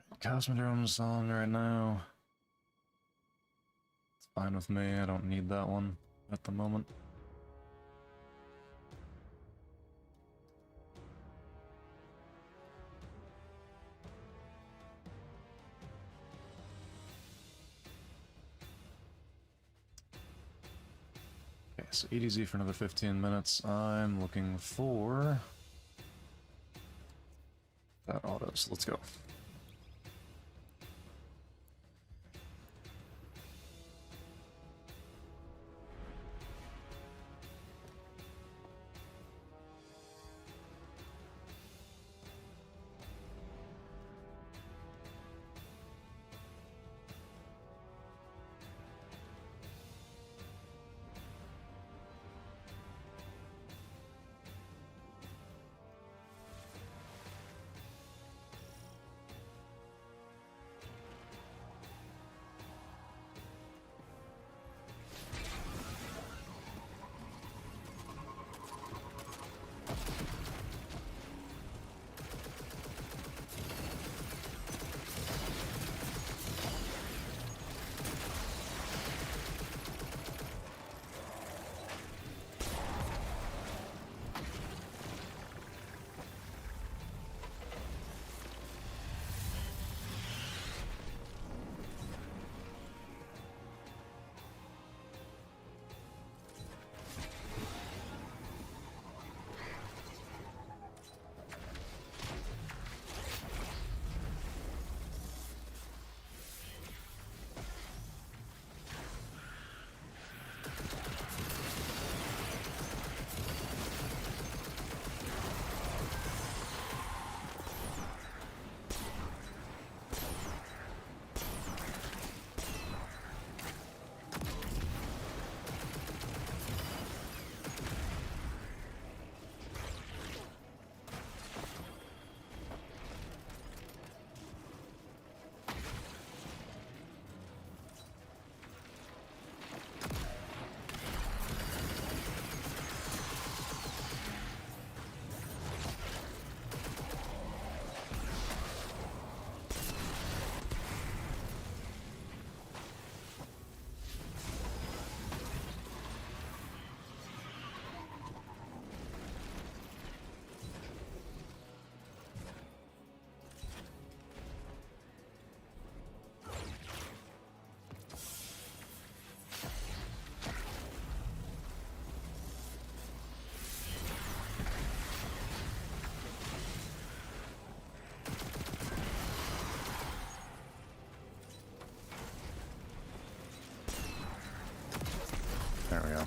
Alright, Cosmodrome's on right now. It's fine with me, I don't need that one at the moment. Okay, so EDZ for another 15 minutes. I'm looking for that autos. Let's go. There we go.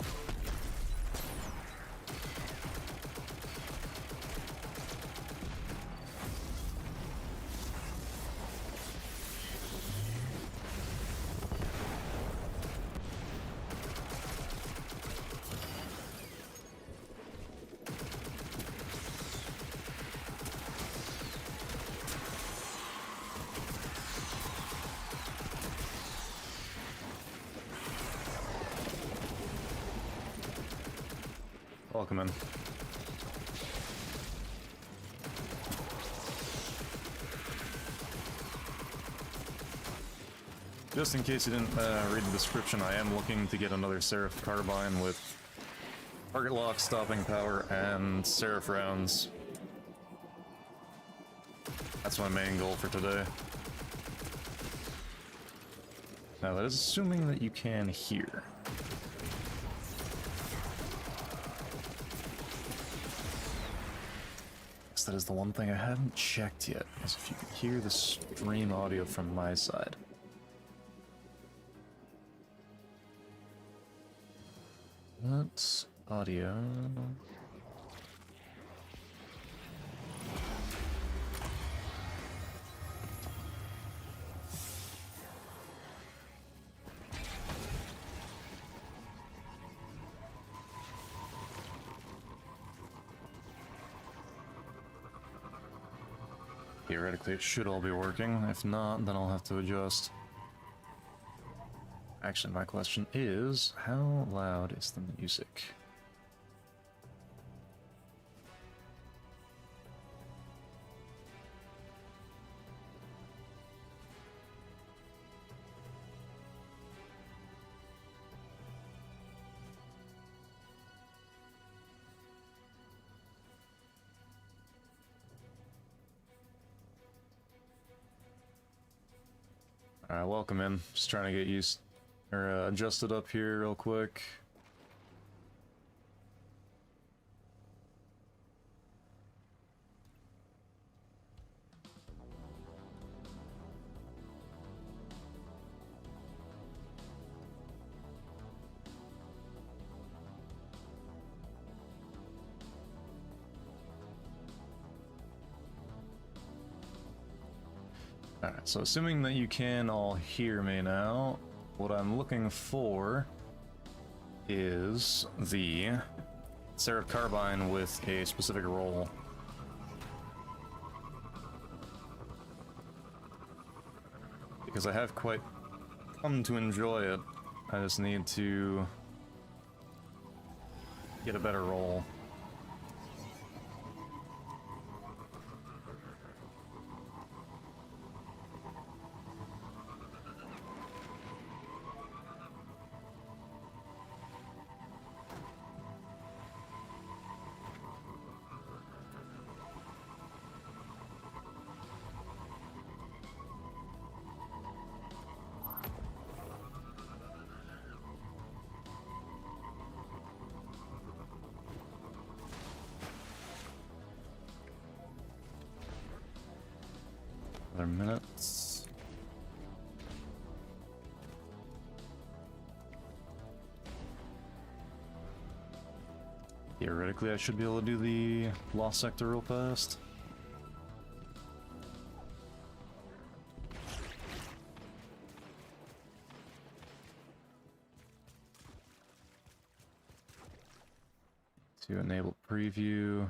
Welcome in. Just in case you didn't read the description, I am looking to get another Seraph Carbine with target lock, stopping power, and Seraph rounds. That's my main goal for today. Now that is assuming that you can hear. That is the one thing I haven't checked yet, is if you can hear the stream audio from my side. That's audio. Theoretically, it should all be working. If not, then I'll have to adjust. Actually, my question is, how loud is the music? Alright, welcome in. Just trying to get used or adjusted up here real quick. Alright, so assuming that you can all hear me now, what I'm looking for is the Seraph Carbine with a specific role. Because I have quite come to enjoy it, I just need to get a better role. Other minutes. Theoretically, I should be able to do the Lost Sector real fast. To enable preview.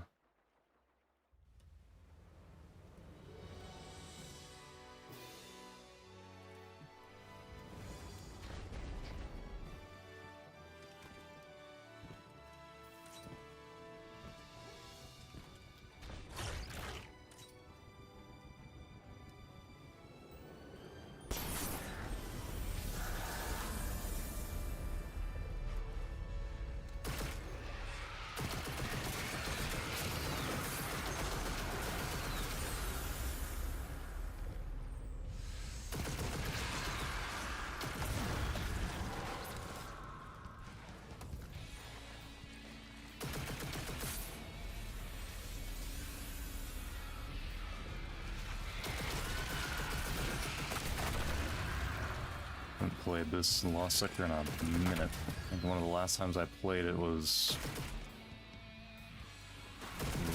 Played this Lost Sector in a minute. I think one of the last times I played it was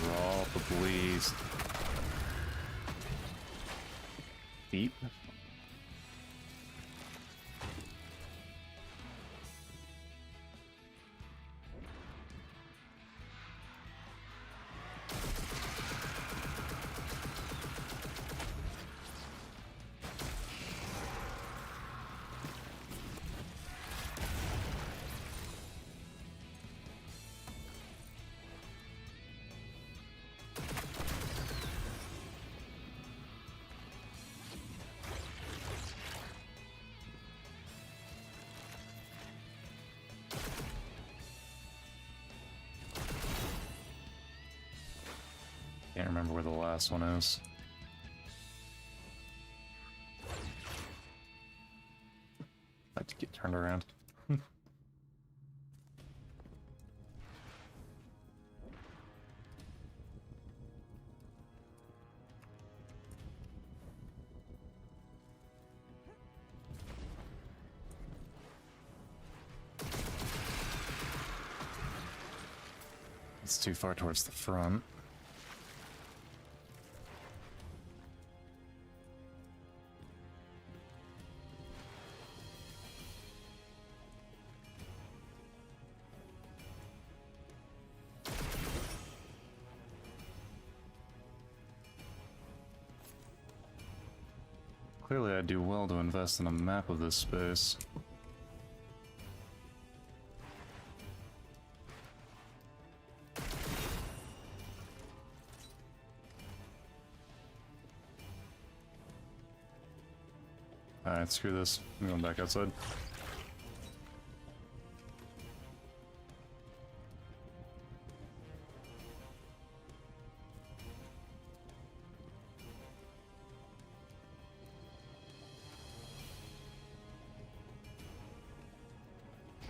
probably deep. Can't remember where the last one is. I have to get turned around. It's too far towards the front. Clearly I'd do well to invest in a map of this space. Alright, screw this. I'm going back outside.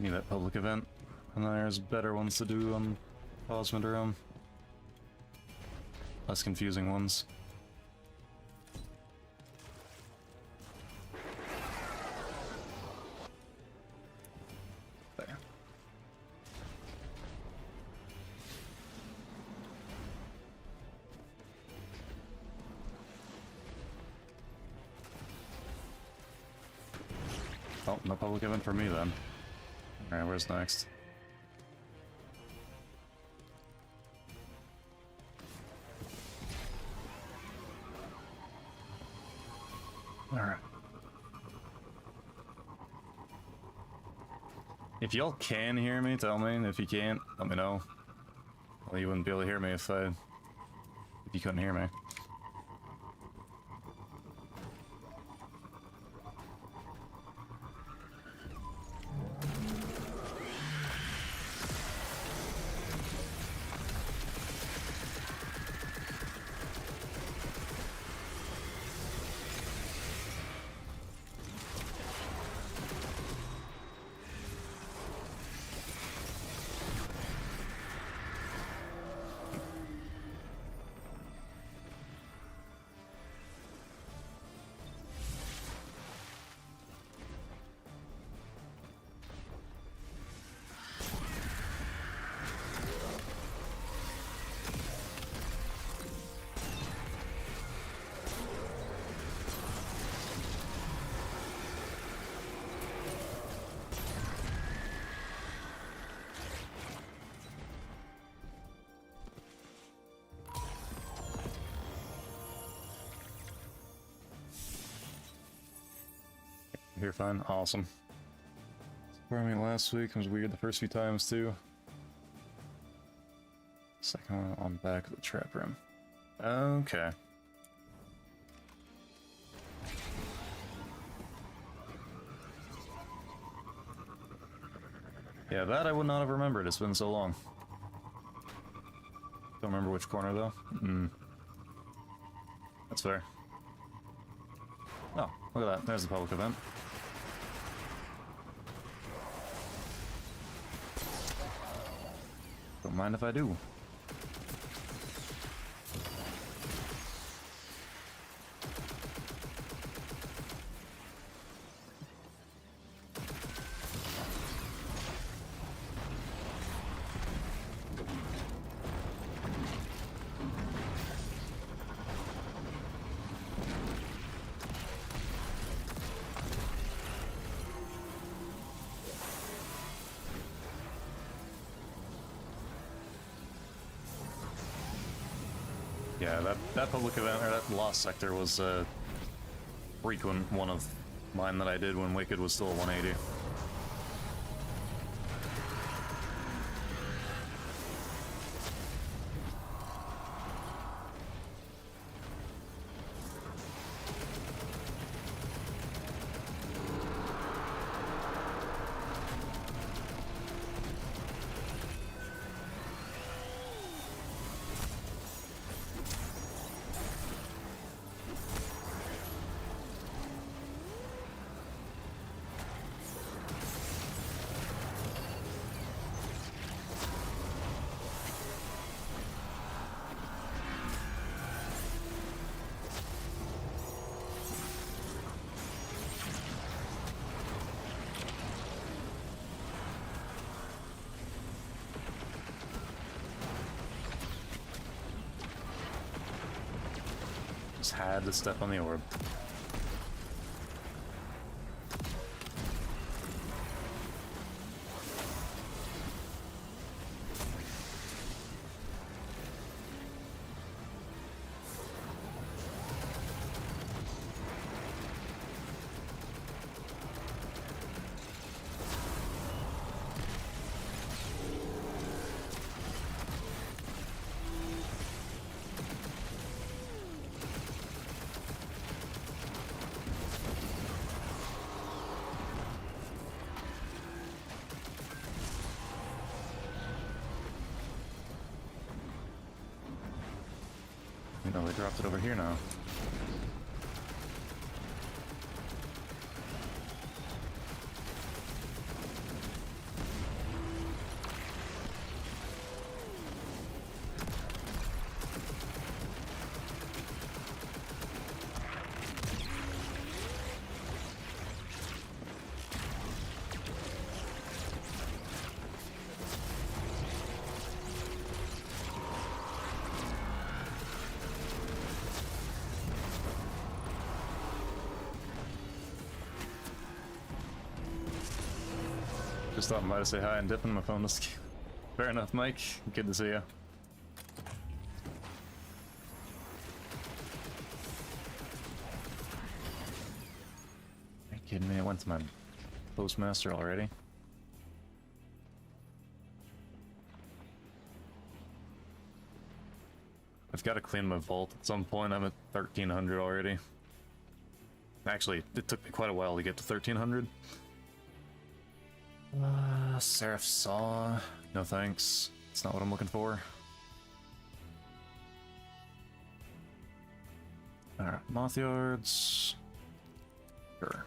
Need that public event. And then there's better ones to do on Cosmodrome. Less confusing ones. There. Oh, no public event for me then. Alright, where's next? Alright. If y'all can hear me, tell me. If you can't, let me know. Well, you wouldn't be able to hear me if you couldn't hear me. You're fine. Awesome. Where I mean, last week was weird the first few times too. Second one on back of the trap room. Okay. Yeah, that I would not have remembered. It's been so long. Don't remember which corner though. That's fair. Oh, look at that. There's the public event. Don't mind if I do. Yeah, that public event, or that lost sector was a frequent one of mine that I did when Wicked was still 180. Just had to step on the orb. You know, they dropped it over here now. Just stopping by to say hi and dipping my phone. Fair enough, Mike. Good to see you. Are you kidding me? I went to my postmaster already. I've got to clean my vault at some point. I'm at 1300 already. Actually, it took me quite a while to get to 1300. Seraph saw. No thanks. It's not what I'm looking for. Alright, moth yards. Sure.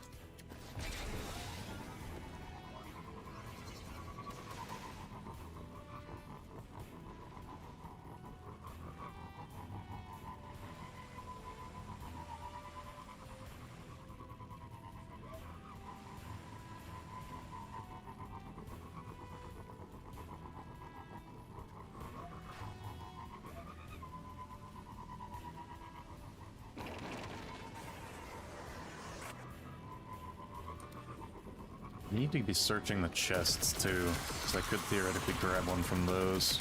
I need to be searching the chests too, because I could theoretically grab one from those.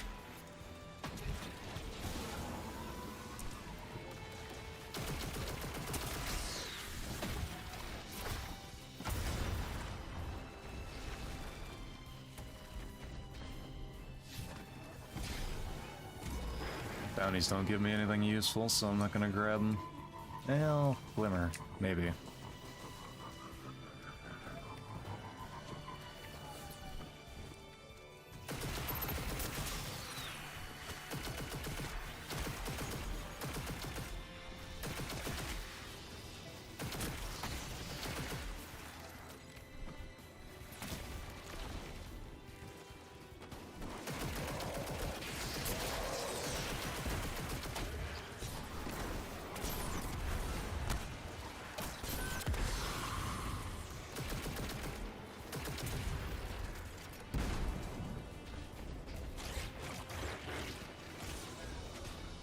Bounties don't give me anything useful, so I'm not gonna grab them. Well, Glimmer, maybe.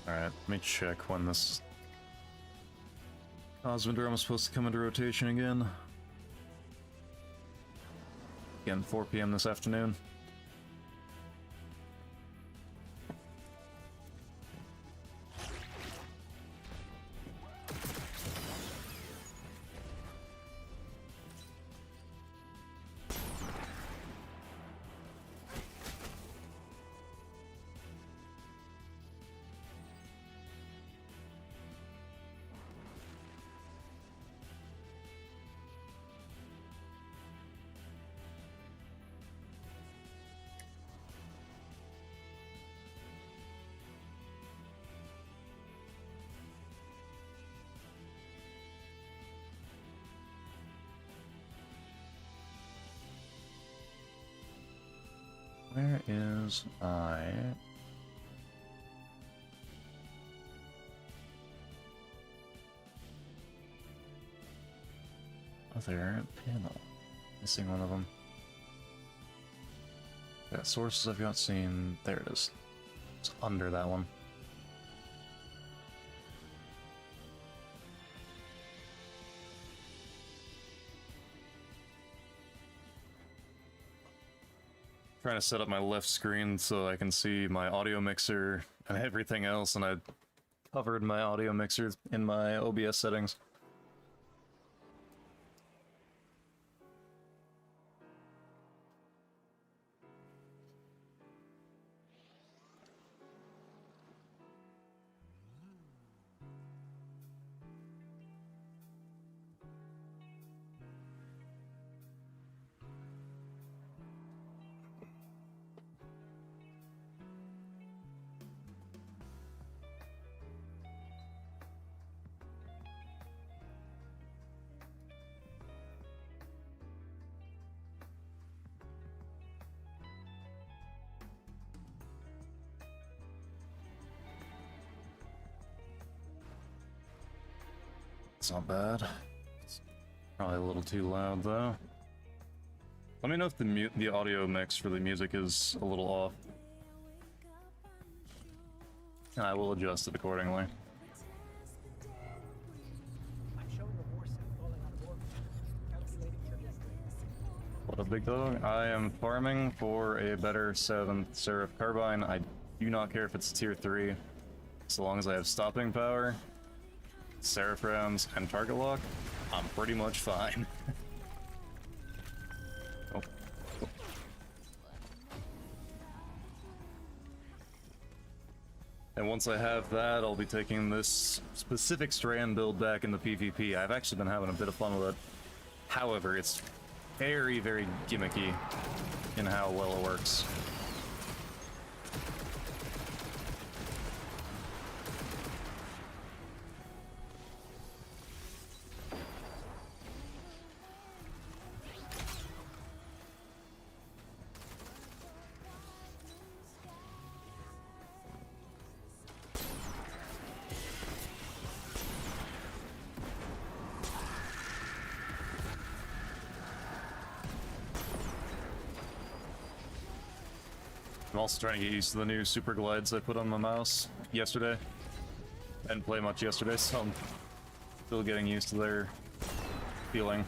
Alright, let me check when this Cosmodrome is supposed to come into rotation again. Again, 4 PM this afternoon. Where is my other panel? Missing one of them. Yeah, sources I've got seen. There it is. It's under that one. Trying to set up my left screen so I can see my audio mixer and everything else, and I covered my audio mixer in my OBS settings. It's not bad. It's probably a little too loud though. Let me know if the audio mix for the music is a little off. I will adjust it accordingly. What up, big dog? I am farming for a better 7th Seraph Carbine. I do not care if it's tier 3. So long as I have stopping power, Seraph rounds, and target lock, I'm pretty much fine. Oh. Oh. And once I have that, I'll be taking this specific Strand build back into PvP. I've actually been having a bit of fun with it. However, it's very, very gimmicky in how well it works. I'm also trying to get used to the new super glides I put on my mouse yesterday. I didn't play much yesterday, so I'm still getting used to their feeling.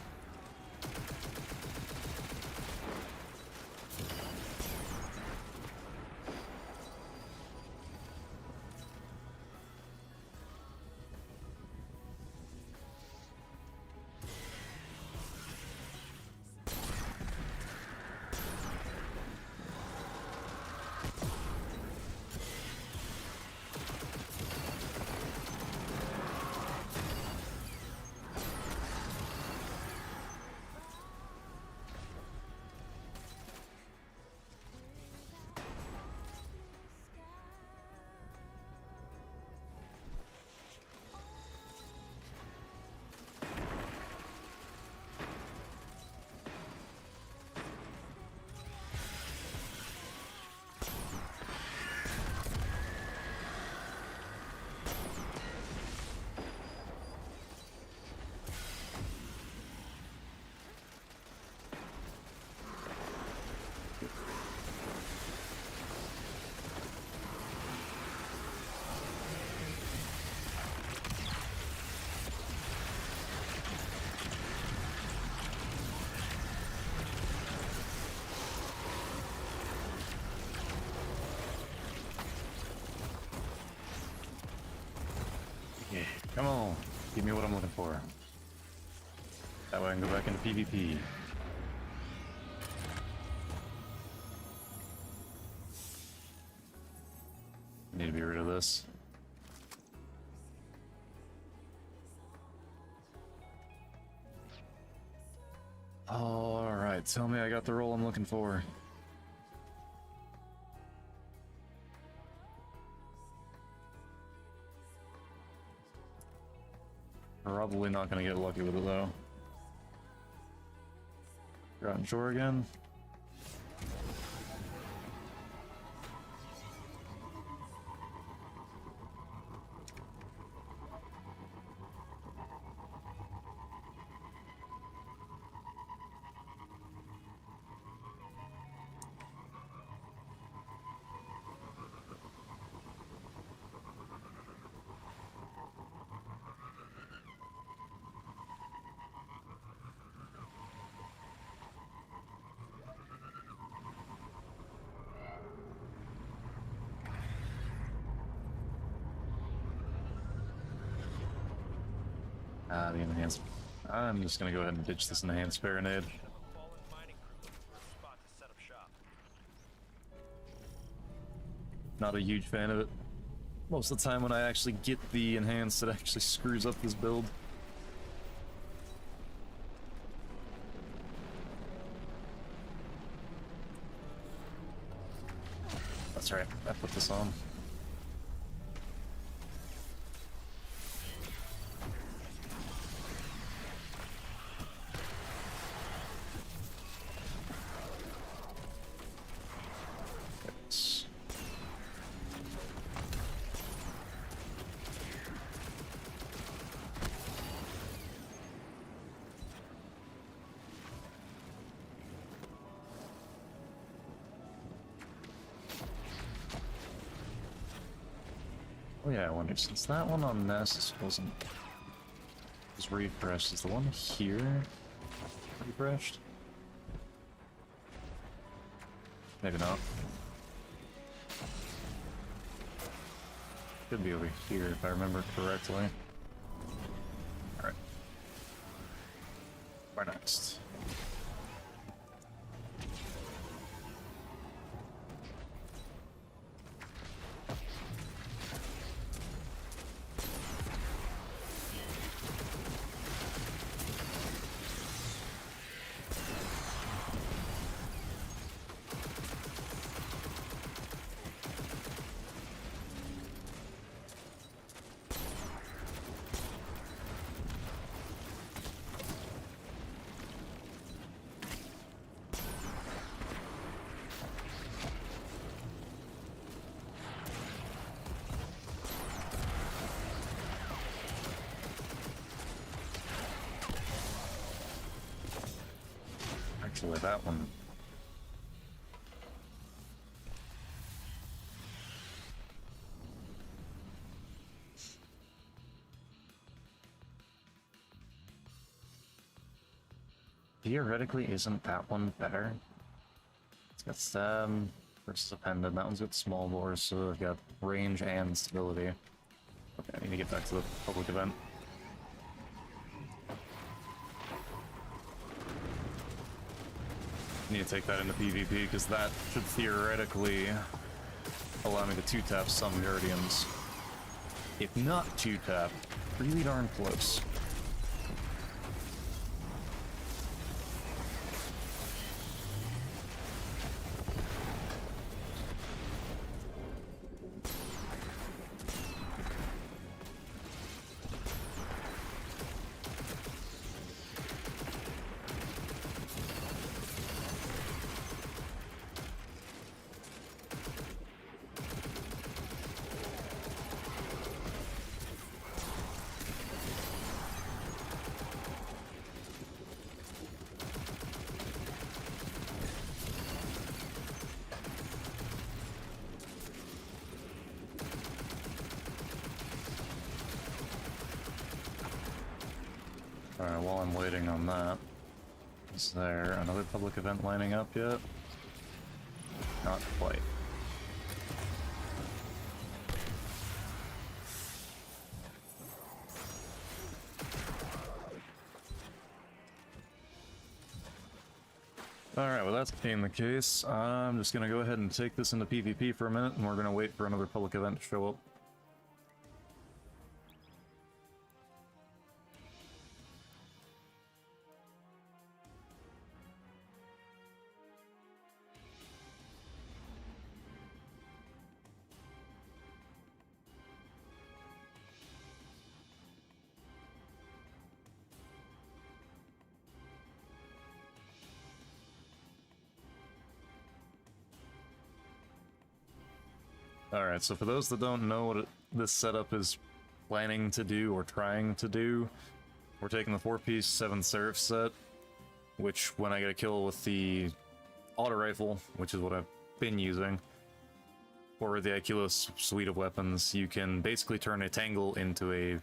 Yeah, come on, give me what I'm looking for. That way I can go back into PvP. Need to be rid of this. Alright, tell me I got the roll I'm looking for. Probably not gonna get lucky with it though. You're out on shore again. The enhanced. I'm just gonna go ahead and ditch this enhanced Baronade. Not a huge fan of it. Most of the time when I actually get the enhanced, it actually screws up this build. That's right, I put this on. Oh yeah, I wonder, since that one on Nessus was refreshed, is the one here refreshed? Maybe not. Should be over here if I remember correctly. Alright. Where next? Actually, that one. Theoretically, isn't that one better? It's got stem versus appended. That one's got small bores, so I've got range and stability. Okay, I need to get back to the public event. Need to take that into PvP because that should theoretically allow me to 2-tap some Guardians. If not 2-tap, really darn close. Alright, while I'm waiting on that, is there another public event lining up yet? Not quite. Alright, well that's being the case. I'm just gonna go ahead and take this into PvP for a minute, and we're gonna wait for another public event to show up. Alright, so for those that don't know what this setup is planning to do or trying to do, we're taking the 4-piece 7 Seraph set, which when I get a kill with the auto rifle, which is what I've been using, or the Aculos suite of weapons, you can basically turn a Tangle into a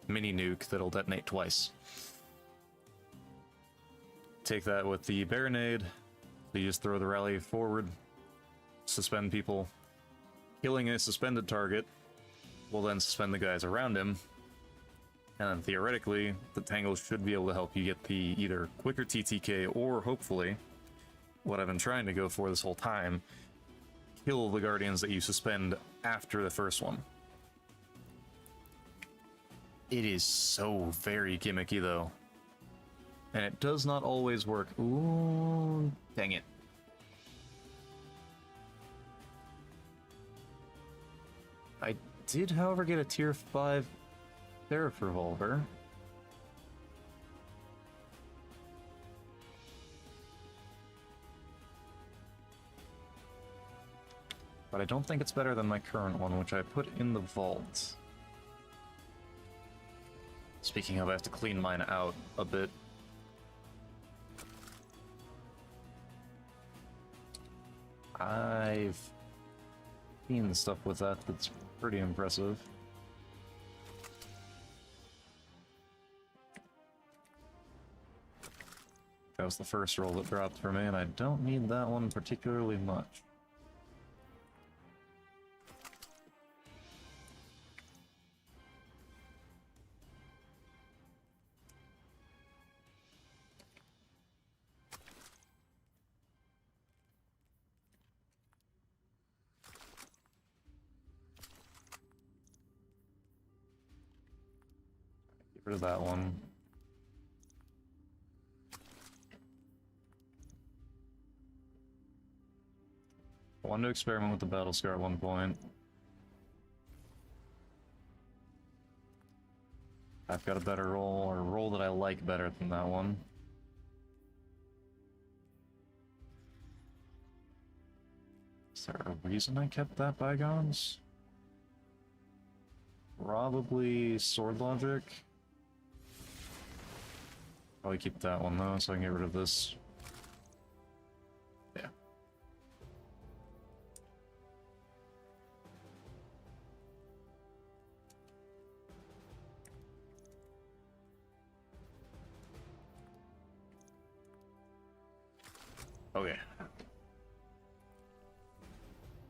mini nuke that'll detonate twice. Take that with the Baronade, so you just throw the rally forward, suspend people. Killing a suspended target will then suspend the guys around him, and then theoretically, the Tangle should be able to help you get the either quicker TTK or, hopefully, what I've been trying to go for this whole time, kill the Guardians that you suspend after the first one. It is so very gimmicky, though. And it does not always work. Ooh, dang it. I did, however, get a tier 5 Seraph revolver. But I don't think it's better than my current one, which I put in the vault. Speaking of, I have to clean mine out a bit. I've seen stuff with that that's pretty impressive. That was the first roll that dropped for me, and I don't need that one particularly much. Rid of that one. I wanted to experiment with the battle scar at one point. I've got a better roll, or a roll that I like better than that one. Is there a reason I kept that bygones? Probably sword logic. Probably keep that one though, so I can get rid of this. Yeah. Okay.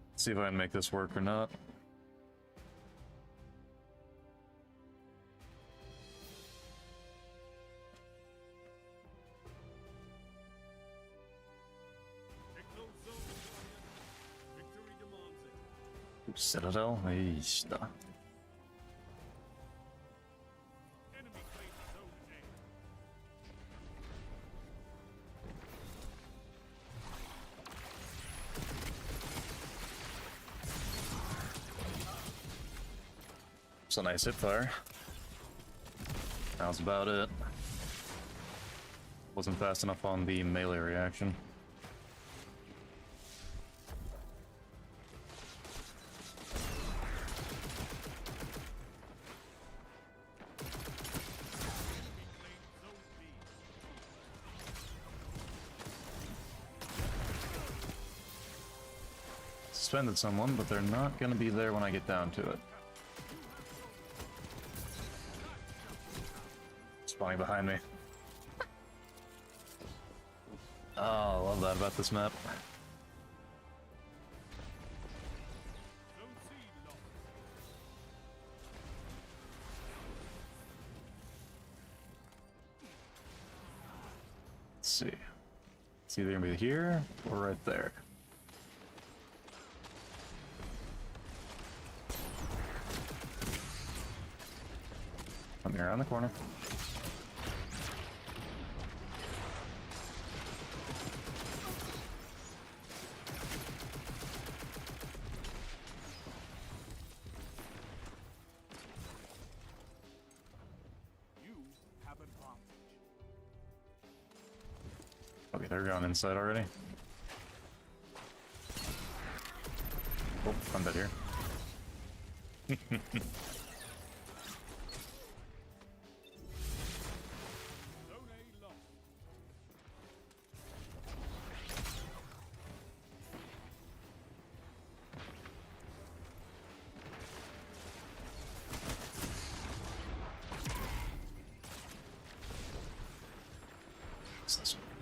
Let's see if I can make this work or not. Citadel? Eesh. It's a nice hip fire. That was about it. Wasn't fast enough on the melee reaction. Suspended someone, but they're not going to be there when I get down to it. Spawning behind me. Oh, I love that about this map. Let's see. It's either going to be here or right there. Coming around the corner. Okay, they're going inside already. Oh, I'm dead here.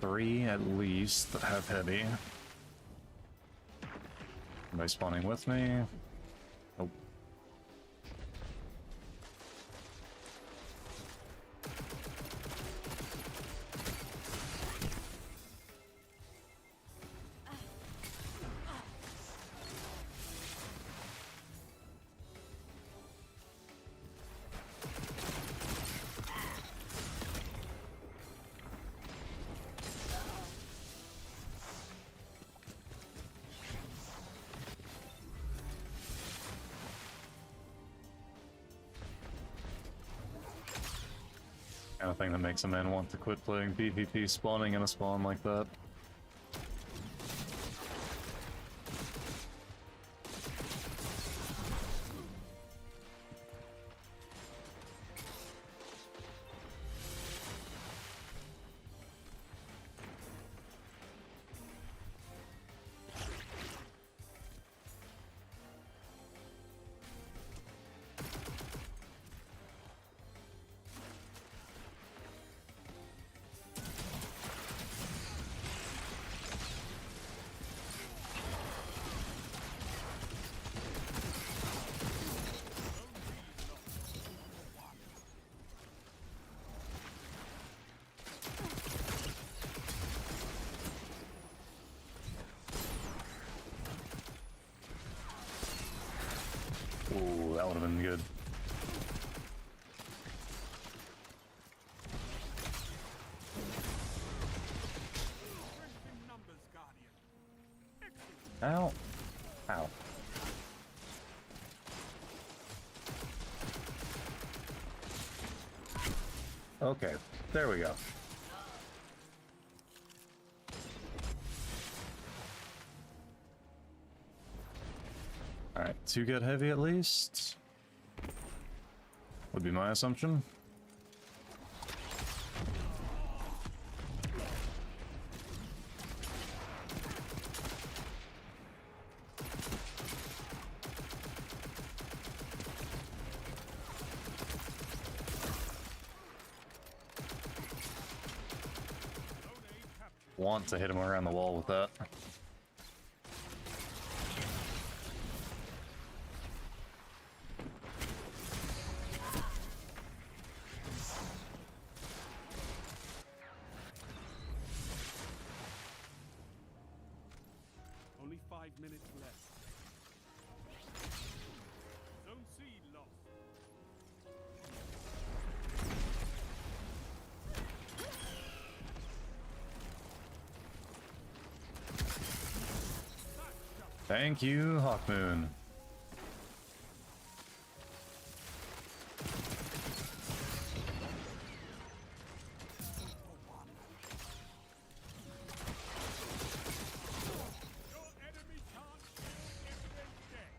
Three at least that have heavy. Anybody spawning with me? Nope. Kind of thing that makes a man want to quit playing PvP, spawning in a spawn like that. Ooh, that would have been good. Okay, there we go. Alright, 2 get heavy at least. Would be my assumption. Want to hit him around the wall with that. Only 5 minutes left. Zone C lost. Thank you, Hawkmoon. Your enemy can't kill imminent death.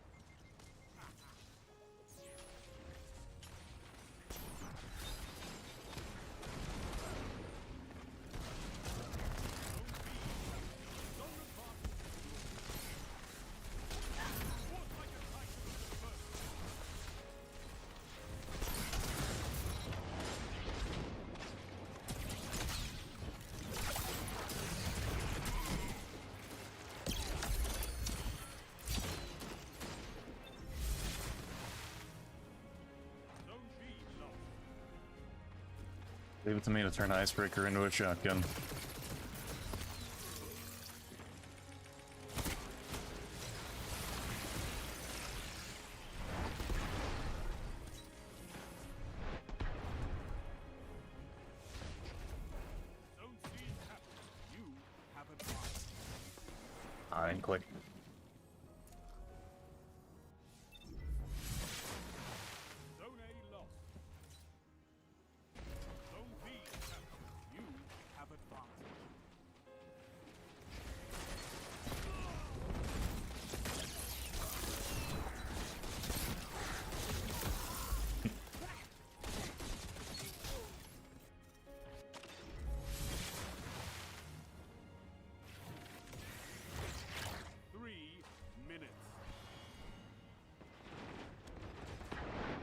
Leave it to me to turn Icebreaker into a shotgun. Zone C captured. You have advanced. I ain't quick. Zone A lost. Zone B captured. You have advanced.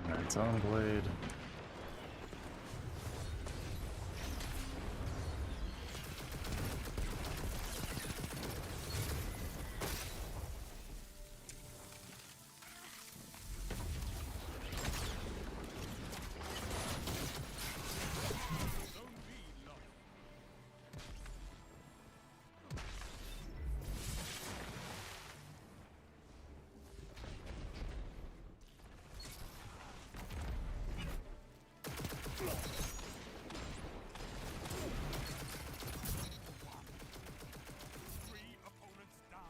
Alright, on blade. Zone B lost. Three opponents down.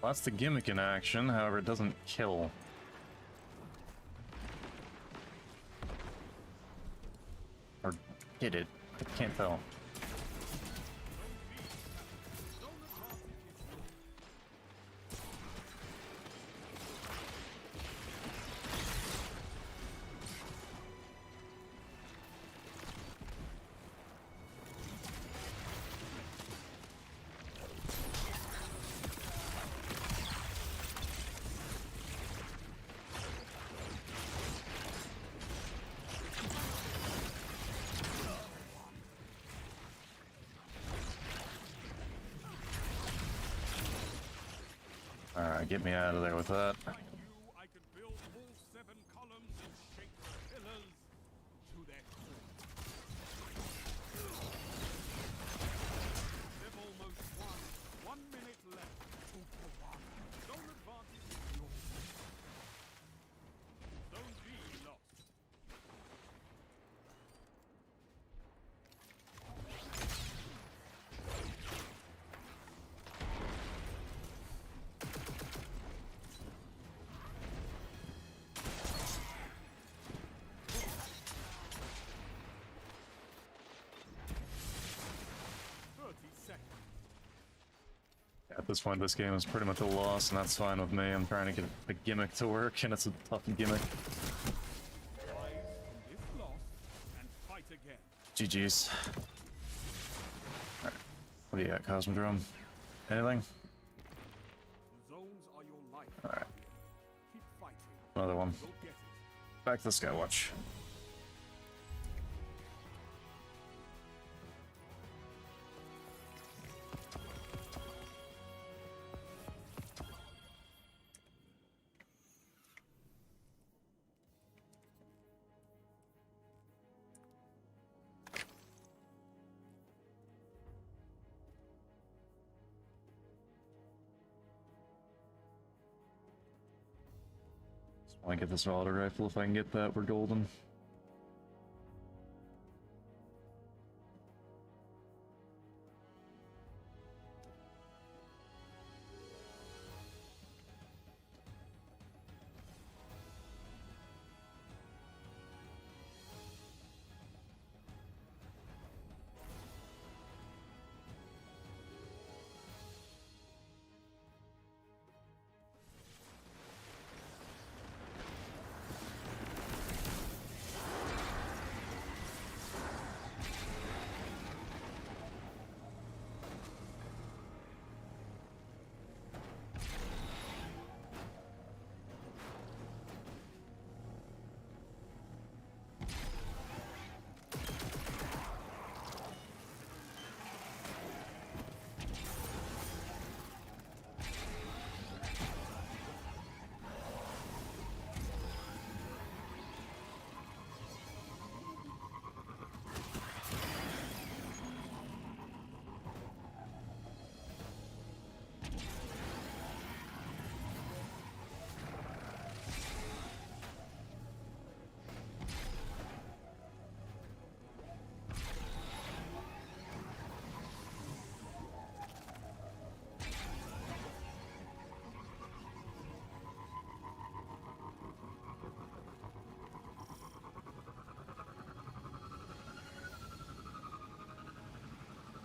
Well, that's the gimmick in action, however, it doesn't kill. Or did it? I can't tell. Alright, get me out of there with that. Like you, I can build all 7 columns and shake the pillars to their core. They've almost won. 1 minute left. 2 for 1. Zone advantage is yours. Zone B At this point, this game is pretty much a loss, and that's fine with me. I'm trying to get a gimmick to work, and it's a tough gimmick. Rise from this loss and fight again. GG's. Alright. What do you got, Cosmodrome? Anything? Zones are your life. Alright. Keep fighting. Another one. You'll get it. Back to the Skywatch. I want to get this auto rifle. If I can get that, we're golden.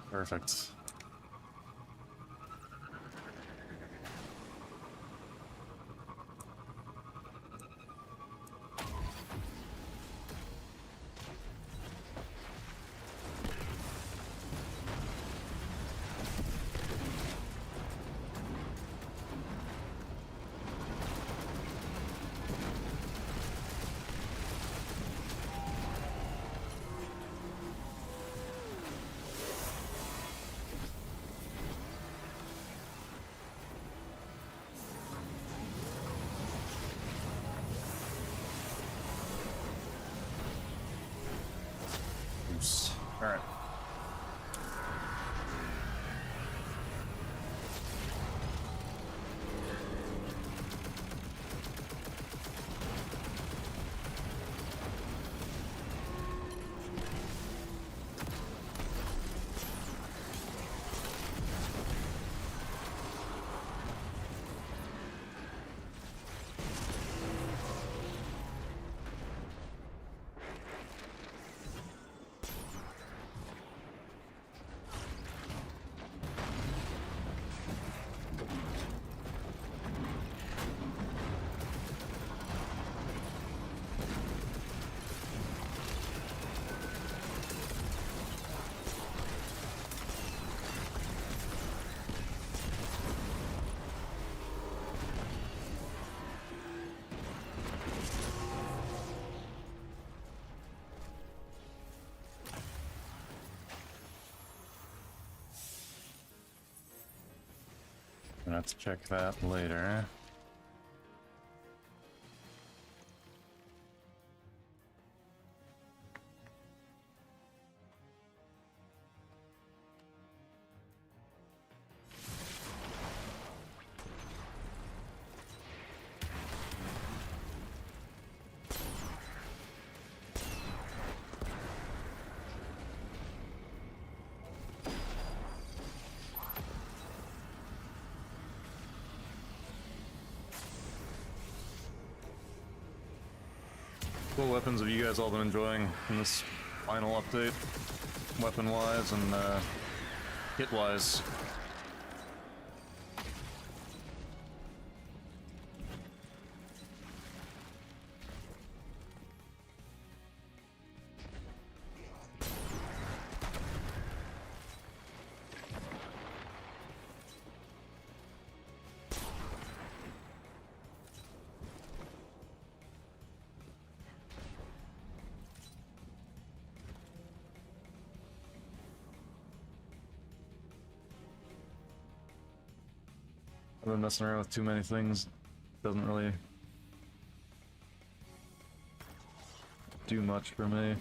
Perfect. Alright. I'm gonna have to check that later. What weapons have you guys all been enjoying in this final update? Weapon-wise and hit-wise? I've been messing around with too many things. Doesn't really do much for me.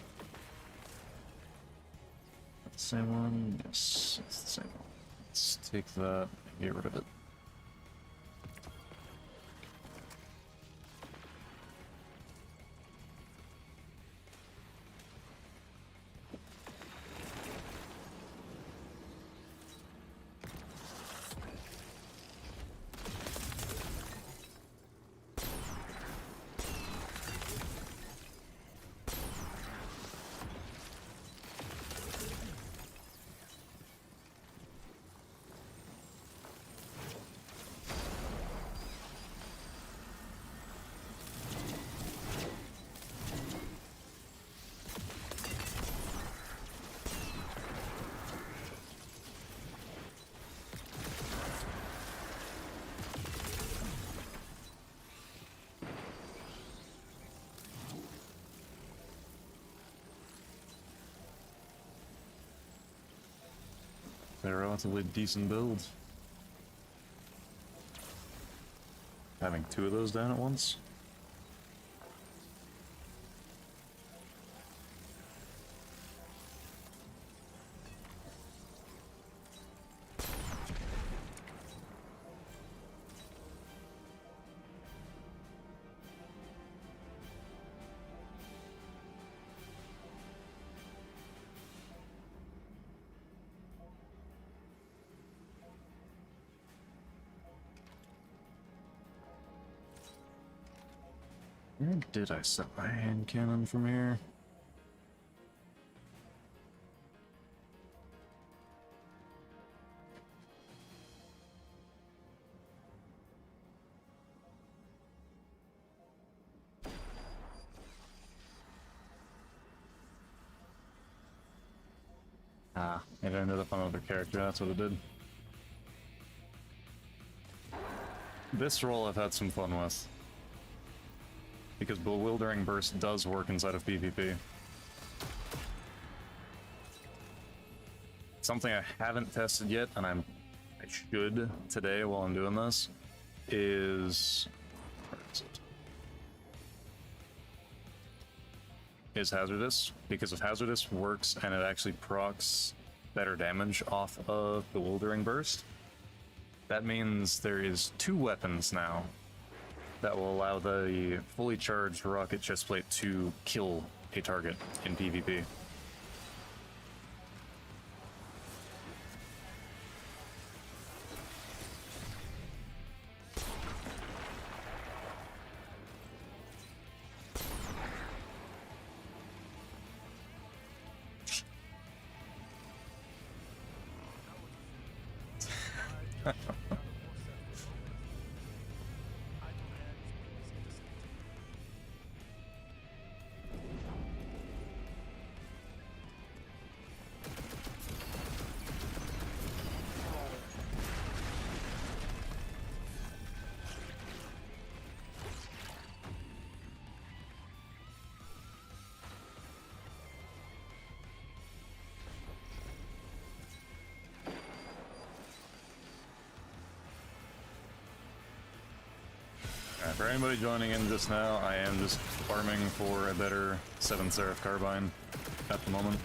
The same one? Yes, it's the same one. Let's take that and get rid of it. They're a relatively decent build. Having two of those down at once. Where did I set my hand cannon from here? Ah, it ended up on another character, that's what it did. This roll I've had some fun with. Because Bewildering Burst does work inside of PvP. Something I haven't tested yet, and I should today while I'm doing this, is... where is it? Is Hazardous. Because if Hazardous works and it actually procs better damage off of Bewildering Burst, that means there is two weapons now that will allow the fully charged rocket chestplate to kill a target in PvP. For anybody joining in just now, I am just farming for a better 7th Seraph Carbine at the moment.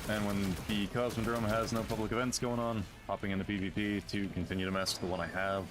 And when the Cosmodrome has no public events going on, hopping into PvP to continue to mess with the one I have.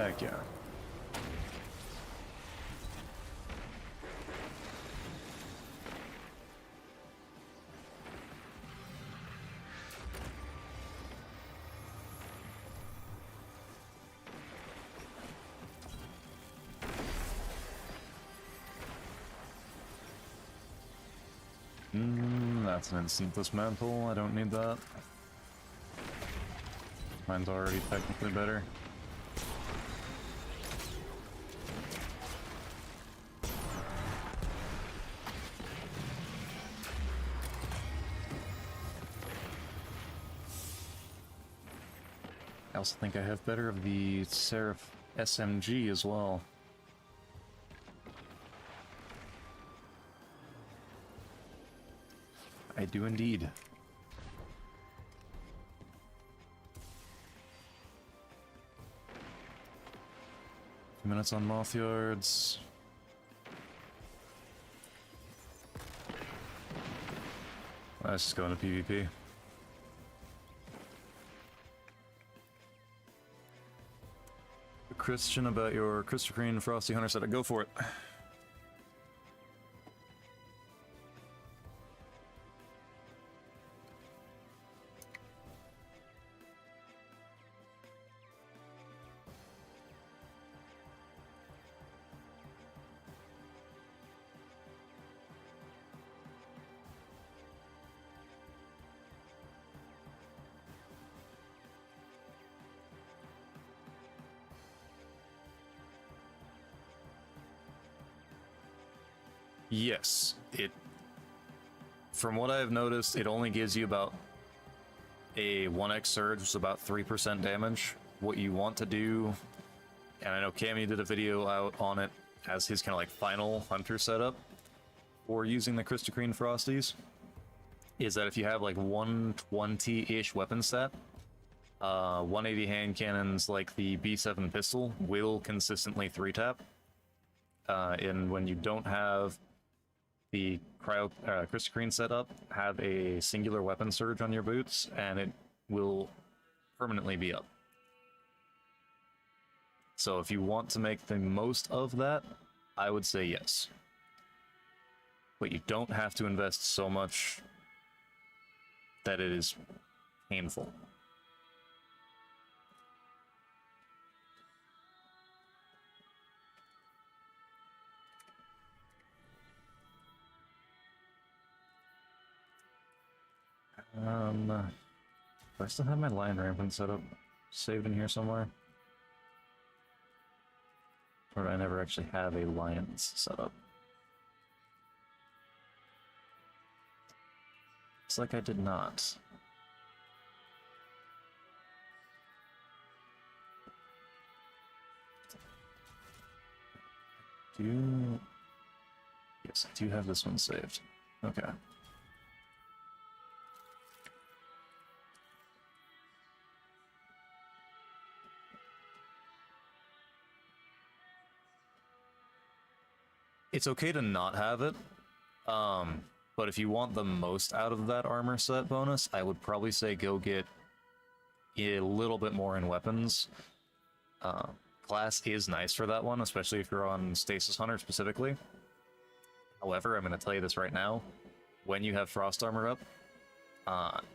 Heck yeah. That's an instant dismantle. I don't need that. Mine's already technically better. I also think I have better of the Seraph SMG as well. I do indeed. Minutes on moth yards. Let's just go into PvP. Christian, about your Crystal Green Frosty Hunter setup. Go for it. Yes, from what I've noticed, it only gives you about a 1x surge, which is about 3% damage. What you want to do, and I know Cammy did a video out on it as his kind of like final hunter setup for using the Crystal Green Frosties, is that if you have like 120-ish weapon set, 180 hand cannons like the B7 pistol will consistently 3-tap. And when you don't have the Crystal Green setup, have a singular weapon surge on your boots, and it will permanently be up. So if you want to make the most of that, I would say yes. But you don't have to invest so much that it is painful. Do I still have my lion rampant set up saved in here somewhere? Or do I never actually have a lions set up? It's like I did not. Yes, I do have this one saved. Okay. It's okay to not have it, but if you want the most out of that armor set bonus, I would probably say go get a little bit more in weapons. Class is nice for that one, especially if you're on Stasis Hunter specifically. However, I'm going to tell you this right now, when you have Frost Armor up,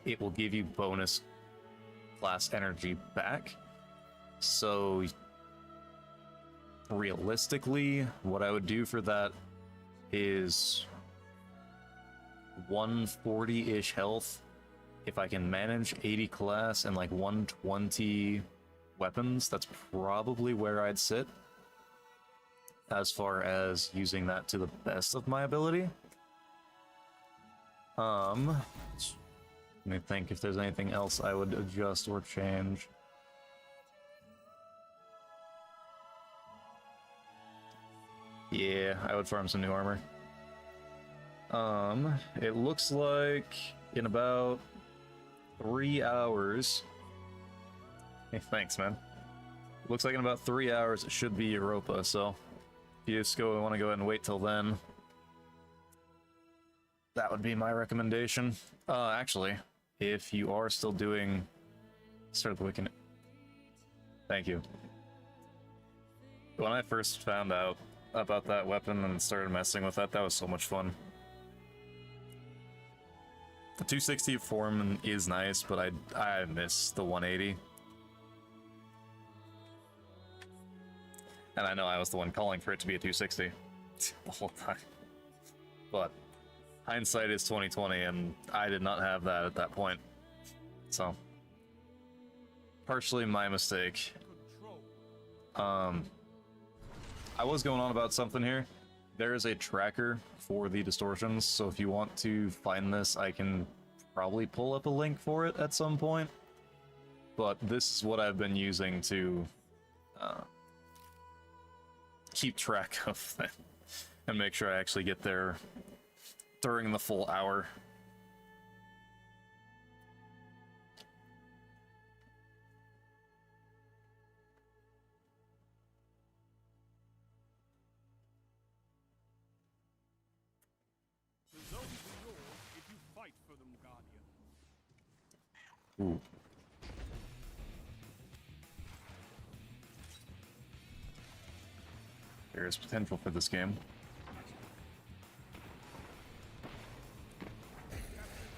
it will give you bonus class energy back. So realistically, what I would do for that is 140-ish health. If I can manage 80 class and like 120 weapons, that's probably where I'd sit as far as using that to the best of my ability. Let me think if there's anything else I would adjust or change. Yeah, I would farm some new armor. It looks like in about 3 hours. Hey, thanks, man. Looks like in about 3 hours it should be Europa, so if you just want to go ahead and wait till then, that would be my recommendation. Actually, if you are still doing Start the Wiccan. Thank you. When I first found out about that weapon and started messing with that, that was so much fun. The 260 form is nice, but I miss the 180. And I know I was the one calling for it to be a 260 the whole time. But hindsight is 2020, and I did not have that at that point. So, partially my mistake. I was going on about something here. There is a tracker for the distortions, so if you want to find this, I can probably pull up a link for it at some point. But this is what I've been using to keep track of it and make sure I actually get there during the full hour. The zones are yours if you fight for them, Guardian. Ooh. There is potential for this game.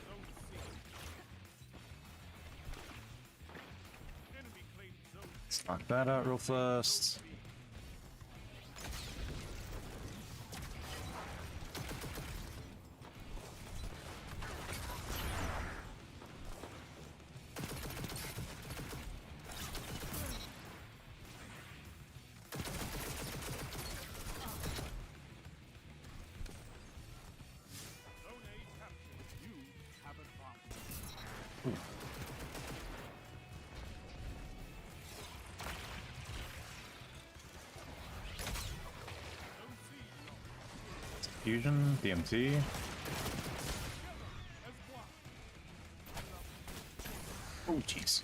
Zone C. Enemy claimed zone Let's knock that out real fast. Zone A captured. You have advanced. Zone C lost. Fusion, DMT. As one. Oh, jeez.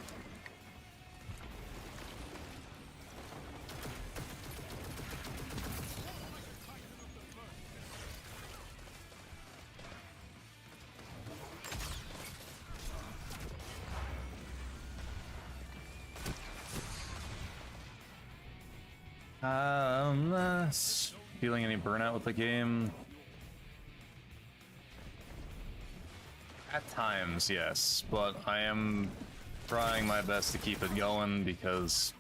Feeling any burnout with the game? At times, yes, but I am trying my best to keep it going because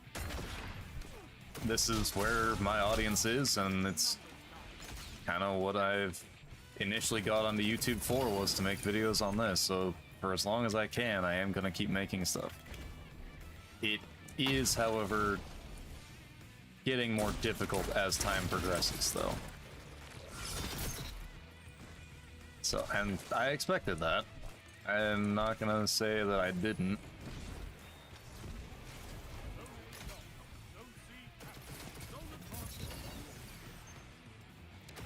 this is where my audience is, and it's kind of what I've initially got onto YouTube for, was to make videos on this. So for as long as I can, I am going to keep making stuff. It is, however, getting more difficult as time progresses, though. So, and I expected that. I'm not gonna say that I didn't.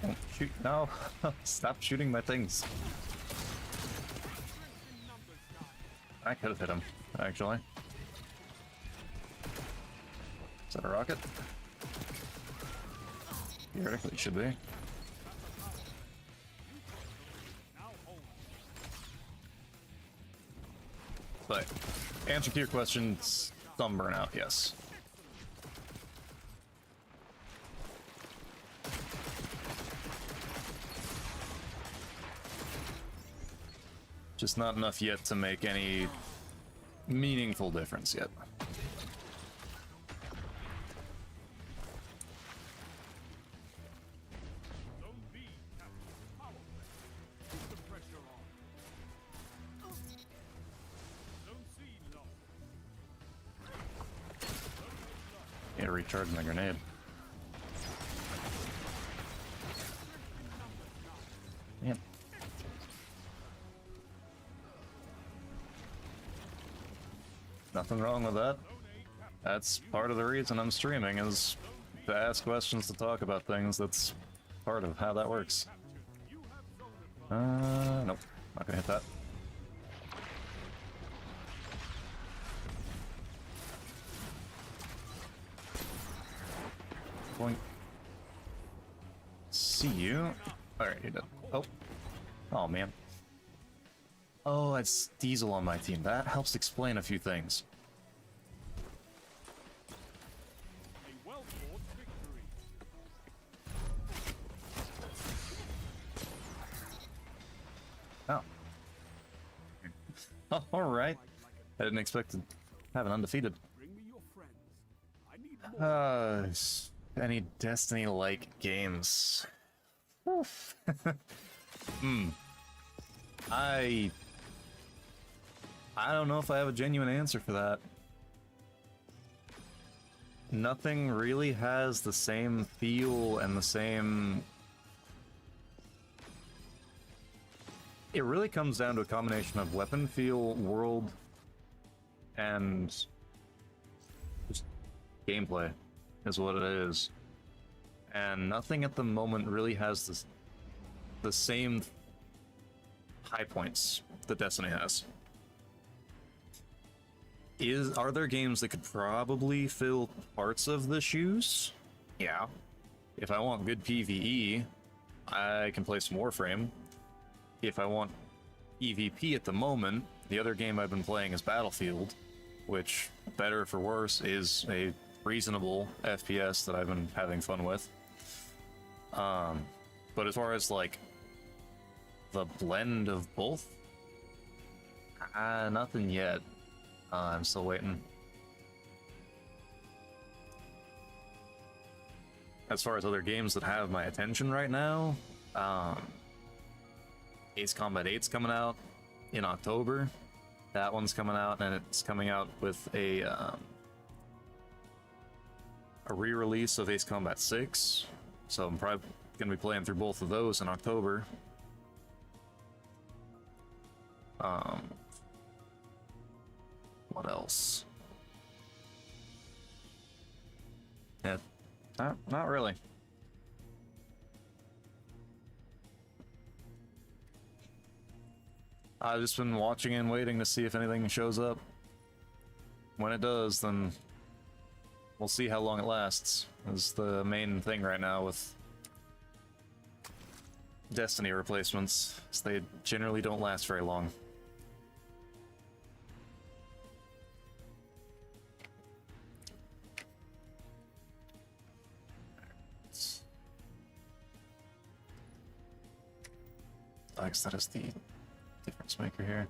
Don't shoot, no. Stop shooting my things. I could have hit him, actually. Is that a rocket? Theoretically, it should be. But, answer to your question, some burnout, yes. Just not enough yet to make any meaningful difference yet. Zone B captured. Power play. Keep the pressure on. Zone C lost. Yeah, recharging the grenade. Yep. Nothing wrong with that. That's part of the reason I'm streaming, is to ask questions, to talk about things. That's part of how that works. Nope. Not gonna hit that. Point. See you. Alright, you're done. Oh. Oh, man. Oh, it's Diesel on my team. That helps explain a few things. A well-fought victory. Oh. Alright. I didn't expect to have an undefeated. Bring me your friends. I need more. Any Destiny-like games. Oof. I don't know if I have a genuine answer for that. Nothing really has the same feel and the same... It really comes down to a combination of weapon feel, world, and just gameplay is what it is. And nothing at the moment really has this, the same high points that Destiny has. Are there games that could probably fill parts of the shoes? Yeah. If I want good PvE, I can play some Warframe. If I want EVP at the moment, the other game I've been playing is Battlefield, which, better for worse, is a reasonable FPS that I've been having fun with. But as far as, like, the blend of both, nothing yet. I'm still waiting. As far as other games that have my attention right now, Ace Combat 8's coming out in October. That one's coming out, and it's coming out with a re-release of Ace Combat 6. So I'm probably going to be playing through both of those in October. What else? Yeah, not really. I've just been watching and waiting to see if anything shows up. When it does, then we'll see how long it lasts. Is the main thing right now with Destiny replacements, is they generally don't last very long. I guess that is the difference maker here.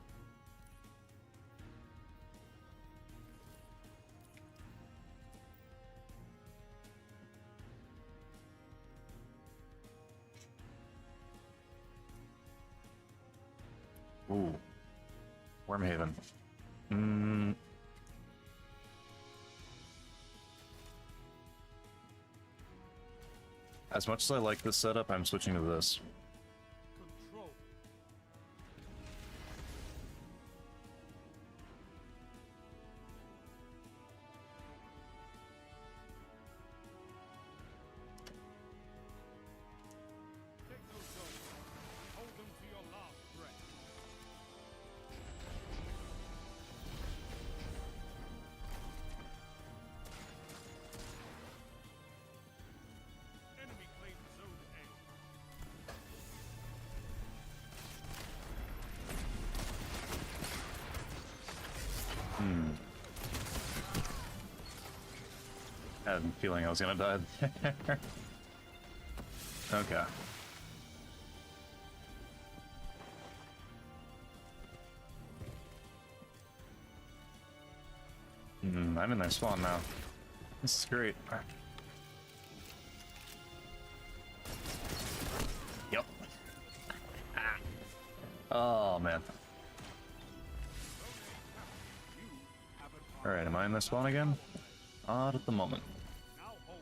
Ooh. Wormhaven. As much as I like this setup, I'm switching to this. Control. Take those zones. Hold them to your last breath. Enemy claimed zone A. I had a feeling I was gonna die there. Okay. I'm in their spawn now. This is great. Yep. Oh man. Alright, am I in their spawn again? Not at the moment. Now hold.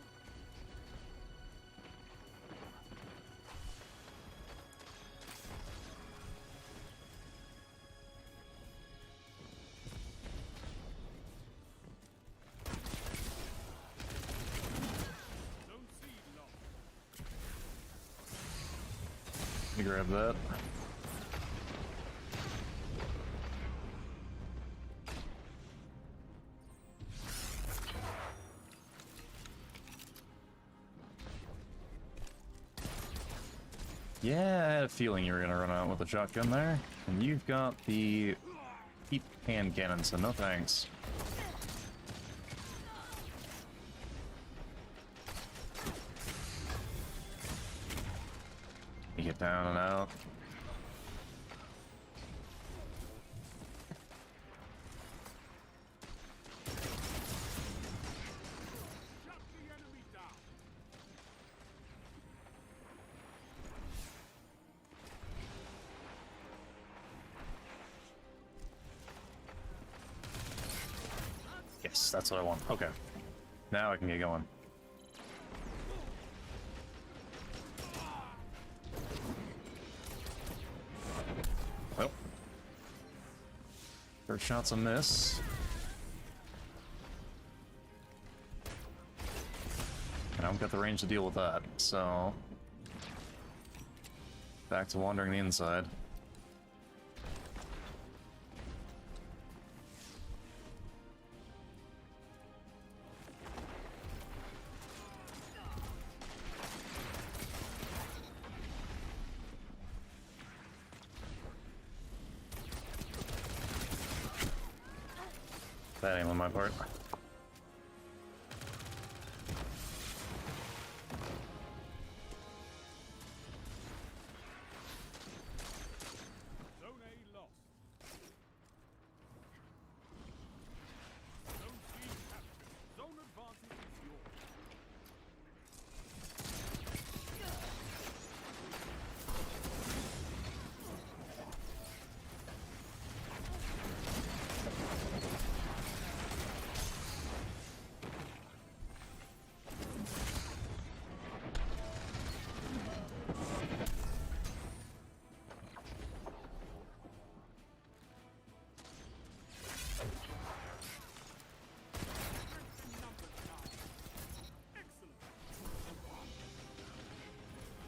Zone C lost. Let me grab that. Yeah, I had a feeling you were gonna run out with a shotgun there. And you've got the heat hand cannon, so no thanks. You get down and out. Yes, that's what I want. Okay. Now I can get going. Well. First shot's a miss. And I don't got the range to deal with that, so... Back to wandering the inside. That ain't on my part. Zone A lost. Zone C captured. Zone advantage is yours.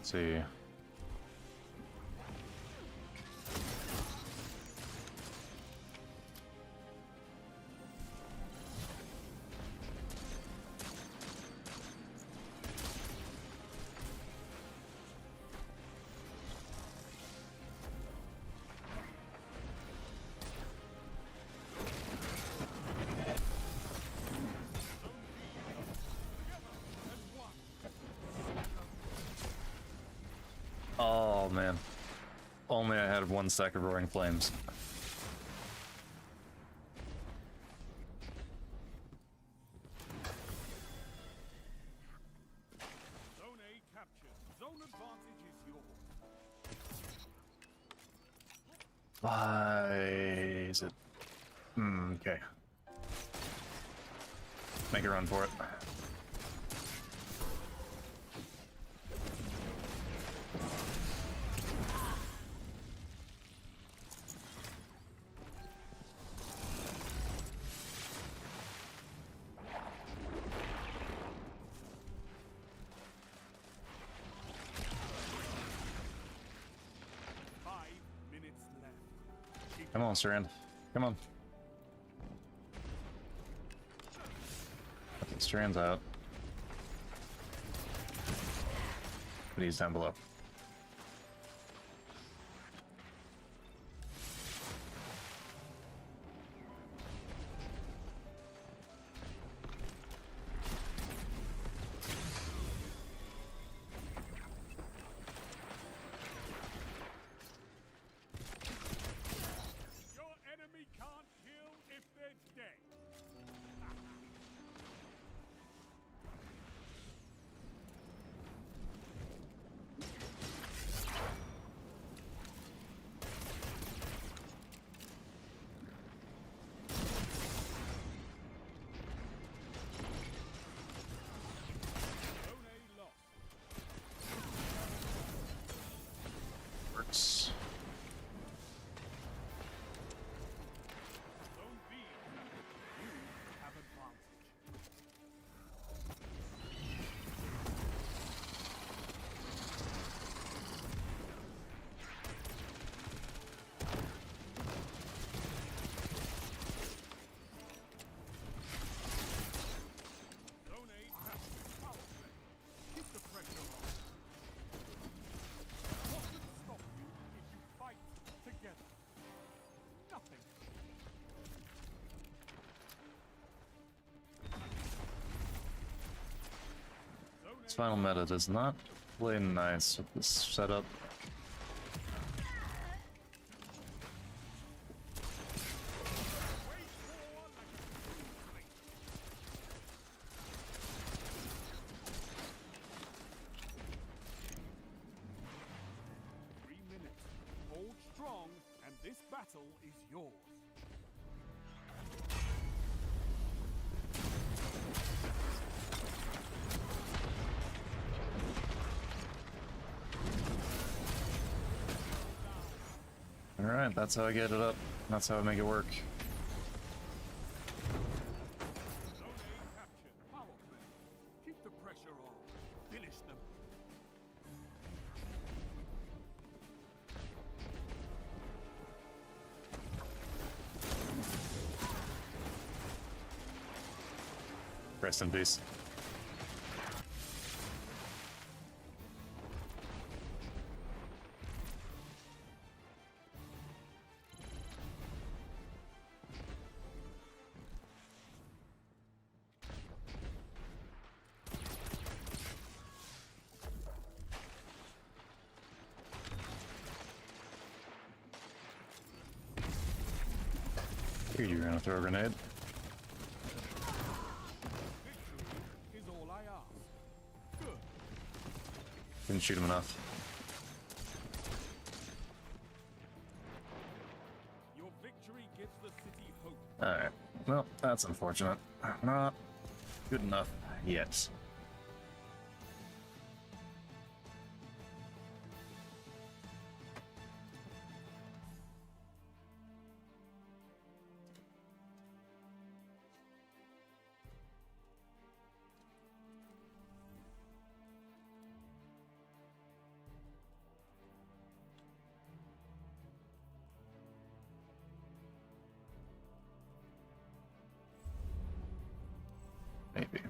Let's see. Oh man. Only I had 1 stack of roaring flames. Zone A captured. Zone advantage is yours. Why is it? Okay. Make a run for it. Come on, Strand. Come on. Strand's out. But he's down below. Works. Zone B, you have advantage. Zone A captured. Power play. Keep the pressure on. What can stop you if you fight together? Nothing. This final meta does not play nice with this setup. Hold strong, and this battle is yours. Alright, that's how I get it up. That's how I make it work. Zone A captured. Power play. Keep the pressure on. Finish them. Rest in peace. Here, you're gonna throw a grenade. Victory is all I ask. Good. Didn't shoot him enough. Your victory gives the city hope. Alright. Well, that's unfortunate. Not good enough yet. Maybe.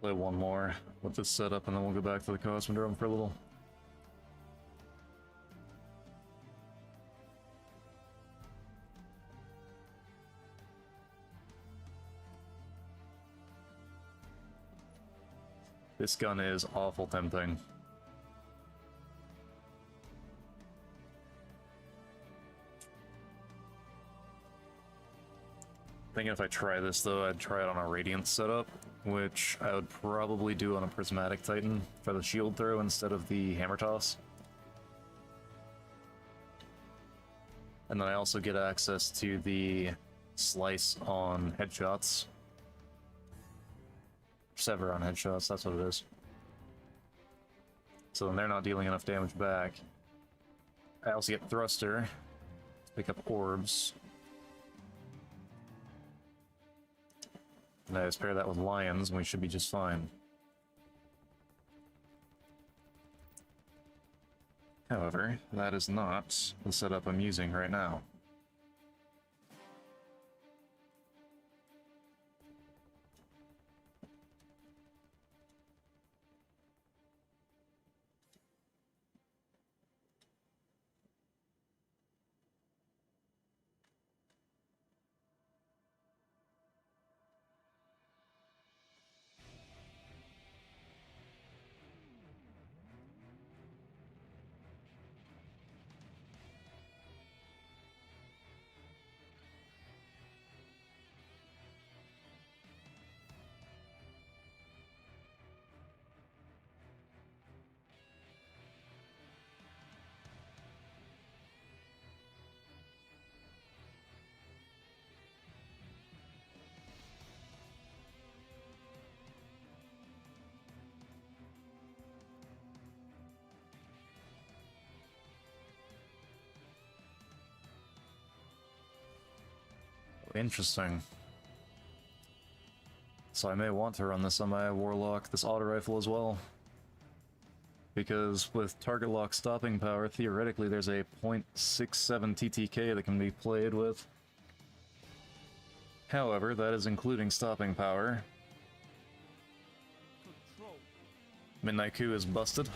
Play one more with this setup and then we'll go back to the Cosmodrome for a little. This gun is awful tempting. Thinking if I try this though, I'd try it on a Radiant setup, which I would probably do on a Prismatic Titan for the shield throw instead of the hammer toss. And then I also get access to the slice on headshots. Sever on headshots, that's what it is. So then they're not dealing enough damage back. I also get thruster to pick up orbs. And I just pair that with lions, and we should be just fine. However, that is not the setup I'm using right now. Interesting. So I may want to run this on my Warlock, this auto rifle as well. Because with target lock stopping power, theoretically there's a 0.67 TTK that can be played with. However, that is including stopping power. Control. Midnight Coup is busted.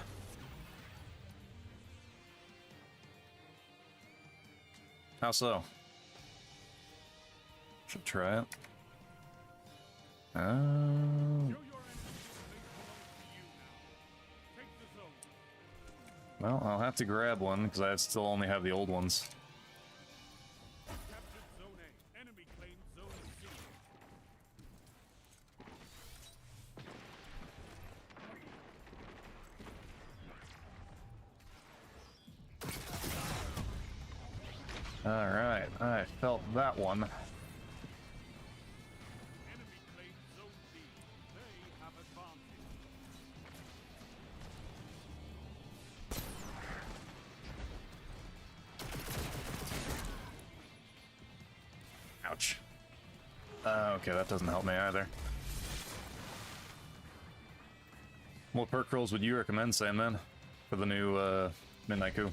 How so? Should try it. Show your enemies they belong to you now. Take the zone. Well, I'll have to grab one because I still only have the old ones. Captured zone A. Enemy claimed zone C. Alright, I felt that one. Enemy claimed Okay, that doesn't help me either. What perk rolls would you recommend, Sandman, for the new Midnight Coup?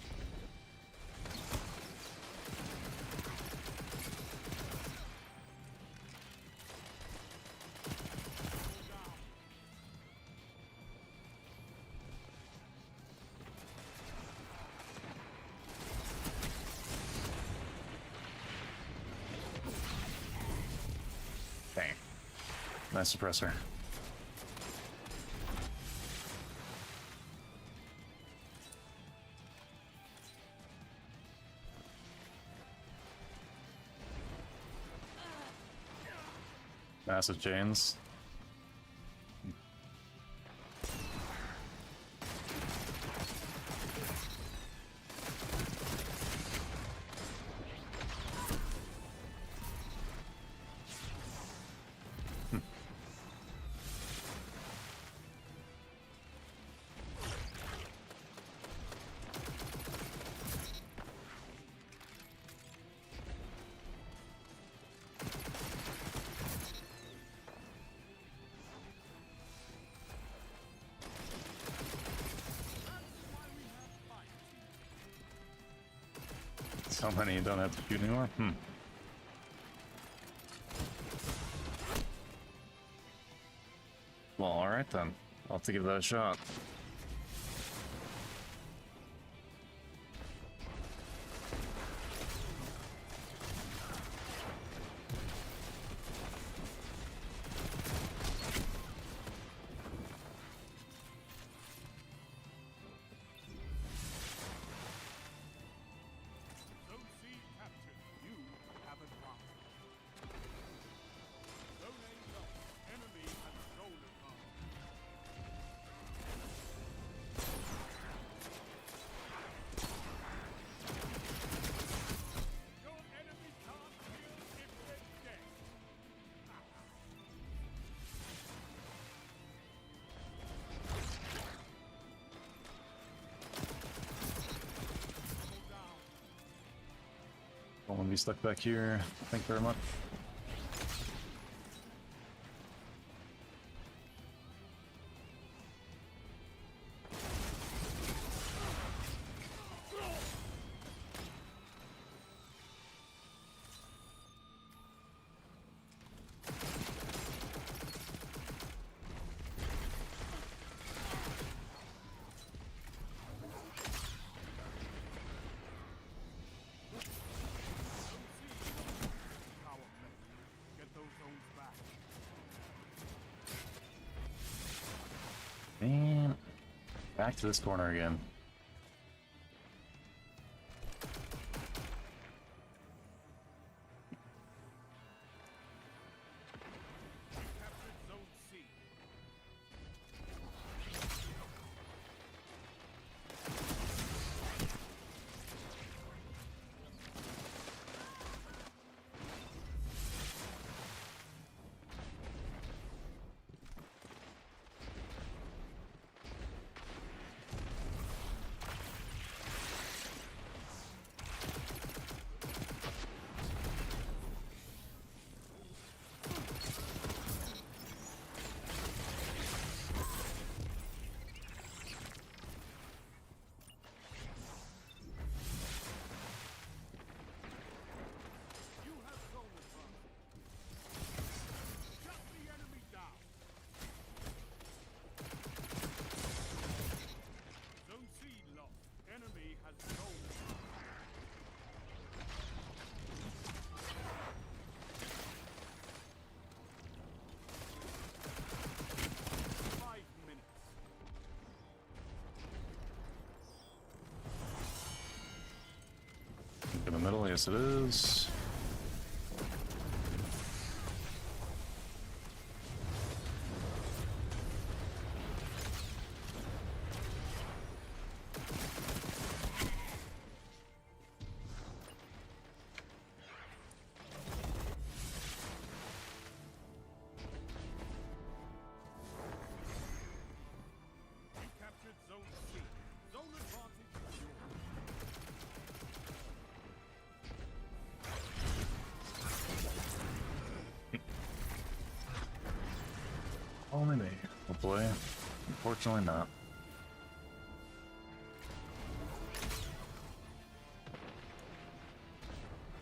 Dang. Nice suppressor. Massive chains. So many you don't have to shoot anymore? Well, alright then. I'll have to give that a shot. Zone C captured. You have advanced. Zone A lost. Enemy has zone advantage. Your enemy can't kill if they're dead. Double down. Don't want to be stuck back here. Thank you very much. Power play. Get those zones back. Man, back to this corner again. You captured Zone C. You have zone advantage. Shut the enemy down. Zone C lost. Enemy has zone advantage. Five minutes. In the middle, yes it is. You captured Zone C. Zone advantage is yours. Only me. Hopefully. Unfortunately not.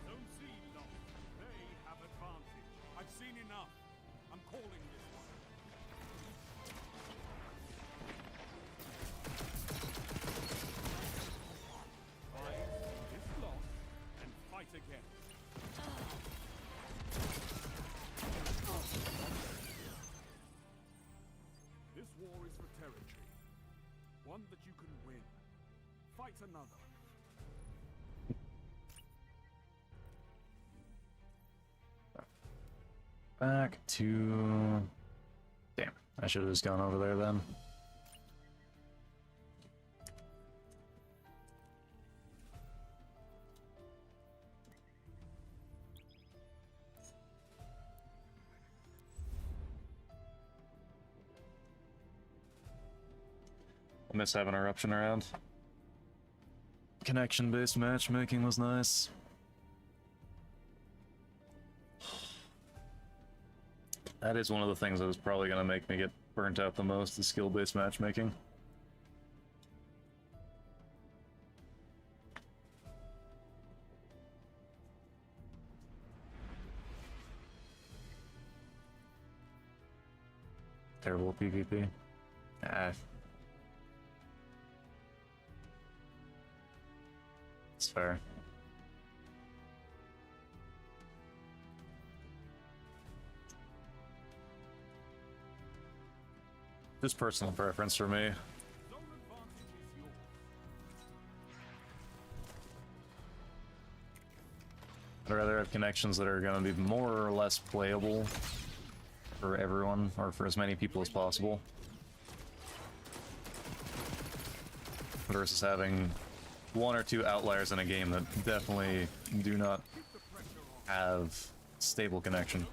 Zone C lost. They have advantage. I've seen enough. I'm calling this one. Fight this loss and fight again. This war is for territory. One that you can win. Fight another. Back to... Damn, I should have just gone over there then. I miss having eruption around. Connection-based matchmaking was nice. That is one of the things that was probably going to make me get burnt out the most, the skill-based matchmaking. Terrible PvP. Ah. It's fair. Just personal preference for me. Zone advantage is yours. I'd rather have connections that are going to be more or less playable for everyone, or for as many people as possible, versus having one or two outliers in a game that definitely do not have stable connection.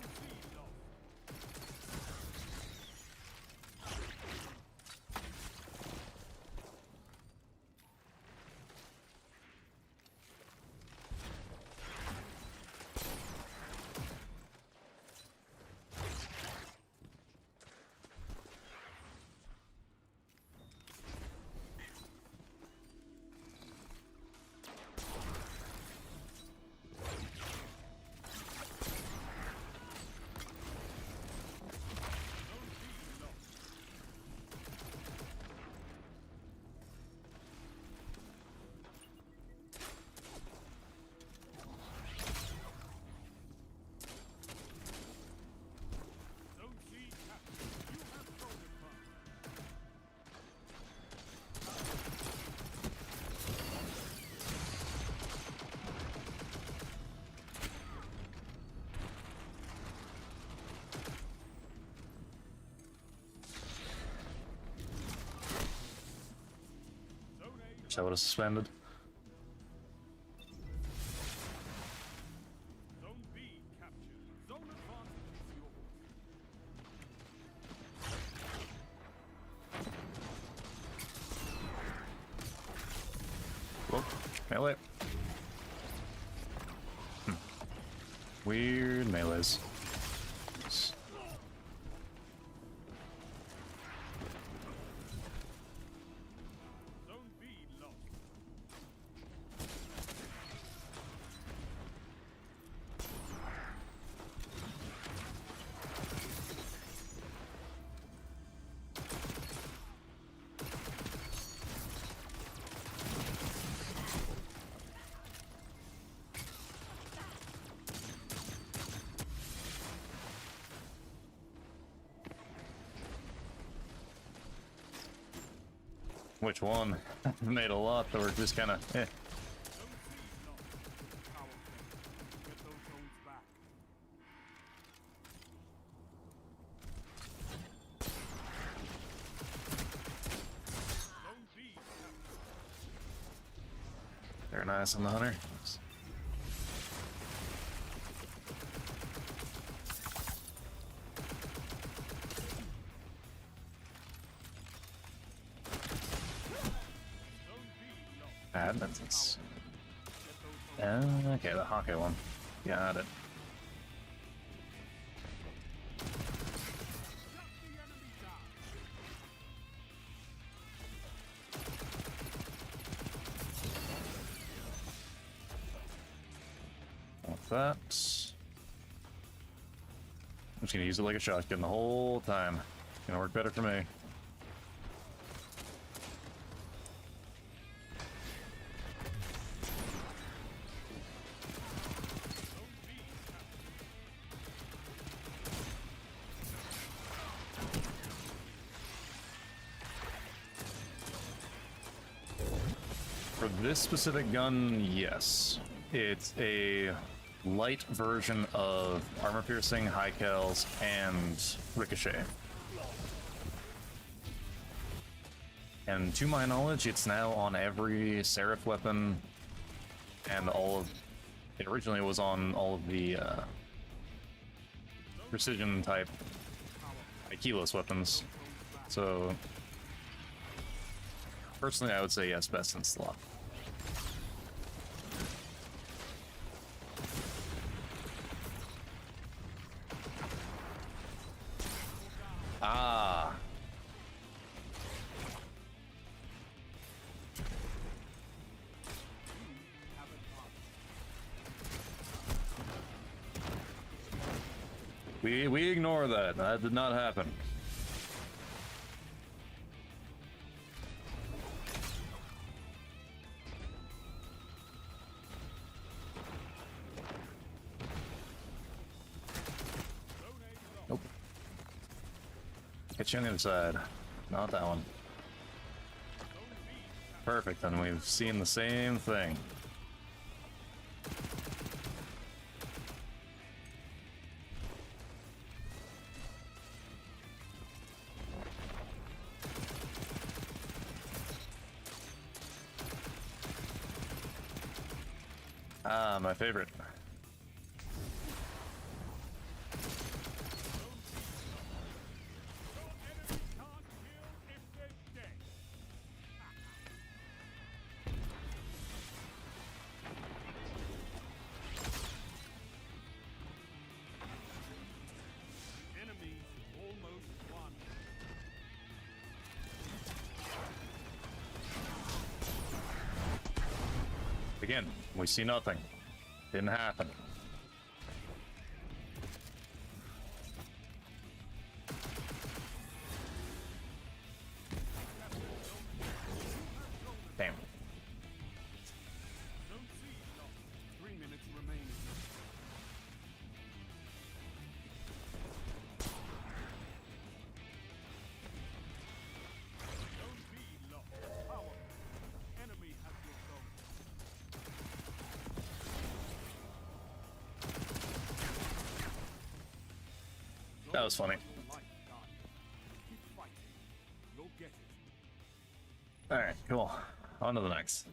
Zone C captured. You have zone advantage. Zone A. Wish I would have suspended. Zone B captured. Zone advantage is yours. Whoop. Melee. Weird melees. Zone B lost. Which one? I've made a lot that were just kind of eh. Zone C lost. Power play. Get those zones back. Zone B captured. They're nice on the hunter. Zone B lost. Bad, that's Get those zones. okay, the Hawkeye one. Got it. Shut the enemy that. I'm just gonna use it like a shotgun the whole time. Gonna work better for me. For this specific gun, yes. It's a light version of armor piercing, high cals, and ricochet. And to my knowledge, it's now on every Seraph weapon, and all of it originally was on all of the precision type Aikilos weapons. So personally, I would say yes, best in slot. Ah. We ignore that. That did not happen. Nope. Get you on the other side. Not that one. Perfect, then we've seen the same thing. Ah, my favorite. Enemy almost won. Again, we see nothing. Didn't happen. Damn. Zone C lost. 3 minutes remaining. Zone B lost. Power. Enemy has your zone. That was funny. Light done. Keep fighting. You'll get it. Alright, cool. On to the next.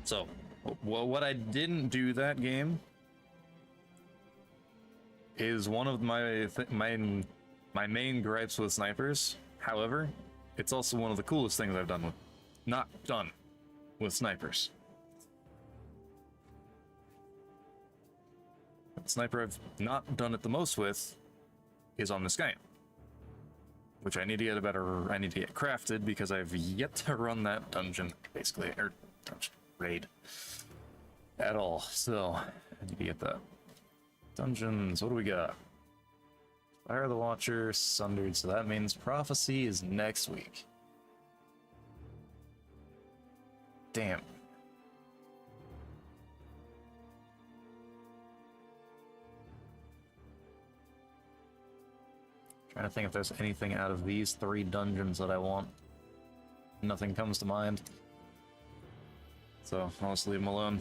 So, what I didn't do that game is one of my main gripes with snipers. However, it's also one of the coolest things I've done with, not done with snipers. The sniper I've not done it the most with is on this guy, which I need to get I need to get crafted because I've yet to run that dungeon, basically, or dungeon raid at all. So I need to get that. Dungeons, what do we got? Fire the Watcher, Sundered, so that means Prophecy is next week. Damn. Trying to think if there's anything out of these 3 dungeons that I want. Nothing comes to mind. So I'll just leave them alone.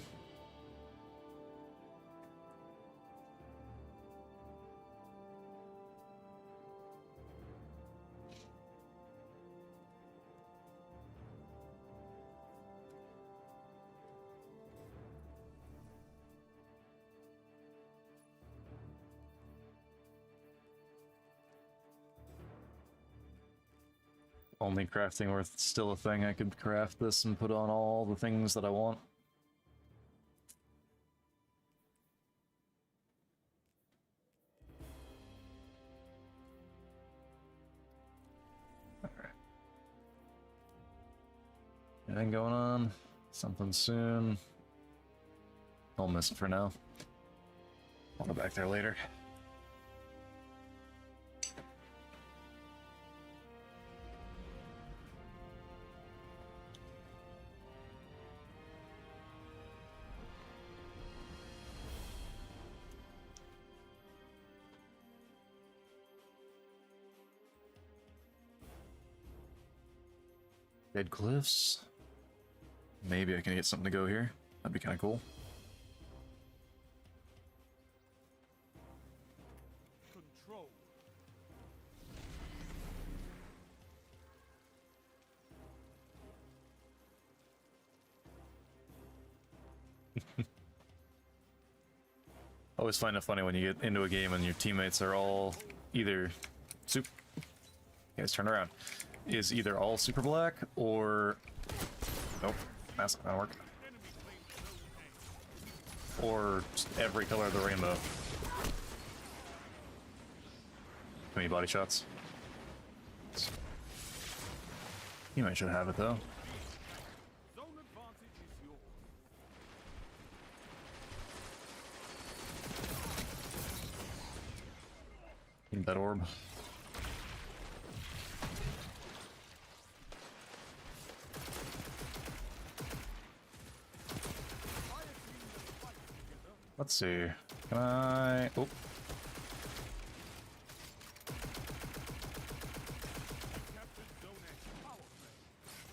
Only crafting worth still a thing. I could craft this and put on all the things that I want. Anything going on? Something soon. I'll miss it for now. I'll go back there later. Dead cliffs. Maybe I can get something to go here. That'd be kind of cool. Control. I always find it funny when you get into a game and your teammates are all either super. Guys, turn around. Is either all super black or nope, that's not gonna work. Or just every color of the rainbow. Too many body shots. Teammate should have it though. Zone advantage is yours. Need that orb. Let's see. Can I? Oh. Captain Zone A. Power play.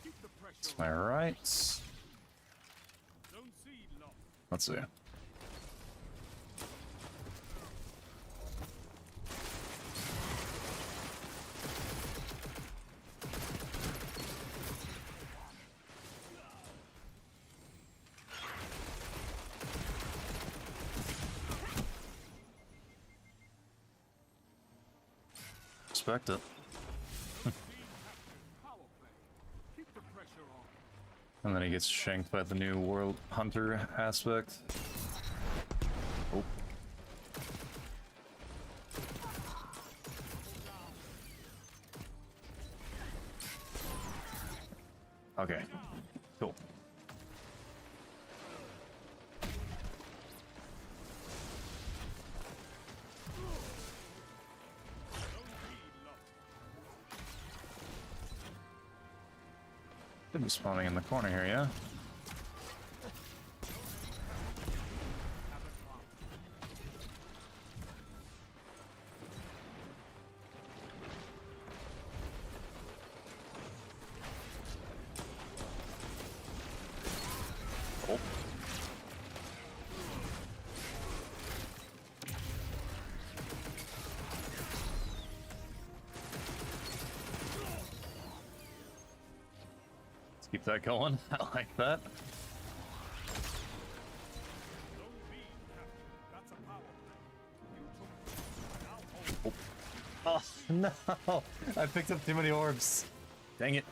Keep the pressure My on. right. Zone C locked. Let's see. Respect it. Power play. Keep the pressure on. And then he gets shanked by the new World Hunter aspect. Oh. Okay. Cool. Could be spawning in the corner here, yeah? Oh. Let's keep that going. I like that. Zone B, Captain. That's a power play. You took now hold. Oh no! I picked up too many orbs. Dang it.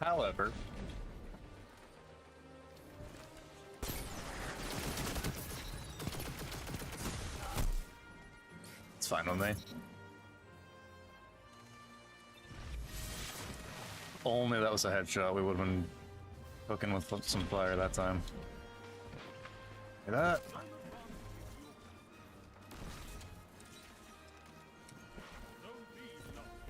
However, it's fine with me. Only that was a headshot, we would have been cooking with some fire that time. Look at that. Zone B locked.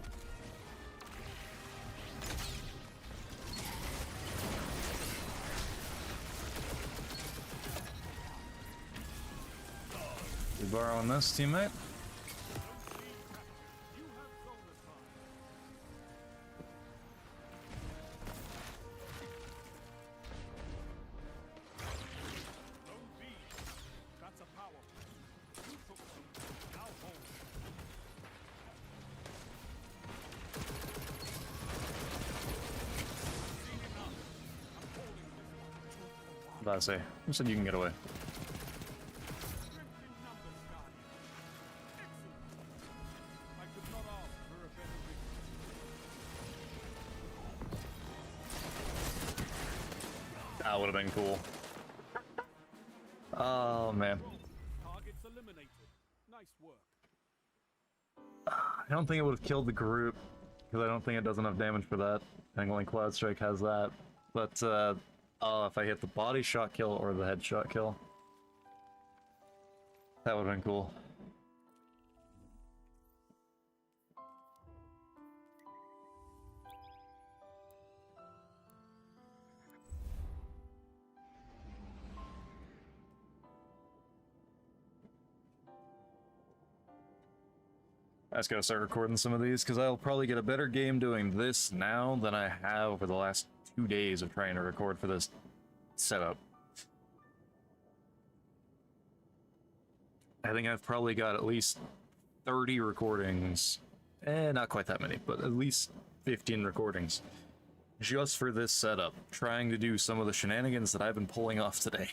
You borrowing this, teammate? You have zone advantage. Zone B. That's a power play. You took some. Now hold. Seen enough. I'm holding this one. About to say, who said you can get away? Strength in numbers, Guardian. Excellent. I could not ask for a better victory. That would have been cool. Oh man. Targets eliminated. Nice work. I don't think it would have killed the group Because I don't think it does enough damage for that. Angling Cloud Strike has that. But, oh, if I hit the body shot kill or the headshot kill, that would have been cool. I just gotta start recording some of these because I'll probably get a better game doing this now than I have over the last 2 days of trying to record for this setup. I think I've probably got at least 30 recordings. Not quite that many, but at least 15 recordings. Just for this setup, trying to do some of the shenanigans that I've been pulling off today.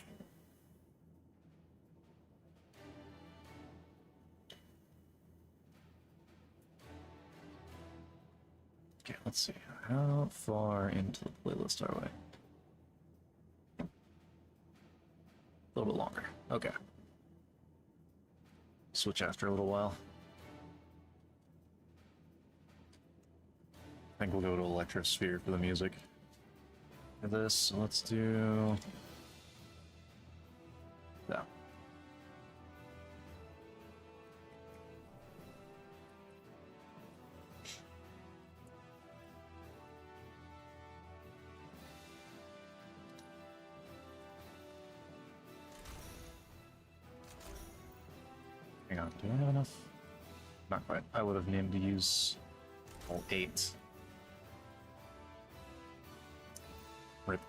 Okay, let's see. How far into the playlist are we? A little bit longer. Okay. Switch after a little while. I think we'll go to Electrosphere for the music. For this, so let's do that. Hang on, do I have enough? Not quite. I would have needed to use all 8. Rip.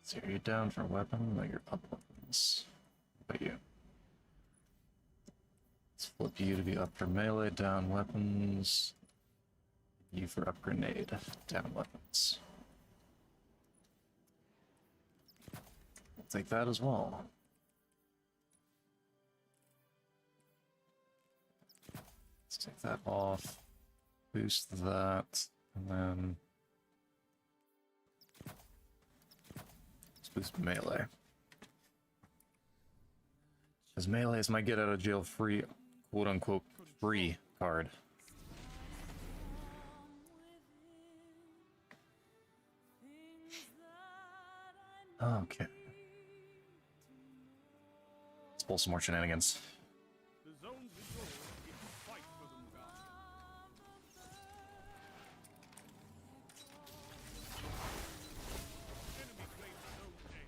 So are you down for weapon? No, you're up weapons. What about you? Let's flip you to be up for melee, down weapons. You for up grenade, down weapons. I'll take that as well. Let's take that off, boost that, and then let's boost melee. Because melee is my get out of jail free, quote unquote, free card. Okay. Let's pull some more shenanigans. The zones is yours if you fight for them, guys. Enemy claims zone A.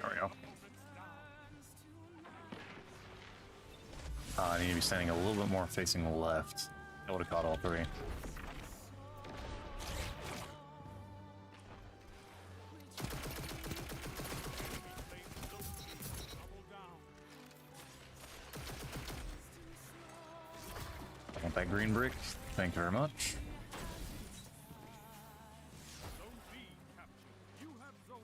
There we go. I need to be standing a little bit more facing left. I would have caught all 3. I want that green brick. Thank you very much. Zone B captured. You have zone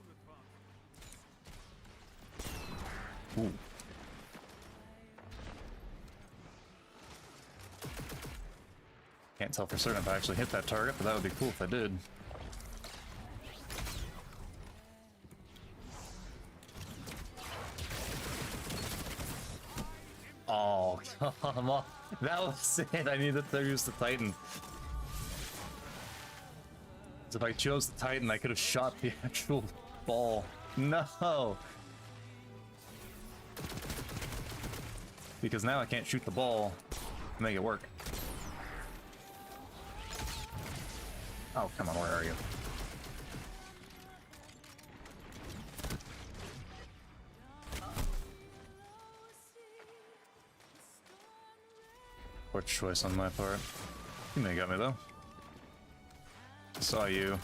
advantage. Ooh. Can't tell for certain if I actually hit that target, but that would be cool if I did. Oh, come on. That was it. I needed to use the Titan. If I chose the Titan, I could have shot the actual ball. No! Because now I can't shoot the ball to make it work. Oh, come on, where are you? Poor choice on my part. You may have got me, though. Saw you.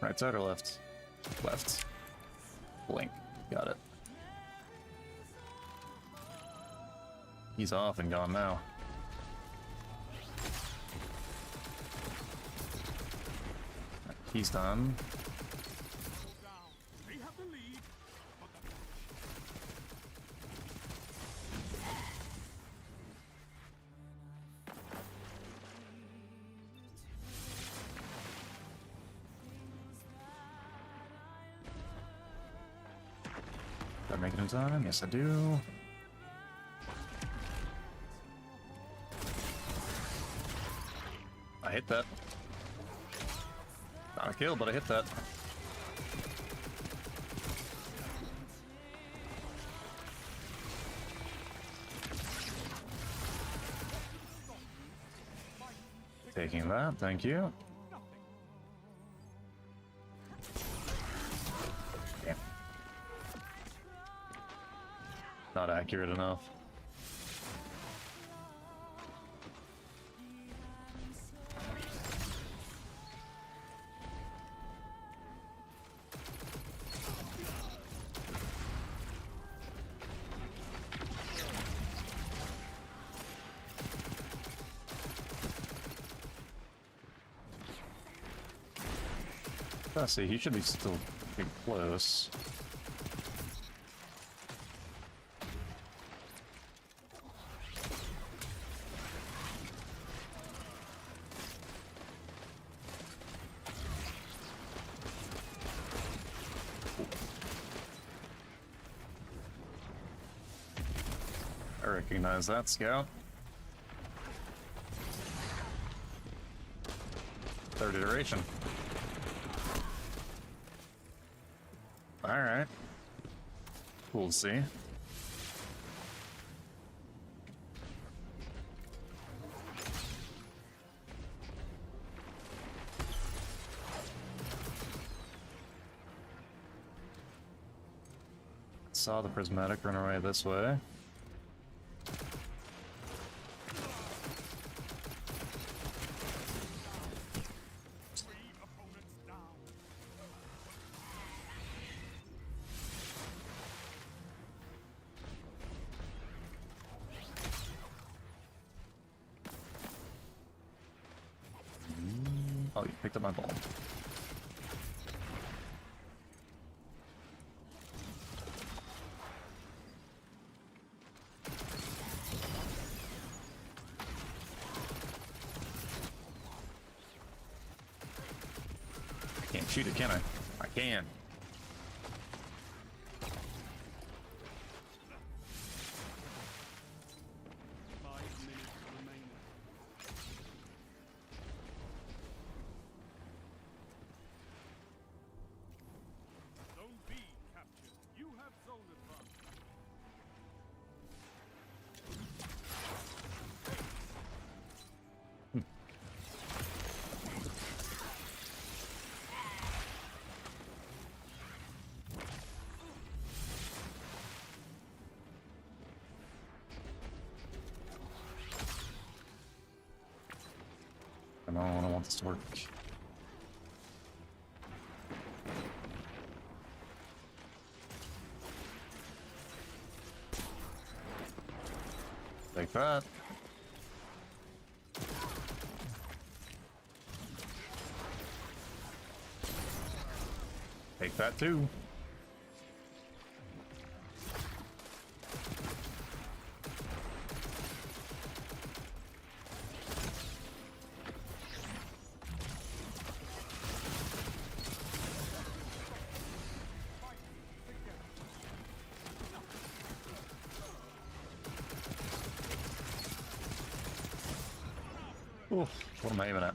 Right side or left? Left. Blink. Got it. He's off and gone now. He's done. They have the lead. I make it in time? Yes, I do. I hit that. Not a kill, but I hit that. Taking that, thank you. Damn. Not accurate enough. Let's see, he should be still pretty close. I recognize that, Scout. Third iteration. Alright. We'll see. Saw the prismatic run away this way. Oh, you picked up my ball. I can't shoot it, can I? I can. No, I don't want this to work. Take that. Take that too. Oof, what am I aiming at?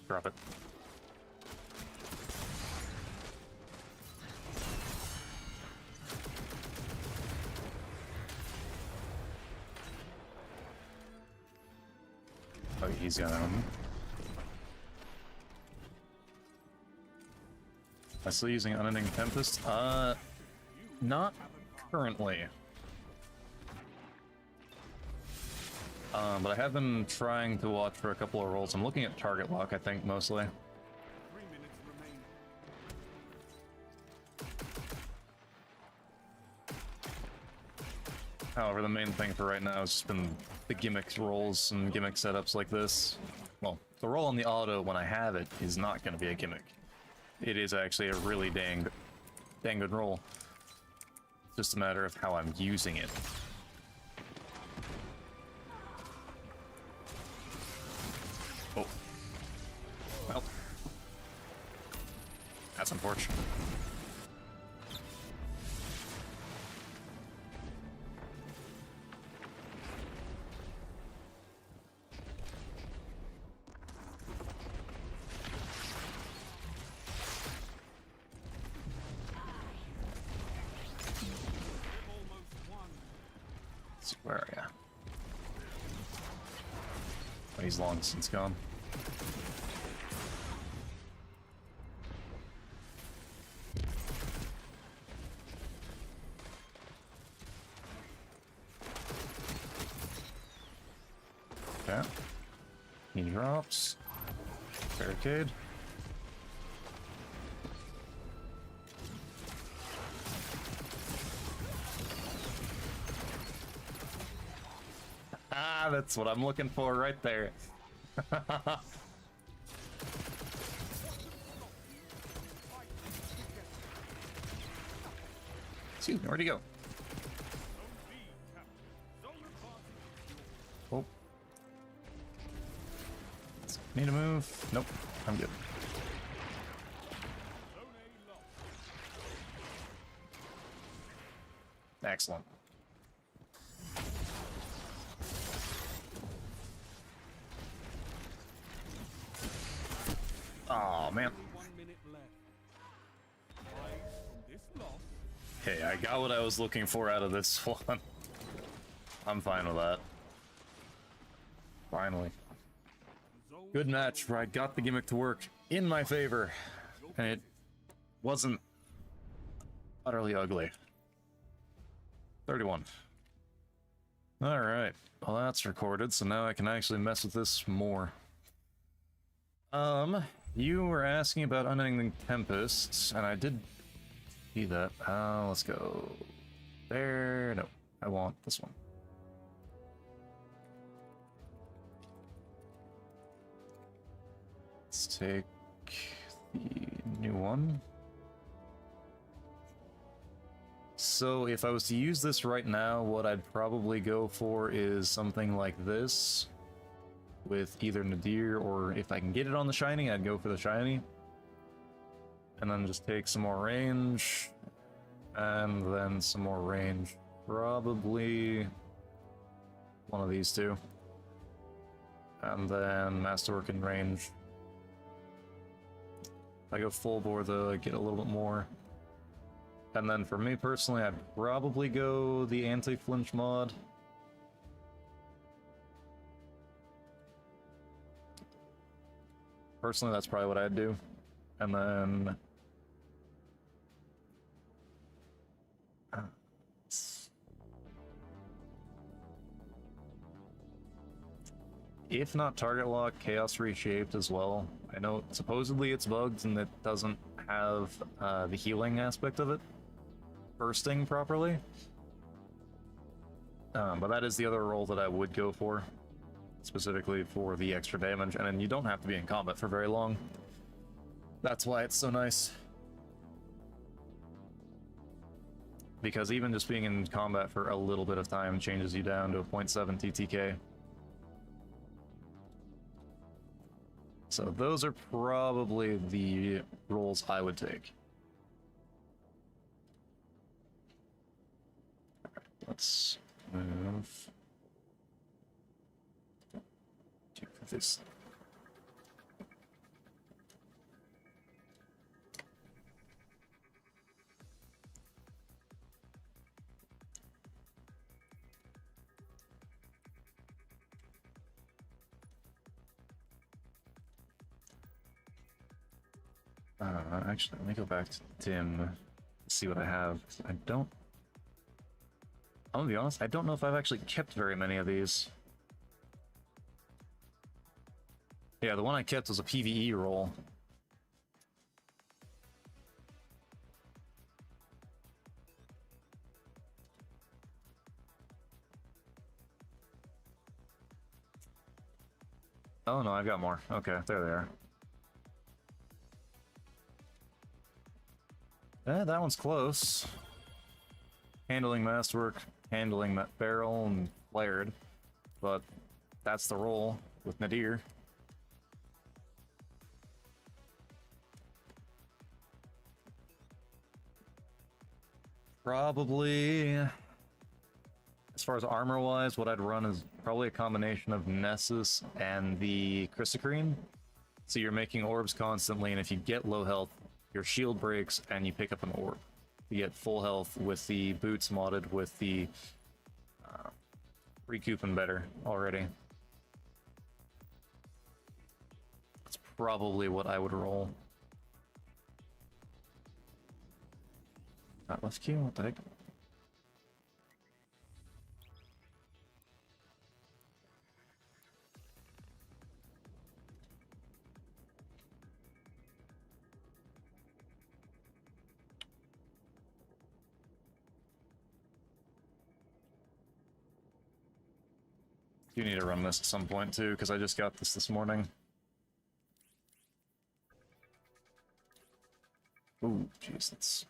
Drop it. Oh, he's got him. Am I still using Unending Tempest? Not currently. But I have been trying to watch for a couple of rolls. I'm looking at target lock, I think, mostly. 3 minutes remaining. However, the main thing for right now has just been the gimmick rolls and gimmick setups like this. Well, the roll on the auto when I have it is not going to be a gimmick. It is actually a really dang good roll. It's just a matter of how I'm using it. Well, that's unfortunate. Where are ya? Oh, he's long since gone. Okay. He drops. Barricade. Ah, that's what I'm looking for right there. Excuse me, where'd he go? Oh. Need to move? Nope, I'm good. Excellent. Oh man. Hey, I got what I was looking for out of this one. I'm fine with that. Finally. Good match where I got the gimmick to work in my favor. And it wasn't utterly ugly. 31. Alright. Well, that's recorded, so now I can actually mess with this more. You were asking about Unending Tempests, and I did see that. Let's go there. No, I want this one. Let's take the new one. So if I was to use this right now, what I'd probably go for is something like this. With either Nadir, or if I can get it on the shiny, I'd go for the shiny. And then just take some more range. And then some more range. Probably one of these two. And then Masterwork in range. If I go full bore though, I get a little bit more. And then for me personally, I'd probably go the anti-flinch mod. Personally, that's probably what I'd do. And then... if not target lock, Chaos Reshaped as well. I know supposedly it's bugged and it doesn't have the healing aspect of it bursting properly. But that is the other role that I would go for. Specifically for the extra damage, and then you don't have to be in combat for very long. That's why it's so nice. Because even just being in combat for a little bit of time changes you down to a 0.7 TTK. So those are probably the roles I would take. Let's move to this. Actually, let me go back to Dim, see what I have. I'm gonna be honest, I don't know if I've actually kept very many of these. Yeah, the one I kept was a PvE roll. Oh no, I've got more. Okay, there they are. That one's close. Handling Masterwork, handling that barrel and flared. But that's the roll with Nadir. Probably, as far as armor-wise, what I'd run is probably a combination of Nessus and the Chrysocrine. So you're making orbs constantly, and if you get low health, your shield breaks and you pick up an orb. You get full health with the boots modded with the recouping better already. That's probably what I would roll. Not left Q, what the heck? You need to run this at some point too, because I just got this morning. Ooh, jeez, that's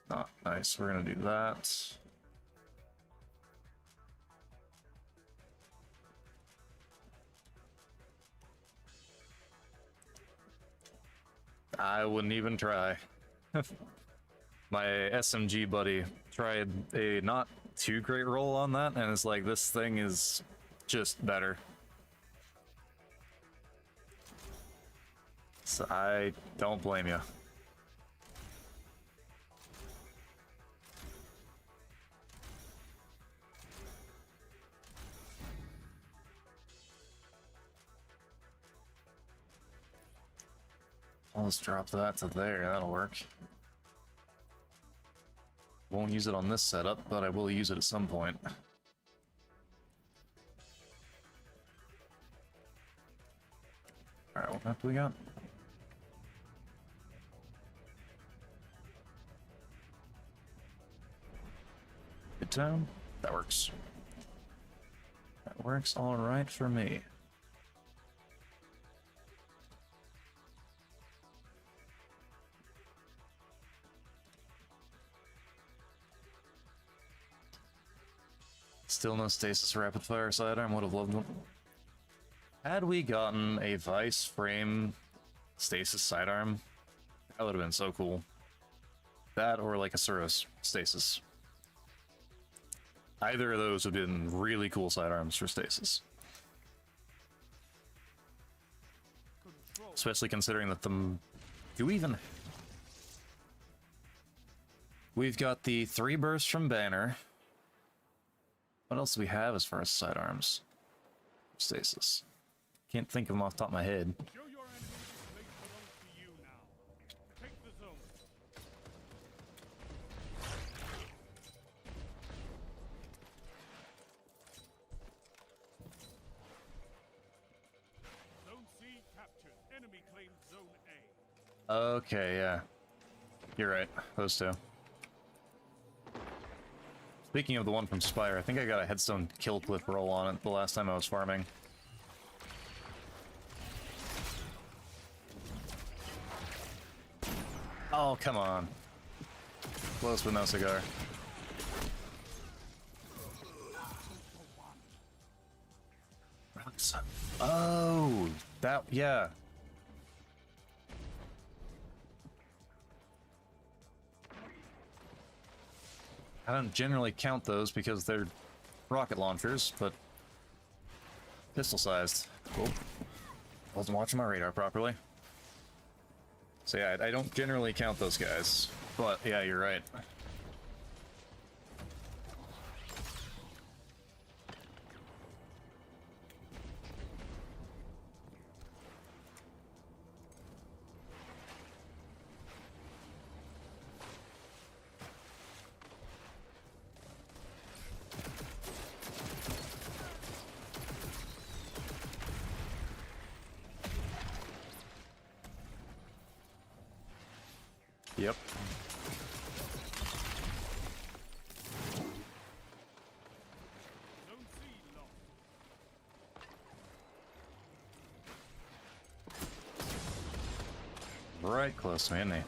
not nice. We're gonna do that. I wouldn't even try. My SMG buddy tried a not too great roll on that, and it's like, this thing is just better. So I don't blame you. I'll just drop that to there, that'll work. Won't use it on this setup, but I will use it at some point. Alright, what map do we got? Midtown? That works. That works alright for me. Still no stasis rapid fire sidearm, would have loved one. Had we gotten a Vice frame stasis sidearm, that would have been so cool. That or like a Suros stasis. Either of those would have been really cool sidearms for stasis. Control. Especially considering that the... Do we even... We've got the 3 bursts from Banner. What else do we have as far as sidearms? Stasis. Can't think of them off the top of my head. Show your enemies the place belongs to you now. Take the zone. Zone C captured. Enemy claimed Zone A. Okay, yeah. You're right. Those two. Speaking of the one from Spire, I think I got a headstone kill clip roll on it the last time I was farming. Oh, come on. Close but no cigar. Oh, that, yeah. I don't generally count those because they're rocket launchers, but pistol sized. Cool. Wasn't watching my radar properly. So yeah, I don't generally count those guys, but yeah, you're right. Yep. Zone C lost. Right close to me, isn't he?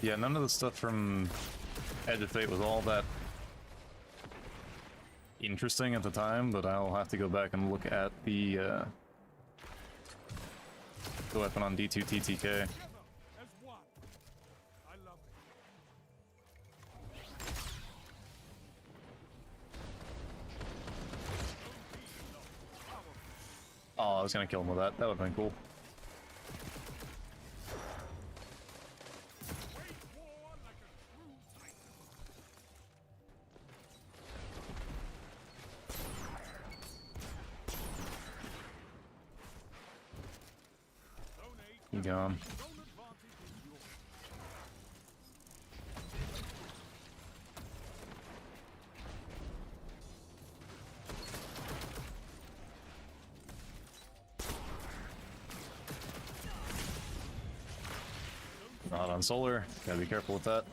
Yeah, none of the stuff from Edge of Fate was all that interesting at the time, but I'll have to go back and look at the weapon on D2 TTK. Together as one. I love it. Oh, I was gonna kill him with that. That would've been cool. Wage war like a true titan. Zone 8. You gone. Zone advantage is yours. Not on solar. Gotta be careful with that.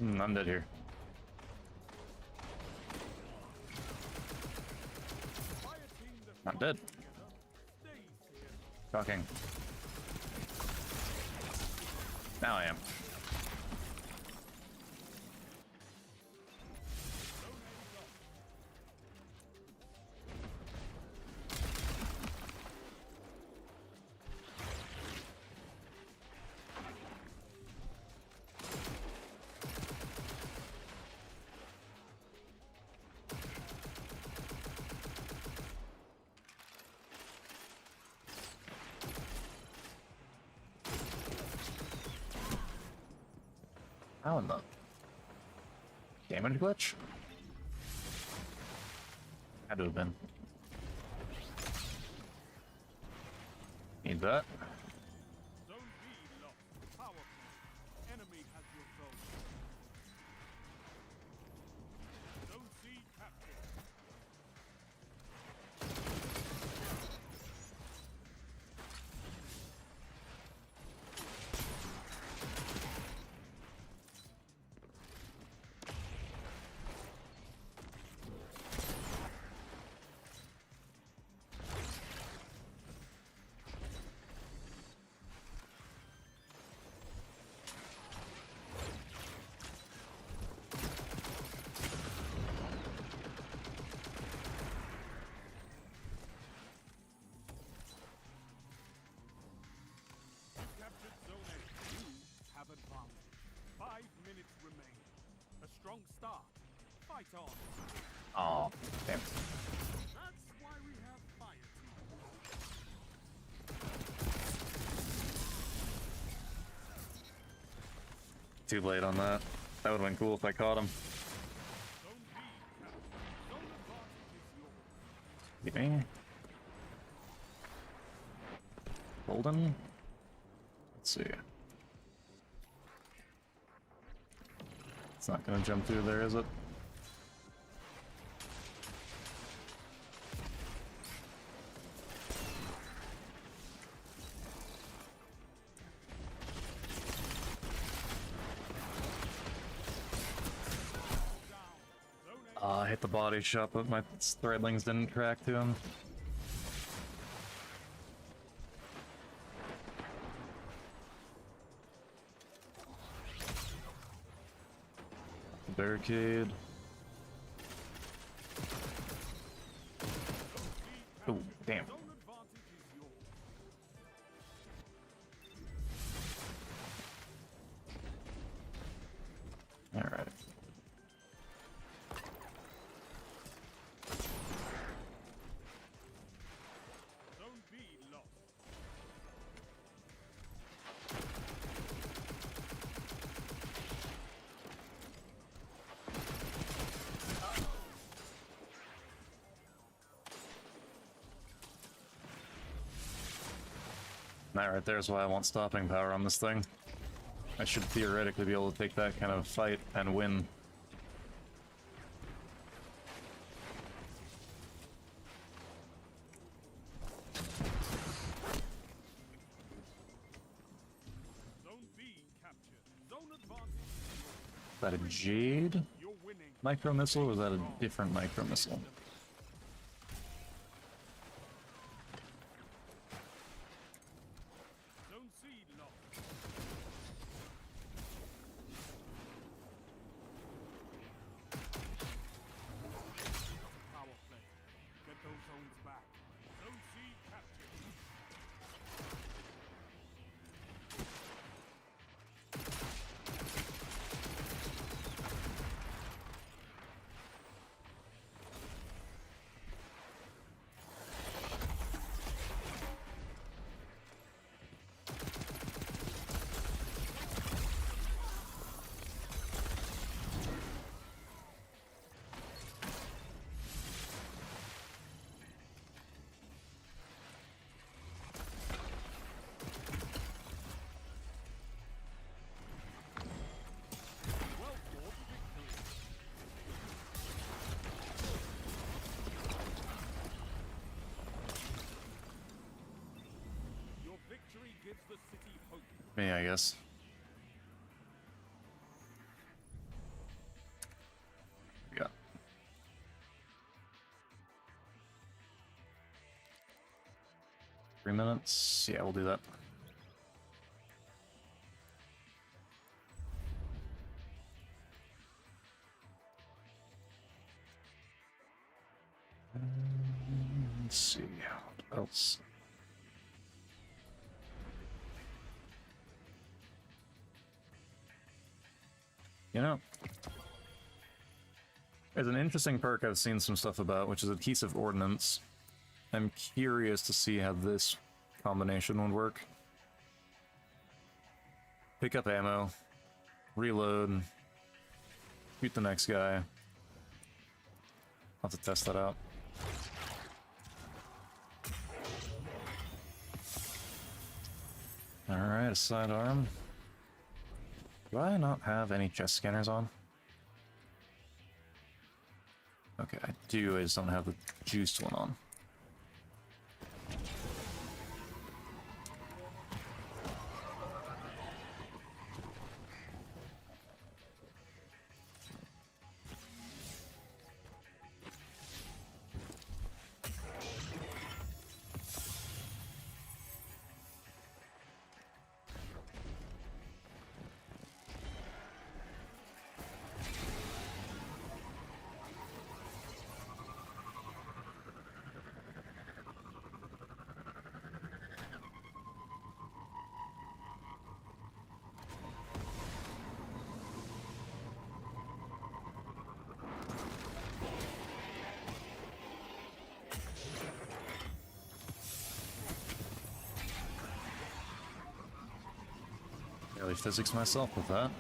I'm dead here. I'm dead. Shocking. Now I am. How in the damage glitch? Had to have been. Need that. Zone B lost. Power play. Enemy has your zone. Zone C captured. Captured zone A. You have advantage. 5 minutes remain. A strong start. Fight on. Oh, damn. That's why we have fire team. Too late on that. That would have been cool if I caught him. Zone B captured. Zone advantage is yours. Get me. Golden. Let's see. It's not gonna jump through there, is it? I hit the body shot, but my threadlings didn't track to him. Barricade. Oh, damn. Zone advantage is yours. Alright. Zone B lost. That right there is why I want stopping power on this thing. I should theoretically be able to take that kind of fight and win. Zone B captured. Zone advantage. Is that a Jade? You're winning. micro missile, or was that a different micro missile? Zone C locked. Power play. Get those zones back. Zone C captured. Well fought victory. Your victory gives the city hope. Me, I guess. Yeah. 3 minutes? Yeah, we'll do that. Let's see, what else? You know, there's an interesting perk I've seen some stuff about, which is adhesive ordnance. I'm curious to see how this combination would work. Pick up ammo, reload, shoot the next guy. I'll have to test that out. Alright, a sidearm. Do I not have any chest scanners on? Okay, I do, I just don't have the juiced one on. Barely physics myself with that.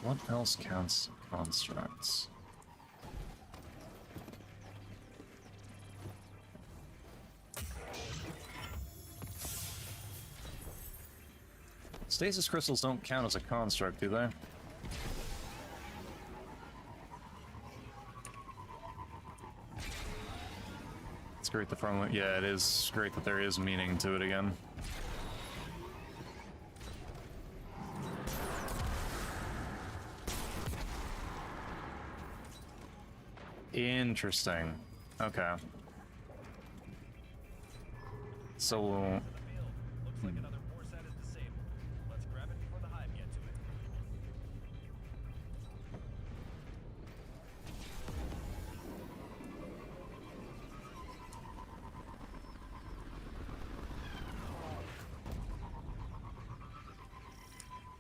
What else counts constructs? Stasis crystals don't count as a construct, do they? It's great that from yeah, it is great that there is meaning to it again. Interesting. Okay. So Looks like another war set is disabled. Let's grab it before the hive get to it.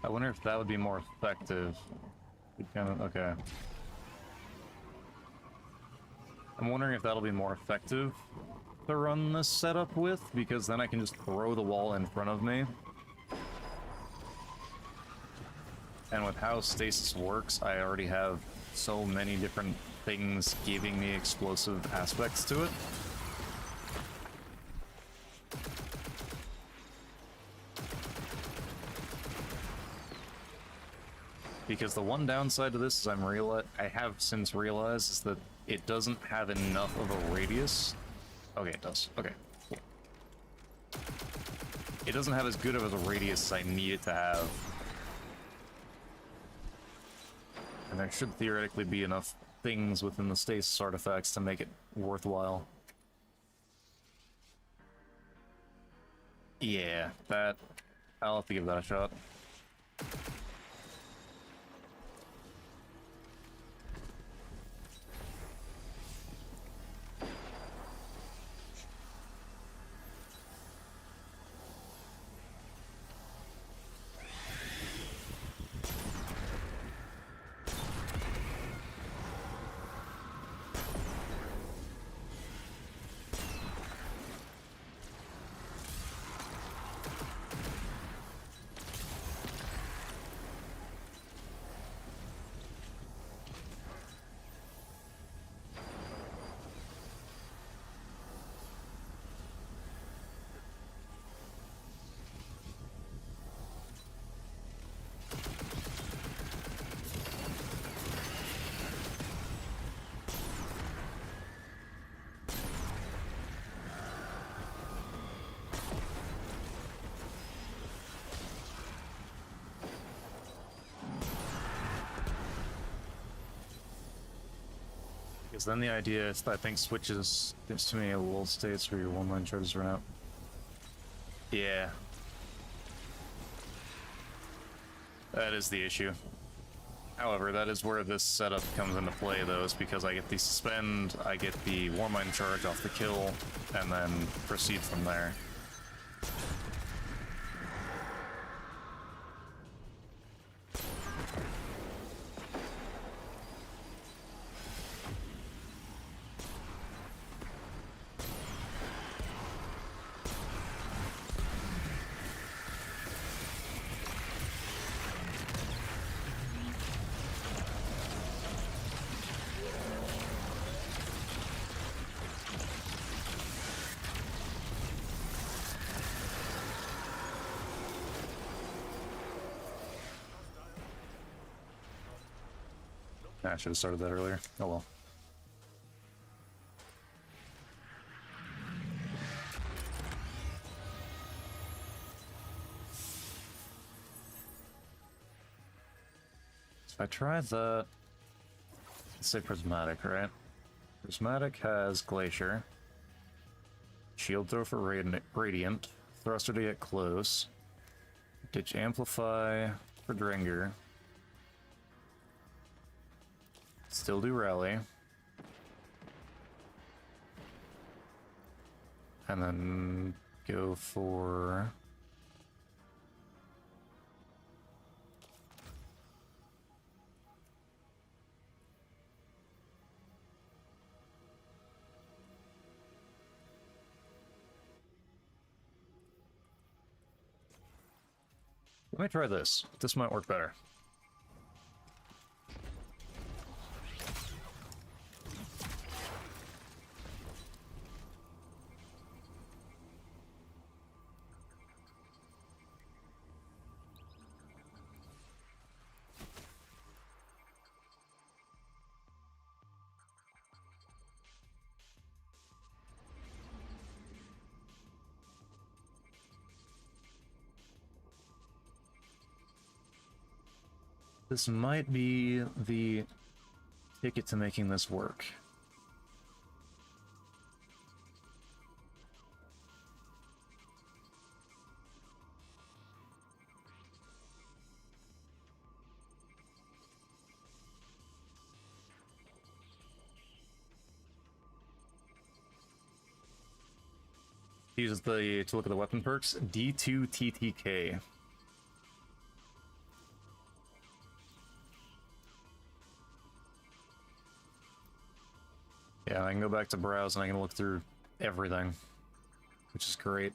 I wonder if that would be more effective. Kind of, okay. I'm wondering if that'll be more effective to run this setup with, because then I can just throw the wall in front of me. And with how stasis works, I already have so many different things giving me explosive aspects to it. Because the one downside to this is I have since realized is that it doesn't have enough of a radius. Okay, it does. Okay, cool. It doesn't have as good of a radius as I need it to have. And there should theoretically be enough things within the stasis artifacts to make it worthwhile. Yeah, I'll have to give that a shot. Because then the idea is that I think switches gives too many little states where your one-line charges run out. Yeah. That is the issue. However, that is where this setup comes into play, though, is because I get the suspend, I get the Warmind charge off the kill, and then proceed from there. I should have started that earlier. Oh well. So if I try the... Let's say Prismatic, right? Prismatic has Glacier. Shield throw for Radiant. Thruster to get close. Ditch Amplify for Dringer. Still do Rally. And then go for... Let me try this. This might work better. This might be the ticket to making this work. Use the to look at the weapon perks. D2 TTK. Yeah, I can go back to browse and I can look through everything, which is great.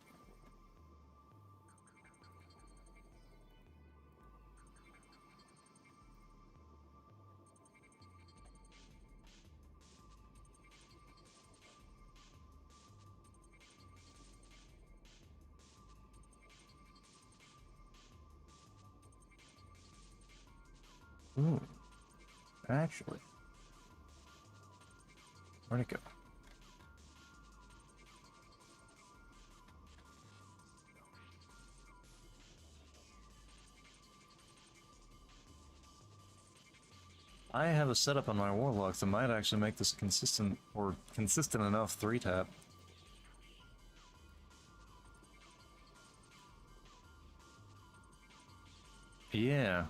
Ooh, actually, where'd it go? I have a setup on my warlock that might actually make this consistent, or consistent enough 3-tap. Yeah,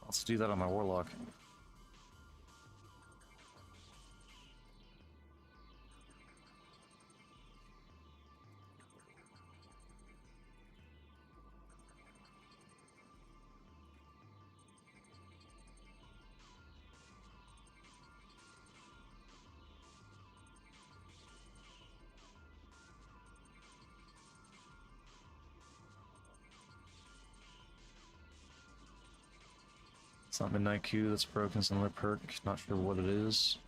let's do that on my warlock. It's not Midnight Q that's broken, it's another perk. Not sure what it is.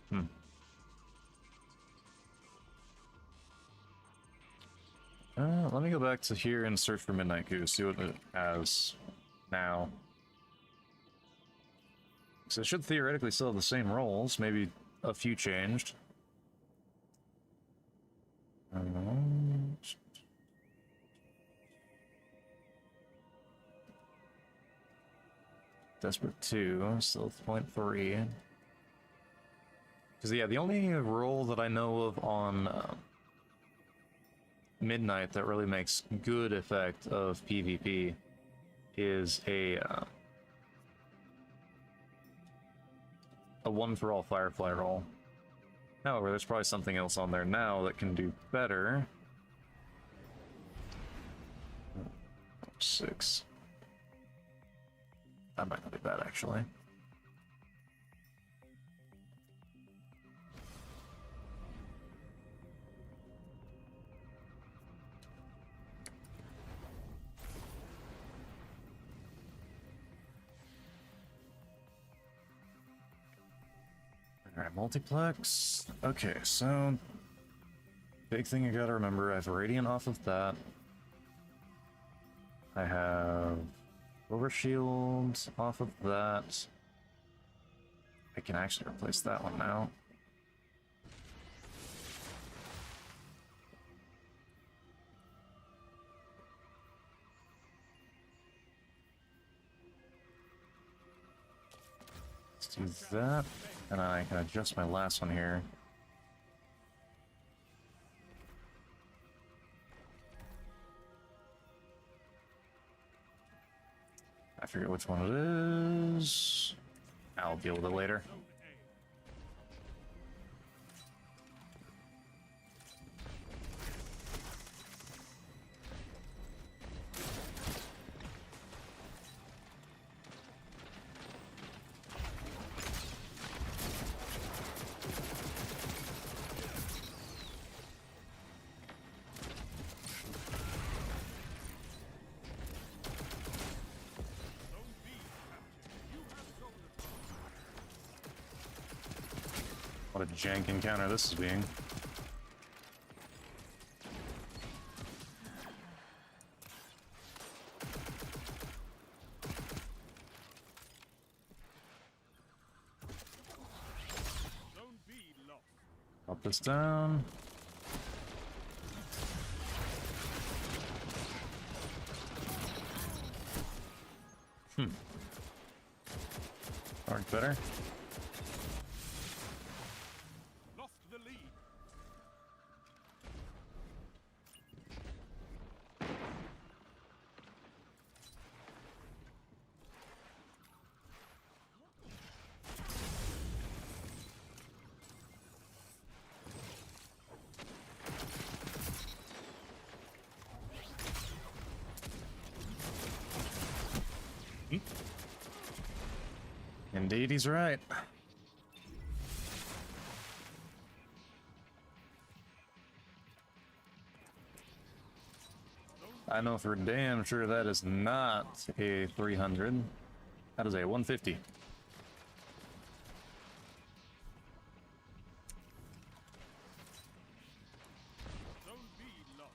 Let me go back to here and search for Midnight Q, see what it has now. So it should theoretically still have the same roles, maybe a few changed. Desperate 2, still 0.3. Because, yeah, the only role that I know of on Midnight that really makes good effect of PvP is a one-for-all Firefly roll. However, there's probably something else on there now that can do better. 6. That might not be bad, actually. Alright, multiplex. Okay, so big thing you gotta remember, I have Radiant off of that. I have Overshield off of that. I can actually replace that one now. Let's do that, and I can adjust my last one here. I forget which one it is. I'll deal with it later. What a jank encounter this is being. Pop this down. Aren't better. Lost the lead. Indeed, he's right. I know for damn sure that is not a 300. That is a 150. Zone B lost.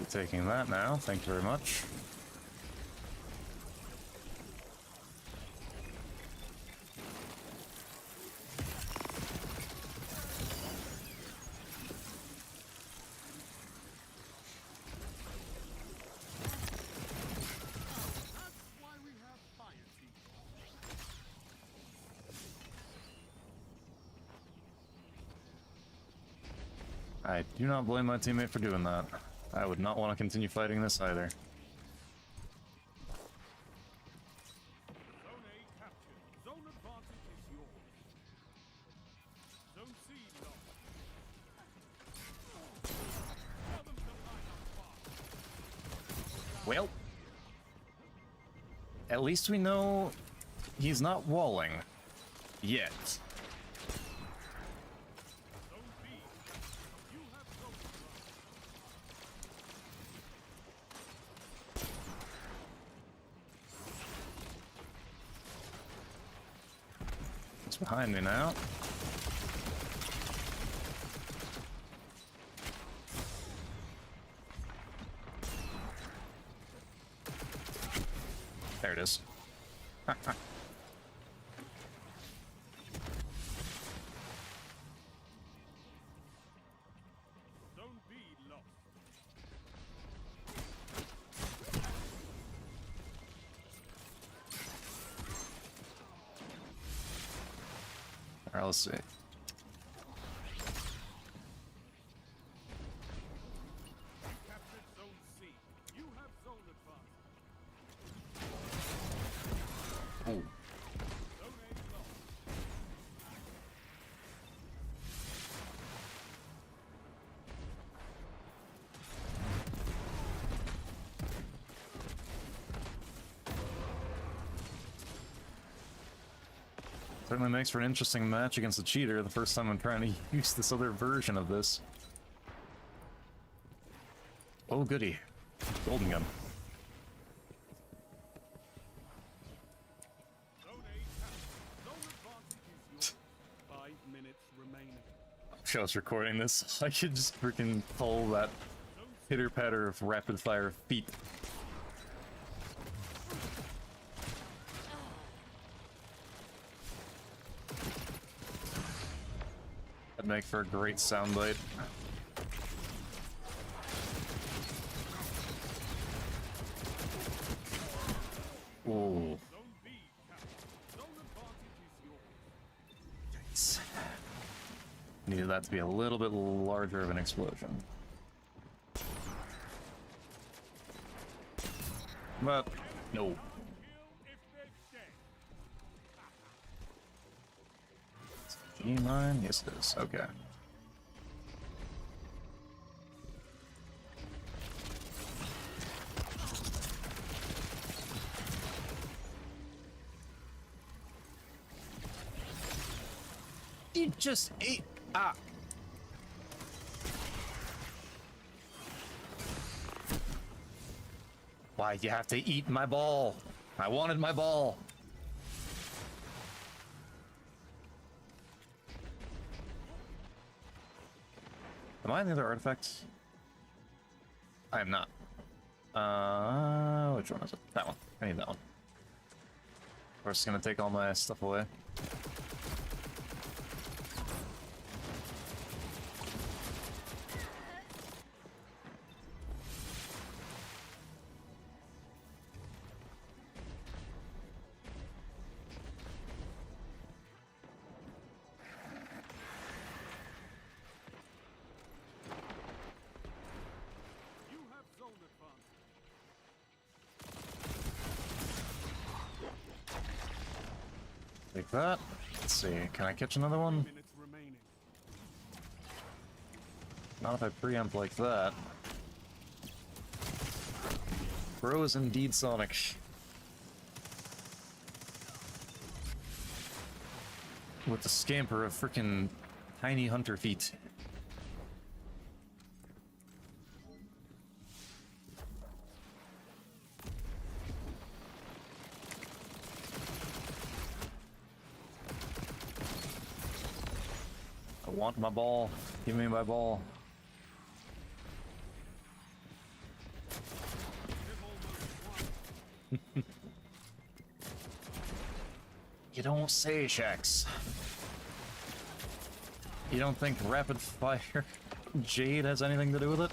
Taking that now, thank you very much. That's why we have fire team. I do not blame my teammate for doing that. I would not want to continue fighting this either. Zone A captured. Zone advantage is yours. Zone C lost. Tell them to line up fast. Well, at least we know he's not walling. Yet. Zone B. You have zone advantage. It's behind me now. There it is. Zone B lost. Alright, let's see. Captured zone C. You have zone advantage. Ooh. Zone A lost. Certainly makes for an interesting match against a cheater the first time I'm trying to use this other version of this. Oh goody. Golden gun. Zone A captured. Zone advantage is yours. 5 minutes remaining. If I was recording this, I could just freaking pull that pitter patter of rapid fire feet. That'd make for a great soundbite. Ooh. Zone B captured. Zone advantage is yours. Yikes. Needed that to be a little bit larger of an explosion. But, no. Kill if they're dead. E9? Yes, it is. Okay. You just ate. Ah. Why'd you have to eat my ball? I wanted my ball. Am I in the other artifacts? I am not. Which one is it? That one. I need that one. Of course, it's gonna take all my stuff away. You have zone advantage. Like that. Let's see, can I catch another one? Minutes remaining. Not if I preempt like that. Bro is indeed Sonic. With the scamper of frickin' tiny hunter feet. I want my ball. Give me my ball. You don't say, Shax. You don't think rapid fire Jade has anything to do with it?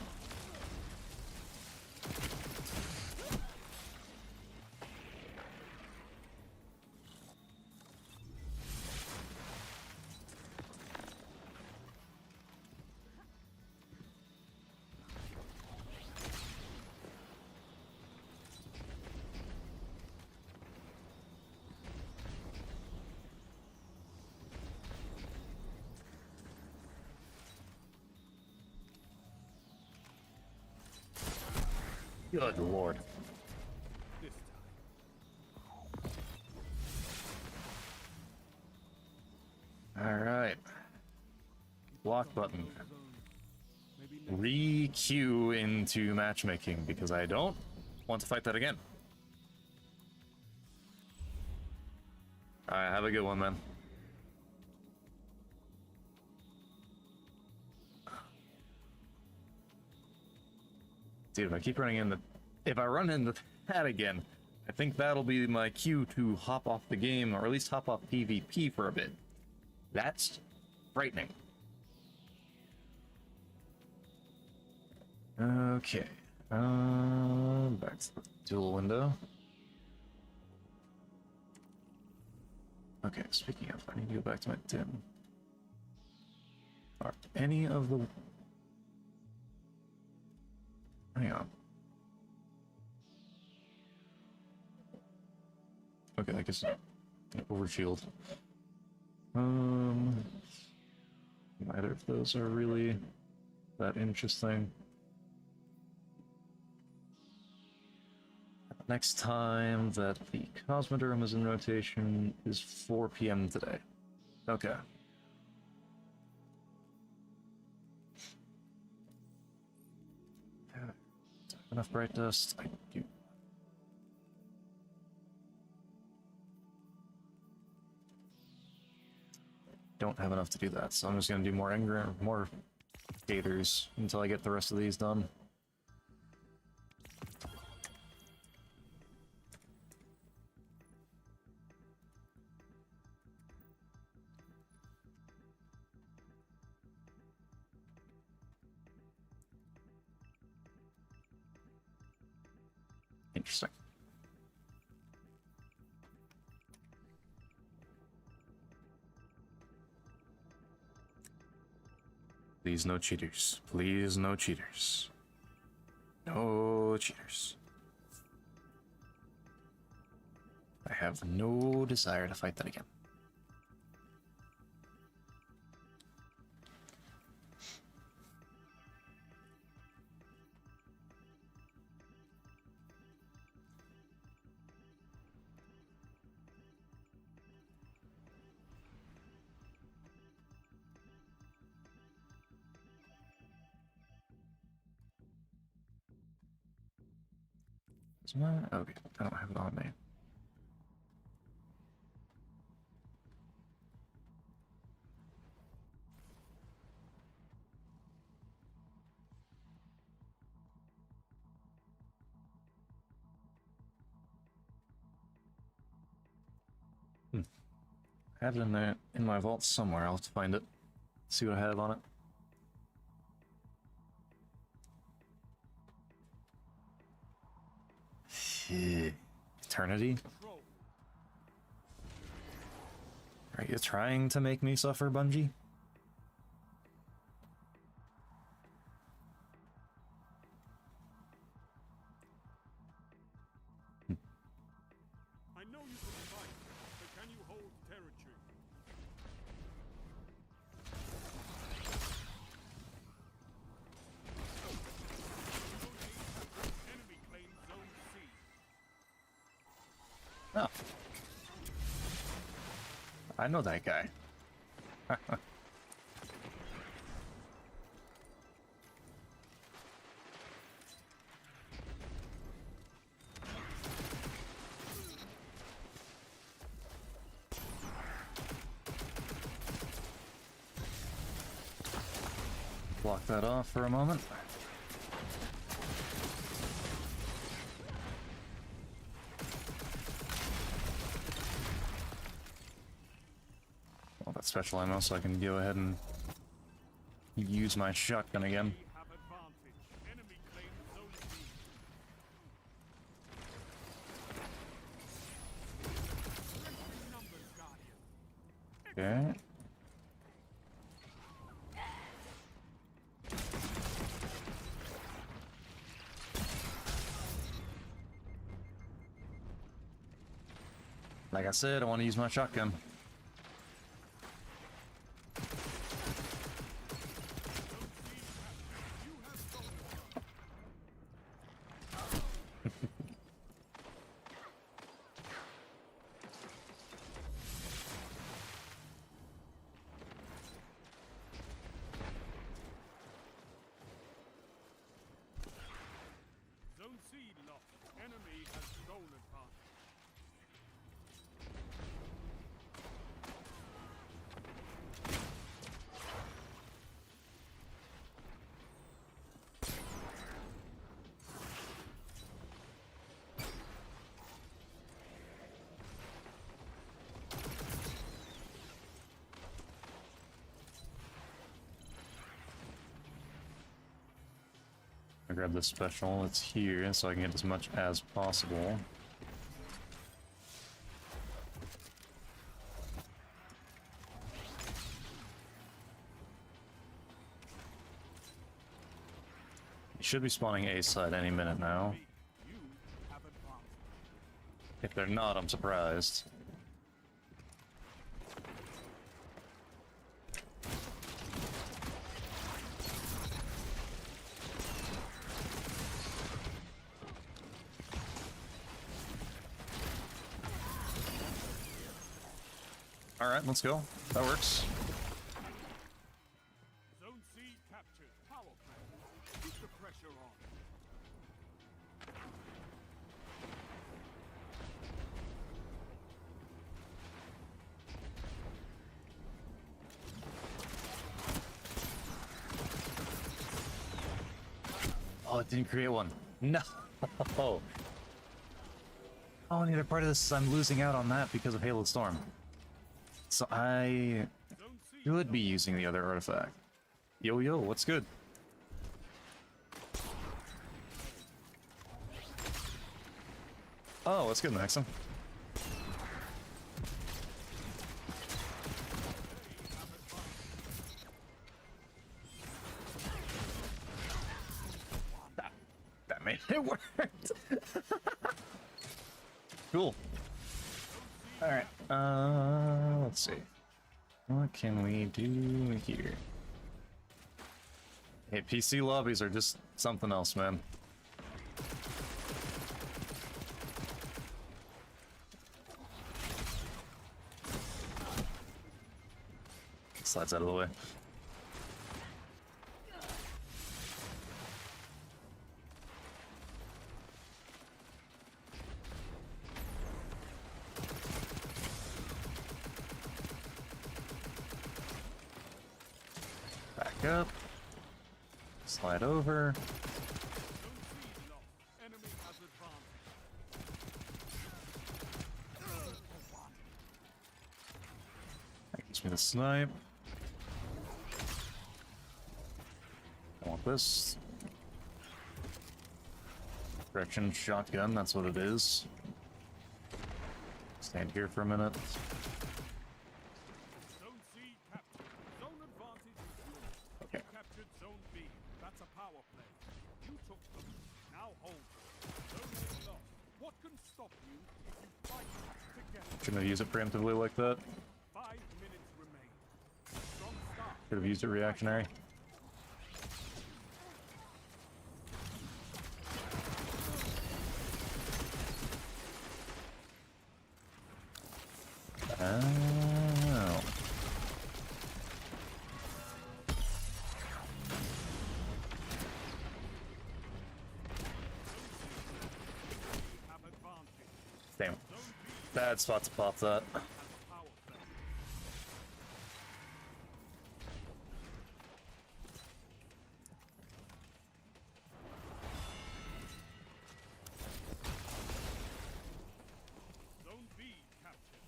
Good lord. This time. Alright. Block button. Maybe next. Re-queue into matchmaking because I don't want to fight that again. Alright, have a good one, man. Dude, if I keep running into... If I run into that again, I think that'll be my cue to hop off the game, or at least hop off PvP for a bit. That's frightening. Okay. Back to the dual window. Okay, speaking of, I need to go back to my dim. Are any of the... Hang on. Okay, I guess overshield. Neither of those are really that interesting. Next time that the Cosmodrome is in rotation is 4 p.m. today. Okay. Enough bright dust? I do. Don't have enough to do that, so I'm just gonna do more more gators until I get the rest of these done. Interesting. Please, no cheaters. Please, no cheaters. No cheaters. I have no desire to fight that again. Is my... Okay, I don't have it on me. I have it in there, in my vault somewhere. I'll have to find it. See what I have on it. Eternity? Control. Are you trying to make me suffer, Bungie? I know you can fight, but Can you hold territory? Enemy claims Zone C. Oh. I know that guy. Block that off for a moment. Well, that's special ammo, so I can go ahead and use my shotgun again. We have advantage. Enemy claims Zone B. Strengthen numbers, Guardian. Okay. Like I said, I want to use my shotgun. Zone C lost. Enemy has stolen advantage. I grab this special, it's here, so I can get as much as possible. You should be spawning A side any minute now. You have advantage. If they're not, I'm surprised. Alright, let's go. That works. Zone C captured. Power play. Keep the pressure on. Oh, it didn't create one. No. Oh, and the other part of this is I'm losing out on that because of Halo Storm. So I Zone C should be using the other artifact. Yo, yo, what's good? Oh, what's good, Maxim? That made it work. Cool. Alright, let's see. What can we do here? Hey, PC lobbies are just something else, man. Slides out of the way. Back up. Slide over. Zone C lost. Enemy has advantage. That gives me the snipe. I want this. Correction shotgun, that's what it is. Stand here for a minute. Zone C captured. Zone advantage is yours. Okay. You captured Zone B. That's a power play. You took them. Now hold them. Zone A lost. What can stop you if you fight together? Shouldn't have used it preemptively like that. 5 minutes remain. Strong start. Could have used it reactionary. Oh. Have advantage. Damn. Bad spot to pop that. Has a power play. Zone B captured.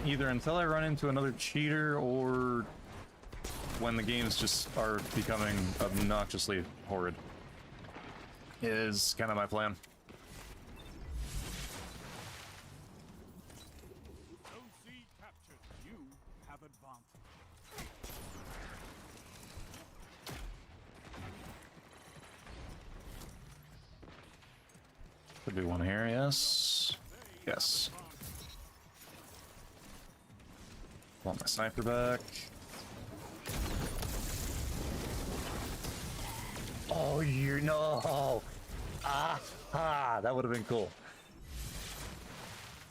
Either until I run into another cheater or when the games just are becoming obnoxiously horrid is kind of my plan. Zone C captured. You have advantage. Could be one here, yes. Yes. Want my sniper back. Oh, you no! That would have been cool.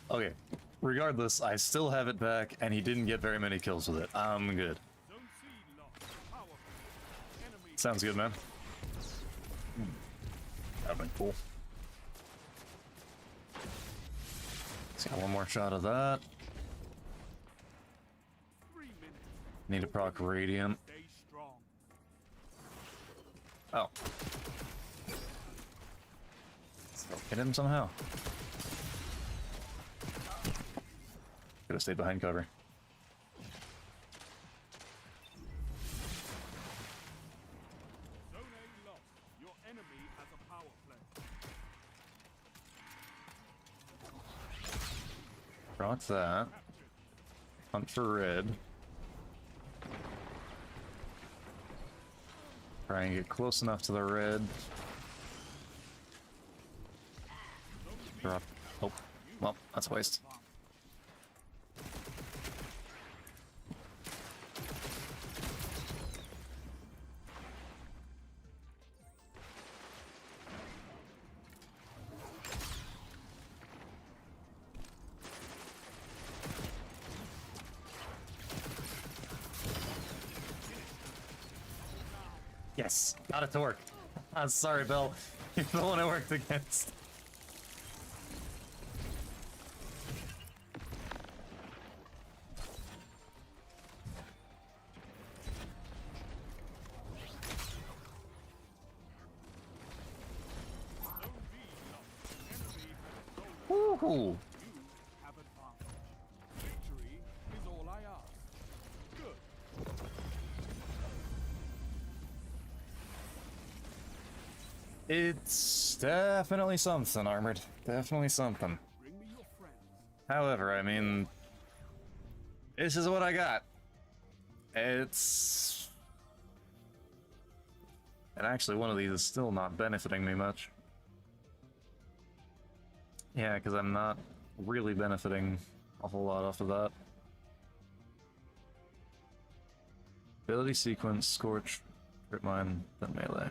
Okay, regardless, I still have it back, and he didn't get very many kills with it. I'm good. Zone C lost. Power play. Enemy Sounds good, man. That'd been cool. Let's get one more shot of that. 3 minutes. Need to proc Radiant. Stay strong. Oh. Still hit him somehow. Could have stayed behind cover. Zone A lost. Your enemy has a power play. Proc that. Captured. Hunt for red. Try and get close enough to the red. Drop. Oh, well, that's a waste. Yes, got it to work. I'm sorry, Bill. You're the one I worked against. Woohoo! You have advantage. Victory is all I ask. Good. It's definitely something, Armored. Definitely something. Bring me your friends. However, I mean, this is what I got. It's... And actually, one of these is still not benefiting me much. Yeah, because I'm not really benefiting a whole lot off of that. Ability sequence, Scorch, Trip Mine, then melee.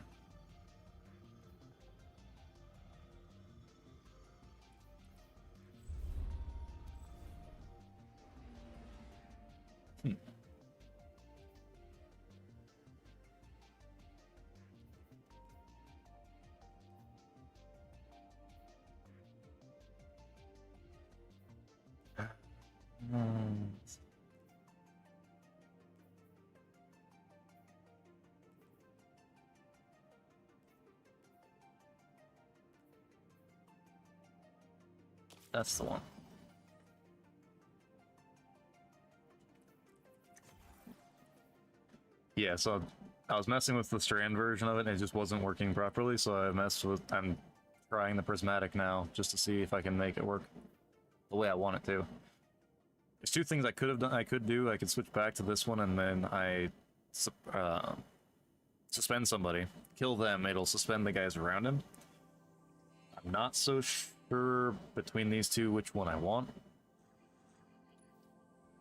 That's the one. Yeah, so I was messing with the Strand version of it and it just wasn't working properly, so I'm trying the Prismatic now just to see if I can make it work the way I want it to. There's two things I could have done. I could do. I could switch back to this one, and then suspend somebody, kill them. It'll suspend the guys around him. I'm not so sure between these two which one I want,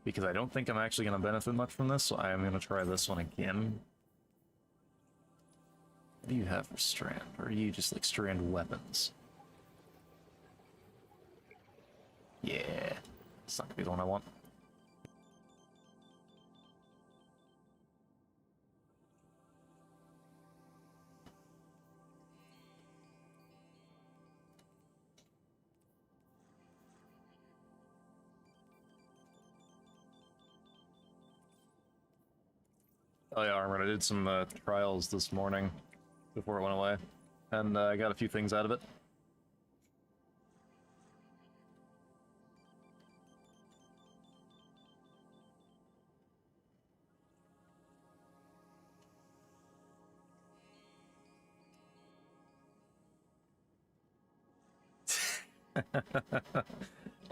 because I don't think I'm actually going to benefit much from this. So I am going to try this one again. What do you have for Strand? Or are you just like Strand weapons? Yeah, it's not gonna be the one I want. Oh yeah, Armored, I did some trials this morning before it went away, and I got a few things out of it.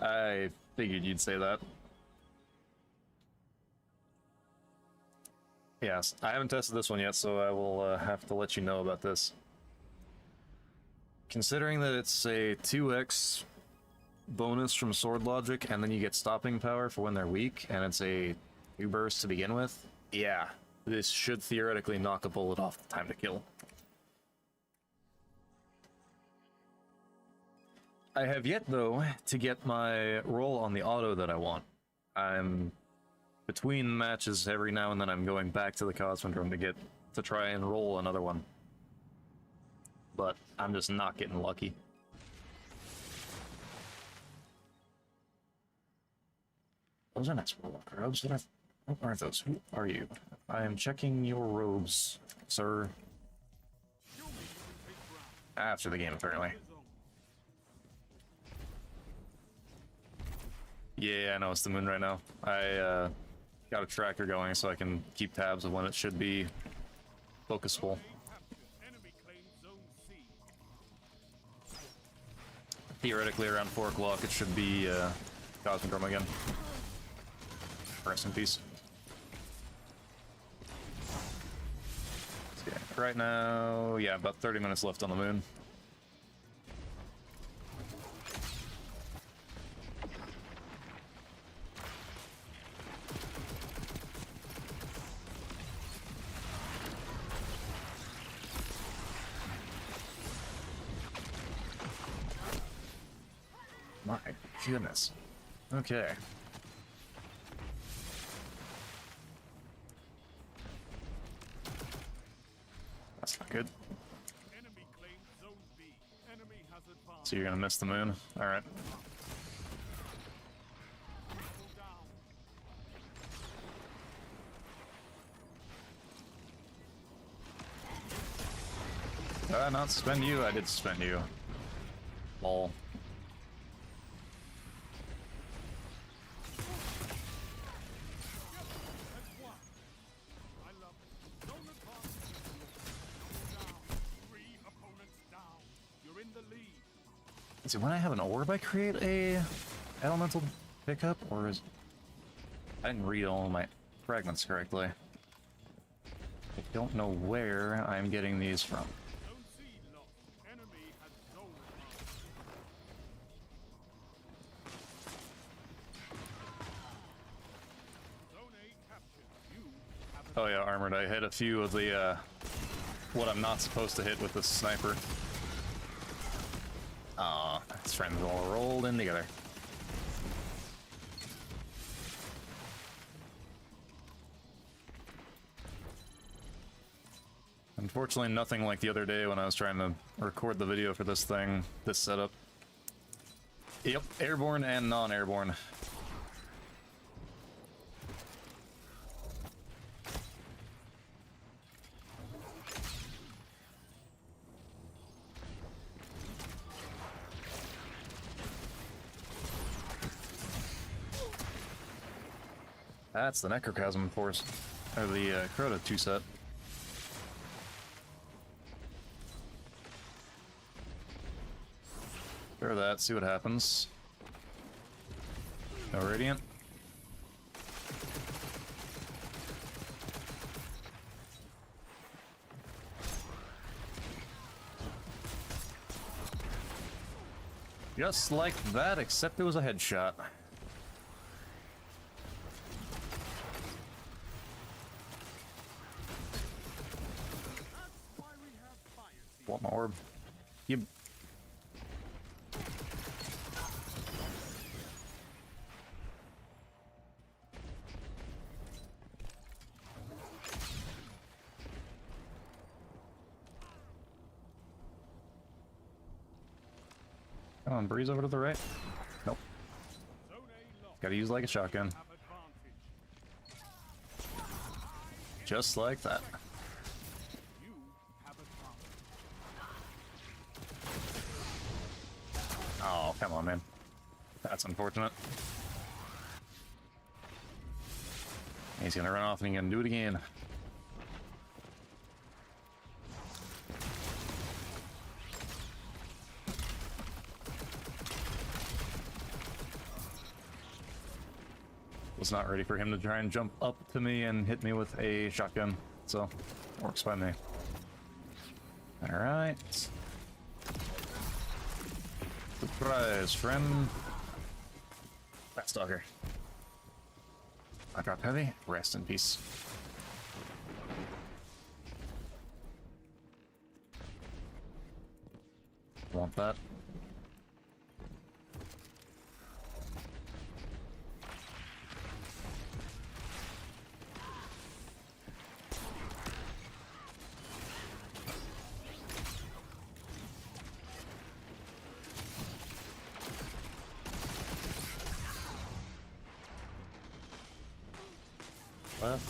I figured you'd say that. Yes, I haven't tested this one yet, so I will have to let you know about this. Considering that it's a 2x bonus from Sword Logic, and then you get stopping power for when they're weak, and it's a 2 burst to begin with, yeah, this should theoretically knock a bullet off the time to kill. I have yet, though, to get my roll on the auto that I want. I'm between matches every now and then. I'm going back to the Cosmodrome to try and roll another one, but I'm just not getting lucky. Those are nice warlock robes. What are those? Who are you? I am checking your robes, sir. After the game, apparently. Yeah, I know it's the moon right now. I got a tracker going so I can keep tabs of when it should be focusful. Theoretically, around 4 o'clock, it should be Cosmodrome again. Rest in peace. Okay, right now, yeah, about 30 minutes left on the moon. My goodness. Okay. That's not good. Enemy claims zone B. Enemy has advanced. So you're gonna miss the moon? Alright. Did I not suspend you? I did suspend you. Lol. Is it when I have an orb I create a elemental pickup, or is... I didn't read all of my fragments correctly. I don't know where I'm getting these from. Oh yeah, Armored, I hit a few of the, what I'm not supposed to hit with the sniper. Aw, his friends all rolled in together. Unfortunately, nothing like the other day when I was trying to record the video for this thing, this setup. Yep, airborne and non-airborne. That's the Necrochasm Force, or the Crota 2 set. Throw that, see what happens. No Radiant. Just like that, except it was a headshot. Why we have fire team. Want my orb? You. Come on, breeze over to the right. Nope. Zone A lost. Gotta use like a shotgun. Have advantage. Just like that. You have advantage. Oh, come on, man. That's unfortunate. He's gonna run off and he's gonna do it again. Was not ready for him to try and jump up to me and hit me with a shotgun, so works by me. All right. Surprise, friend. Fast stalker. I drop heavy. Rest in peace. Want that? Left.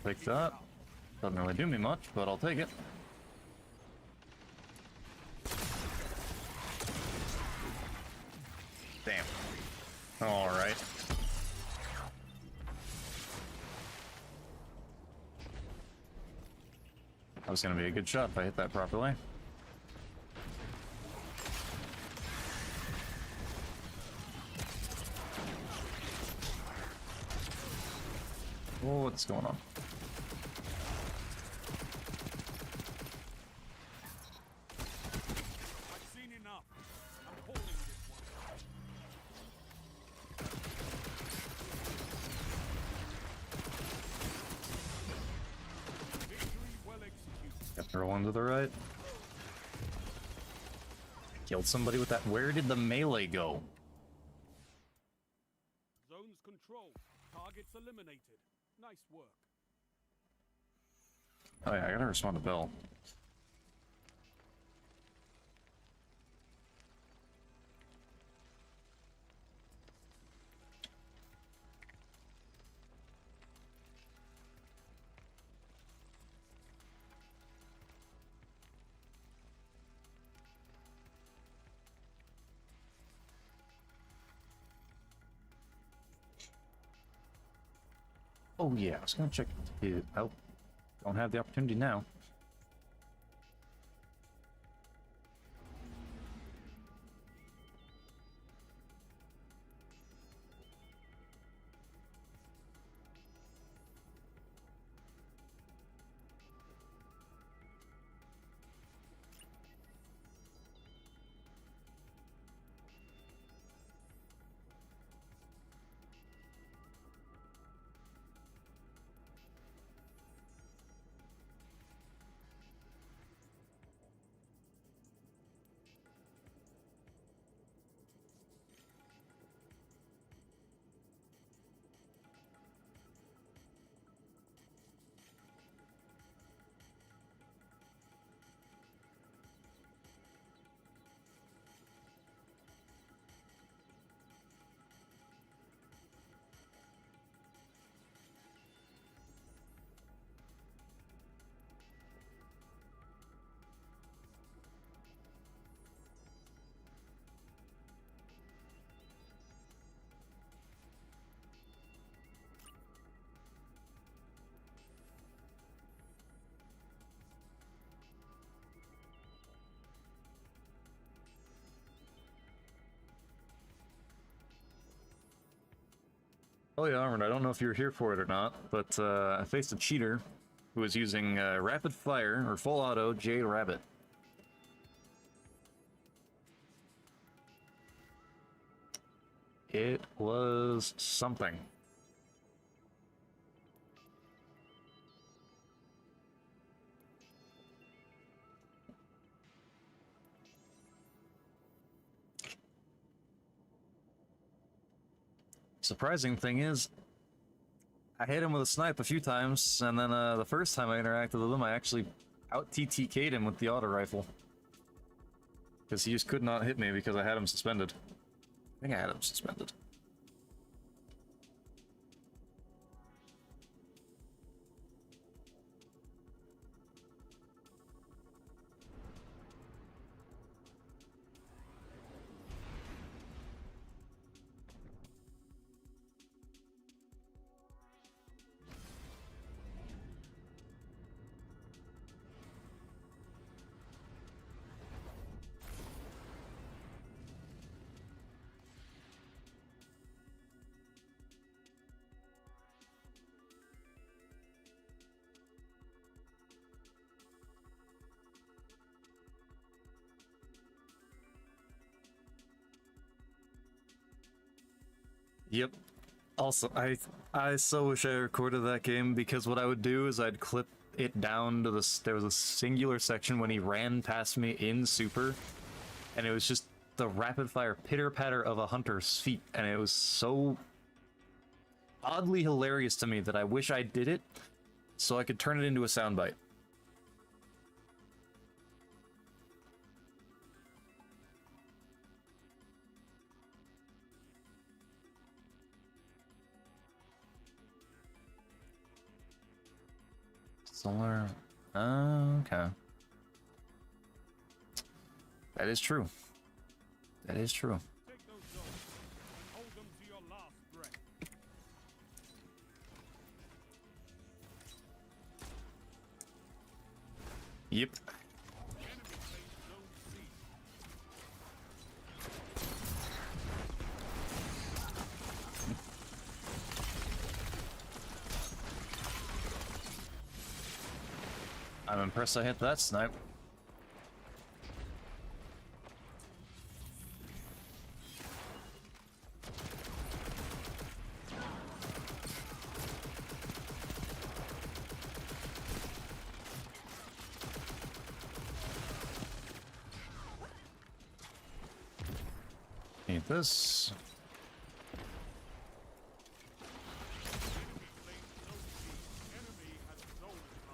Take that. Doesn't really do me much, but I'll take it. Damn. All right. That was gonna be a good shot if I hit that properly. Oh, what's going on? I've seen enough. I'm holding this one. Victory well executed. Got throw one to the right. Killed somebody with that. Where did the melee go? Zones controlled. Targets eliminated. Nice work. Oh yeah, I gotta respond to Bill. Oh yeah, I was gonna check it out. Don't have the opportunity now. Oh yeah, Armin, I don't know if you were here for it or not, but I faced a cheater who is using rapid fire or full auto Jade Rabbit. It was something. Surprising thing is, I hit him with a snipe a few times, and then the first time I interacted with him, I actually out-TTK'd him with the auto rifle. Because he just could not hit me because I had him suspended. I think I had him suspended. Yep. Also, I so wish I recorded that game, because what I would do is I'd clip it down to the... There was a singular section when he ran past me in Super, and it was just the rapid-fire pitter-patter of a hunter's feet, and it was so oddly hilarious to me that I wish I did it so I could turn it into a soundbite. Solar. Okay. That is true. That is true. Take those zones and hold them to your last breath. Yep. Enemy claims zone C. I'm impressed I hit that snipe. Need this. Enemy has zone advantage.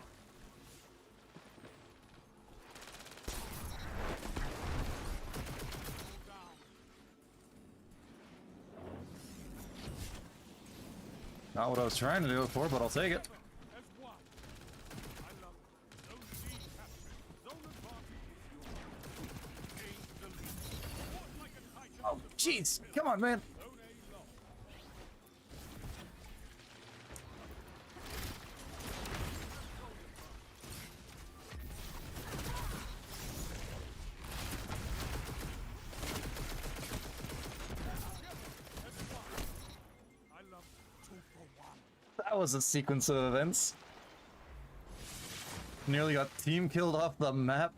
Down. Not what I was trying to do it for, but I'll take it. As one. I love it. Zone C captured. Zone advantage is yours. Gain the lead. Fought like a titan. Oh, jeez. Come on, man. Zone A lost. I love 2 for 1. That was a sequence of events. Nearly got team killed off the map.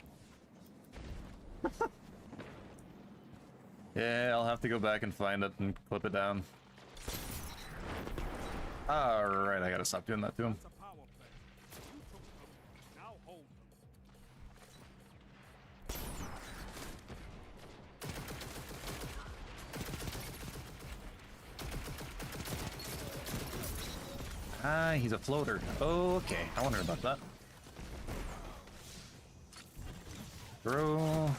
Yeah, I'll have to go back and find it and clip it down. Alright, I gotta stop doing that to him. It's a power play. You took them. Now hold them. Ah, he's a floater. Okay, I wondered about that. Throw.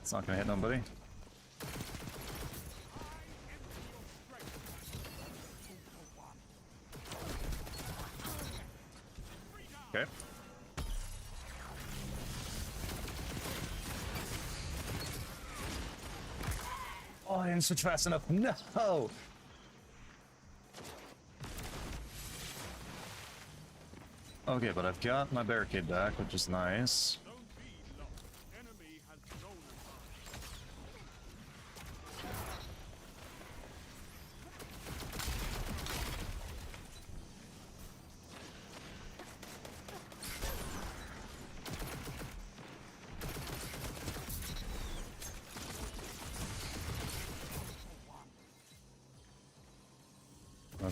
It's not gonna hit nobody. Okay. Oh, I didn't switch fast enough. No! Okay, but I've got my barricade back, which is nice. Zone B lost. Enemy has zone advantage.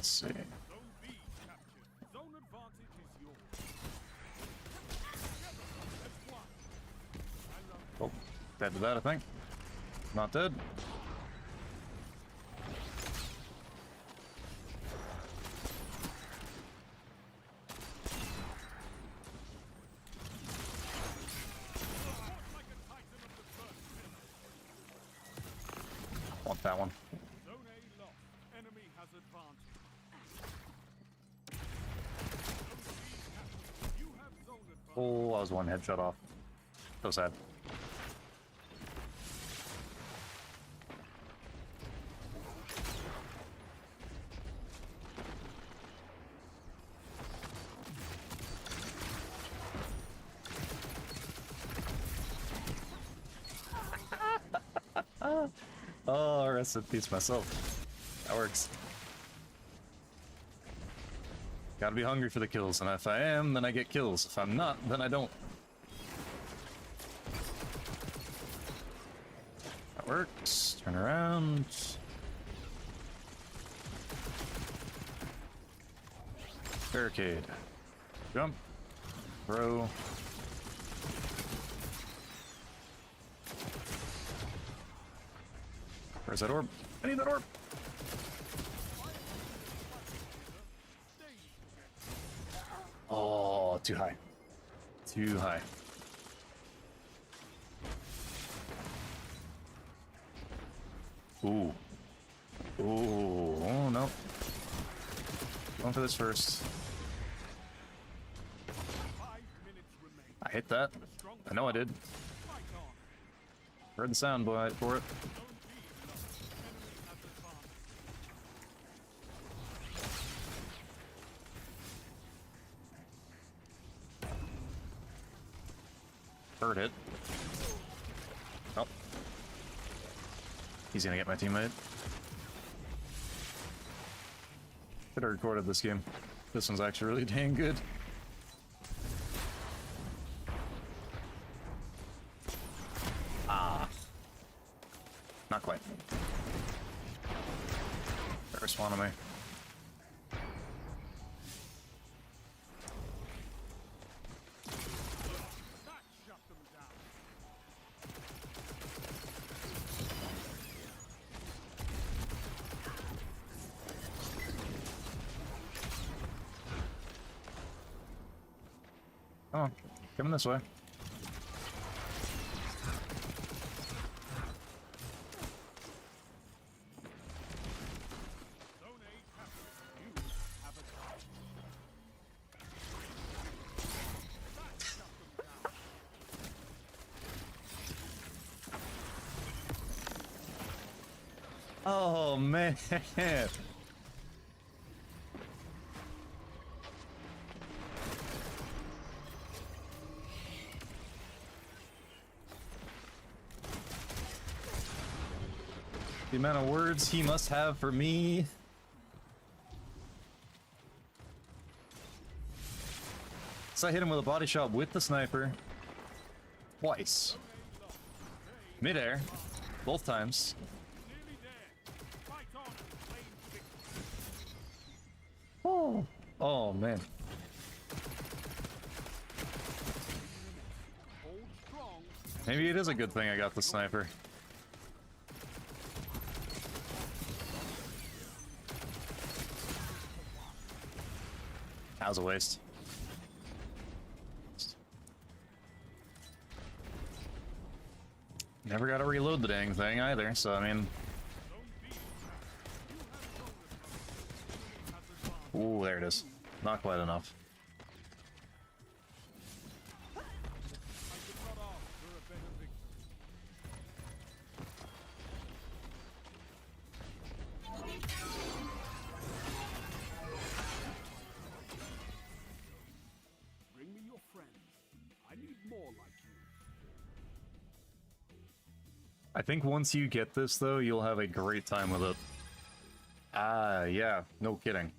let's see. Zone B captured. Zone advantage is yours. Let's fly. I love Oh, dead to that, I think. Not dead. like a titan of the first pillar. Want that one. Zone A lost. Enemy has advantage. Zone B captured. You have zone advantage. Oh, I was one headshot off. So sad. Oh, rest in peace myself. That works. Gotta be hungry for the kills, and if I am, then I get kills. If I'm not, then I don't. That works. Turn around. Barricade. Jump. Throw. Where's that orb? I need that orb! Oh, too high. Too high. Ooh. Ooh. Oh, no. Going for this first. 5 minutes remain. I hit that. Strong I know I did. fight on. Heard the sound bite for it. Zone B lost. Enemy has advantage. Heard it. Oh. He's gonna get my teammate. Could have recorded this game. This one's actually really dang good. Ah. Not quite. There's one of me. That shut them down. Come on. Coming this way. Zone A captured. You have advantage. That shut them down. Oh, man. The amount of words he must have for me. So I hit him with a body shot with the sniper. Twice. Midair. Both times. Nearly there. Fight on and claim victory. Oh. Oh, man. Hold strong. Maybe it is a good thing I got the sniper. That was a waste. Never got to reload the dang thing either, so I mean... Zone B. You have zone advantage. Enemy has advantage. Ooh, there it is. Not quite enough. I could not ask for a better victory. Bring me your friends. I need more like you. I think once you get this, though, you'll have a great time with it. Ah, yeah. No kidding.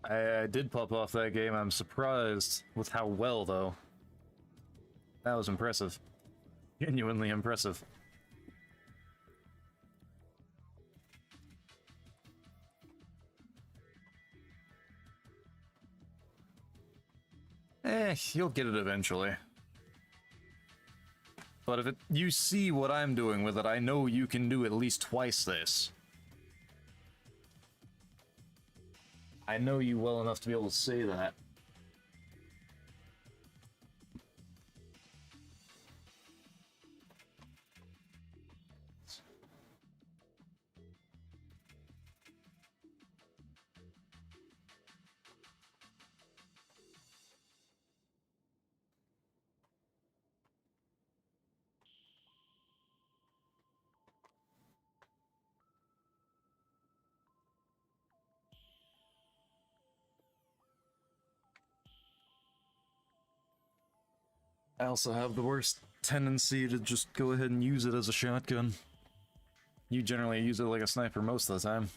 I did pop off that game. I'm surprised with how well, though. That was impressive. Genuinely impressive. You'll get it eventually. But if you see what I'm doing with it, I know you can do at least twice this. I know you well enough to be able to say that. I also have the worst tendency to just go ahead and use it as a shotgun. You generally use it like a sniper most of the time.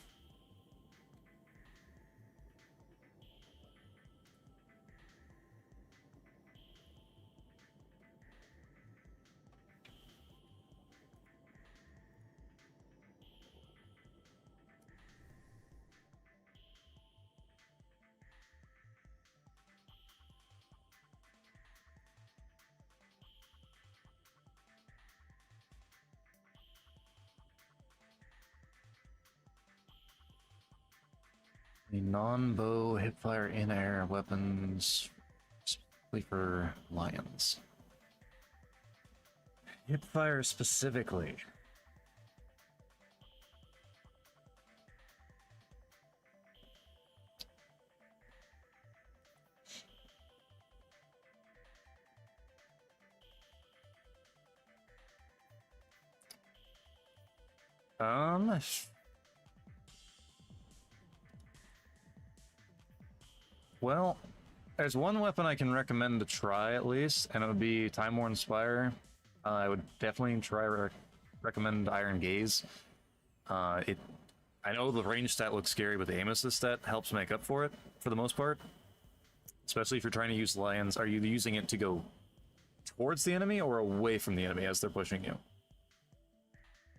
The non-bow hipfire in-air weapons, specifically for lions. Hipfire specifically. Well, there's one weapon I can recommend to try at least, and it would be Time Worn Spire. I would definitely recommend Iron Gaze. I know the range stat looks scary, but the aim assist stat helps make up for it for the most part. Especially if you're trying to use lions. Are you using it to go towards the enemy or away from the enemy as they're pushing you?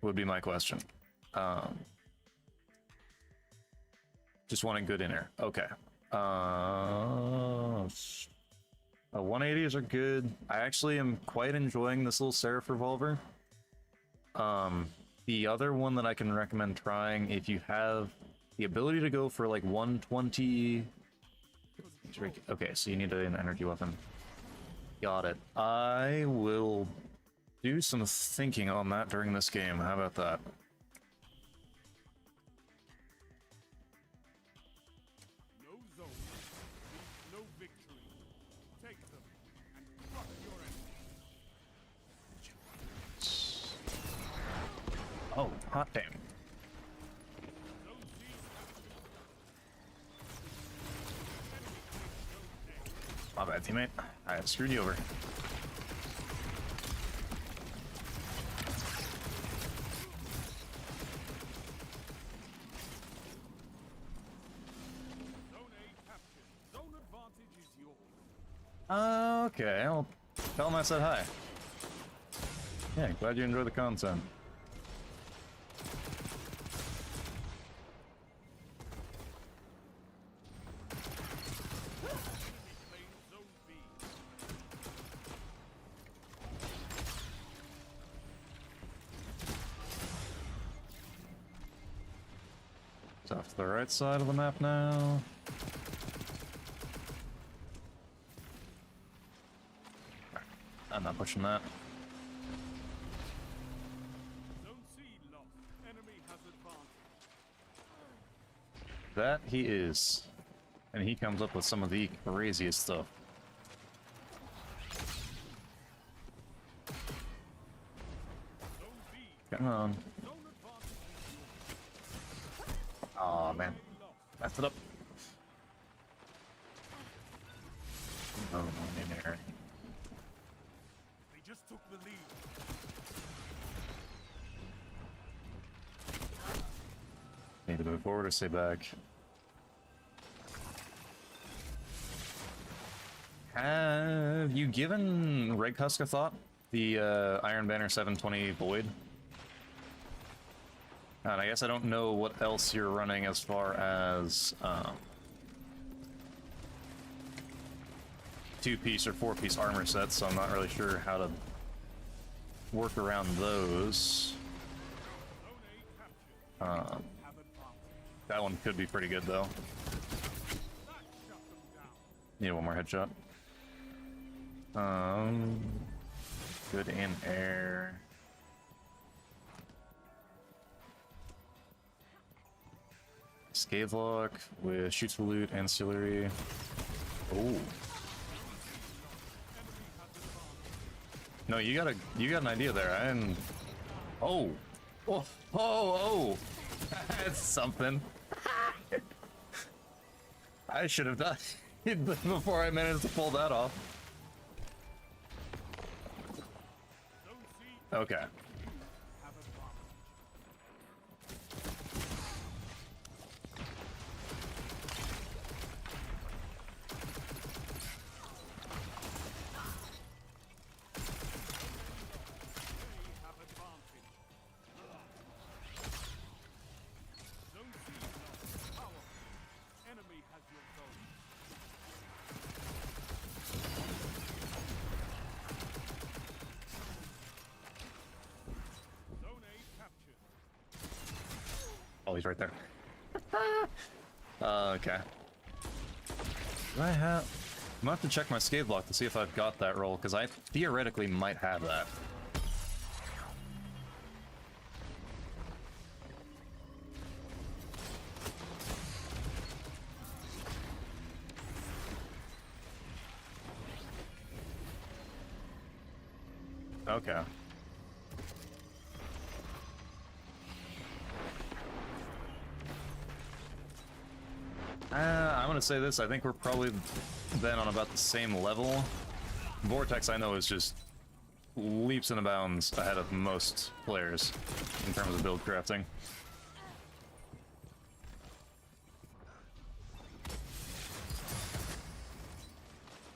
Would be my question. Just want a good inner. Okay. 180s are good. I actually am quite enjoying this little Seraph revolver. The other one that I can recommend trying, if you have the ability to go for like 120... Okay, so you need an energy weapon. Got it. I will do some thinking on that during this game. How about that? No zone, no victory. Take them and crush your enemies. Oh, hot damn. Zone C captured. My bad, teammate. I screwed you over. Zone A captured. Zone advantage is yours. Okay, well, tell him I said hi. Yeah, glad you enjoy the content. Claim zone B. It's off to the right side of the map now. I'm not pushing that. Zone C lost. Enemy has advantage. That he is. And he comes up with some of the craziest stuff. Zone B. Come on. Zone advantage is yours. Aw, man. Lost. Messed it up. Oh, in there. They just took the lead. Need to move forward or stay back. Have you given Red Husk a thought? The Iron Banner 720 Void? And I guess I don't know what else you're running as far as 2-piece or 4-piece armor sets, so I'm not really sure how to work around those. That one could be pretty good though. Need one more headshot. Good in air. Scavelock with shoots for loot, ancillary. Oh. No, you got an idea there. I didn't. Oh. Oh. Oh. That's something. I should have done it before I managed to pull that off. Okay. Oh, he's right there. Okay. Do I have... I'm gonna have to check my scathe block to see if I've got that roll, because I theoretically might have that. Okay. I'm gonna say this, I think we're probably then on about the same level. Vortex, I know, is just leaps and bounds ahead of most players in terms of build crafting.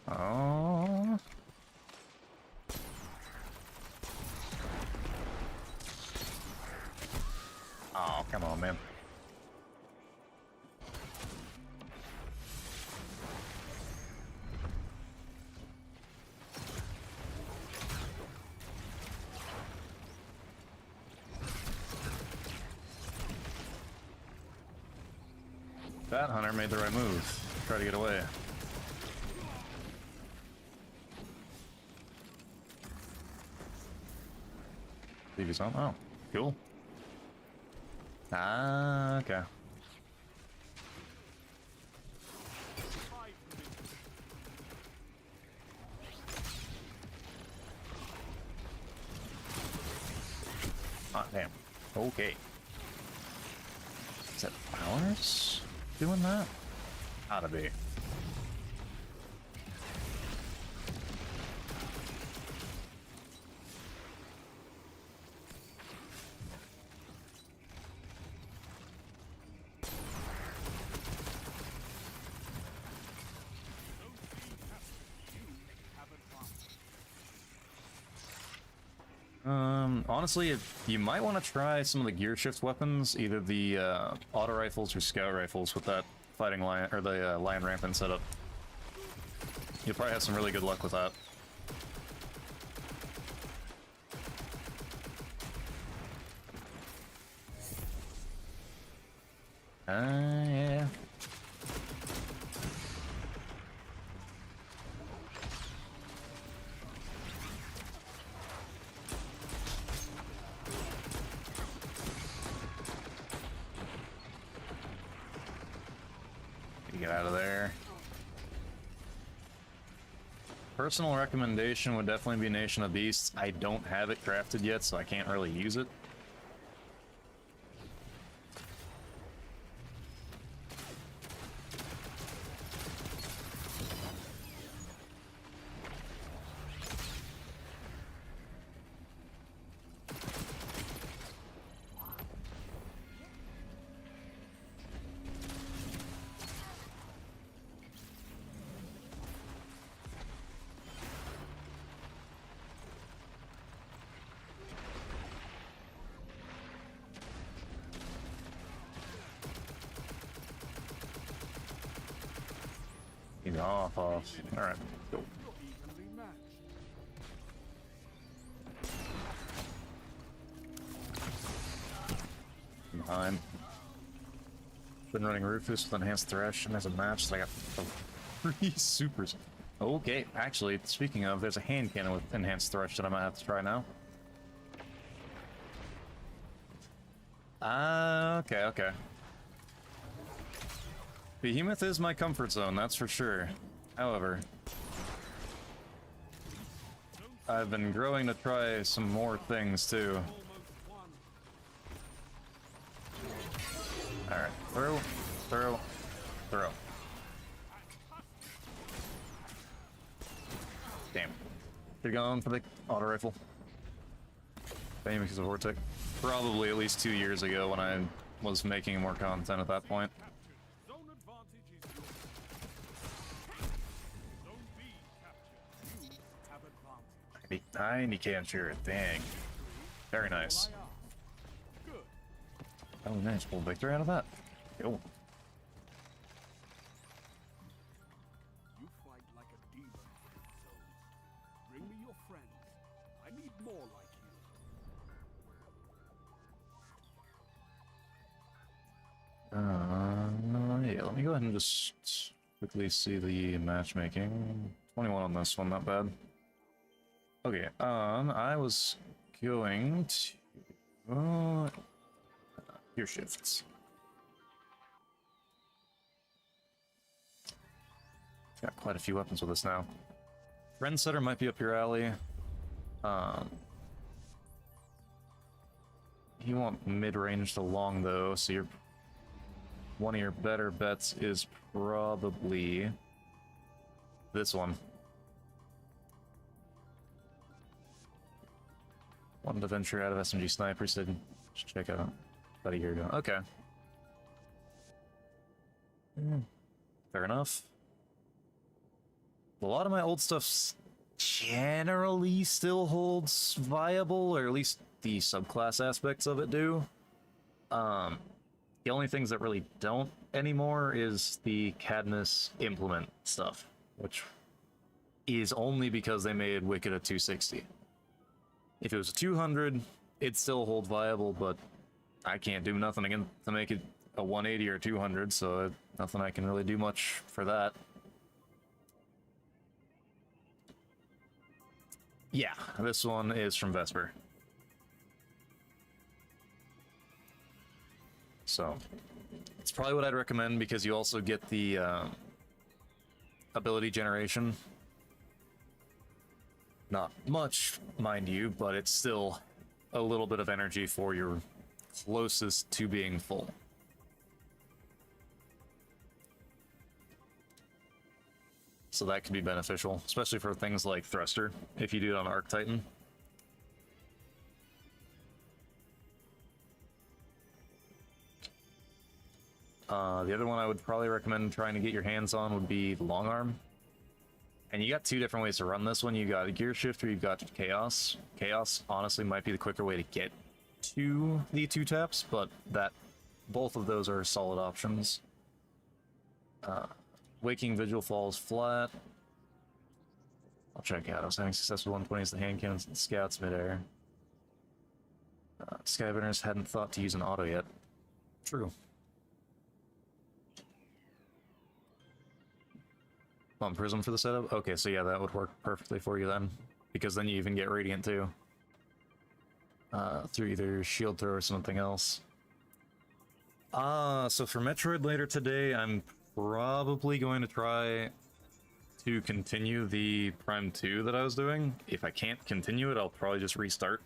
Oh. Oh, come on, man. That hunter made the right move. Try to get away. Leave his own. Oh, cool. Ah, okay. Ah, damn. Okay. Is that ours? Doing that? Gotta be. Honestly, if you might want to try some of the gear shift weapons, either the auto rifles or scout rifles with that fighting lion or the lion rampant setup. You'll probably have some really good luck with that. Yeah. Get out of there. Personal recommendation would definitely be Nation of Beasts. I don't have it crafted yet, so I can't really use it. off. Alright. You're evenly matched. Behind. Been running Rufus with enhanced thresh and as a match, so I got 3 supers. Okay, actually, speaking of, there's a hand cannon with enhanced thresh that I might have to try now. Okay. Behemoth is my comfort zone, that's for sure. However, I've been growing to try some more things too. Alright, throw. Damn. You're going for the auto rifle. Famous as a vortex. Probably at least 2 years ago when I was making more content at that point. Zone advantage is yours. Zone B captured. You have advantage. Tiny can sure, dang. Very nice. Good. Oh, nice. Pull victory out of that. Yo. You fight like a demon for this zone. Bring me your friends. I need more like you. Yeah, let me go ahead and just quickly see the matchmaking. 21 on this one, not bad. Okay, I was going to gear shifts. Got quite a few weapons with us now. Trendsetter might be up your alley. You want mid-range to long though, so you're one of your better bets is probably this one. Wanted to venture out of SMG Sniper, said check out about a year ago. Okay. Fair enough. A lot of my old stuff generally still holds viable, or at least the subclass aspects of it do. The only things that really don't anymore is the Cadmus implement stuff, which is only because they made Wicked a 260. If it was a 200, it'd still hold viable, but I can't do nothing again to make it a 180 or 200, so nothing I can really do much for that. Yeah, this one is from Vesper. So, it's probably what I'd recommend because you also get the ability generation. Not much, mind you, but it's still a little bit of energy for your closest to being full. So that can be beneficial, especially for things like Thruster, if you do it on Arc Titan. The other one I would probably recommend trying to get your hands on would be the Long Arm. And you got 2 different ways to run this one. You got a gear shift or you've got Chaos. Chaos honestly might be the quicker way to get to the 2 taps, but both of those are solid options. Waking Vigil falls flat. I'll check out. I was having success with 120s, the hand cannons, and scouts midair. Skyburners hadn't thought to use an auto yet. True. On Prism for the setup? Okay, so yeah, that would work perfectly for you then. Because then you even get Radiant too. Through either Shield Throw or something else. So for Metroid later today, I'm probably going to try to continue the Prime 2 that I was doing. If I can't continue it, I'll probably just restart.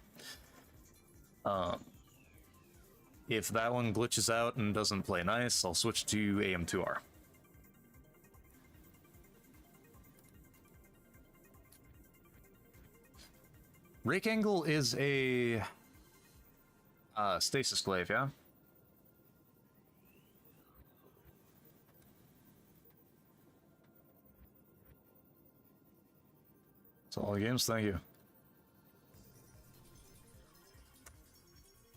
If that one glitches out and doesn't play nice, I'll switch to AM2R. Rake Angle is a stasis glaive, yeah? That's all the games, thank you.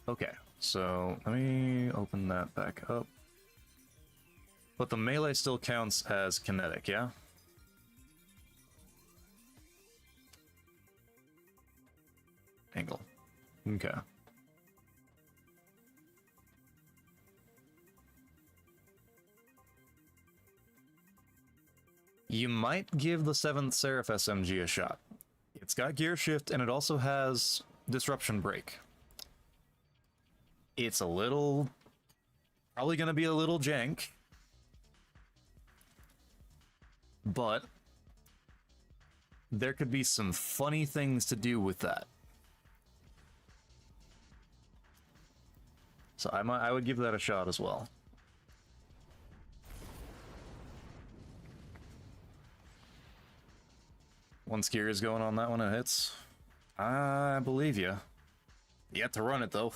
Okay, so let me open that back up. But the melee still counts as kinetic, yeah? angle. Okay. You might give the 7th Seraph SMG a shot. It's got gear shift and it also has disruption break. It's a little... probably gonna be a little jank. But there could be some funny things to do with that. So I would give that a shot as well. Once gear is going on that one, it hits. I believe you. You have to run it though.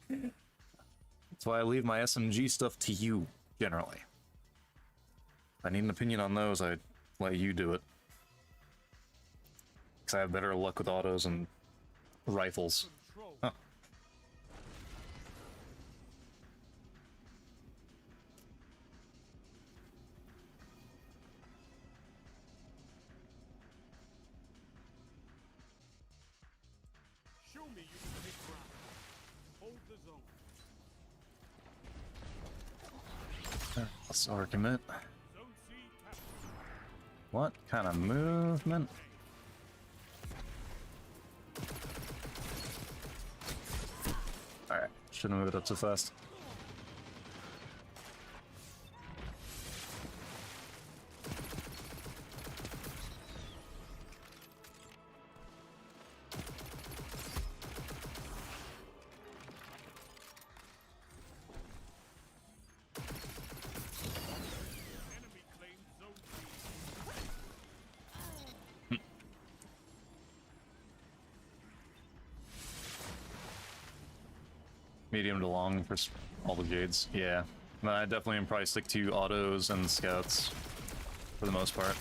That's why I leave my SMG stuff to you, generally. If I need an opinion on those, I let you do it. Because I have better luck with autos and rifles. Control. Huh. Show me you can hit ground. Hold the zone. Let's overcommit. Zone C captured. What kind of movement? Alright, shouldn't move it up so fast. Enemy claimed zone C. Medium to long for all the Jades. Yeah. No, I definitely am probably stick to autos and scouts for the most part.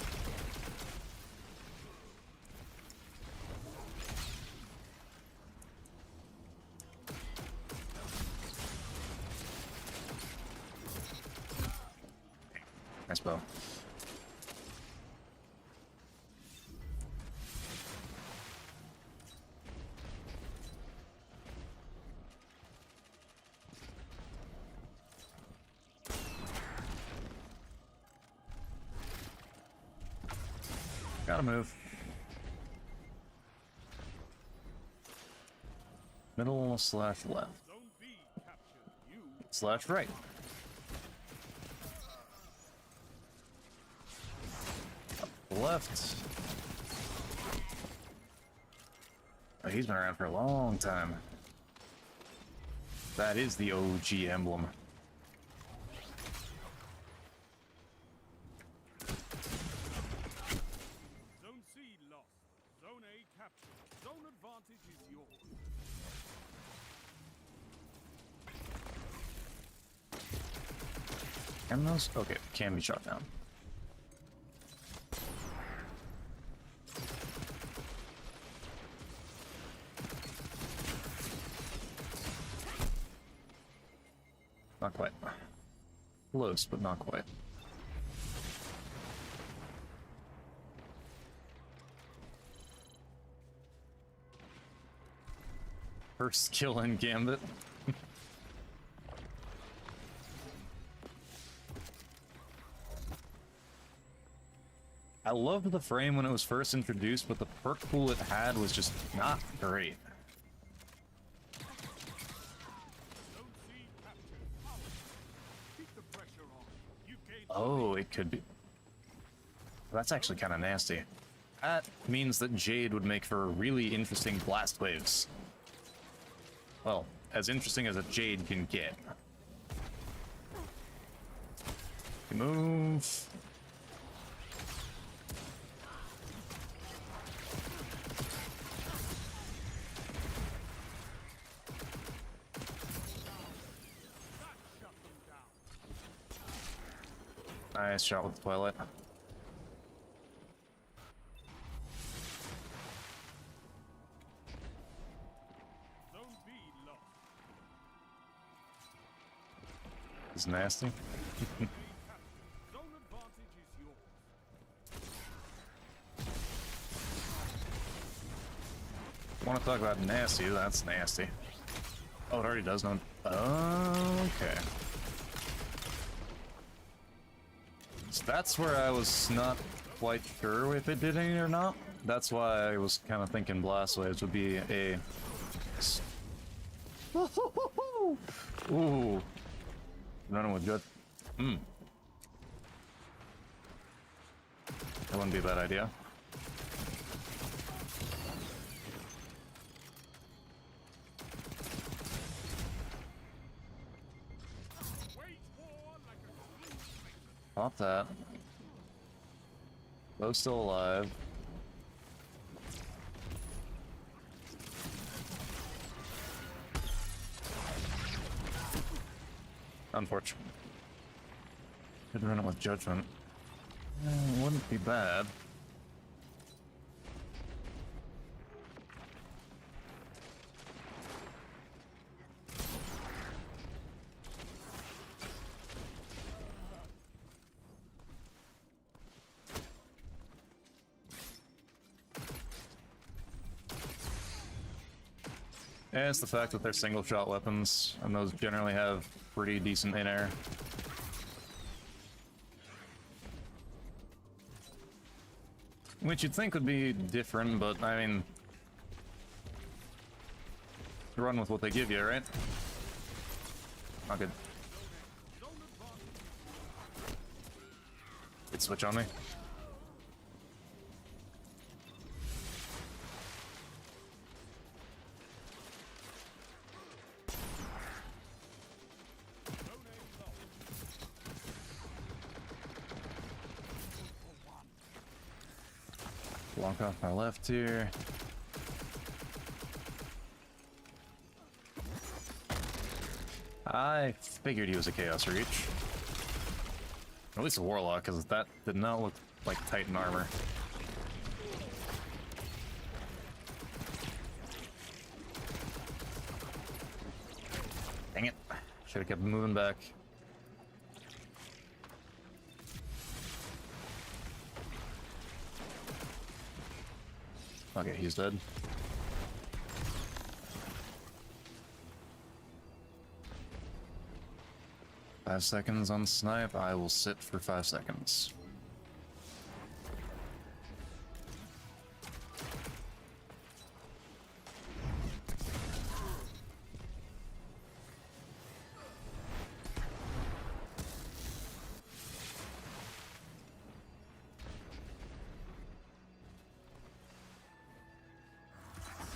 Nice bow. Gotta move. Middle slash left. Zone B captured. You Slash right. Up left. Oh, he's been around for a long time. That is the OG emblem. Zone C lost. Zone A captured. Zone advantage is yours. Can those? Okay, can be shot down. Not quite. Close, but not quite. First kill in Gambit. I loved the frame when it was first introduced, but the perk pool it had was just not great. Zone C captured. Keep the pressure on. You gained Oh, it could be. That's actually kind of nasty. That means that Jade would make for really interesting blast waves. Well, as interesting as a Jade can get. Move. that shut them down. Nice shot with the Twilight. Zone B lost. It's nasty. A captured. Zone advantage is yours. talk about nasty, that's nasty. Oh, it already does know. Okay. So that's where I was not quite sure if it did any or not. That's why I was kind of thinking Blast Waves would be a... Ooh. Running with good. That wouldn't be a bad idea. Pop that. Bo's still alive. Unfortunate. Could run it with judgment. Wouldn't be bad. Yeah, it's the fact that they're single shot weapons, and those generally have pretty decent in air. Which you'd think would be different, but I mean, you run with what they give you, right? Not good. Good switch on me. Block off my left here. I figured he was a Chaos Reach. Or at least a Warlock, because that did not look like Titan armor. Dang it. Should have kept moving back. Okay, he's dead. Five seconds on snipe. I will sit for 5 seconds.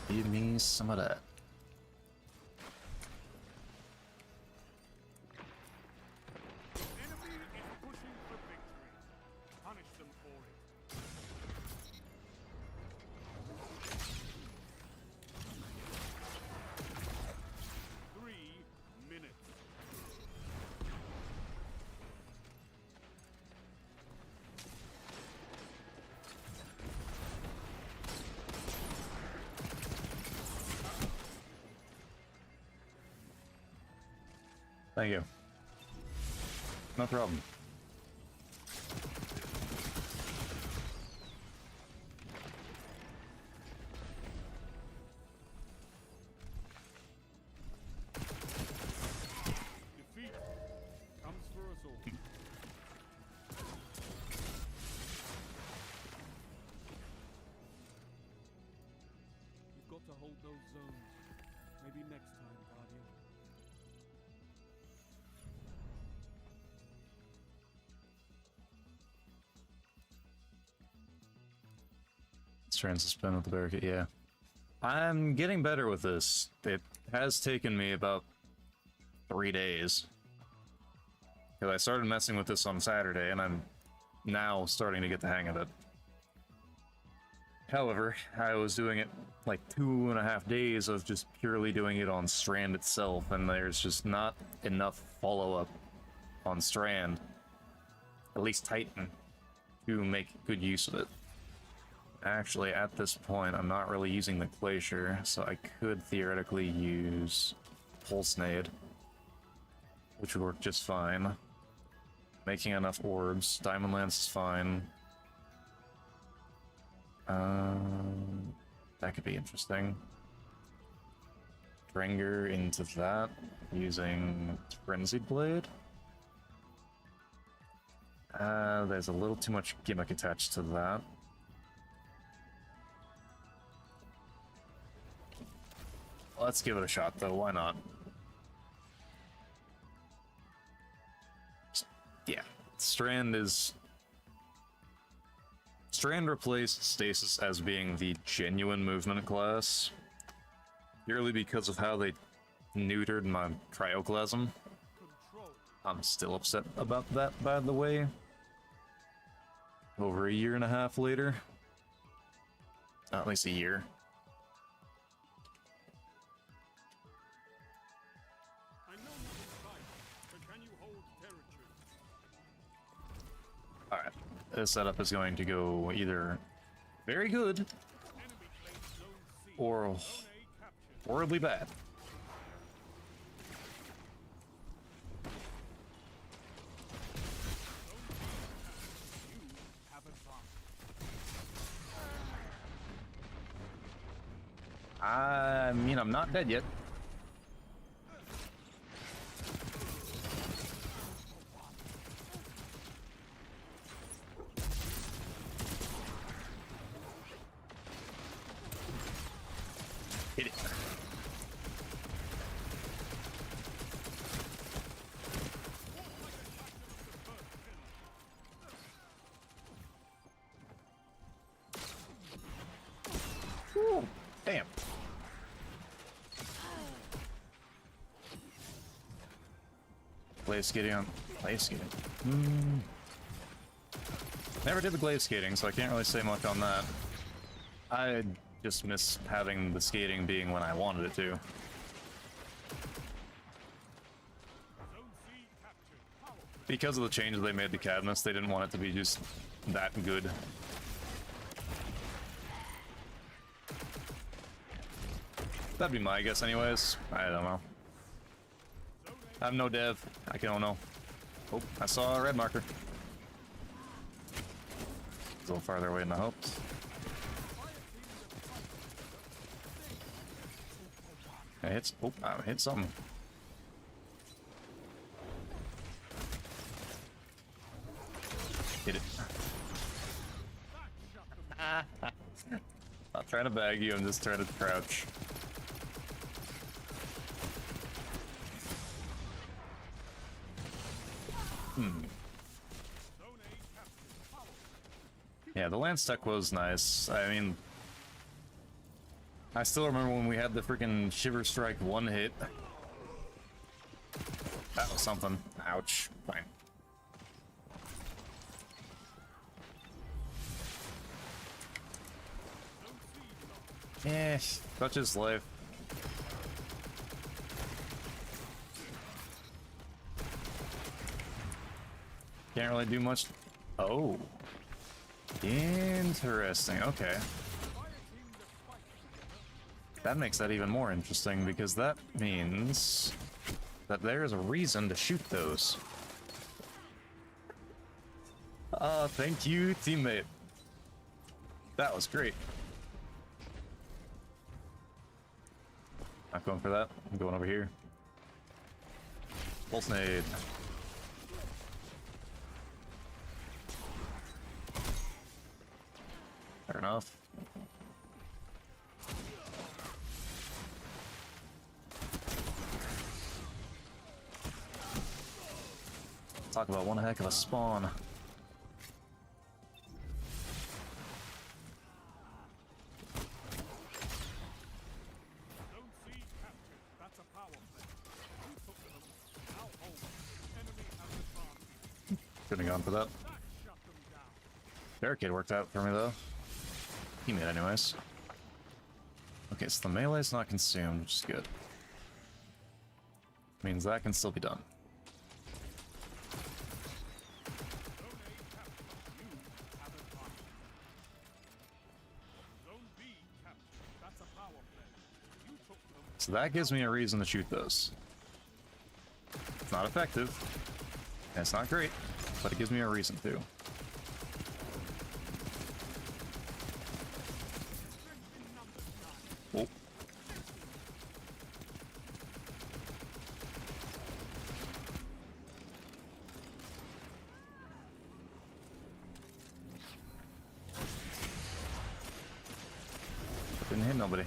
Give me some of that. Enemy is pushing for victory. Punish them for it. 3 minutes. Thank you. No problem. Defeat comes for us all. You've got to hold those zones. Maybe next time, Guardian. Trying to spin with the barricade, yeah. I'm getting better with this. It has taken me about 3 days. Because I started messing with this on Saturday, and I'm now starting to get the hang of it. However, I was doing it like 2.5 days of just purely doing it on Strand itself, and there's just not enough follow-up on Strand, at least Titan, to make good use of it. Actually, at this point, I'm not really using the Glacier, so I could theoretically use Pulse Nade, which would work just fine. Making enough orbs. Diamond Lance is fine. That could be interesting. Bringer into that using Frenzied Blade. There's a little too much gimmick attached to that. Let's give it a shot though, why not? Yeah, Strand replaced Stasis as being the genuine movement class, purely because of how they neutered my Cryoclasm. Control. I'm still upset about that, by the way. Over a year and a half later. At least a year. I know you can fight, but can you hold territory? Alright, this setup is going to go either very good Enemy claims Zone C. or Zone A captured. horribly bad. You have advanced. I mean, I'm not dead yet. Hit it. Whew, damn. Glaive skating on glaive skating. Never did the glaive skating, so I can't really say much on that. I just miss having the skating being when I wanted it to. Zone C captured. Power. Because of the changes they made to Cadmus, they didn't want it to be just that good. That'd be my guess anyways. I don't know. I'm no dev. I don't know. Oh, I saw a red marker. It's a little farther away than I hoped. I hit. Oh, I hit something. Hit it. Not trying to bag you. I'm just trying to crouch. Yeah, the Lance tech was nice. I mean, I still remember when we had the freaking Shiver Strike one hit. That was something. Ouch. Fine. Eh, such is life. Can't really do much. Oh. Interesting, okay. That makes that even more interesting because that means that there's a reason to shoot those. Thank you, teammate. That was great. Not going for that. I'm going over here. Pulse nade. Fair enough. Talk about one heck of a spawn. Zone C captured. That's a power play. You took them. Now hold. Enemy has advanced. Couldn't have gone for that. That shut them down. Barricade worked out for me though. Teammate anyways. Okay, so the melee's not consumed, which is good. Means that can still be done. Zone A captured. You have advanced. Zone B captured. That's a power play. You took them. So that gives me a reason to shoot those. It's not effective, and it's not great, but it gives me a reason to. Oh. Nobody.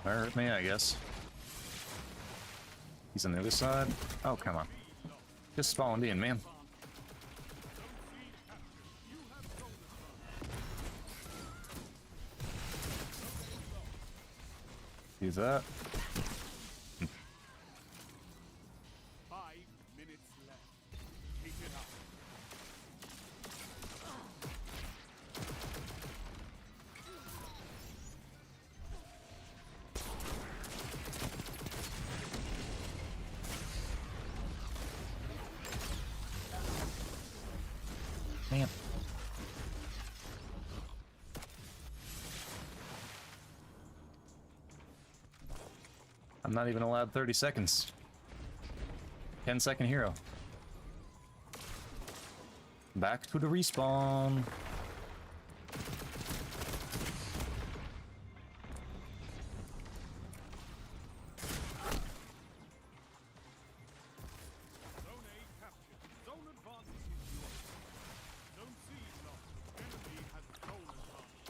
That hurt me, I guess. He's on the other side. Oh, come on. Just spawned in, man. Do that. 5 minutes left. Keep it up. Man. I'm not even allowed 30 seconds. 10-second hero. Back to the respawn. Zone A captured. Zone advantage is yours. Zone C lost. Enemy has zone advantage.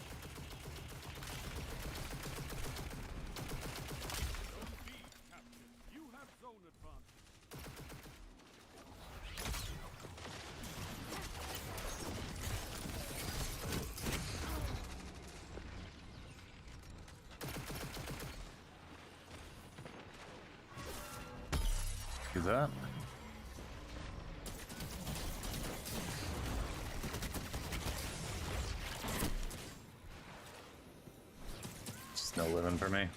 Zone B captured. You have zone advantage. Do that. Just no living for me.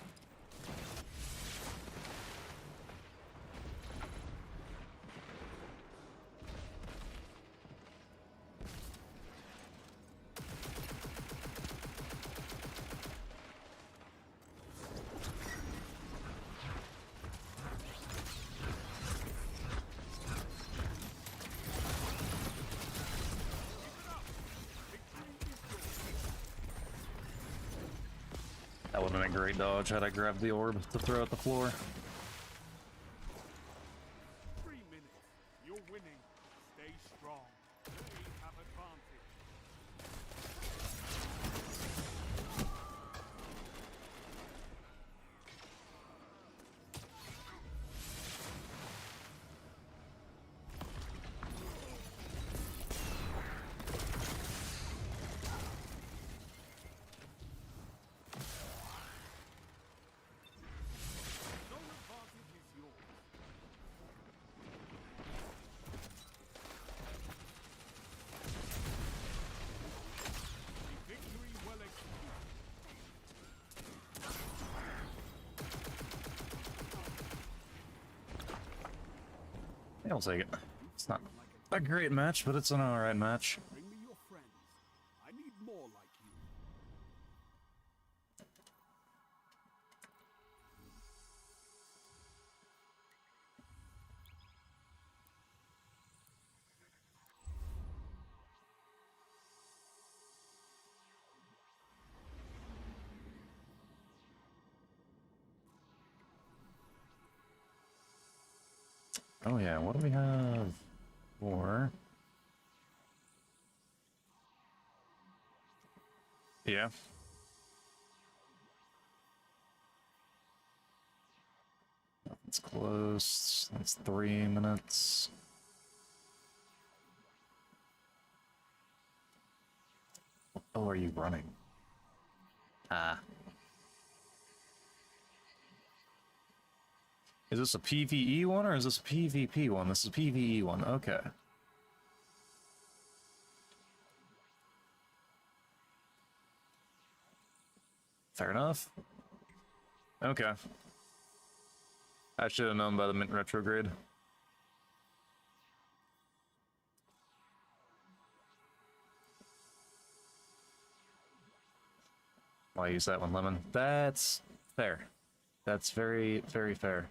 That would have been a great dodge had I grabbed the orb to throw at the floor. 3 minutes. You're winning. Stay strong. They have advantage. Zone advantage is yours. Victory well executed. Yeah, I'll take it. It's not a great match, but it's an alright match. Bring me your friends. I need more like you. Oh yeah, what do we have for? Yeah. It's close. That's 3 minutes. Oh, are you running? Ah. Is this a PvE one or is this a PvP one? This is a PvE one. Okay. Fair enough. Okay. I should have known by the mint retrograde. Why use that one, Lemon? That's fair. That's very, very fair.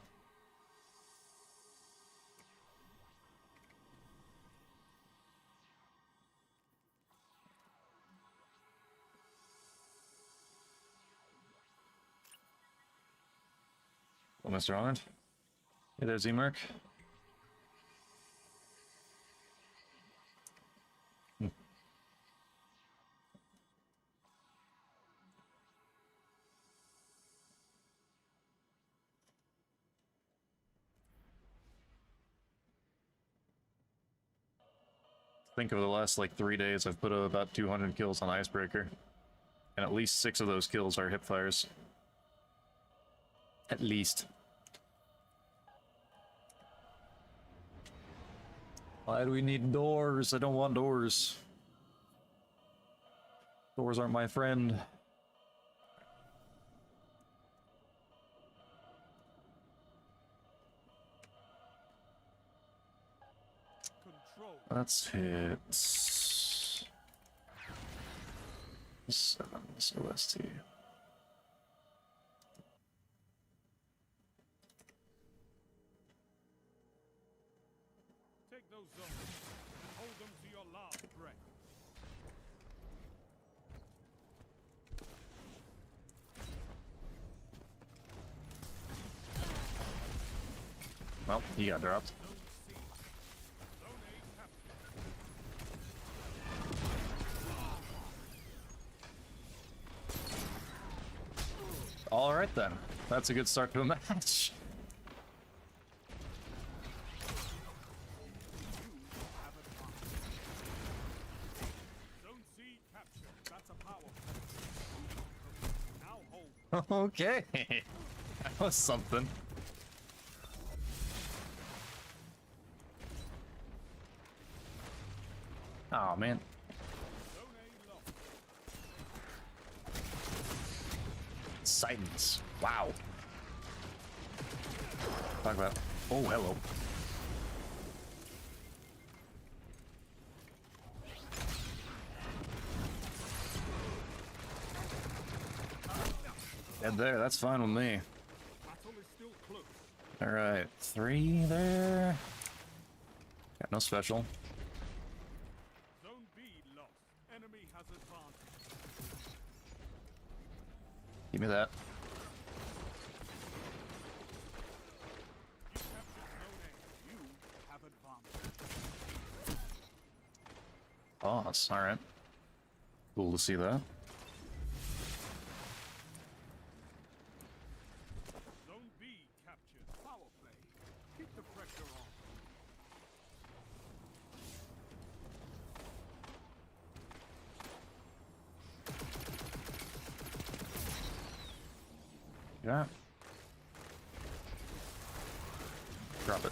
Oh, Mr. Arnold. Hey there, Z-Merc. Think over the last like 3 days, I've put about 200 kills on Icebreaker, and at least 6 of those kills are hipfires. At least. Why do we need doors? I don't want doors. Doors aren't my friend. Control. Let's hit 7 OST. Take those zones and hold them to your last breath. Well, he got dropped. Zone C. Zone A captured. All right then, that's a good start to a match. Have advantage. Zone C captured. That's a power play. Now hold. Okay, that was something. Oh man. Zone A lost. Silence. Wow. Talk about. Oh, hello. Dead there. That's fine with me. Battle is still close. All right, 3 there. Got no special. Zone B lost. Enemy has advantage. Give me that. You captured Zone A. You have advantage. Boss. All right. Cool to see that. Zone B captured. Power play. Keep the pressure on. Yeah. Drop it.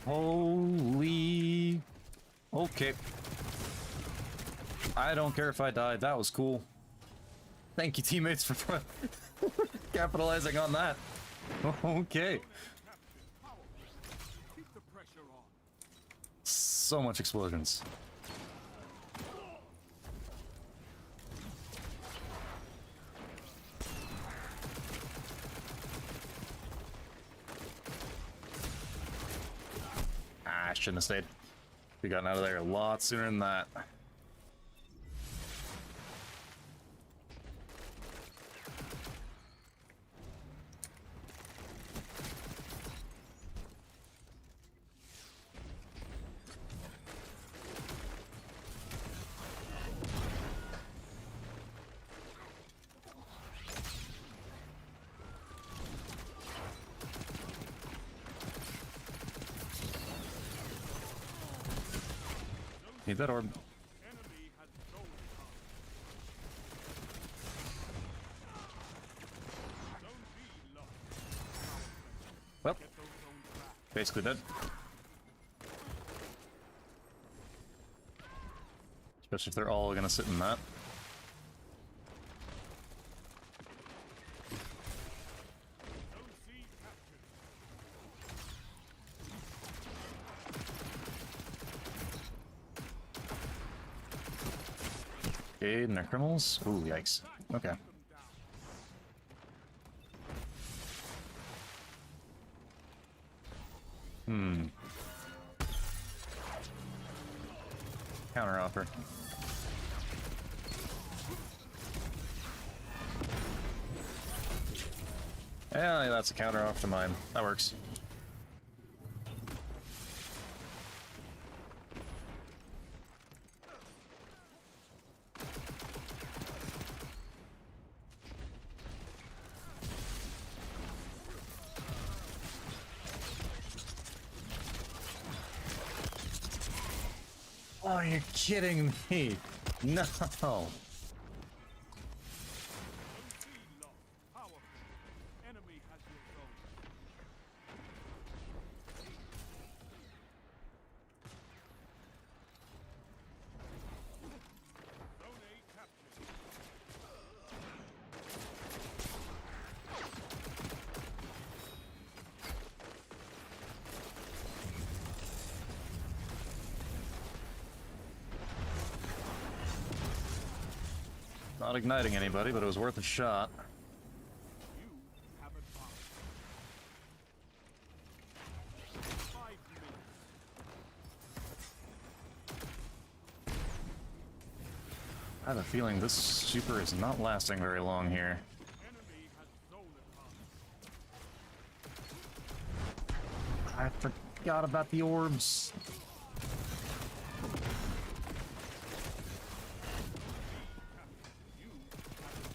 Holy. Okay. I don't care if I died. That was cool. Thank you, teammates, for capitalizing on that. Okay. Captured. Power play. Keep the pressure on. So much explosions. Ah, I shouldn't have stayed. We gotten out of there a lot sooner than that. Need that orb. Enemy has zone cover. Zone B lost. Well, Get those zones back. basically dead. Especially if they're all gonna sit in that. Zone C captured. Okay, and they're criminals. Ooh, yikes. Okay. Them down. Counter offer. Yeah, that's a counter off to mine. That works. Oh, you're kidding me. No. OC lost. Powerful. Enemy has your zone. Zone A captured. Not igniting anybody, but it was worth a shot. You have advanced. 5 minutes. I have a feeling this super is not lasting very long here. Enemy has zone advantage. I forgot about the orbs. You have advanced.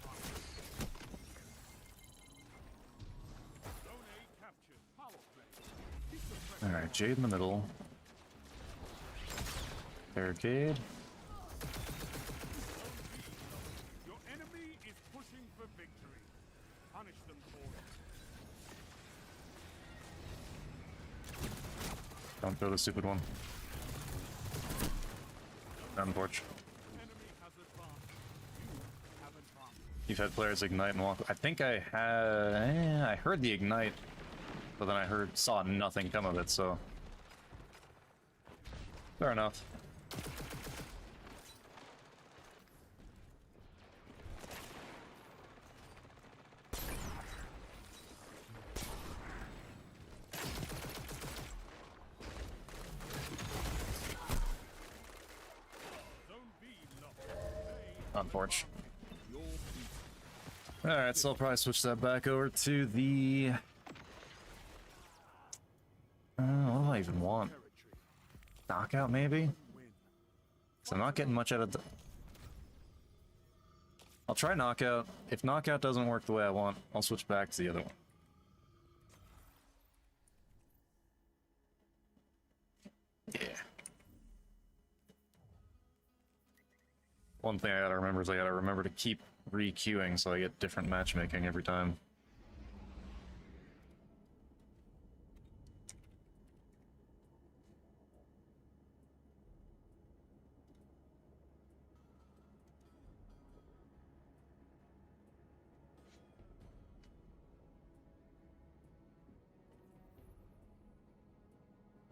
Zone A captured. Power play. Keep the pressure. Alright, Jade in the middle. Barricade. Your enemy is pushing for victory. Punish them for it. Don't throw the stupid one. Down porch. Enemy has advanced. You have advanced. You've had players ignite and walk. I think I had. I heard the ignite, but then I saw nothing come of it. So fair enough. Zone B lost. On porch. Alright, so I'll probably switch that back over to the. What do I even want? Knockout, maybe? So I'm not getting much out of the. I'll try knockout. If knockout doesn't work the way I want, I'll switch back to the other one. Yeah. One thing I gotta remember is I gotta remember to keep re-queuing so I get different matchmaking every time.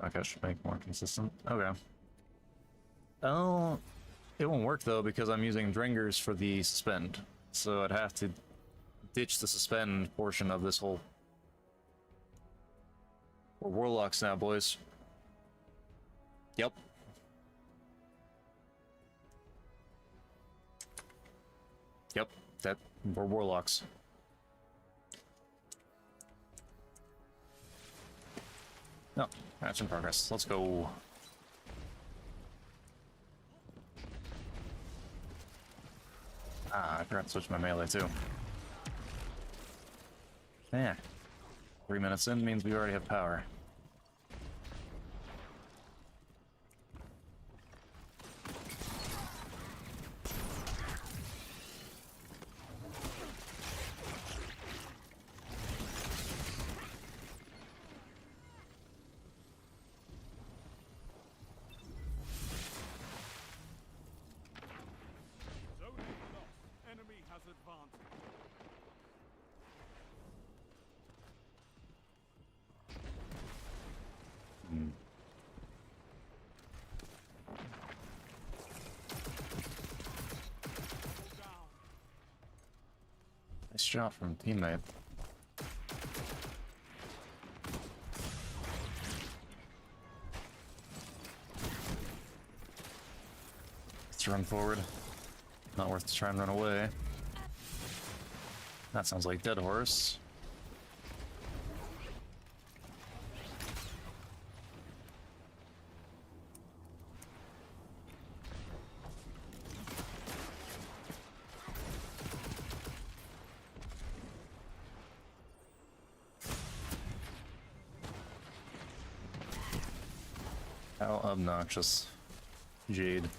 Okay, I should make more consistent. Okay. Oh, it won't work though because I'm using Dringers for the suspend. So I'd have to ditch the suspend portion of this whole. We're warlocks now, boys. Yep. Yep, we're warlocks. No, match in progress. Let's go. Ah, I forgot to switch my melee too. Yeah. 3 minutes in means we already have power. Zone A lost. Enemy has advanced. Down. Nice shot from teammate. Let's run forward. Not worth to try and run away. That sounds like dead horse. How obnoxious. Jade.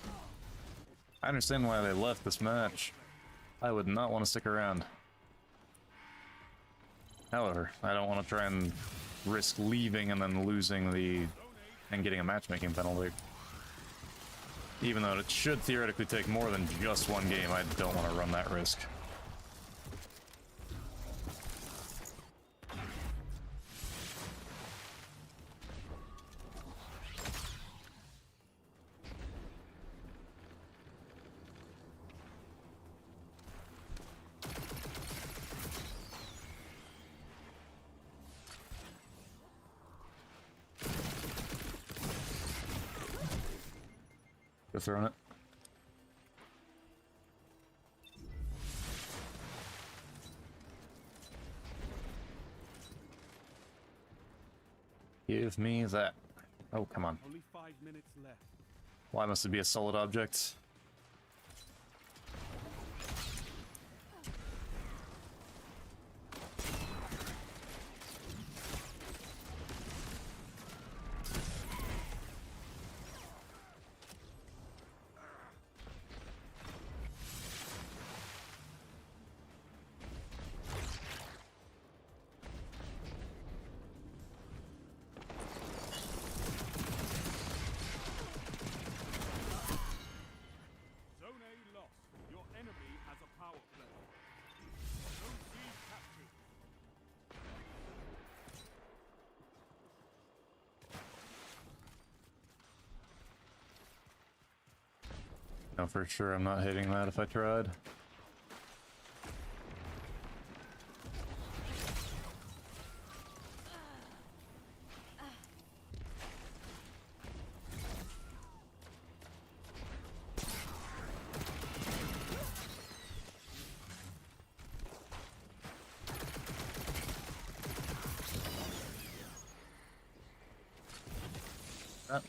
I understand why they left this match. I would not want to stick around. However, I don't want to try and risk leaving and then losing the... and getting a matchmaking penalty. Even though it should theoretically take more than just one game, I don't want to run that risk. Go throwing it. Give me that. Oh, come on. Only 5 minutes left. Why must it be a solid object? Zone A lost. Your enemy has a power play. Zone C captured. No, for sure I'm not hitting that if I tried. Ah.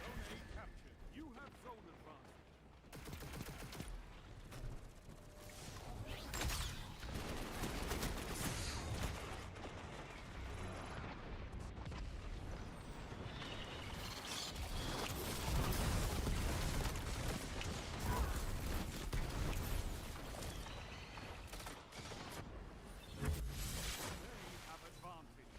Zone A captured. You have zone advantage. They have advantage.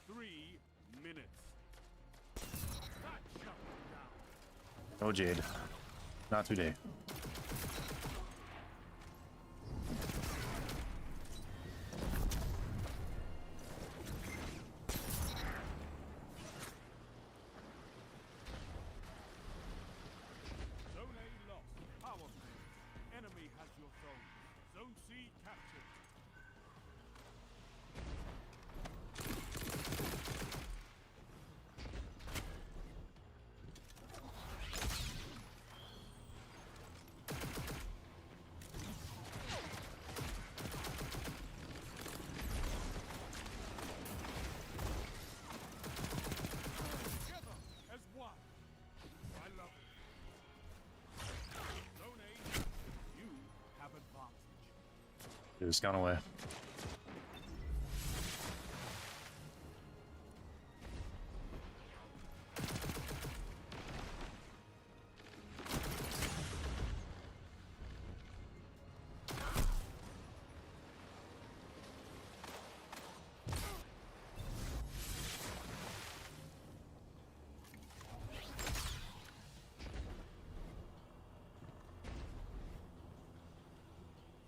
Three minutes. That shut them down. Oh, Jade. Not today. Zone A lost. Power play. Enemy has your zone. Zone C captured. Together as one. I love it. Zone A, you have advantage. It just gone away.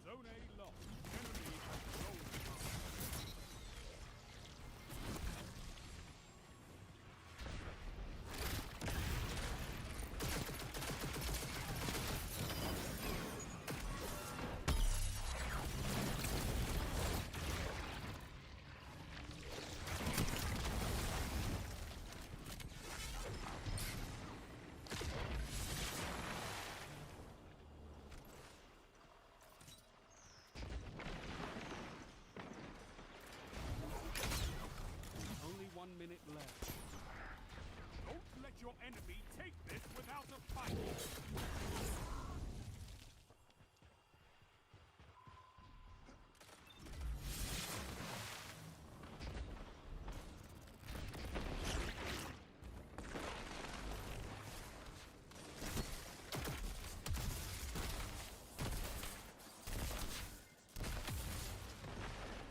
Zone A lost. Enemy has zone enemy take this without a fight.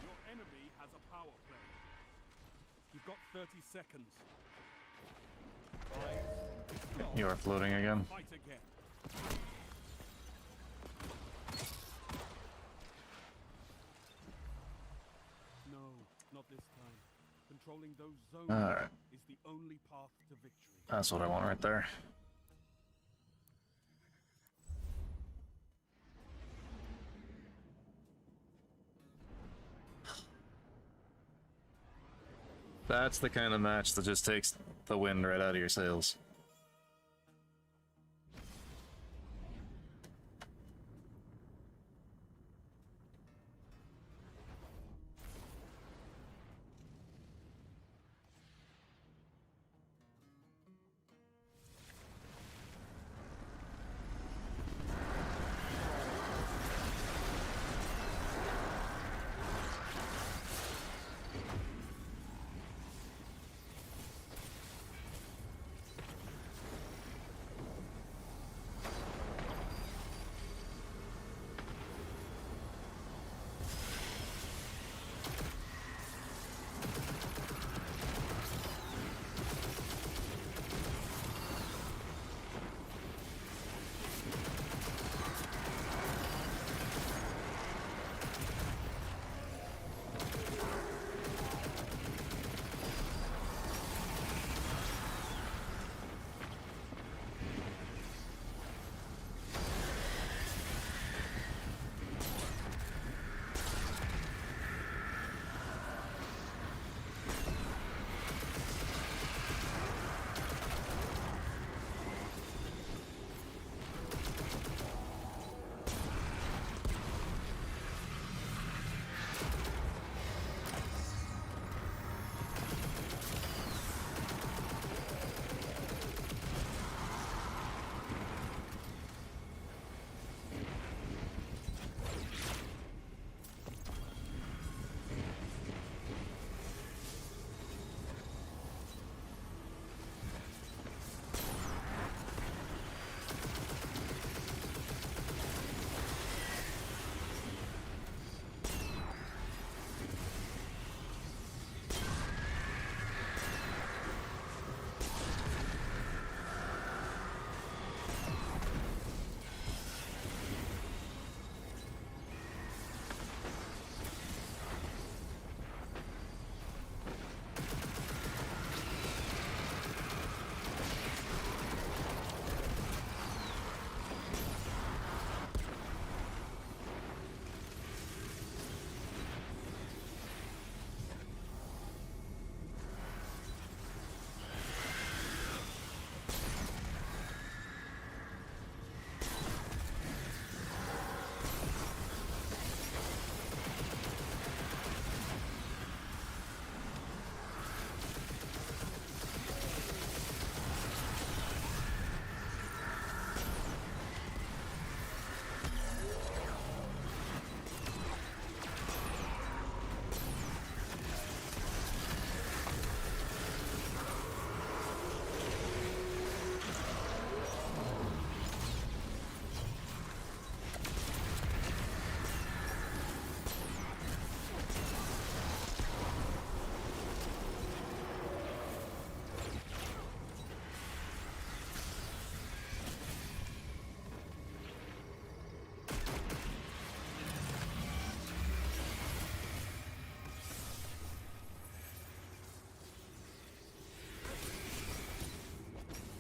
Your enemy has a power play. You've got 30 seconds. You are floating again. Fight again. No, not this time. Controlling those zones Alright. is the only path to victory. That's what I want right there. That's the kind of match that just takes the wind right out of your sails.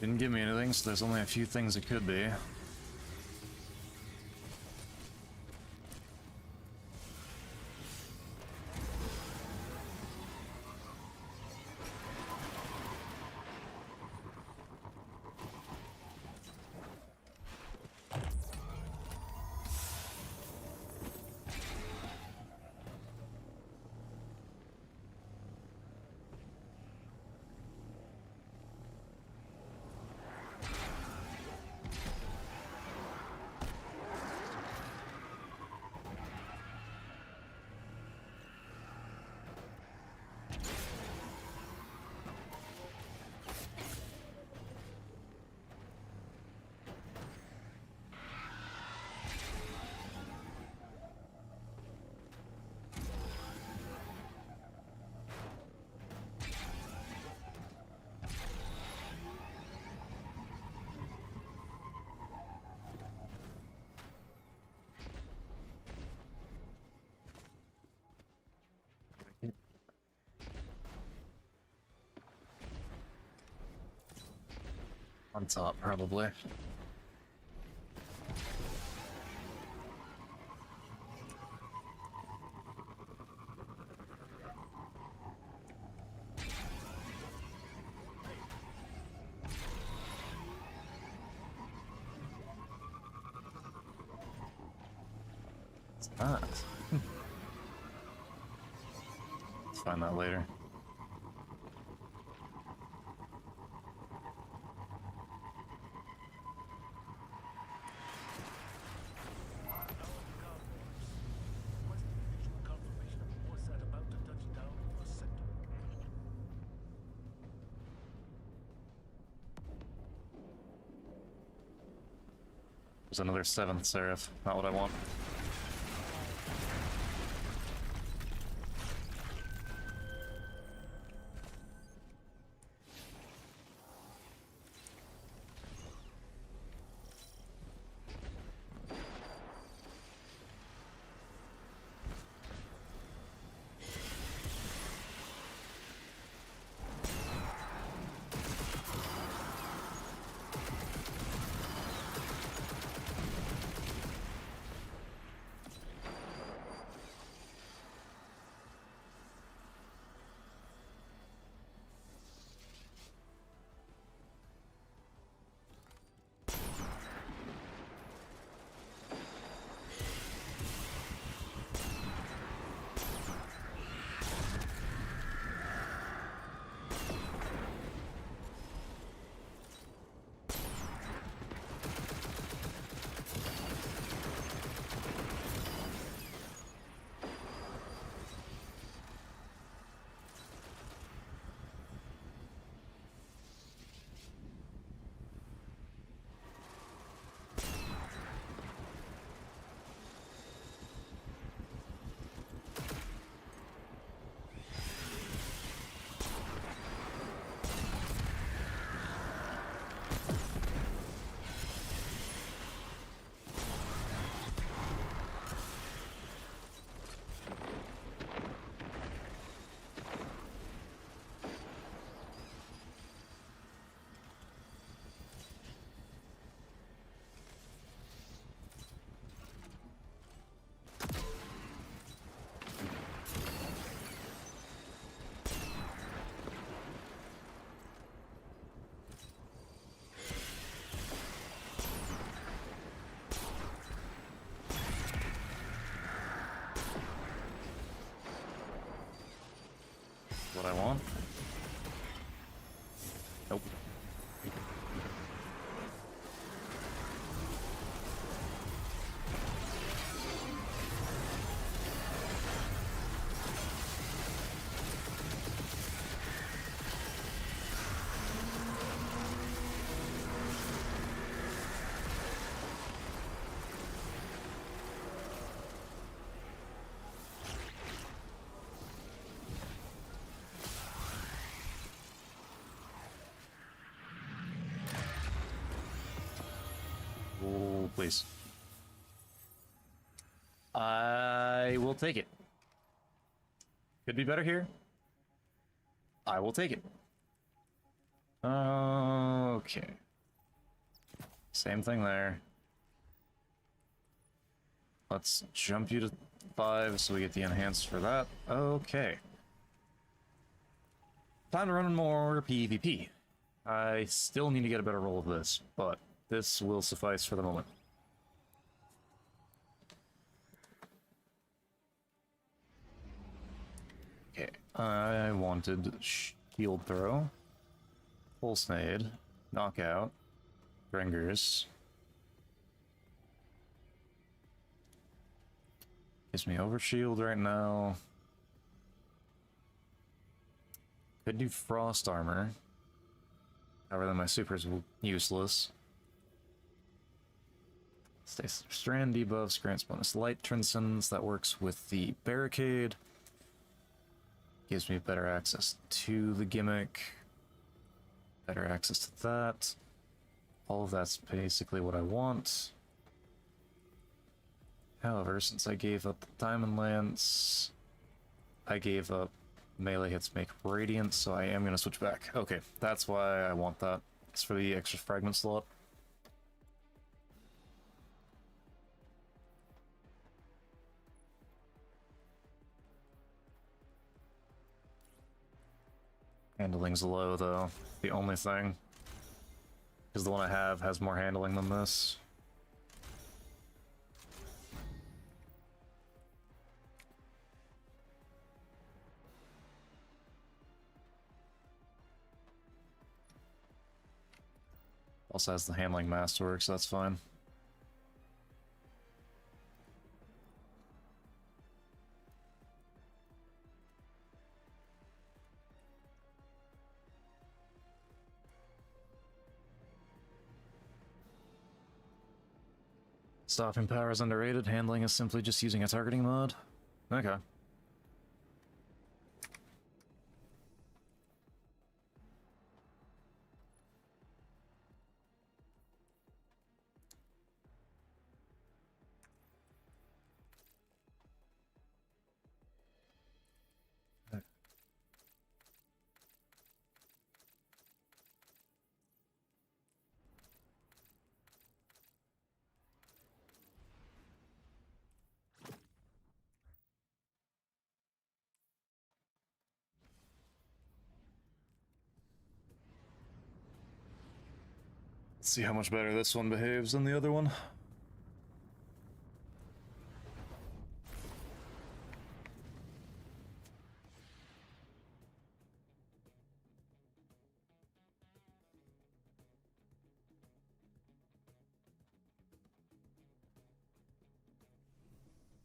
Didn't give me anything, so there's only a few things it could be. On top, probably. It's not. Let's find that later. Visual confirmation of a Warsat about to touch down on the sector. There's another 7th Seraph. Not what I want. What I want? Nope. Oh, please. I will take it. Could be better here. I will take it. Okay. Same thing there. Let's jump you to 5 so we get the enhanced for that. Okay. Time to run more PvP. I still need to get a better roll of this, but this will suffice for the moment. Okay, I wanted shield throw, pulse nade, knockout, ringers. Gives me overshield right now. Could do frost armor. However, then my super's useless. Stays strand debuffs, grants bonus light transcendence. That works with the barricade. Gives me better access to the gimmick. Better access to that. All of that's basically what I want. However, since I gave up the Diamond Lance, I gave up melee hits make radiant, so I am going to switch back. Okay, that's why I want that. It's for the extra fragment slot. Handling's low, though. The only thing. Because the one I have has more handling than this. Also has the handling masterwork, so that's fine. Stopping power is underrated. Handling is simply just using a targeting mod. Okay. Let's see how much better this one behaves than the other one.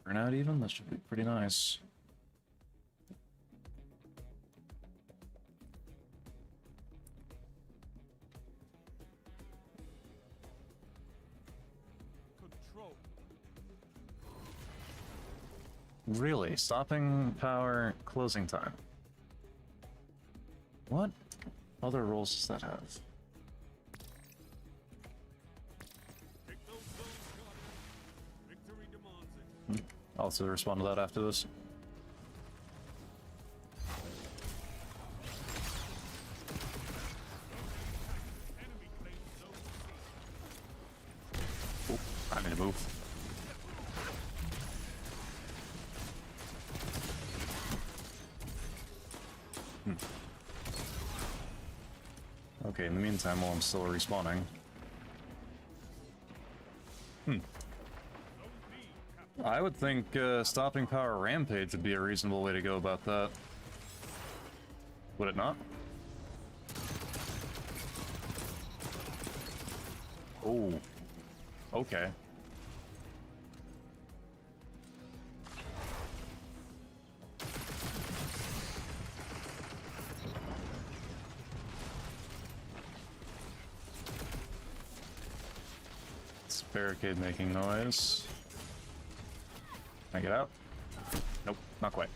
Burnout even? That should be pretty nice. Control. Really? Stopping power, closing time. What other roles does that have? Take those zones, Guardian. Victory demands it. I'll also respond to that after this. Enemy claims zone C. Oop, I need to move. Okay, in the meantime, while I'm still respawning. Zone B captured. I would think stopping power rampage would be a reasonable way to go about that. Would it not? Oh. Okay. It's barricade making noise. Can I get out? Nope, not quite.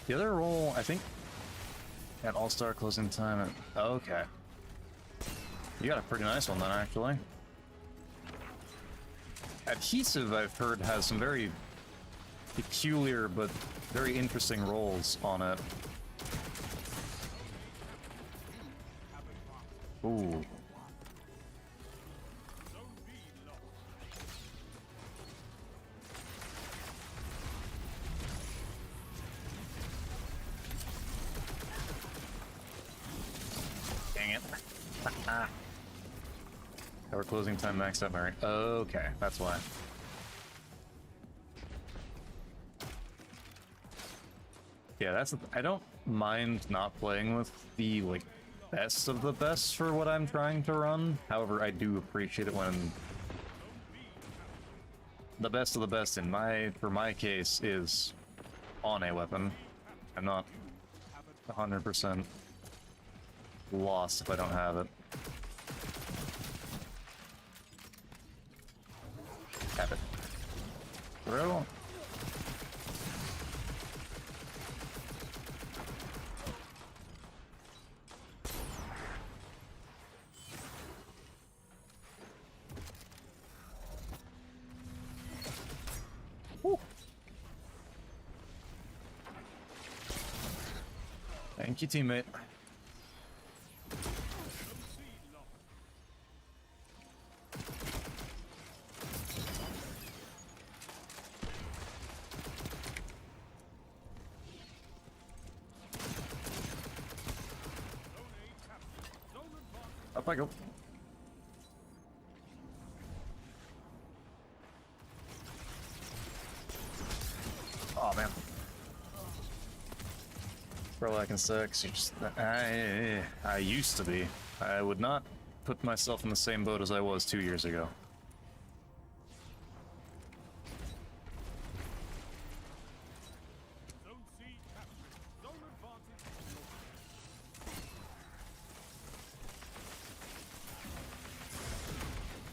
The other role, I think, at All-Star closing time. Okay. You got a pretty nice one then, actually. Adhesive, I've heard, has some very peculiar but very interesting roles on it. Ooh. Zone B lost. Dang it. Power closing time maxed out, Mary. Okay, that's why. Yeah, that's. I don't mind not playing with the like best of the best for what I'm trying to run. However, I do appreciate it when the best of the best for my case is on a weapon. I'm not 100% lost if I don't have it. Have it. Throw. Woo. Thank you, teammate. Up I go. Oh man. Pro like in sex, you just I used to be. I would not put myself in the same boat as I was 2 years ago. Zone C captured. Zone advantage is yours. Zone A lost. Zone advantage is yours.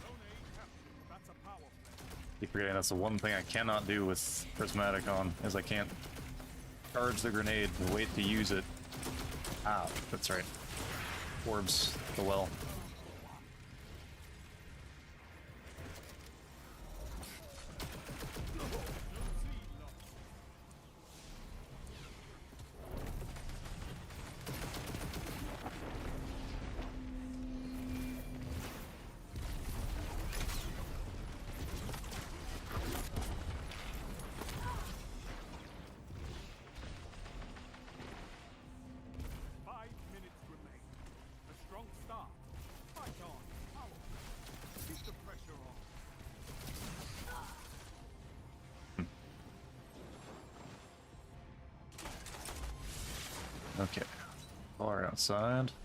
Zone A captured. That's a power play. Keep forgetting that's the one thing I cannot do with Prismatic on, is I can't charge the grenade and wait to use it. Ah, that's right. Orbs the well. Zone C lost. Five minutes remain. A strong start. Fight on. Power play. Keep the pressure on. Okay. Far outside. Zone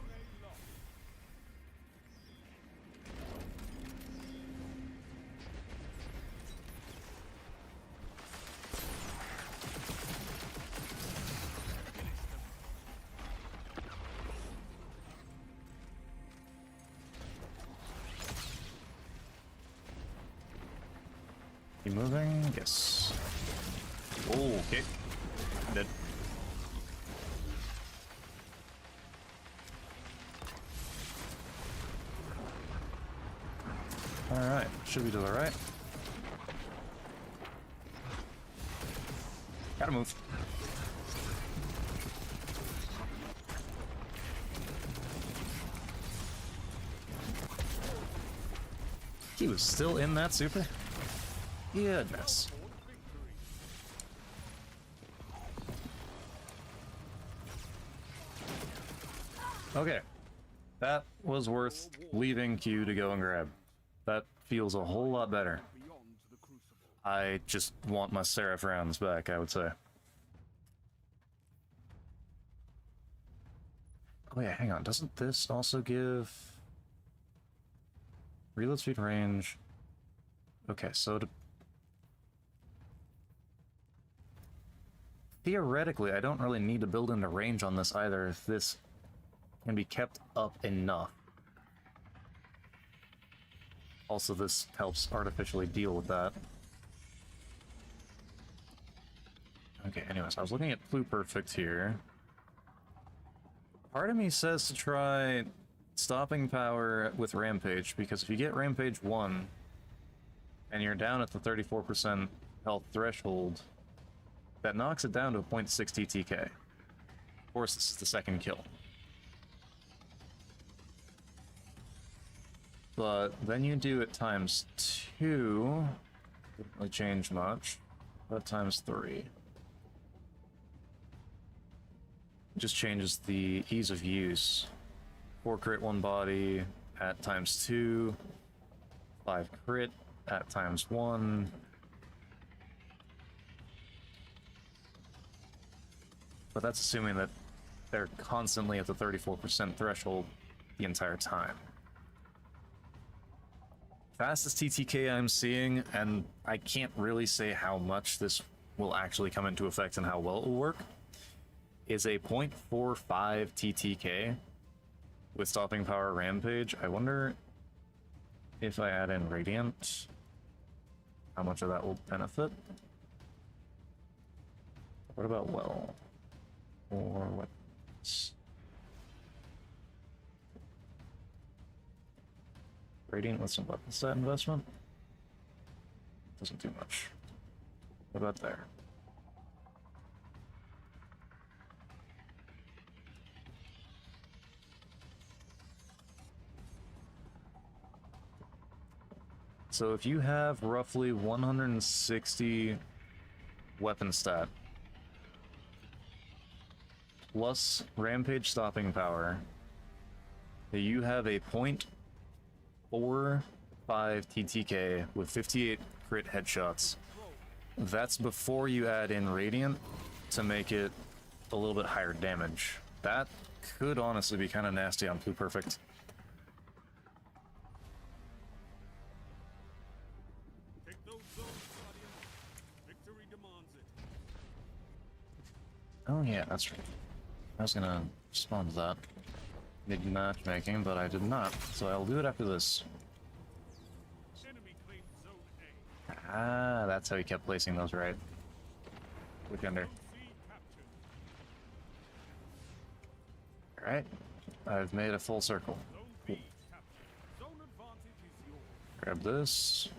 A lost. You moving? Yes. Oh, okay. Dead. Alright, should be to the right. Gotta move. He was still in that super? Goodness. Fourth victory. Okay. That was worth leaving Q to go and grab. That feels a whole lot better. Beyond the crucible. I just want my Seraph rounds back, I would say. Oh yeah, hang on. Doesn't this also give reload speed range? Okay, so theoretically, I don't really need to build in the range on this either if this can be kept up enough. Also, this helps artificially deal with that. Okay, anyways, I was looking at Pluperfect here. Part of me says to try stopping power with Rampage, because if you get Rampage 1, and you're down at the 34% health threshold, that knocks it down to a 0.6 TTK. Of course, this is the second kill. But then you do it times 2, didn't really change much, but times 3. Just changes the ease of use. 4 crit 1 body at ×2, 5 crit at ×1. But that's assuming that they're constantly at the 34% threshold the entire time. Fastest TTK I'm seeing, and I can't really say how much this will actually come into effect and how well it will work, is a 0.45 TTK with stopping power rampage. I wonder if I add in Radiant, how much of that will benefit. What about well? Or what? Radiant with some weapon set investment? Doesn't do much. What about there? So if you have roughly 160 weapon stat plus rampage stopping power, you have a 0.45 TTK with 58 crit headshots. That's before you add in Radiant to make it a little bit higher damage. That could honestly be kind of nasty on Blue Perfect. Take those zones, Guardian. Victory demands it. Oh yeah, that's right. I was gonna respond to that. Did matchmaking, but I did not, so I'll do it after this. Enemy claims zone A. Ah, that's how he kept placing those right. Weekender. Zone C captured. Alright, I've made a full circle. Zone B captured. Zone advantage is yours. Grab this.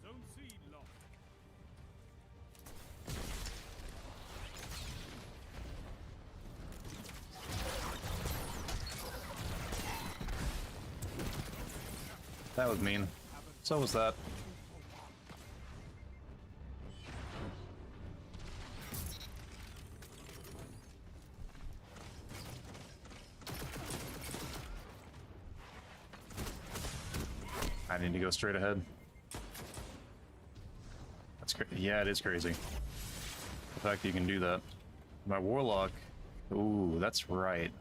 Zone C lost. That was mean. So was that. I need to go straight ahead. That's crazy. Yeah, it is crazy. The fact that you can do that. My Warlock. Ooh, that's right.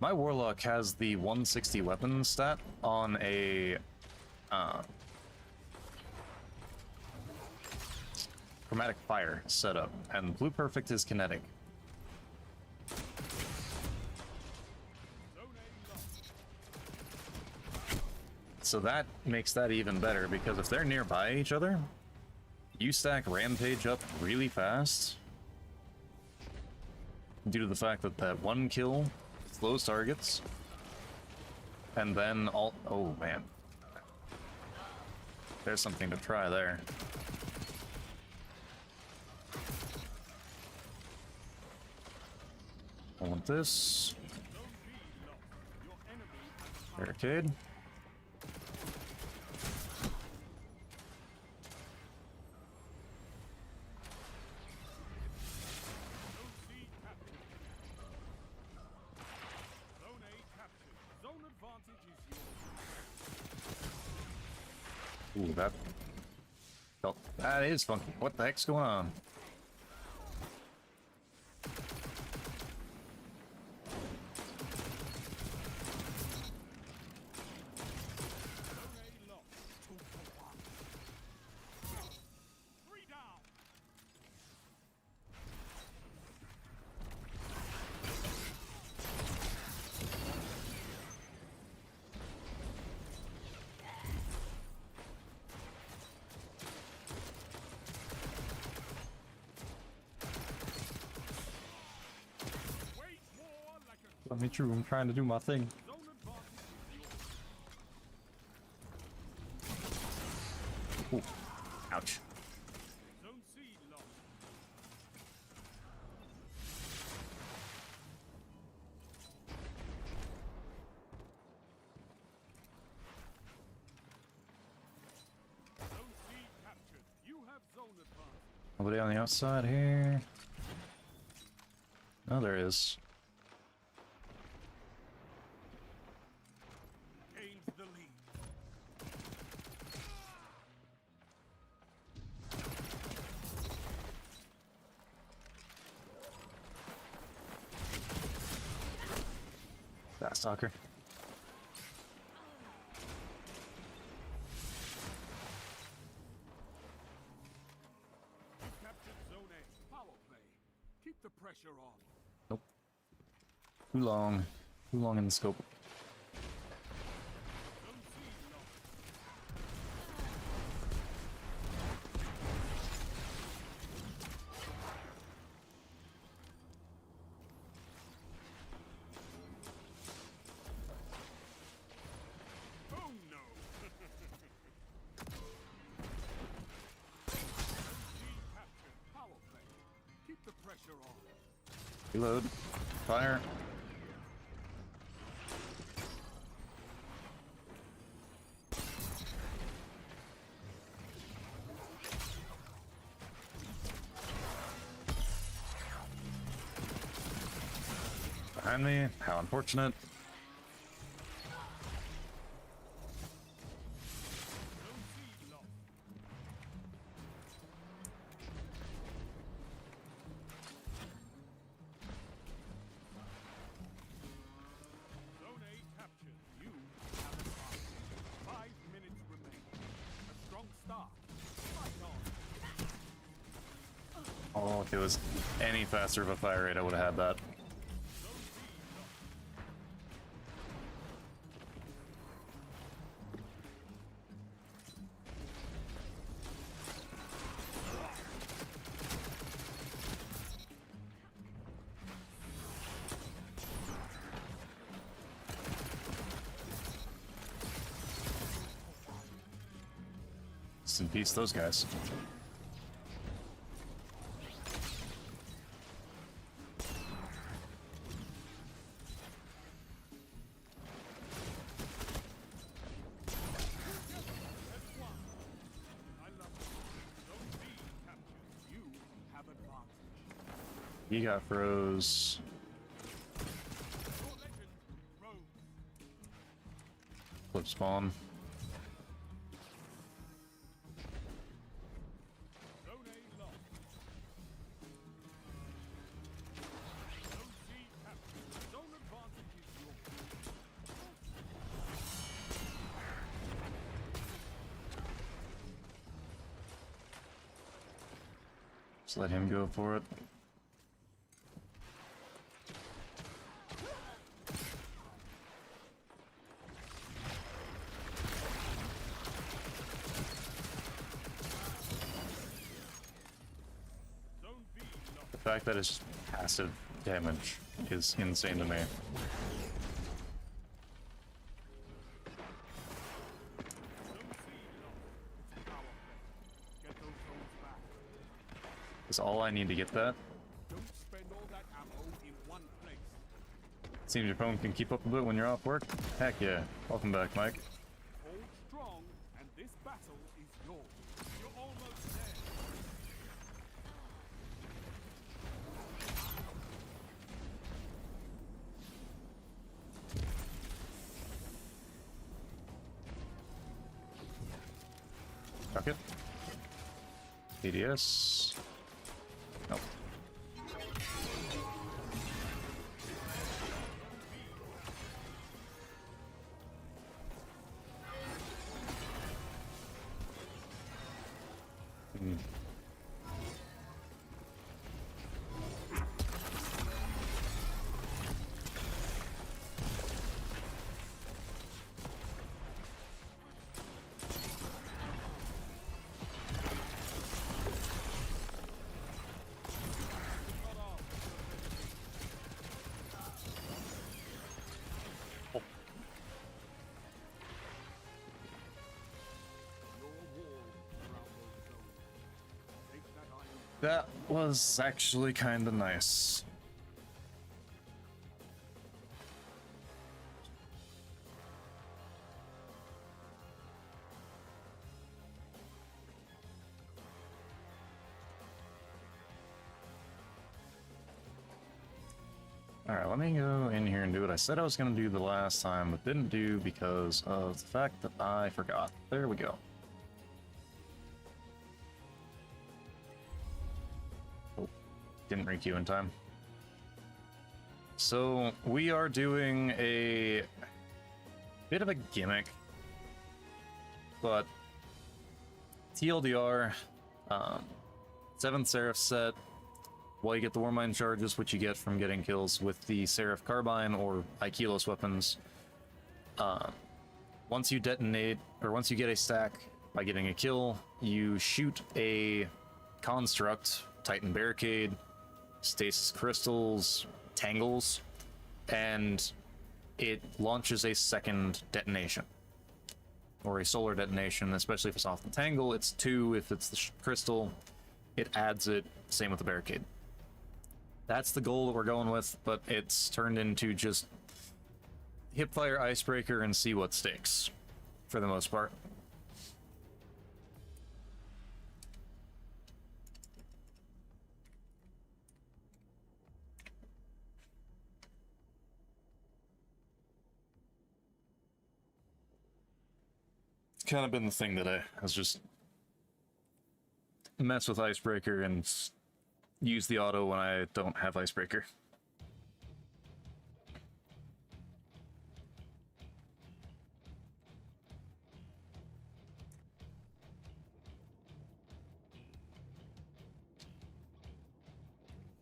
My Warlock has the 160 weapon stat on a chromatic fire setup, and Blue Perfect is kinetic. Zone A lost. So that makes that even better, because if they're nearby each other, you stack Rampage up really fast due to the fact that that one kill slows targets, and then all— oh man, there's something to try there. I want this Zone B lost. Your enemy has barricade. Zone C captured. Zone A captured. Zone advantage is yours. Ooh, that felt— that is funky. What the heck's going on? Zone A lost. 2 for 1. 3 down. Wage war like a Let me through, I'm trying to do my thing. zone advantage is yours. Ooh, ouch. Zone C lost. Zone C captured. Nobody on the outside here. Oh, there is. Gains the lead. Fast talker. Captured Zone A. Power play. Keep the pressure on. Nope. Too long. Too long in the scope. Zone C lost. Oh no! Zone C captured. Power play. Keep the pressure on. Reload. Fire. Behind me. How unfortunate. Zone C lost. Zone A captured. You have advantage. 5 minutes remain. A strong start. Fight on. Oh, if it was any faster of a fire rate, I would have had that. Zone B lost. Rest in peace, those guys. That's one. I love it. Zone B captured. You have advantage. He got froze. Your legend, Rose. Flip spawn. Zone A lost. Zone C captured. Zone advantage is yours. Just let him go for it. Zone B lost. The fact that it's just passive damage is insane to me. Zone C lost. It's power play. Get those zones back. That's all I need to get that. Don't spend all that ammo in one place. Seems your phone can keep up a bit when you're off work. Heck yeah. Welcome back, Mike. Hold strong, and this battle is yours. You're almost there. Chuck it. DDS. Nope. Hmm. Your wall around those zones. Take that iron. That was actually kind of nice. Alright, let me go in here and do what I said I was going to do the last time, but didn't do because of the fact that I forgot. There we go. Oh, didn't requeue in time. So, we are doing a bit of a gimmick, but TLDR, 7th Seraph set, while you get the Warmind charges, which you get from getting kills with the Seraph Carbine or Aikilos weapons. Once you detonate, or once you get a stack by getting a kill, you shoot a construct, Titan Barricade, Stasis Crystals, Tangles, and it launches a second detonation. Or a solar detonation, especially if it's off the Tangle. It's 2 if it's the crystal. It adds it, same with the Barricade. That's the goal that we're going with, but it's turned into just hipfire icebreaker and see what sticks, for the most part. It's kind of been the thing today. I was just mess with icebreaker and use the auto when I don't have icebreaker.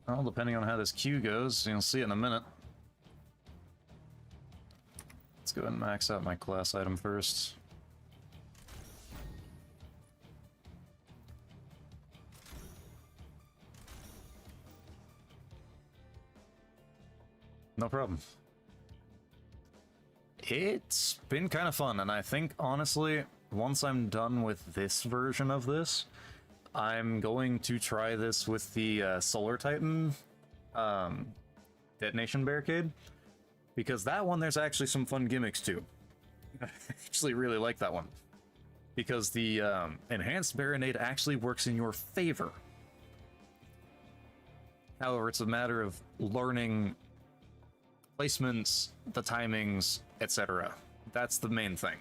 Well, depending on how this queue goes, you'll see it in a minute. Let's go ahead and max out my class item first. No problem. It's been kind of fun, and I think, honestly, once I'm done with this version of this, I'm going to try this with the Solar Titan Detonation Barricade, because that one, there's actually some fun gimmicks too. I actually really like that one, because the Enhanced Barricade actually works in your favor. However, it's a matter of learning placements, the timings, etc. That's the main thing.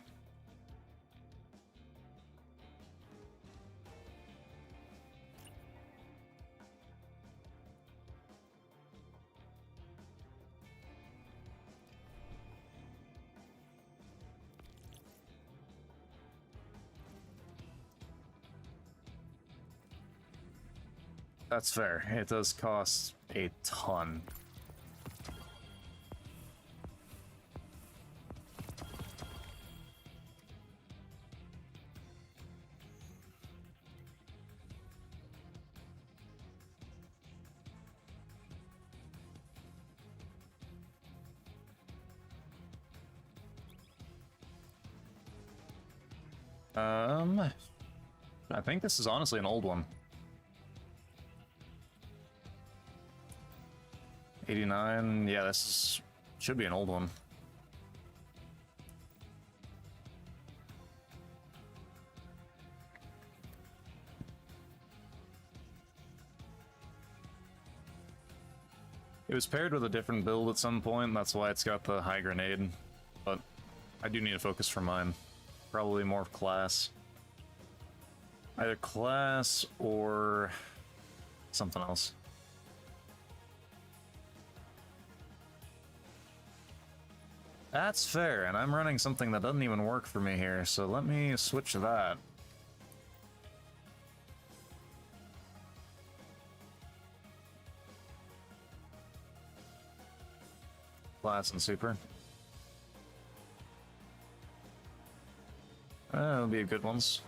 That's fair. It does cost a ton. I think this is honestly an old one. 89, yeah, should be an old one. It was paired with a different build at some point, that's why it's got the high grenade, but I do need a focus for mine. Probably more class. Either class or something else. That's fair, and I'm running something that doesn't even work for me here, so let me switch to that. Class and super. That'll be good ones.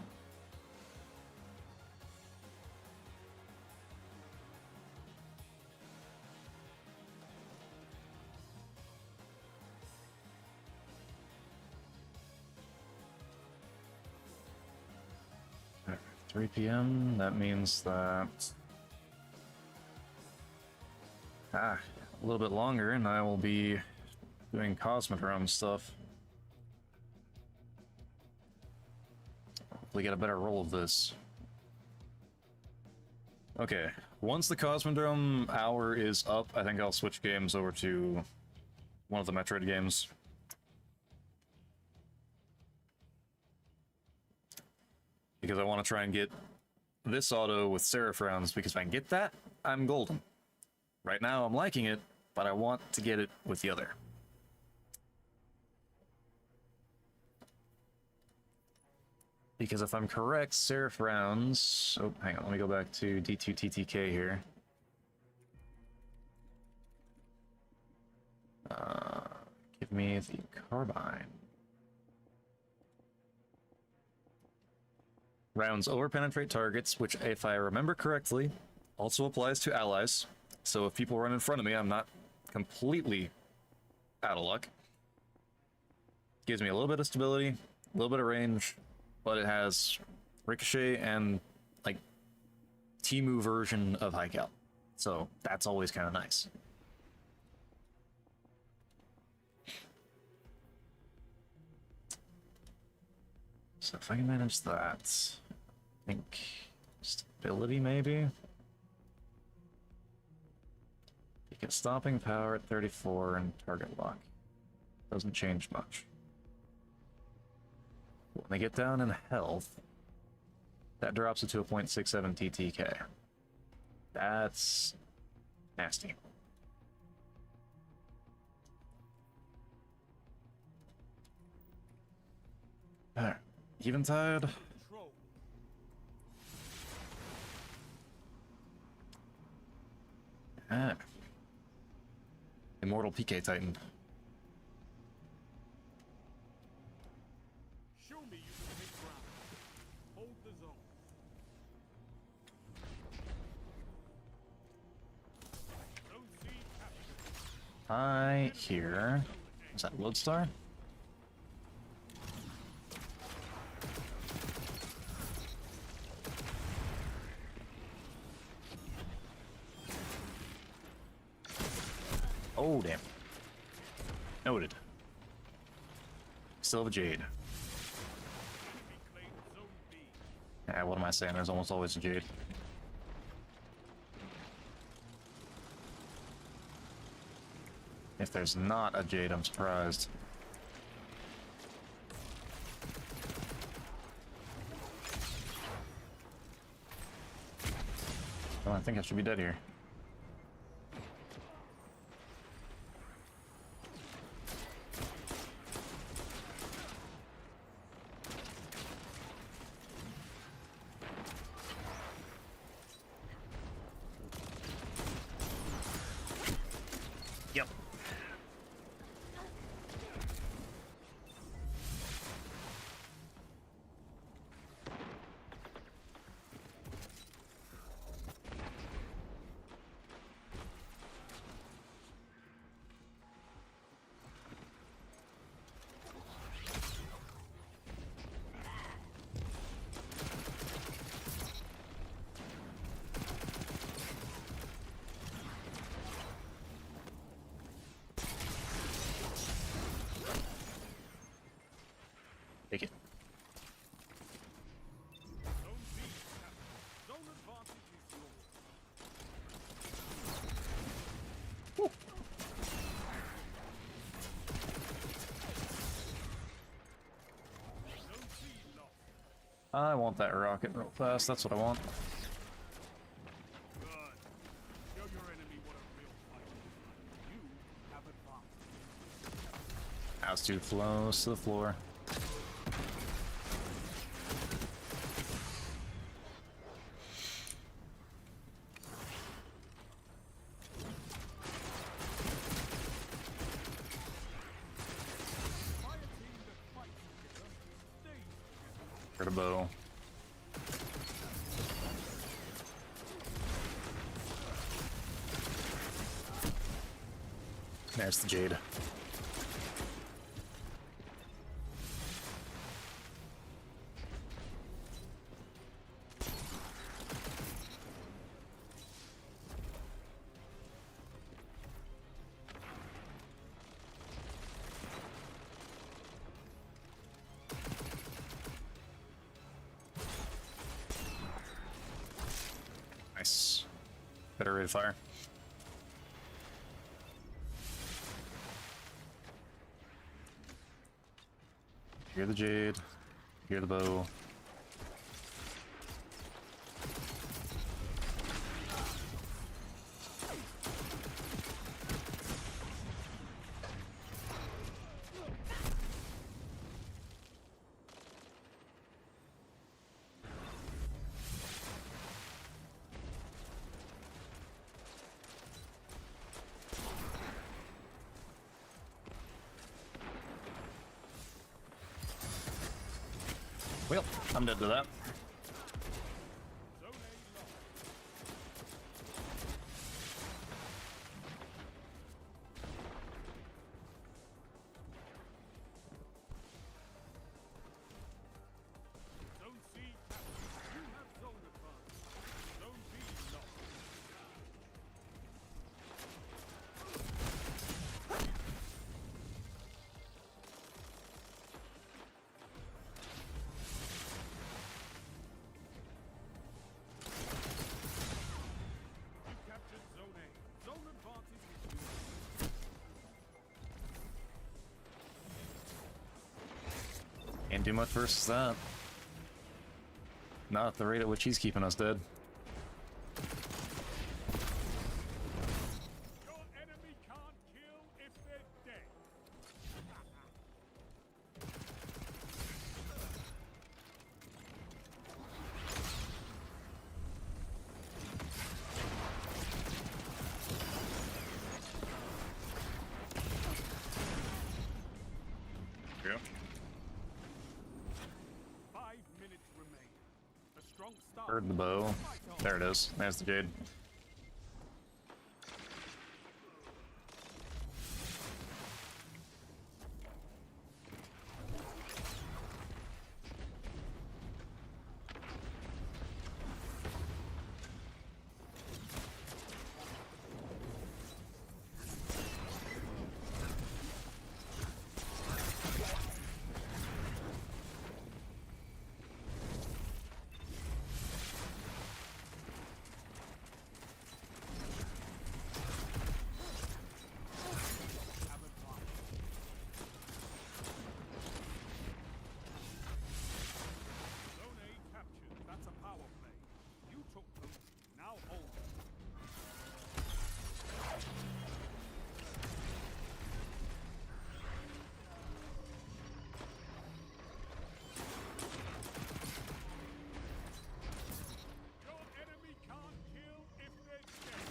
Alright, 3 PM, that means that... a little bit longer, and I will be doing Cosmodrome stuff. Hopefully get a better roll of this. Okay, Once the Cosmodrome hour is up, I think I'll switch games over to one of the Metroid games. Because I want to try and get this auto with Seraph rounds, because if I can get that, I'm golden. Right now, I'm liking it, but I want to get it with the other. Because if I'm correct, Seraph rounds... Oh, hang on, let me go back to D2TTK here. Give me the Carbine. Rounds overpenetrate targets, which, if I remember correctly, also applies to allies. So if people run in front of me, I'm not completely out of luck. Gives me a little bit of stability, a little bit of range, but it has ricochet and like Timu version of high cal. So that's always kind of nice. So if I can manage that, I think stability maybe. You get stopping power at 34 and target lock. Doesn't change much. When they get down in health, that drops it to a 0.67 TTK. That's nasty. Alright, Eventide. Control. Ah. Immortal PK Titan. Show me you can take ground. Hold the zone. Zone C captured. Hi here. Is that Lodestar? Oh, damn. Noted. Still have a Jade. Reclaim zone B. Yeah, what am I saying? There's almost always a Jade. If there's not a Jade, I'm surprised. Well, I think I should be dead here. Yep. Take it. Zone B captured. Zone advantage is yours. Zone C lost. I want that rocket real fast. That's what I want. Good. Show your enemy what a real fight is like. You have advantage. House too close to the floor. Fire team that fights together stays together. For the bow. There's the Jade. Nice. Better rate of fire. Hear the jade. Hear the bow. Well, I'm dead to that. Zone A lost. Zone C captured. You have zone advantage. Zone B lost. You captured Zone A. Zone advantage is yours. Can't do much versus that. Not at the rate at which he's keeping us dead. Your enemy can't kill if they're dead. Yeah. 5 minutes remain. A strong start. Heard the bow. Fight on. There it is. There's the jade. Have advantage. Zone A captured. That's a power play. You took them. Now hold them. Your enemy can't kill if they're dead.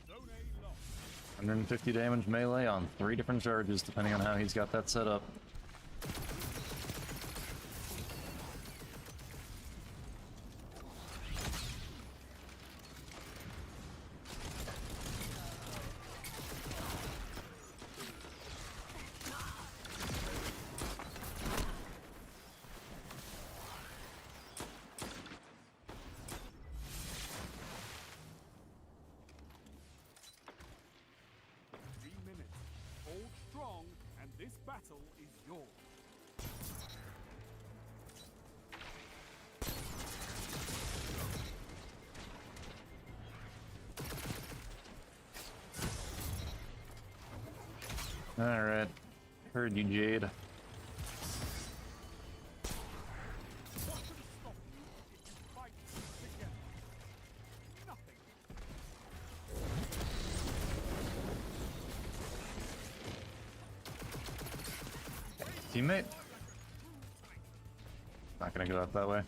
Zone A lost. 150 damage melee on 3 different charges, depending on how he's got that set up. Hold strong, and this battle is yours. Alright. Heard you, Jade. What could stop you if you fight together? Nothing. Teammate? Not gonna go out that way.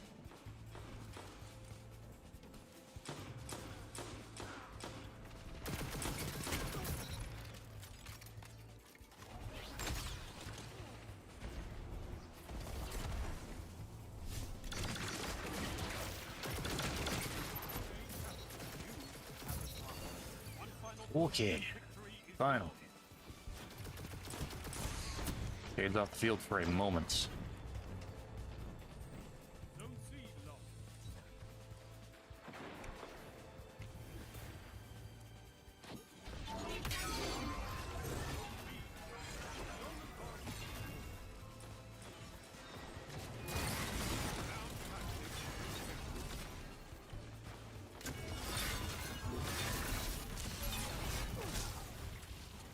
One final Okay. victory is Final. Jade's off the field for a moment. Zone C lost.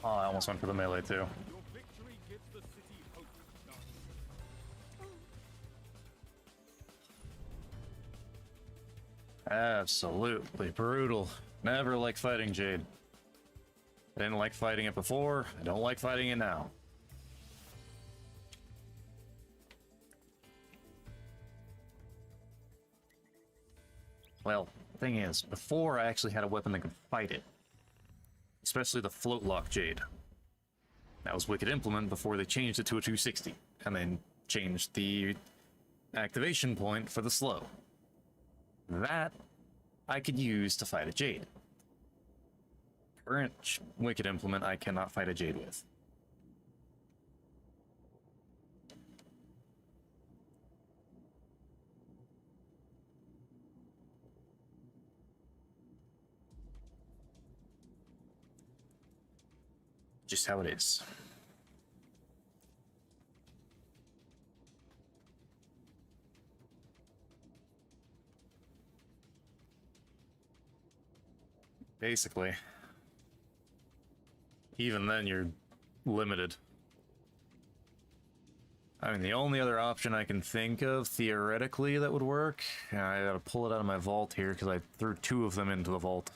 Oh, I almost went for the melee too. Your victory gives the city hope. Absolutely brutal. Never like fighting Jade. I didn't like fighting it before. I don't like fighting it now. Well, the thing is, before I actually had a weapon that could fight it. Especially the float lock Jade. That was Wicked Implement before they changed it to a 260. And then changed the activation point for the slow. That I could use to fight a Jade. Current Wicked Implement I cannot fight a Jade with. Just how it is. Basically. Even then, you're limited. I mean, the only other option I can think of, theoretically, that would work, and I gotta pull it out of my vault here, because I threw 2 of them into the vault,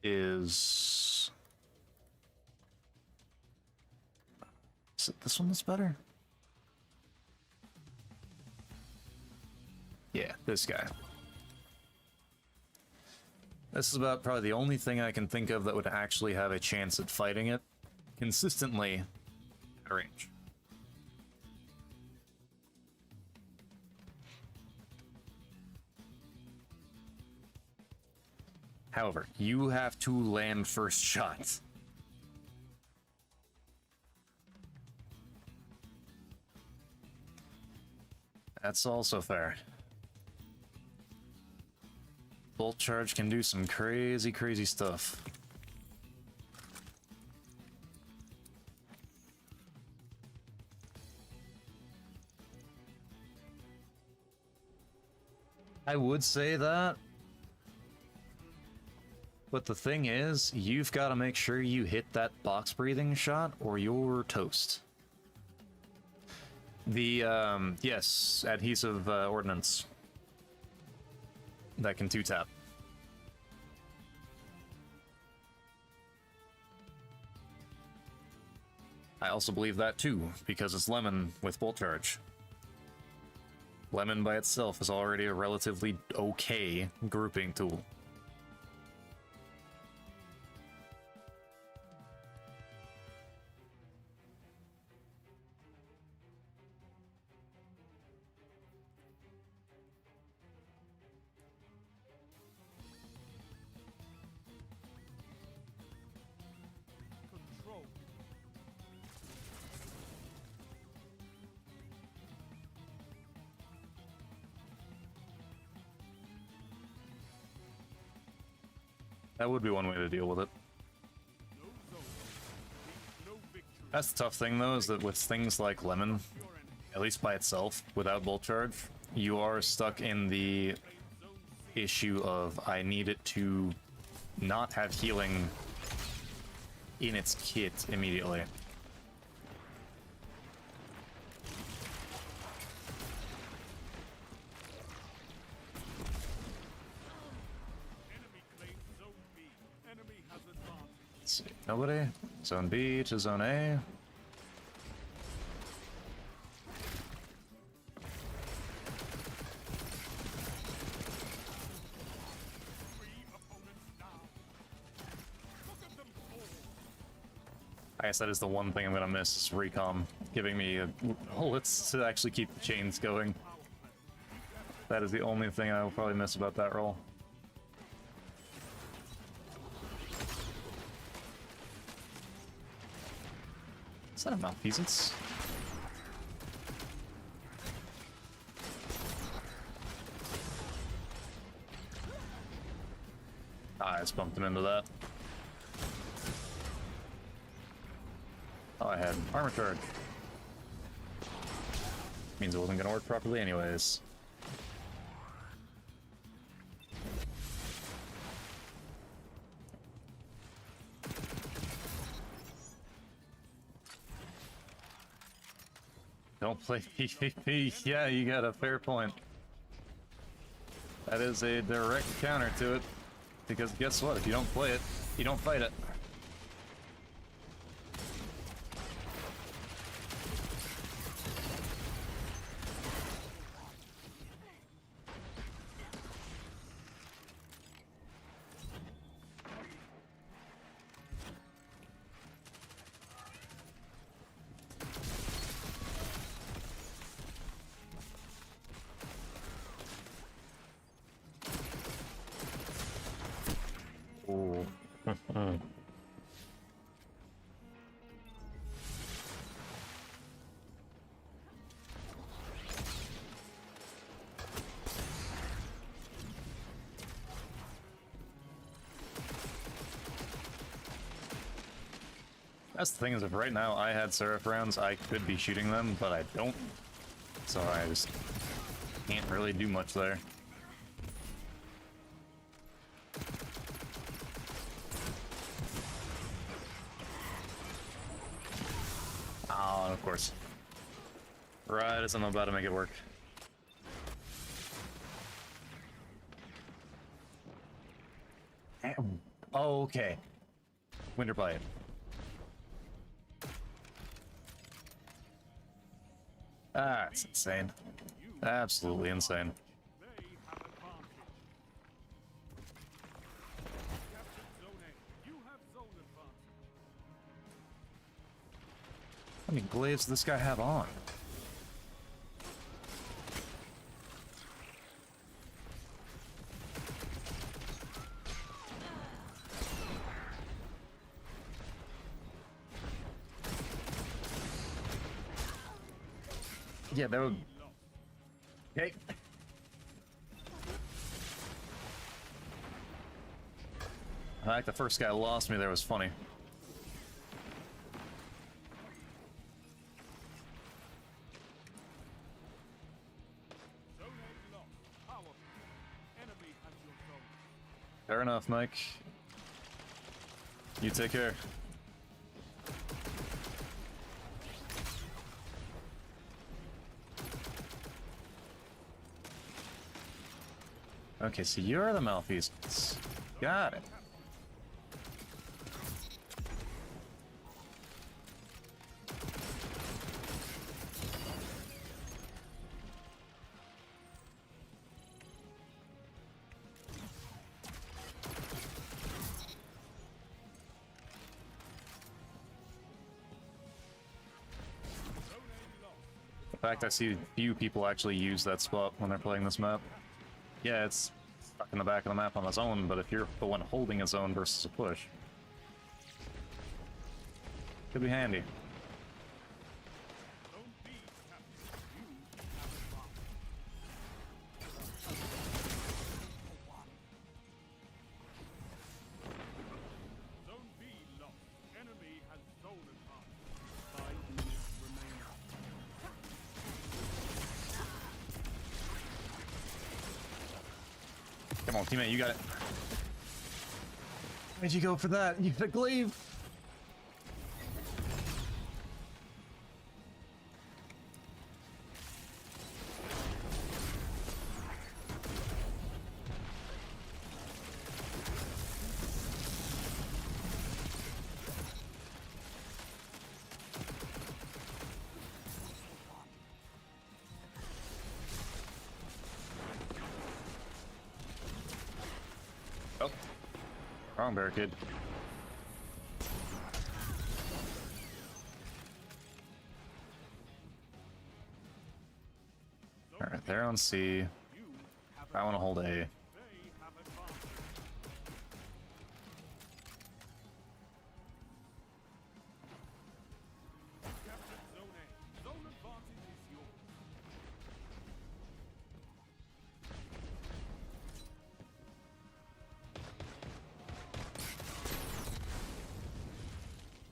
is it this one that's better? Yeah, this guy. This is about probably the only thing I can think of that would actually have a chance at fighting it consistently at range. However, you have to land first shot. That's also fair. Bolt charge can do some crazy, crazy stuff. I would say that. But the thing is, you've got to make sure you hit that box breathing shot or you're toast. The, yes, adhesive ordnance. That can 2-tap. I also believe that too, because it's Lemon with Bolt Charge. Lemon by itself is already a relatively okay grouping tool. Control. That would be one way to deal with it. No zone. Means no victory. That's the tough thing though, is that with things like Lemon, Your enemy. at least by itself, without Bolt Charge, you are stuck in the Claim zone C. issue of I need it to not have healing in its kit immediately. Enemy claims zone B. Enemy has advantage. Let's see. Nobody. Zone B to Zone A. Three opponents down. Look at them fall. I guess that is the one thing I'm gonna miss, is Recom giving me a bullets to actually keep the chains going. That is the only thing I will probably miss about that role. Is that a malfeasance? Ah, I just bumped him into that. Oh, I had armor charge. Means it wasn't gonna work properly anyways. Don't play PvP. Yeah, you got a fair point. That is a direct counter to it. Because guess what? If you don't play it, you don't fight it. Ooh. That's the thing is, if right now I had Seraph rounds, I could be shooting them, but I don't. So I just can't really do much there. Oh, of course. Right as I'm about to make it work. Oh, okay. Winterblight. Ah, it's insane. Absolutely insane. They have advantage. Captain Zone A, you have zone advantage. How many glaives does this guy have on? Yeah, that would. Okay. I like the first guy lost me there was funny. Zone A lost. Power. Enemy has your zone. Fair enough, Mike. You take care. Okay, so you're the malfeasance. Got it. In fact, I see few people actually use that spot when they're playing this map. Yeah, it's stuck in the back of the map on its own, but if you're the one holding its own versus a push, could be handy. Zone B, Captain. You have advantage. Zone B lost. Enemy has zone advantage. 5 minutes remaining. Come on, teammate, you got it. Why'd you go for that? You took leave. Oh, wrong barricade. All right, they're on C. You have I want to hold A. They have advantage.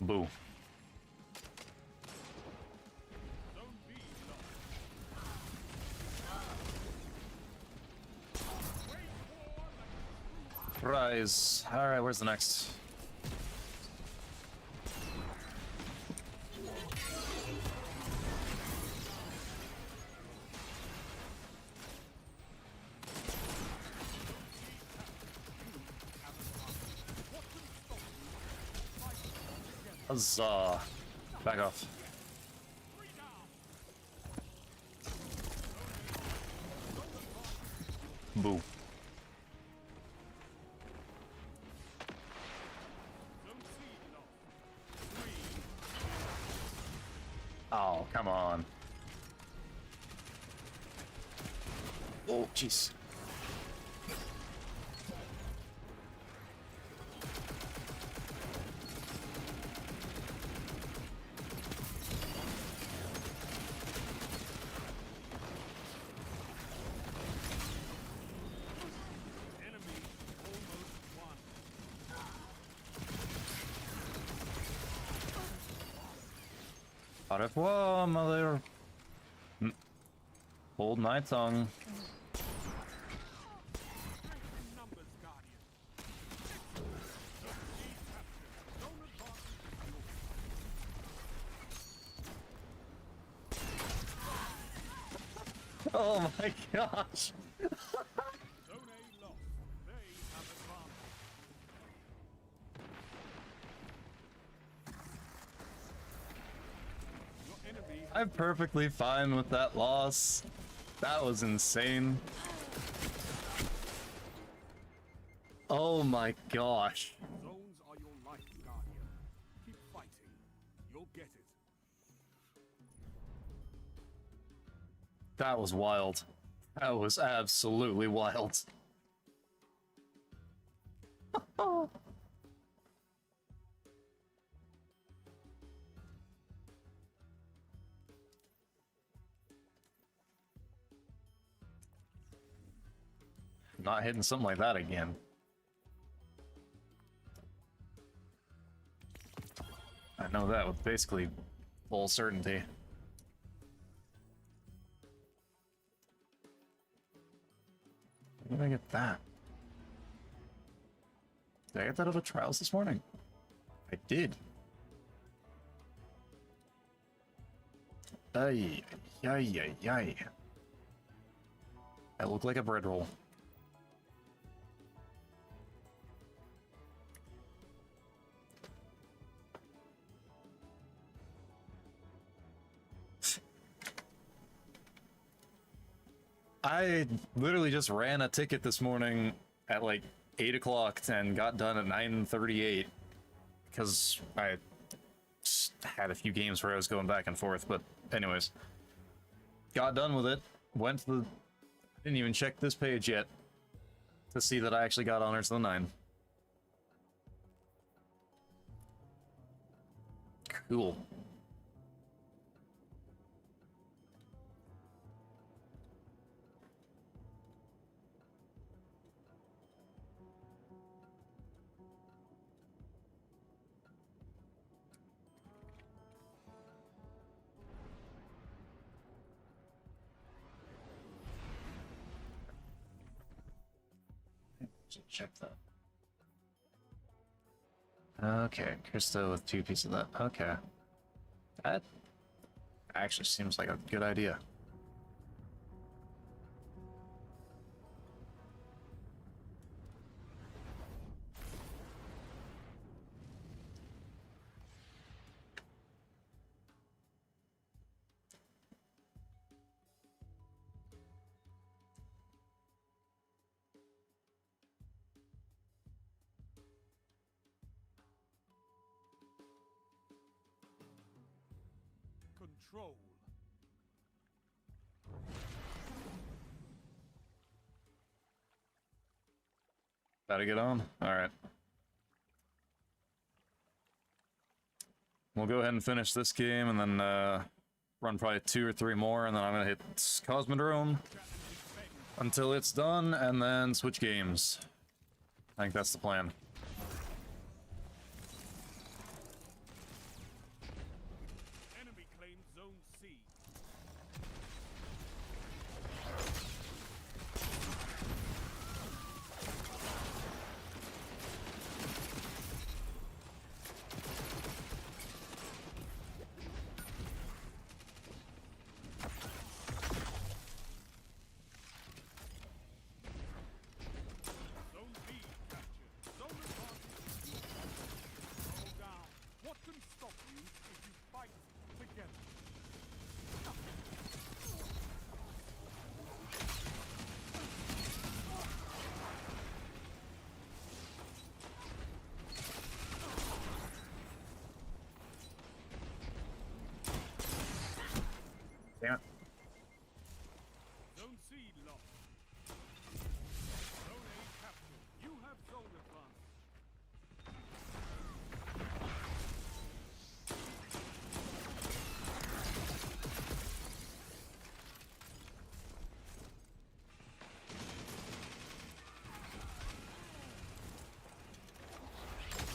Boo. Zone B lost. Rise. Alright, where's the next? Huzzah. Back off. Boo. Oh, come on. Oh, jeez. Enemy almost won. Au revoir, mother. Hold my tongue. In numbers, Guardian. Zone C captured. Zone advantage is yours. Oh my gosh. Zone A lost. They have advantage. Your enemy I'm perfectly fine with that loss. That was insane. Oh my gosh. zones are your life, Guardian. Keep fighting. You'll get it. That was wild. That was absolutely wild. Not hitting something like that again. I know that with basically full certainty. Where did I get that? Did I get that out of trials this morning? I did. Ay, ay, ay, ay. I look like a bread roll. I literally just ran a ticket this morning at like 8 o'clock and got done at 9:38 because I just had a few games where I was going back and forth. But anyways, got done with it. Went to the... Didn't even check this page yet to see that I actually got honors to the 9. Cool. Should check that. Okay, Krista with 2 pieces of that. Okay. That actually seems like a good idea. Control. About to get on? Alright. We'll go ahead and finish this game and then run probably 2 or 3 more, and then I'm gonna hit Cosmodrome until it's done, and then switch games. I think that's the plan.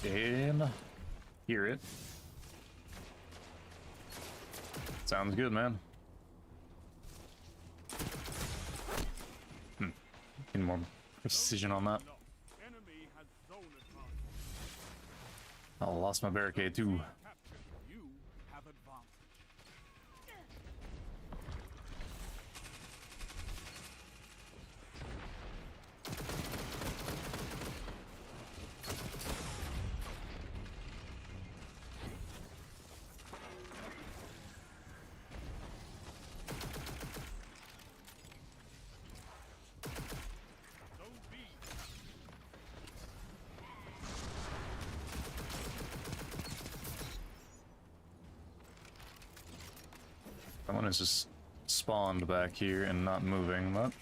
And hear it. Sounds good, man. Need more precision on that. Enemy has zone advantage. I lost my barricade too. Captured. You have advantage. Zone B. Someone has just spawned back here and not moving much.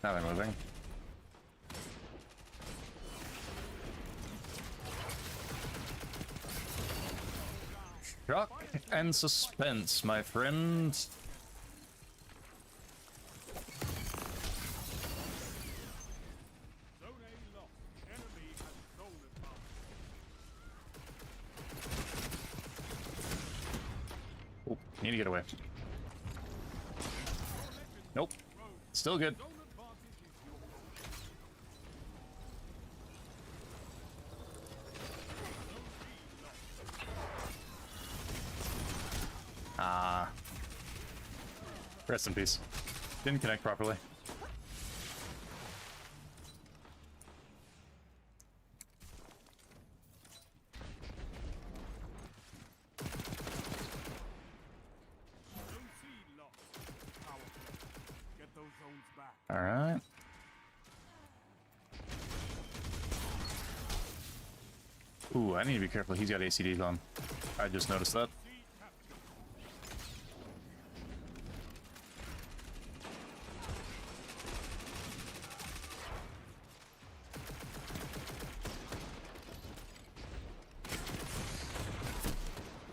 Now they're moving. Shock and suspense, my friend. Zone A lost. Enemy has zone advantage. Oh, need to get away. Nope. Still good. Zone advantage is yours. Zone B lost. Ah. Rest in peace. Didn't connect properly. Zone C lost. Power play. Get those zones back. Alright. Ooh, I need to be careful. He's got ACDs on. I just noticed that. C captured.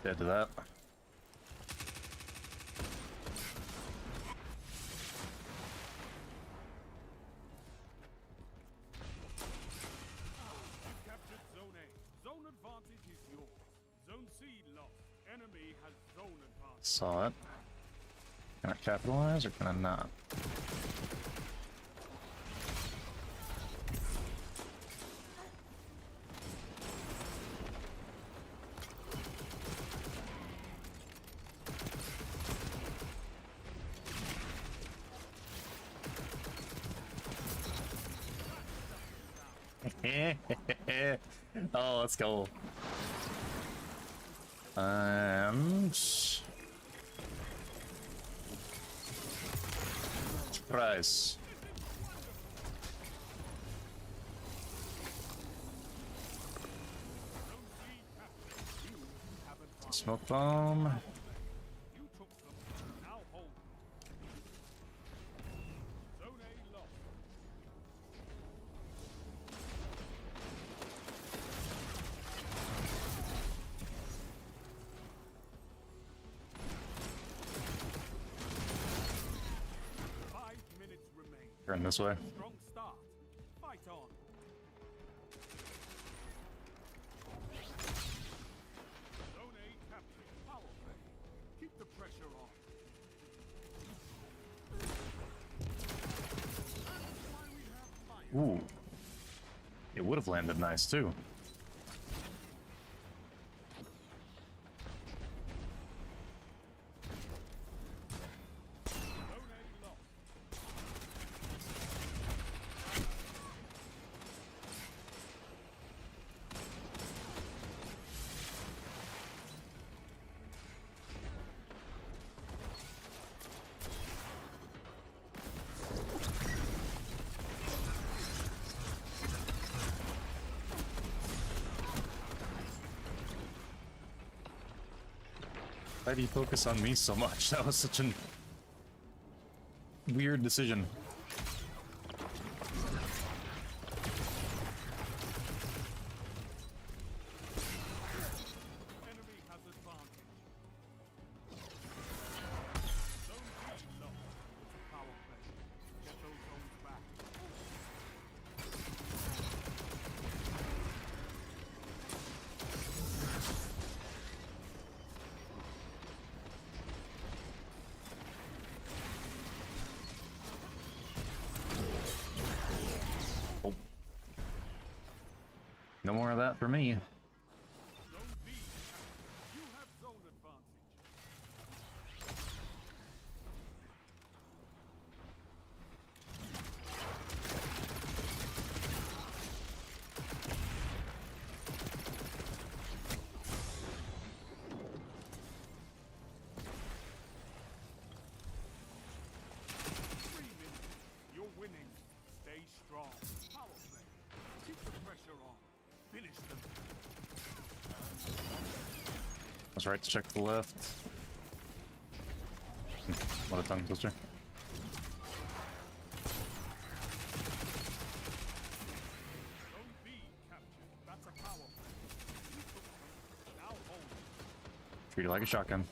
Dead to that. Captured Zone A. Zone advantage is yours. Zone C lost. Enemy has zone advantage. Saw it. Can I capitalize or can I not? Oh, let's go. And surprise. Zone C captured. You have advantage. Smoke bomb. You took them. Now hold them. Zone A lost. Turn this way. Strong start. Fight on. Zone A captured. Power play. Keep the pressure on. That's why we have fire. Ooh. It would have landed nice too. Zone A lost. Why do you focus on me so much? That was such an weird decision. Enemy has advantage. Zone B lost. It's a power play. Get those zones back. No more of that for me. Zone B, Captain. You have zone advantage. You're winning. Stay strong. Power play. Keep the pressure on. Finish them. I was right to check the left. What a tongue twister. Zone B captured. That's a power play. You took them. Now hold it. Treat it like a shotgun.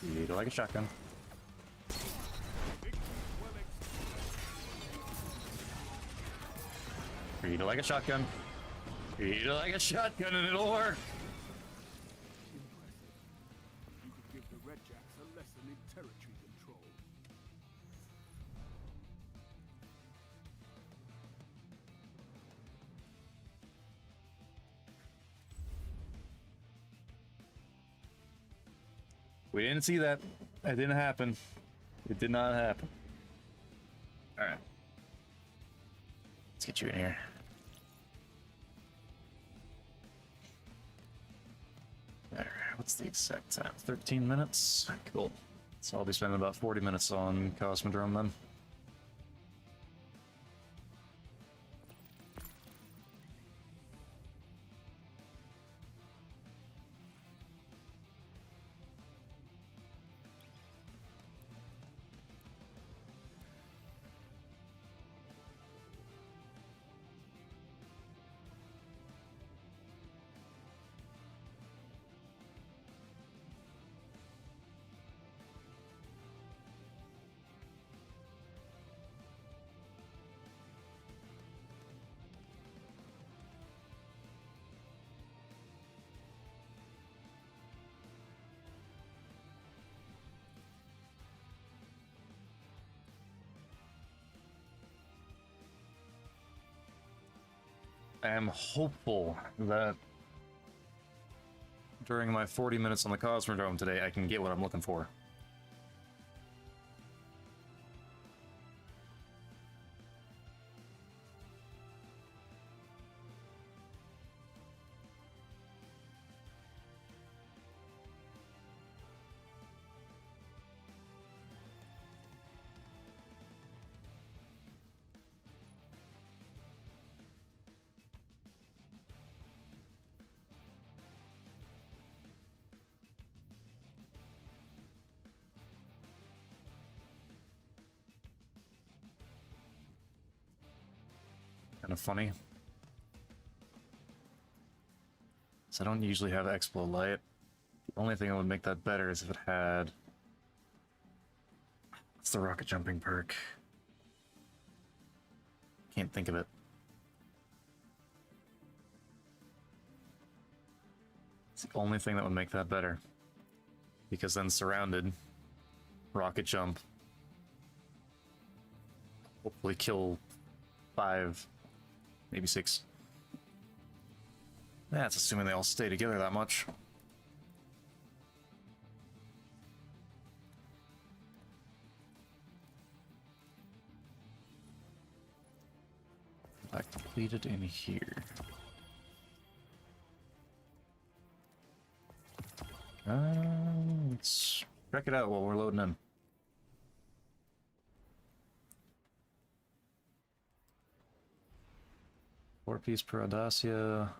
Treat it like a shotgun. Victory well executed. Treat it like a shotgun. Treat it like a shotgun and it'll work. Impressive. You could give the Red Jacks a lesson in territory control. We didn't see that. It didn't happen. It did not happen. Alright. Let's get you in here. There. What's the exact time? 13 minutes? Cool. So I'll be spending about 40 minutes on Cosmodrome then. I am hopeful that during my 40 minutes on the Cosmodrome today, I can get what I'm looking for. Kind of funny. So I don't usually have Explo Light. The only thing that would make that better is if it had... What's the rocket jumping perk? Can't think of it. It's the only thing that would make that better. Because then surrounded, rocket jump, hopefully kill 5, maybe 6. That's assuming they all stay together that much. I completed in here. Let's check it out while we're loading in. Four-piece per Audacia.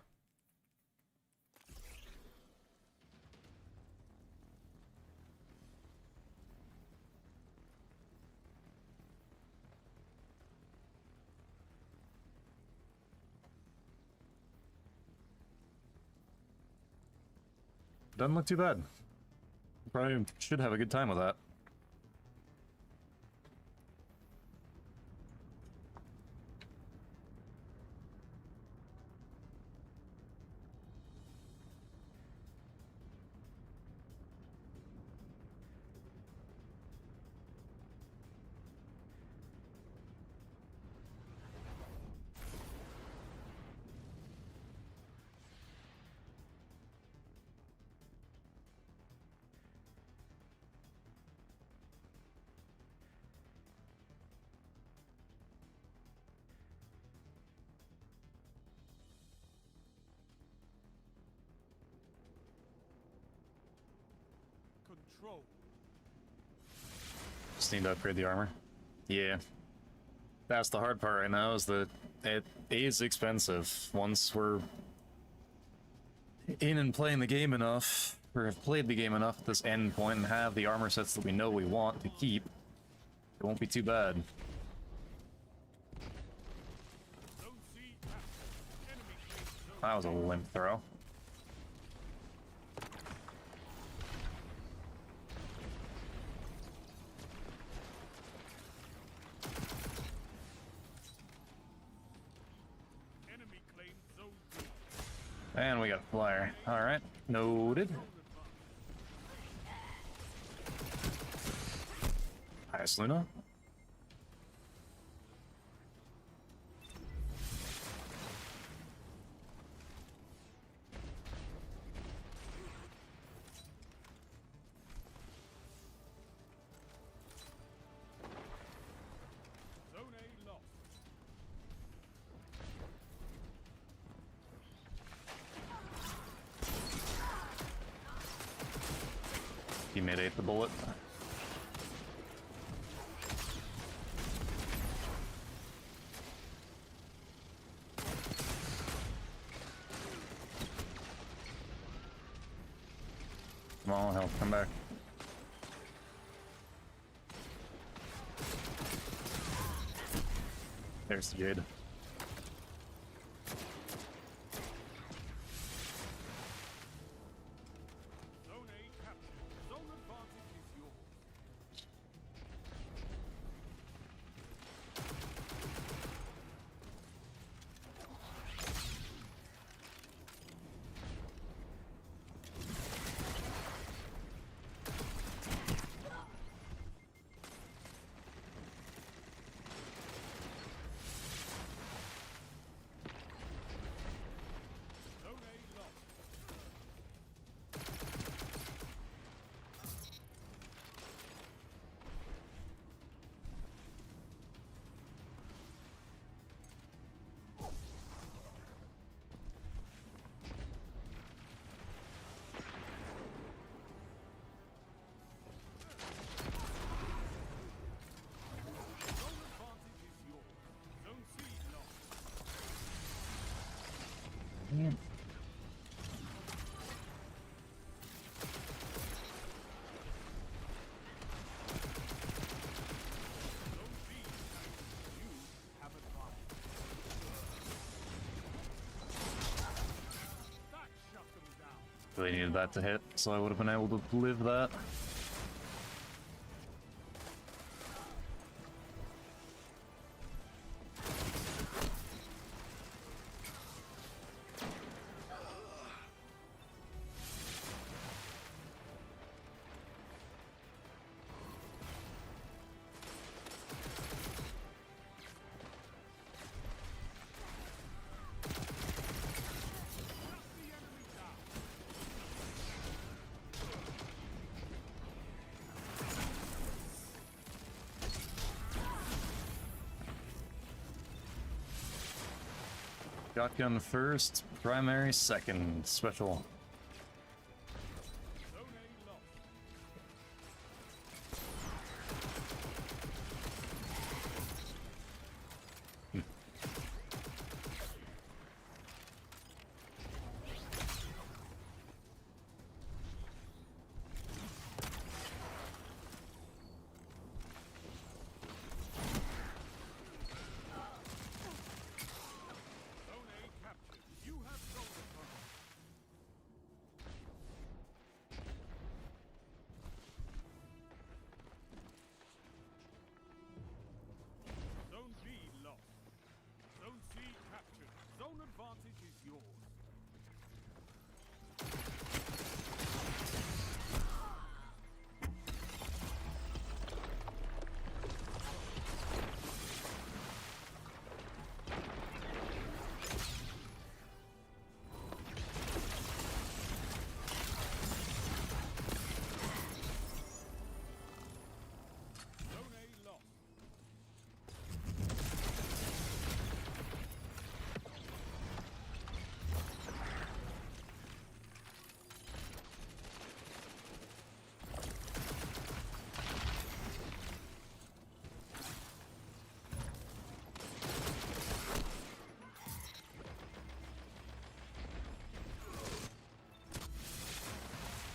Doesn't look too bad. Probably should have a good time with that. control. Just need to upgrade the armor. Yeah. That's the hard part right now, is that it is expensive. Once we're in and playing the game enough, or have played the game enough at this end point and have the armor sets that we know we want to keep, it won't be too bad. Zone C captured. Enemy claimed zone. That was a limp throw. Enemy claimed zone B. And we got a flyer. Alright, noted. Zone advantage. Nice, Luna. Zone A lost. Teammate ate the bullet. Come on, help, come back. There's the Jade. Zone A captured. Zone advantage is yours. Zone A lost. Zone advantage is yours. Zone C lost. Zone B captured. You have advantage. That shut them down. Really needed that to hit, so I would have been able to live that. Shut the enemy down. Shotgun first, primary second, special. Zone A lost. Zone A captured. You have zone advantage. Zone B lost. Zone C captured. Zone advantage is yours. Zone A lost.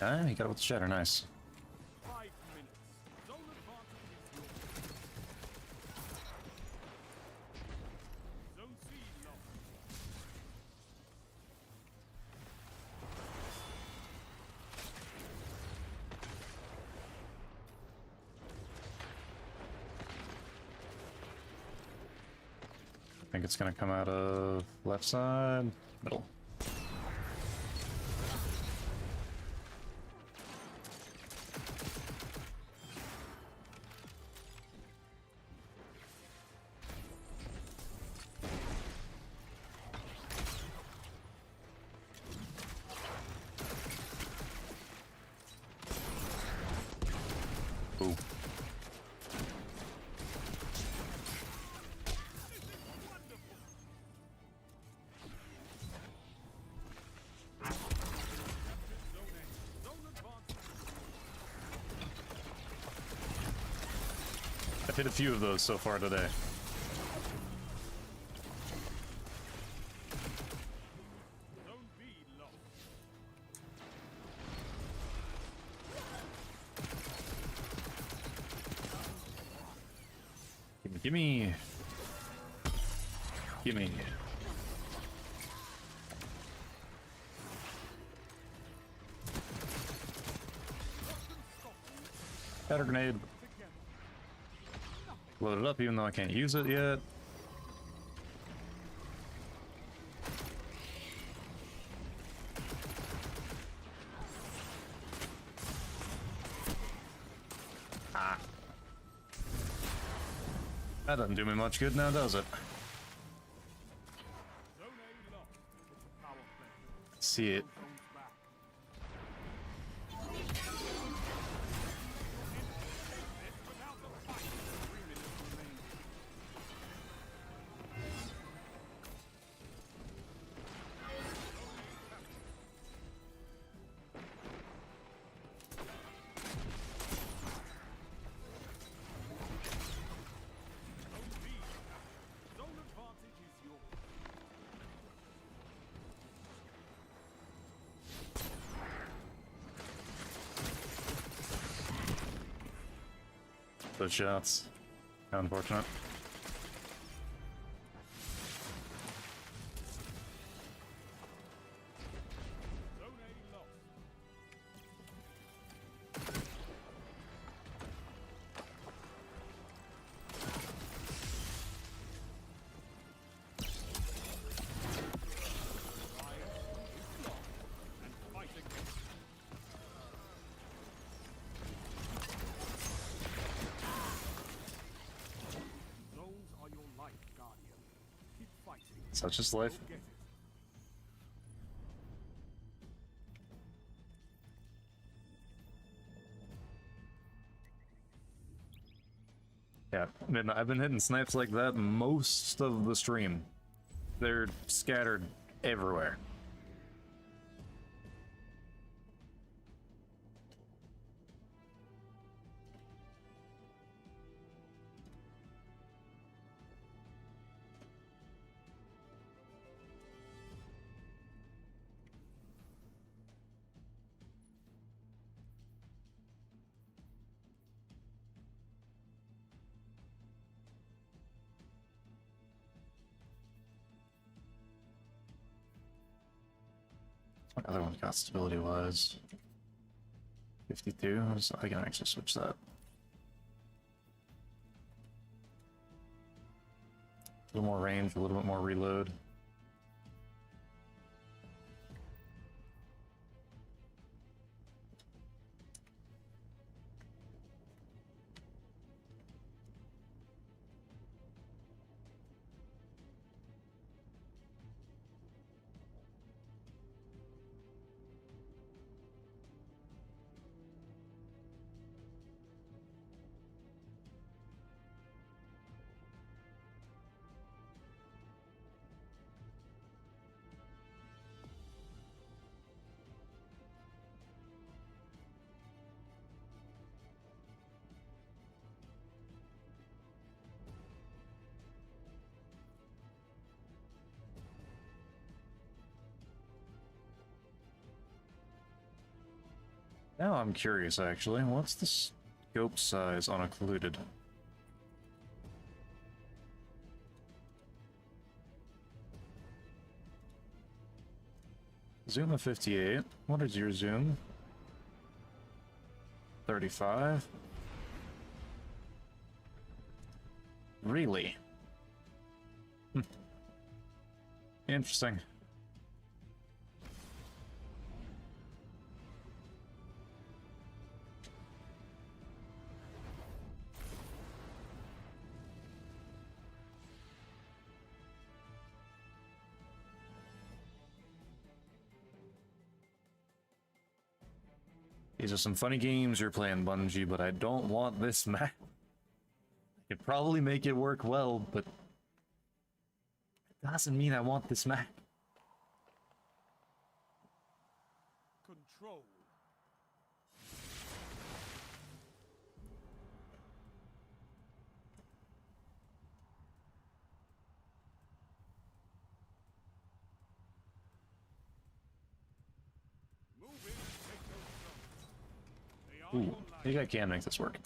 Ah, he got it with the shatter, nice. 5 minutes. Zone advantage is yours. Zone C lost. I think it's gonna come out of left side, middle. Ooh. I've hit a few of those so far today. Zone B lost. Gimme. Gimme. Shatter grenade. Load it up even though I can't use it yet. Ah. That doesn't do me much good now, does it? Zone A lost. Power play. See it. Zones back. Without a fight. 3 minutes remaining. Zone B. Zone advantage is yours. Those shots. How unfortunate. Zone A lost. And fight again. Zones are your life, Guardian. Keep fighting. Such is life. You'll get it. Yeah, man, I've been hitting snipes like that most of the stream. They're scattered everywhere. What other one got stability wise? 52, so I can actually switch that. A little more range, a little bit more reload. Now I'm curious, actually. What's the scope size on occluded? Zoom of 58. What is your zoom? 35. Really? Interesting. These are some funny games you're playing, Bungie, but I don't want this map. I could probably make it work well, but it doesn't mean I want this map. Control. Move in and take those zones. They are Ooh, your I think I can make this work.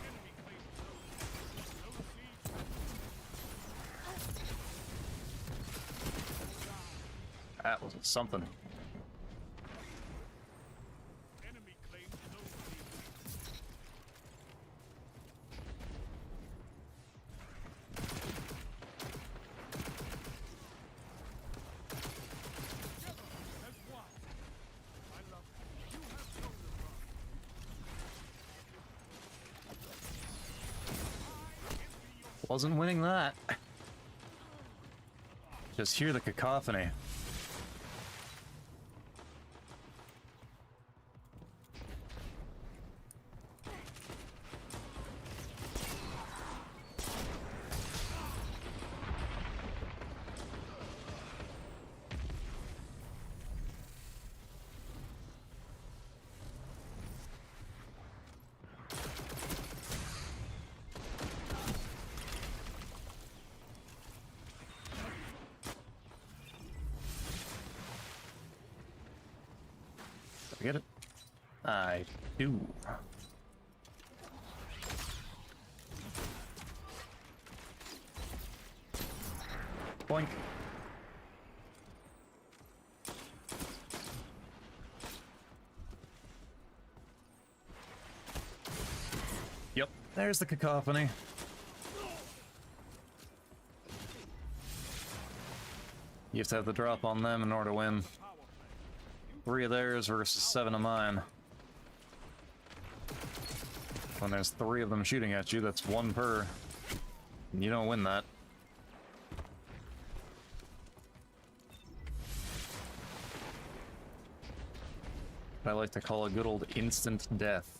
enemy claims zones. Zone C That was something. enemy claims zone C. As one. I love you. You have shown the run. Wasn't winning that. Just hear the cacophony. I get it? I do. Boink. Yep, there's the cacophony. You have to have the drop on them in order to win. 3 of theirs versus 7 of mine. When there's 3 of them shooting at you, that's 1 per. And you don't win that. I like to call a good old instant death.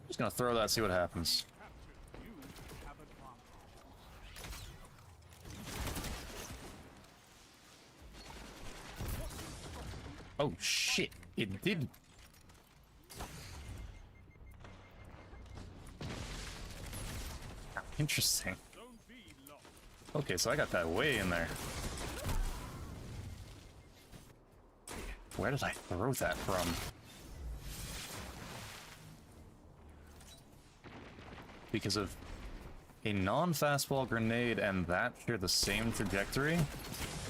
Just gonna throw that, see what happens. Captured. You have advantage. Oh shit, it did. Interesting. Zone B lost. Okay, so I got that way in there. Where did I throw that from? Because of a non-fastball grenade and that share the same trajectory,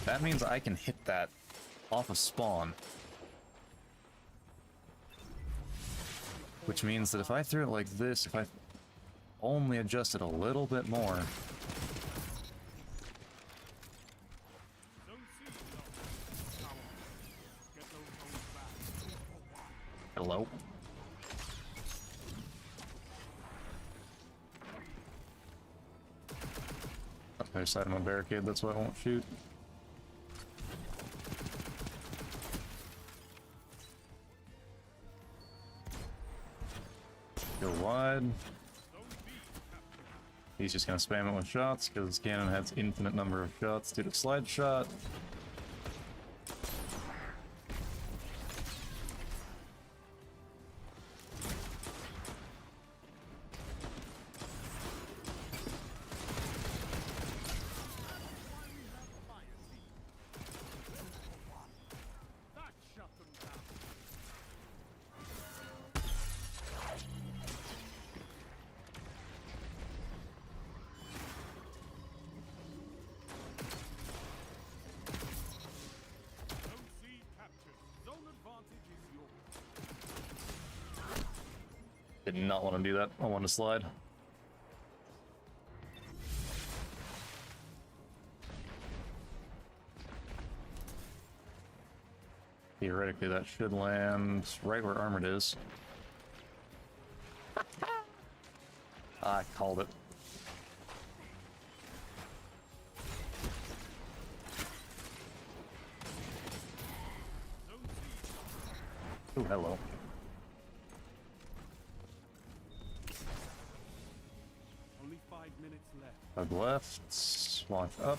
that means I can hit that off of spawn. Which means that if I threw it like this, if I only adjust it a little bit more. Zone C lost. Power. Get those zones back. Hello? Other side of my barricade, that's why I won't shoot. Go wide. Zone B captured. He's just gonna spam it with shots because his cannon has infinite number of shots due to slide shot. That shut them down. Zone C captured. Zone advantage is yours. Did not want to do that. I wanted to slide. Theoretically, that should land right where armored is. I called it. Zone C. Oh, hello. Only 5 minutes left. Hug left. Launch up.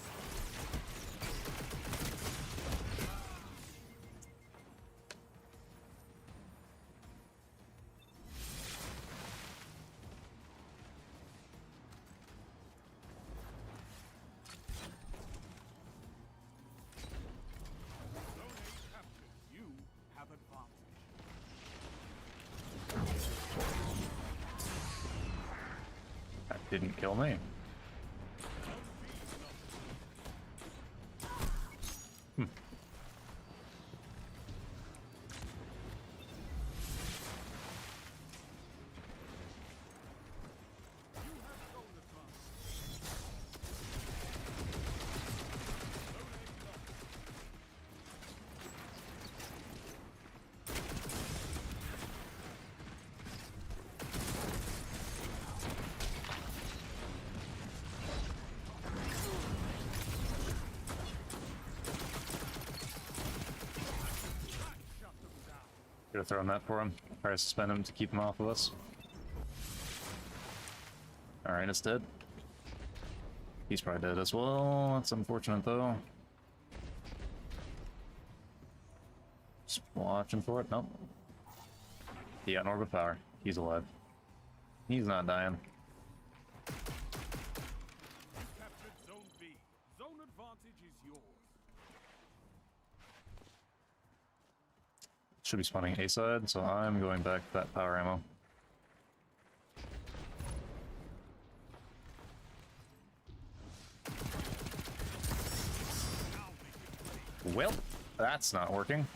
Zone A captured. You have advantage. That didn't kill me. Zone B lost. You have zone advantage. Zone A lost. That shut them down. Could have thrown that for him. Try to suspend him to keep him off of us. Alright, it's dead. He's probably dead as well. That's unfortunate though. Just watching for it. Nope. He got an orb of power. He's alive. He's not dying. Captured Zone B. Zone advantage is yours. Should be spawning A side, so I'm going back to that power ammo. Now they can play. Well, that's not working.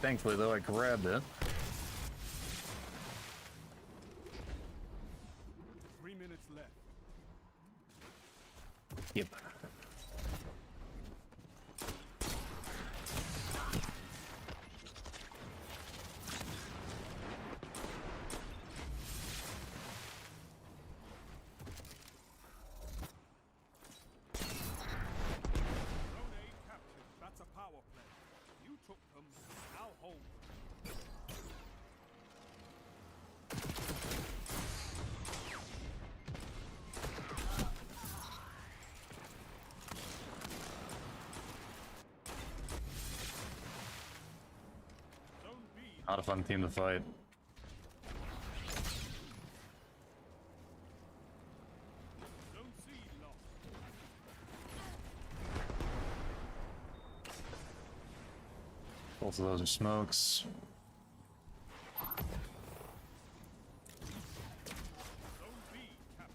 Thankfully though, I grabbed it. 3 minutes left. Yep. Zone A captured. That's a power play. You took them. Now hold them. Zone B. Not a fun team to fight. Zone C lost. Both of those are smokes. Zone B captured.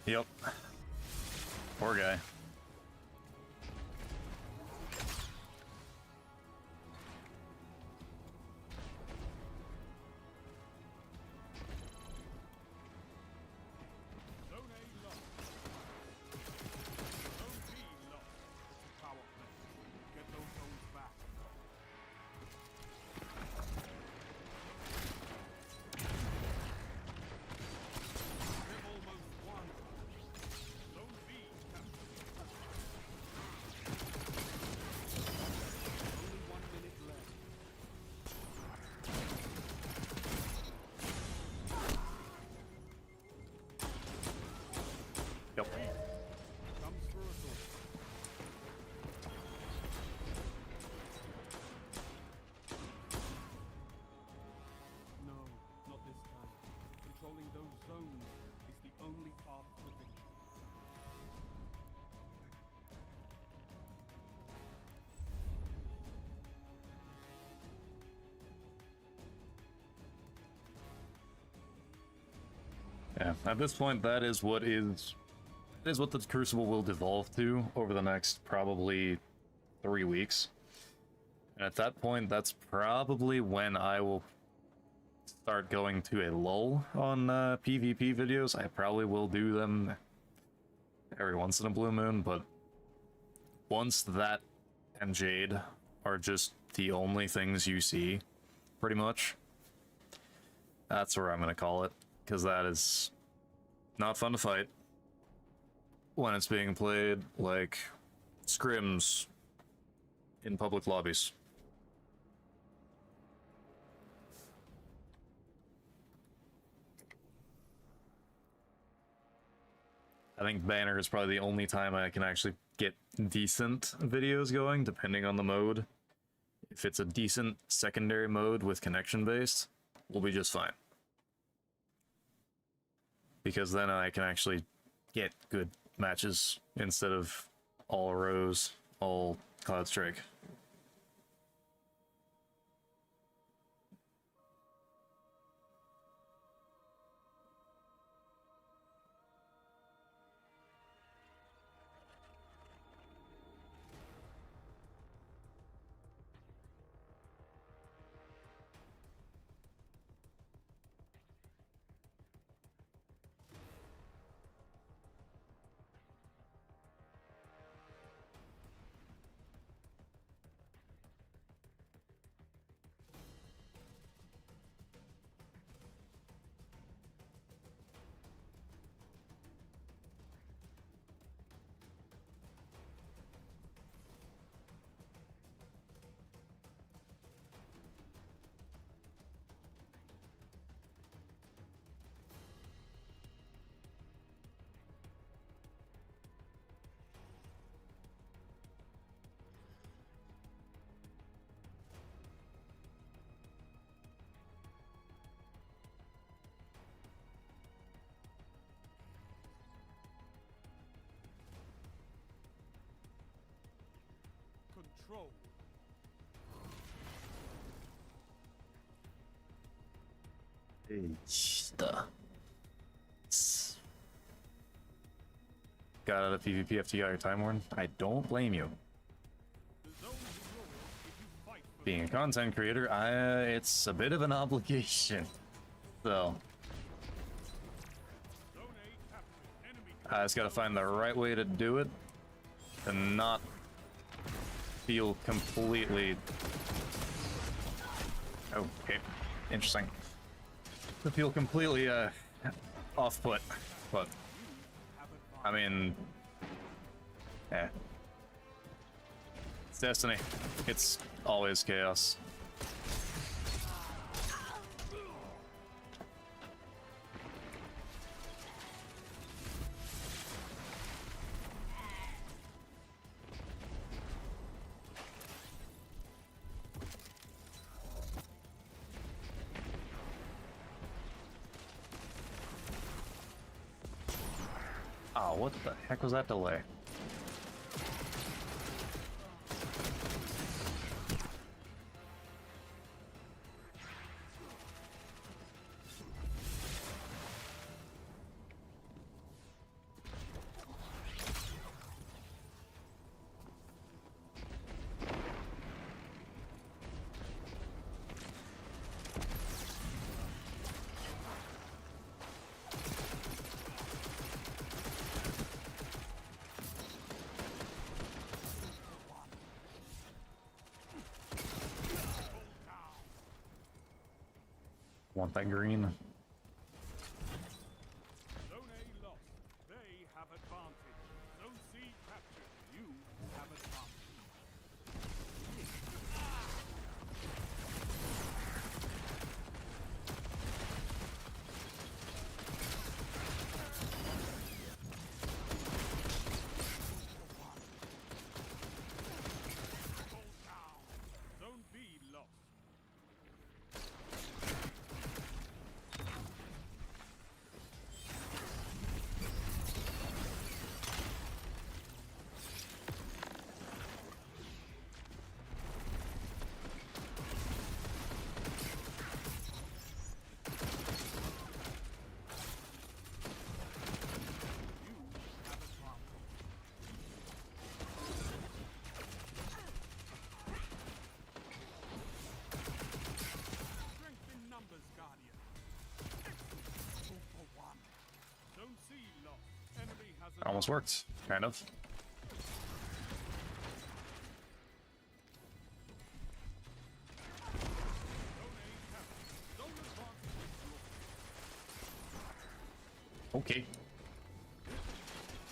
Yep. Poor guy. Zone A lost. Zone B lost. It's a power play. Get those zones back. Yeah, at this point, that is what the Crucible will devolve to over the next probably 3 weeks. And at that point, that's probably when I will start going to a lull on PvP videos. I probably will do them every once in a blue moon, but once that and Jade are just the only things you see, pretty much, that's where I'm gonna call it, because that is not fun to fight when it's being played like scrims in public lobbies. I think Banner is probably the only time I can actually get decent videos going, depending on the mode. If it's a decent secondary mode with connection based, we'll be just fine. Because then I can actually get good matches instead of all Rose, all Cloud Strike. Control. Got out of PvP after you got your Time Worn? I don't blame you. The zone is yours if you fight for Being a content creator, it's a bit of an obligation. So, Zone A captured. Enemy I just gotta find the right way to do it and not feel completely... Oh, okay. Interesting. To feel completely, off-put, but... I mean... Yeah. It's Destiny. It's always chaos. Oh, what the heck was that delay? Want that green? Zone A lost. They have advantage. Zone C captured. You have advantage. Hold down. Zone B lost. almost worked, kind of. Okay.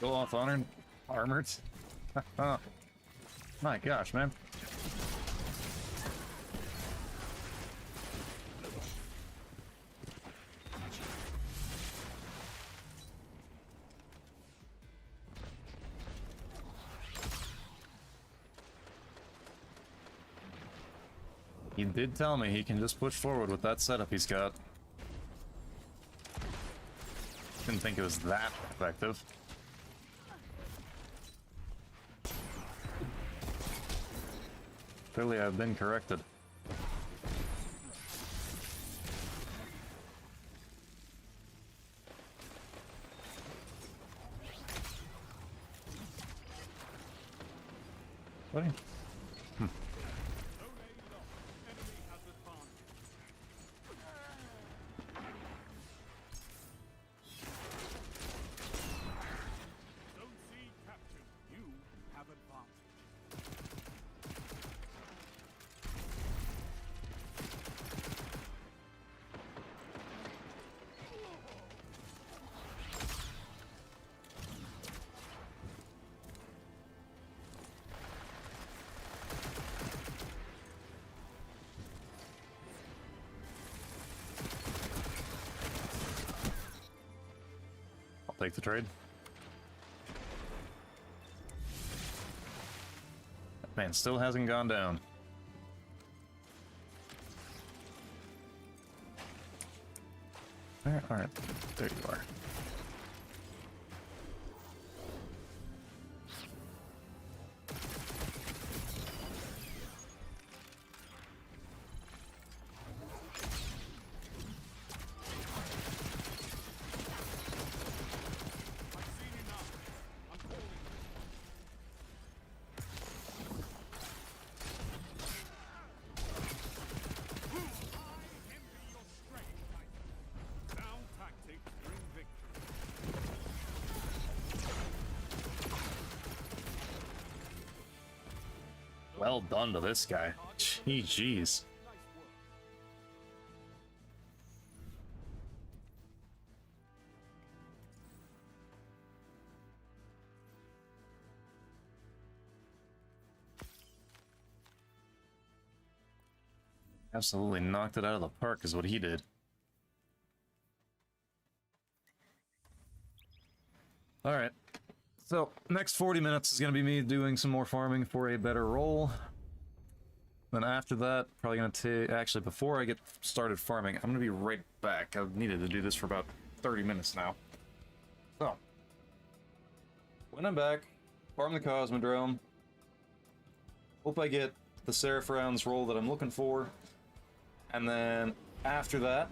Go off honored, armored. My gosh, man. He did tell me he can just push forward with that setup he's got. Didn't think it was that effective. Clearly I've been corrected. What? Take the trade. That man still hasn't gone down. Where are... There you are. Well done to this guy. Jeez. Absolutely knocked it out of the park is what he did. Alright. So, next 40 minutes is going to be me doing some more farming for a better roll. Then after that, probably going to take... Actually, before I get started farming, I'm going to be right back. I've needed to do this for about 30 minutes now. So, when I'm back, farm the Cosmodrome. Hope I get the Seraph rounds roll that I'm looking for. And then, after that,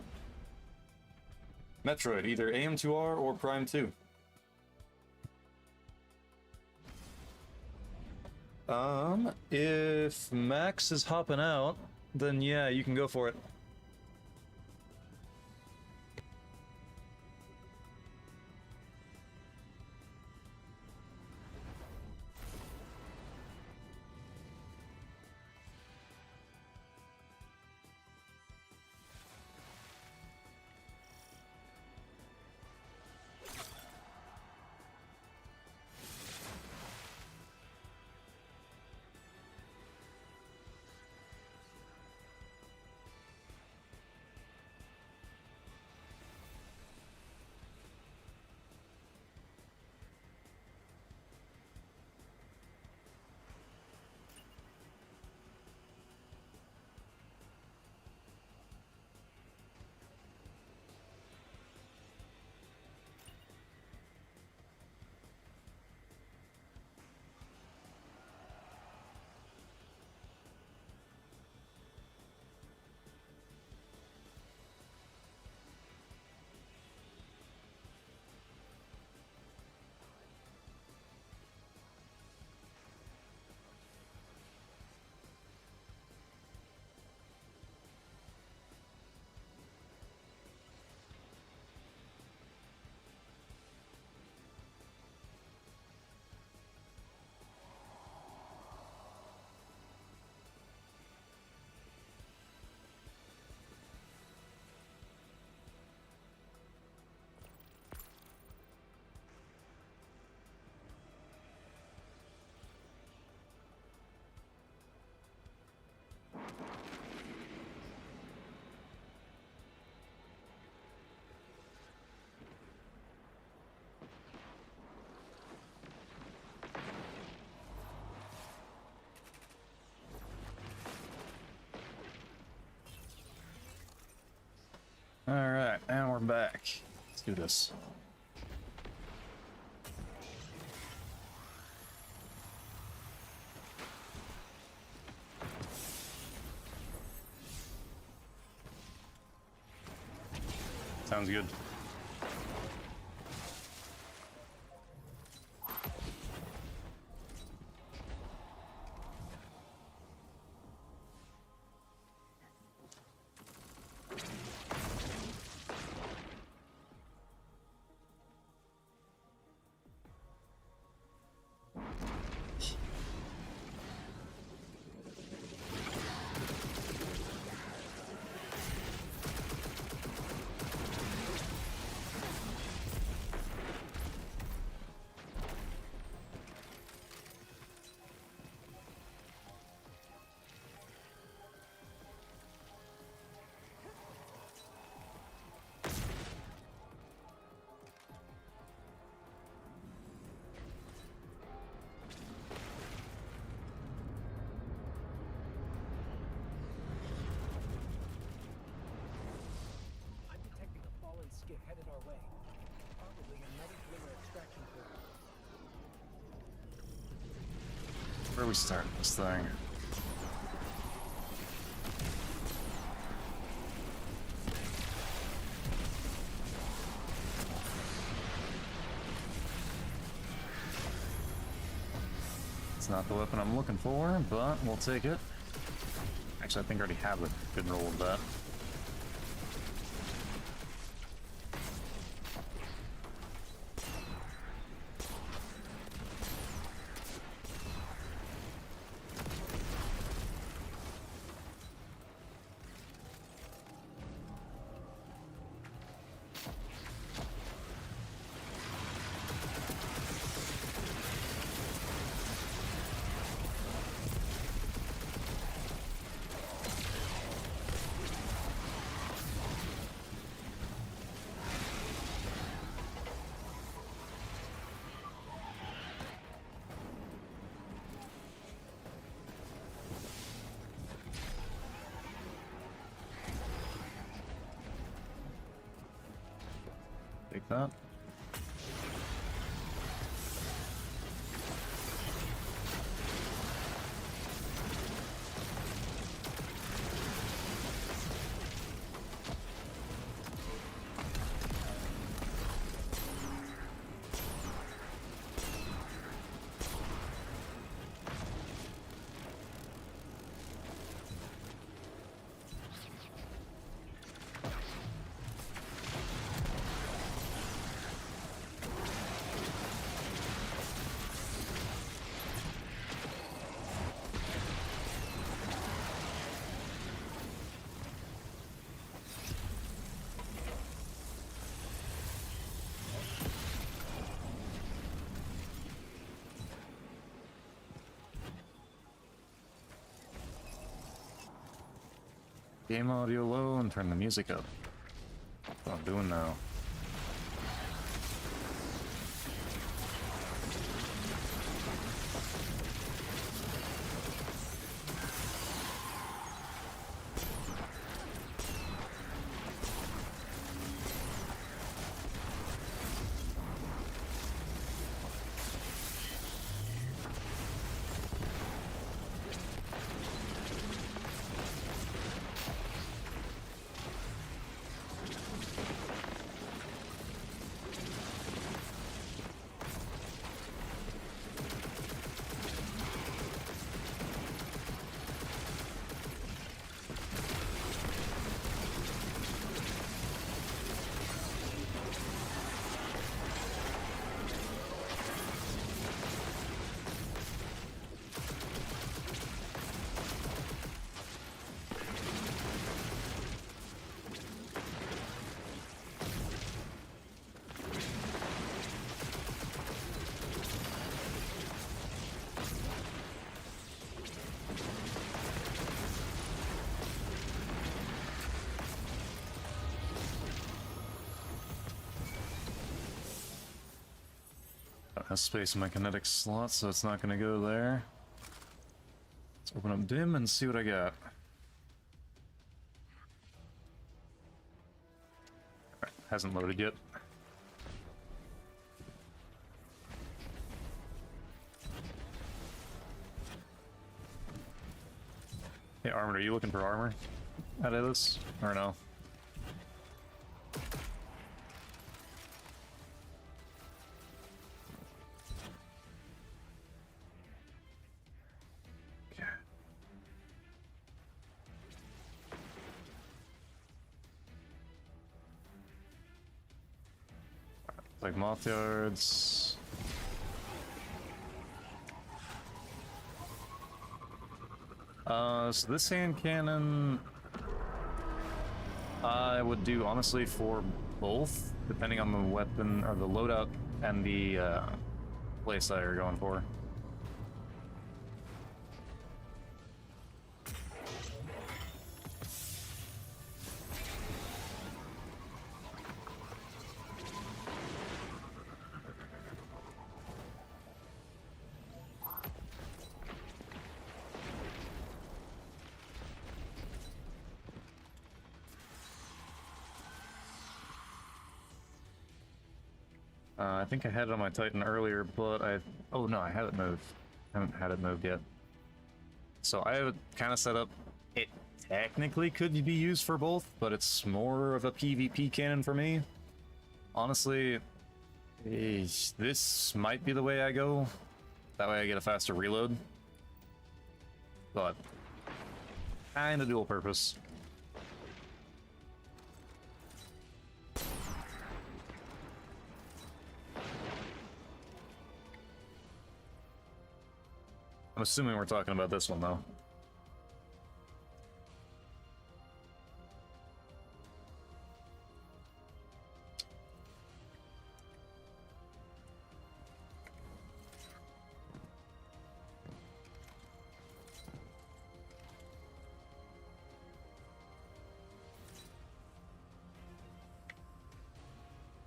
Metroid, either AM2R or Prime 2. If Max is hopping out, then yeah, you can go for it. we're back. Let's do this. Sounds good. I'm detecting a fallen skid headed our way. Probably another glimmer extraction point. Where are we starting this thing? It's not the weapon I'm looking for, but we'll take it. Actually, I think I already have a good roll of that. Take that. Game audio low and turn the music up. That's what I'm doing now. Has space in my kinetic slot, so it's not going to go there. Let's open up dim and see what I got. Alright. hasn't loaded yet. Hey, Armored, are you looking for armor out of this, or no? Okay. Like moth yards. So this hand cannon, I would do honestly for both, depending on the weapon or the loadout and the playstyle you're going for. I think I had it on my Titan earlier, but oh no, I had it moved. I haven't had it moved yet. So I have it kind of set up. It technically could be used for both, but it's more of a PvP cannon for me. Honestly, this might be the way I go. That way I get a faster reload. But kind of dual purpose. I'm assuming we're talking about this one, though.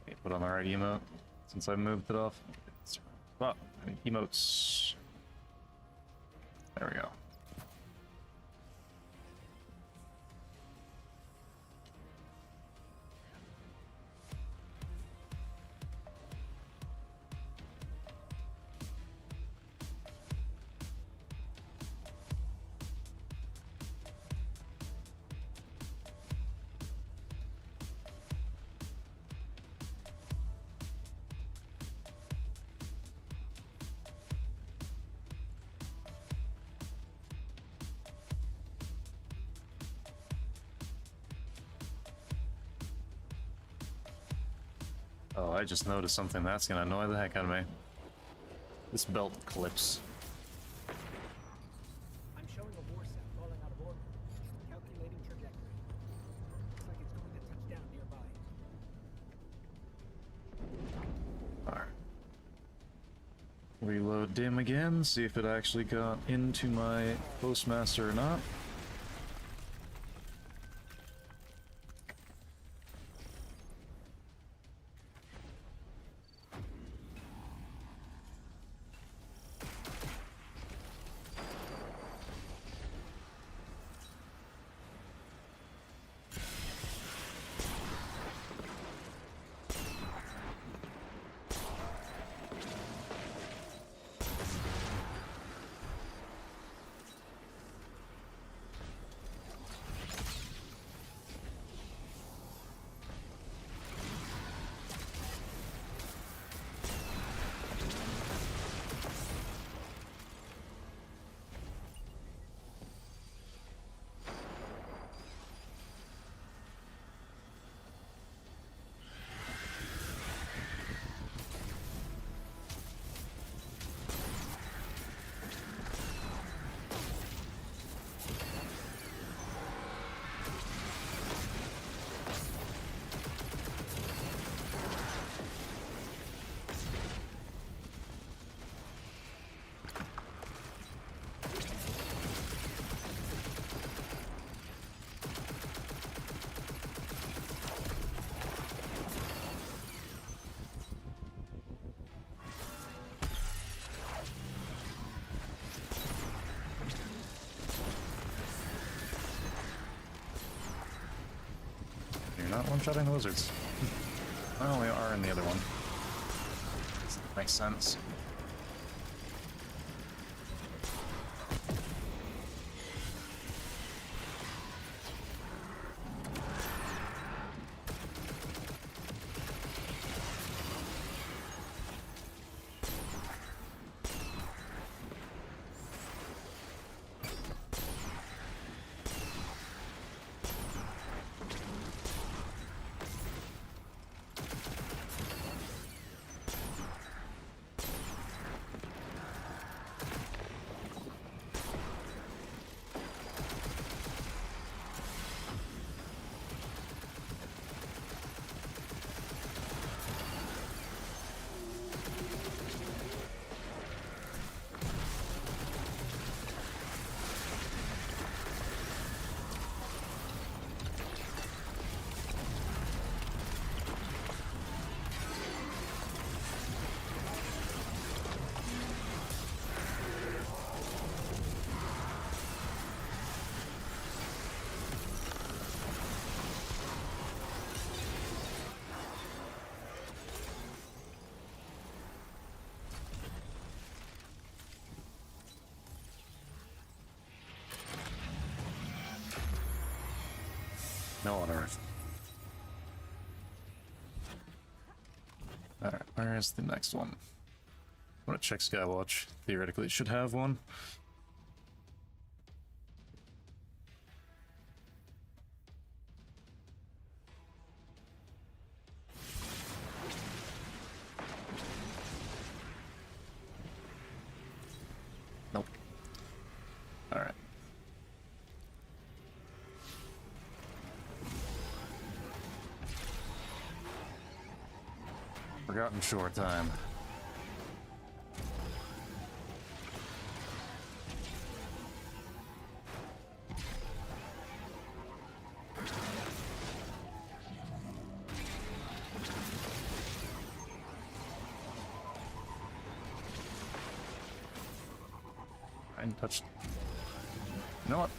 Okay, put on the right emote, since I moved it off. Oh, emotes. There we go. Oh, I just noticed something that's gonna annoy the heck out of me. This belt clips. I'm showing a war set falling out of orbit. Calculating trajectory. Looks like it's going to touch down nearby. Alright. Reload dim again, see if it actually got into my postmaster or not. You're not one-shotting the wizards. Oh, we are in the other one. Makes sense. No on Earth. Alright, where is the next one? I want to check Skywatch. Theoretically, it should have one. Nope. Alright. Forgotten short time. I didn't touch. You know what?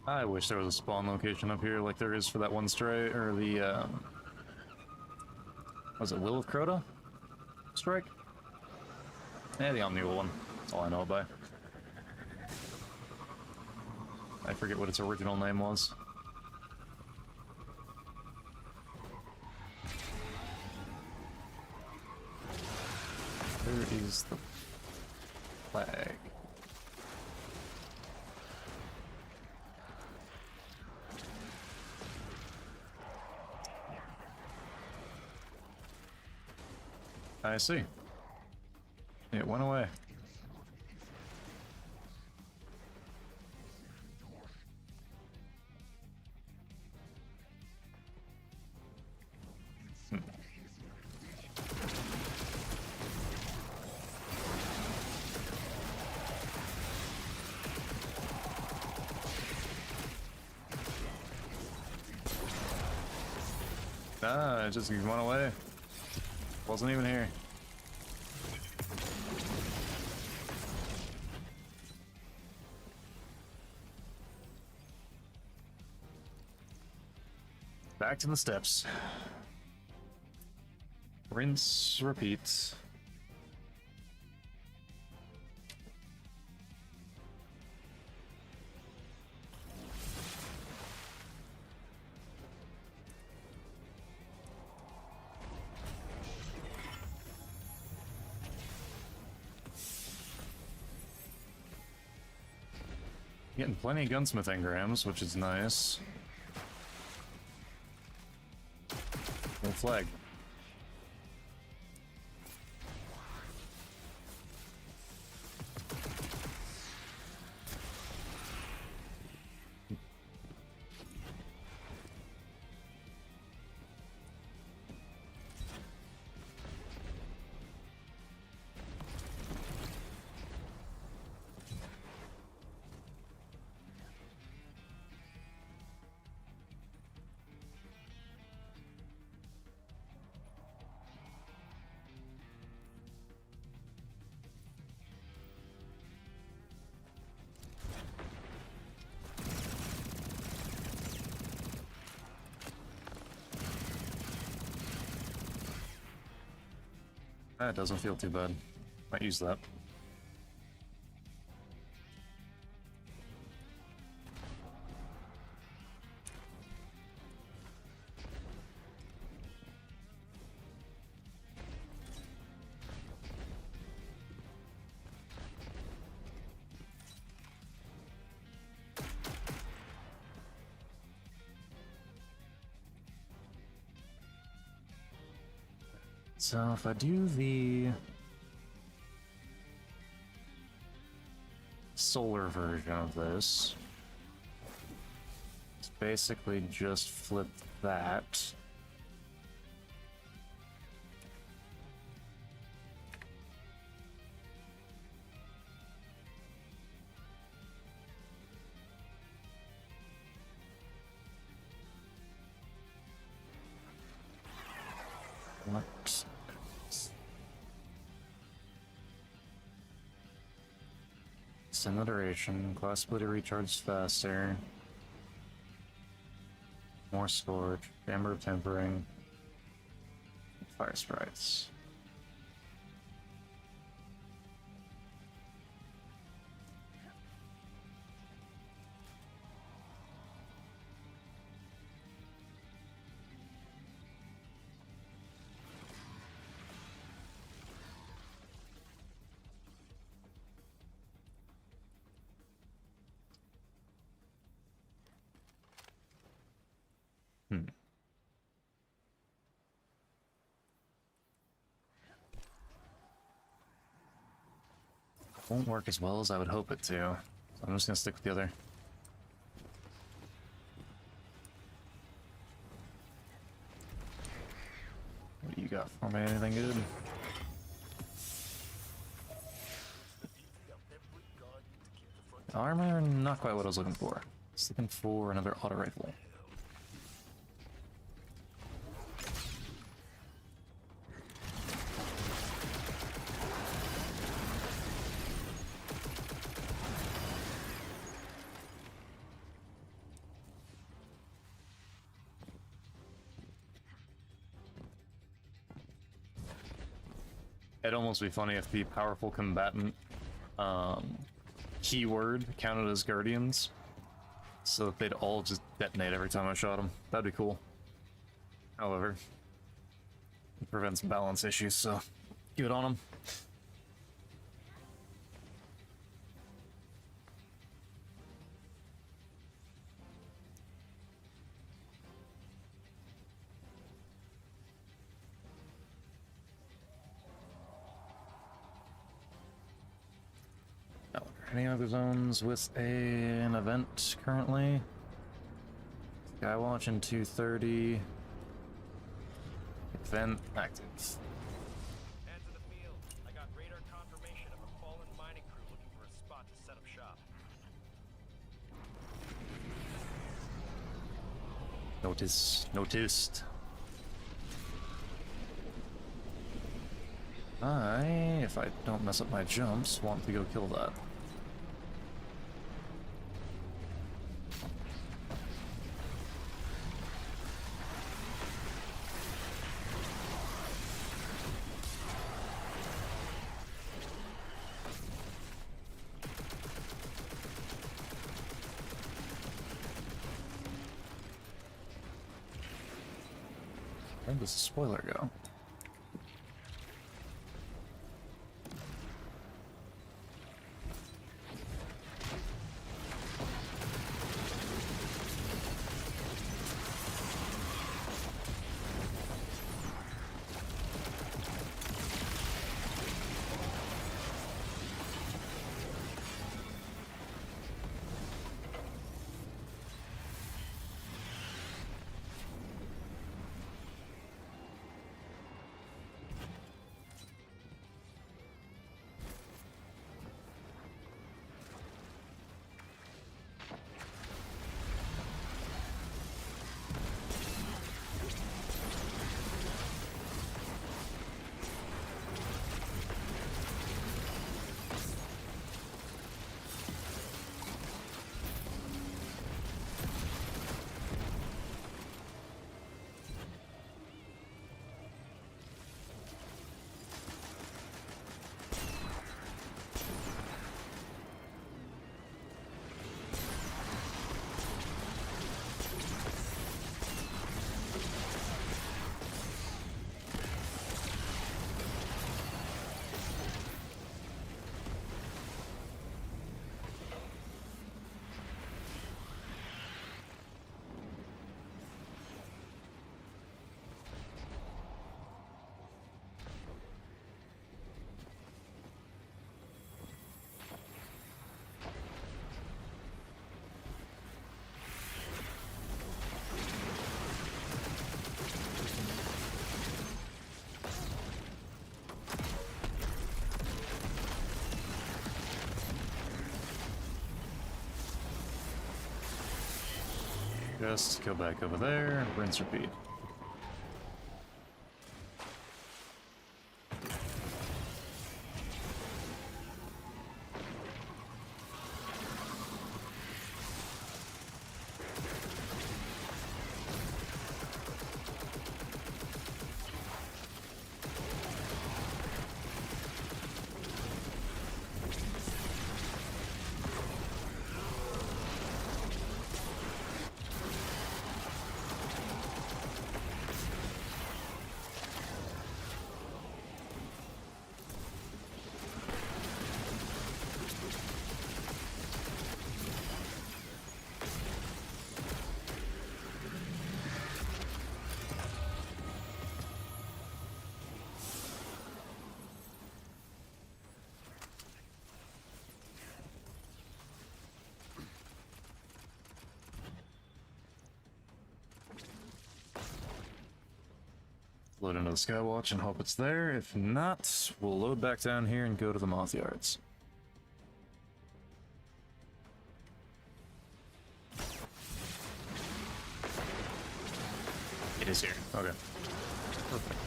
I wish there was a spawn location up here like there is for that one strike, or the, was it Will of Crota? Strike? Yeah, the Omnivore one. That's all I know about. I forget what its original name was. Where is the flag? I see. It went away. Ah, it just went away. Wasn't even here. Back to the steps. Rinse, repeat. Getting plenty of gunsmith engrams, which is nice. Full flag. That doesn't feel too bad. Might use that. So if I do the solar version of this, it's basically just flip that. What? Extend the duration, class splitter recharges faster, more storage, chamber of tempering, fire sprites. Won't work as well as I would hope it to, so I'm just gonna stick with the other. What do you got for me? Anything good? Armor, not quite what I was looking for. Just looking for another auto rifle. It'd almost be funny if the powerful combatant keyword counted as guardians, so that they'd all just detonate every time I shot them. That'd be cool. However, it prevents balance issues, so good on them. Any other zones with an event currently? Skywatch in 2:30. Event active. Head to the field. I got radar confirmation of a fallen mining crew looking for a spot to set up shop. Noticed. If I don't mess up my jumps, want to go kill that. Where does the spoiler go? Just go back over there, rinse, repeat. Load into the Skywatch and hope it's there. If not, we'll load back down here and go to the Moth Yards. It is here. Okay. Perfect.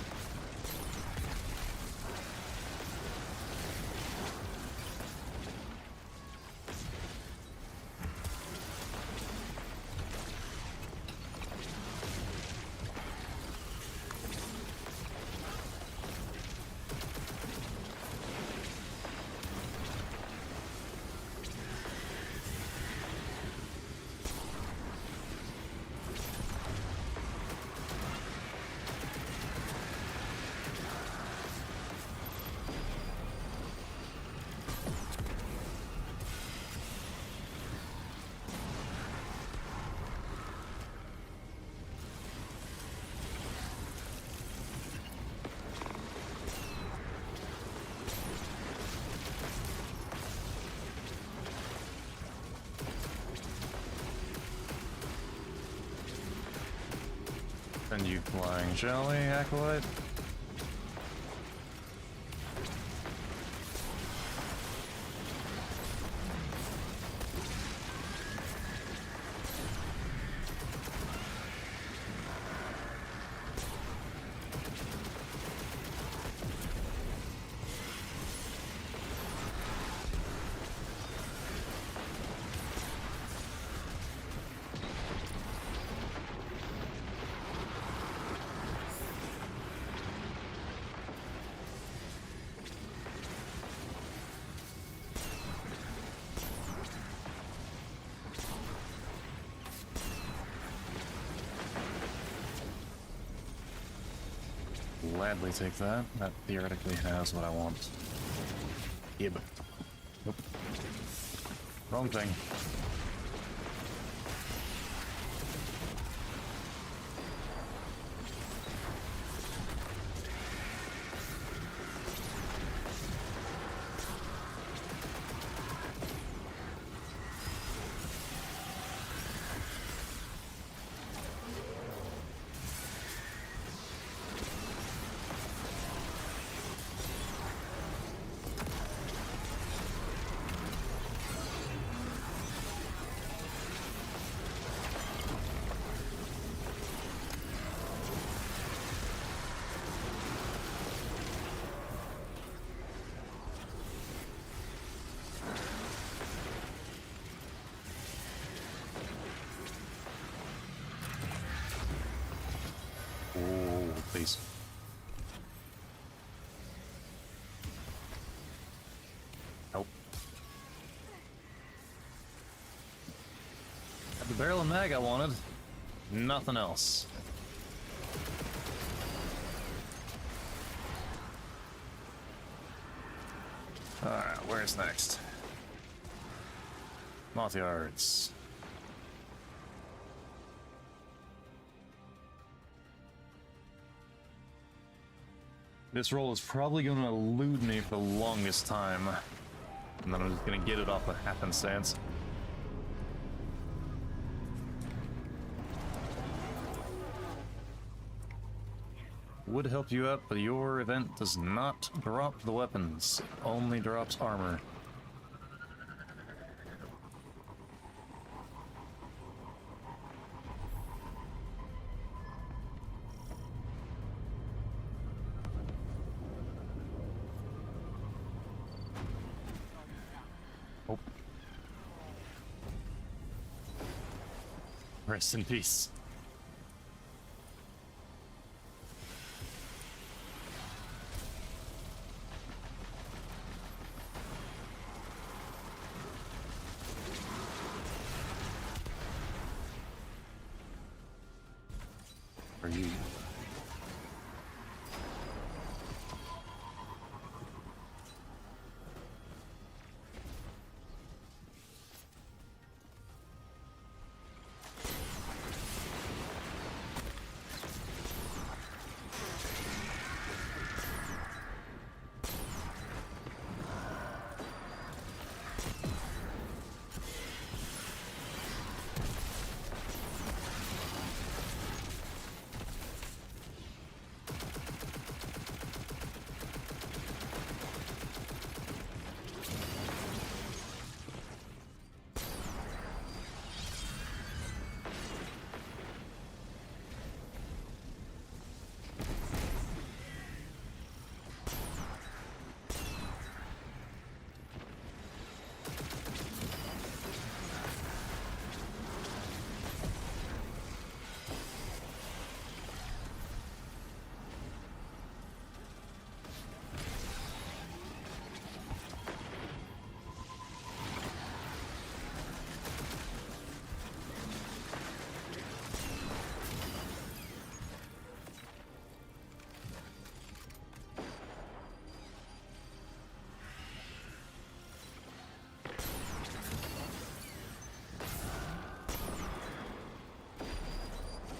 And you flying jelly, Acolyte? Gladly take that. That theoretically has what I want. Gib. Nope. Wrong thing. Oh, please. Nope. Had the barrel and mag I wanted. Nothing else. Alright, where's next? Moth Yards. This roll is probably going to elude me for the longest time. And then I'm just going to get it off of happenstance. Would help you out, but your event does not drop the weapons. It only drops armor. Rest in peace. Are you?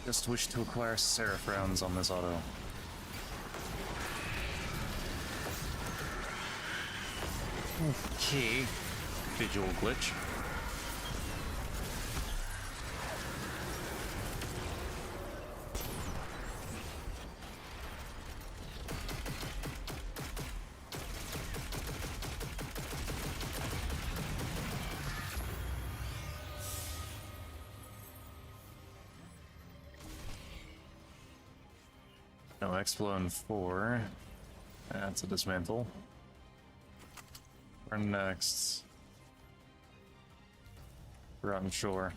Just wish to acquire Seraph rounds on this auto. Okay. Visual glitch. No, X-Flown 4. That's a dismantle. Where next? Rotten Shore.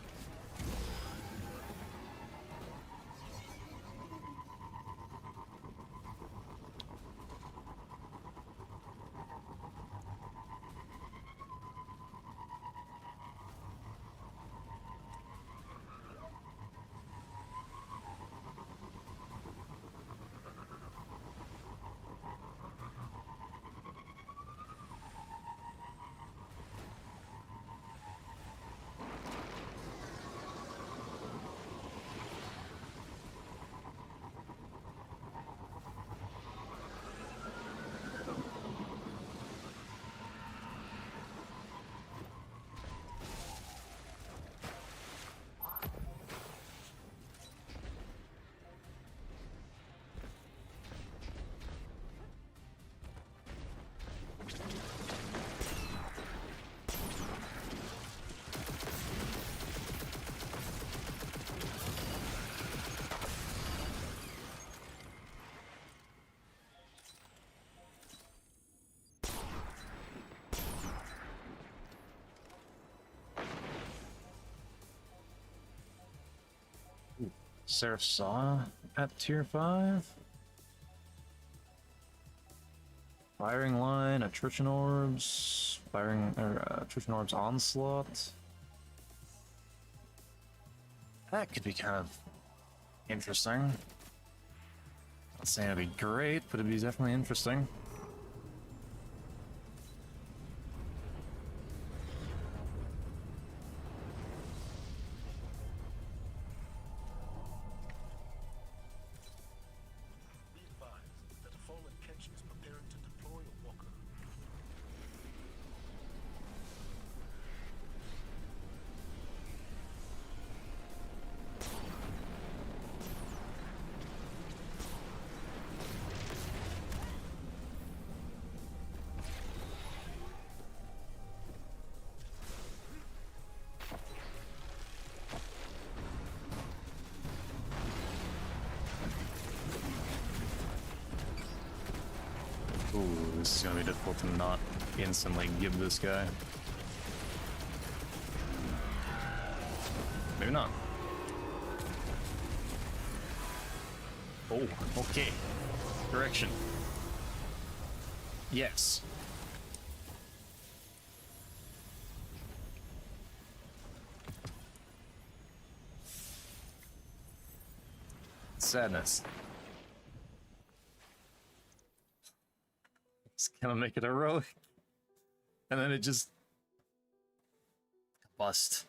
Seraph Saw at tier 5. Firing line, attrition orbs, attrition orbs onslaught. That could be kind of interesting. Not saying it'd be great, but it'd be definitely interesting. Be advised that a fallen catch is preparing to deploy a walker. Ooh, this is gonna be difficult to not instantly give this guy. Maybe not. Oh, okay. Correction. Yes. Sadness. It's gonna make it heroic. And then it just... bust.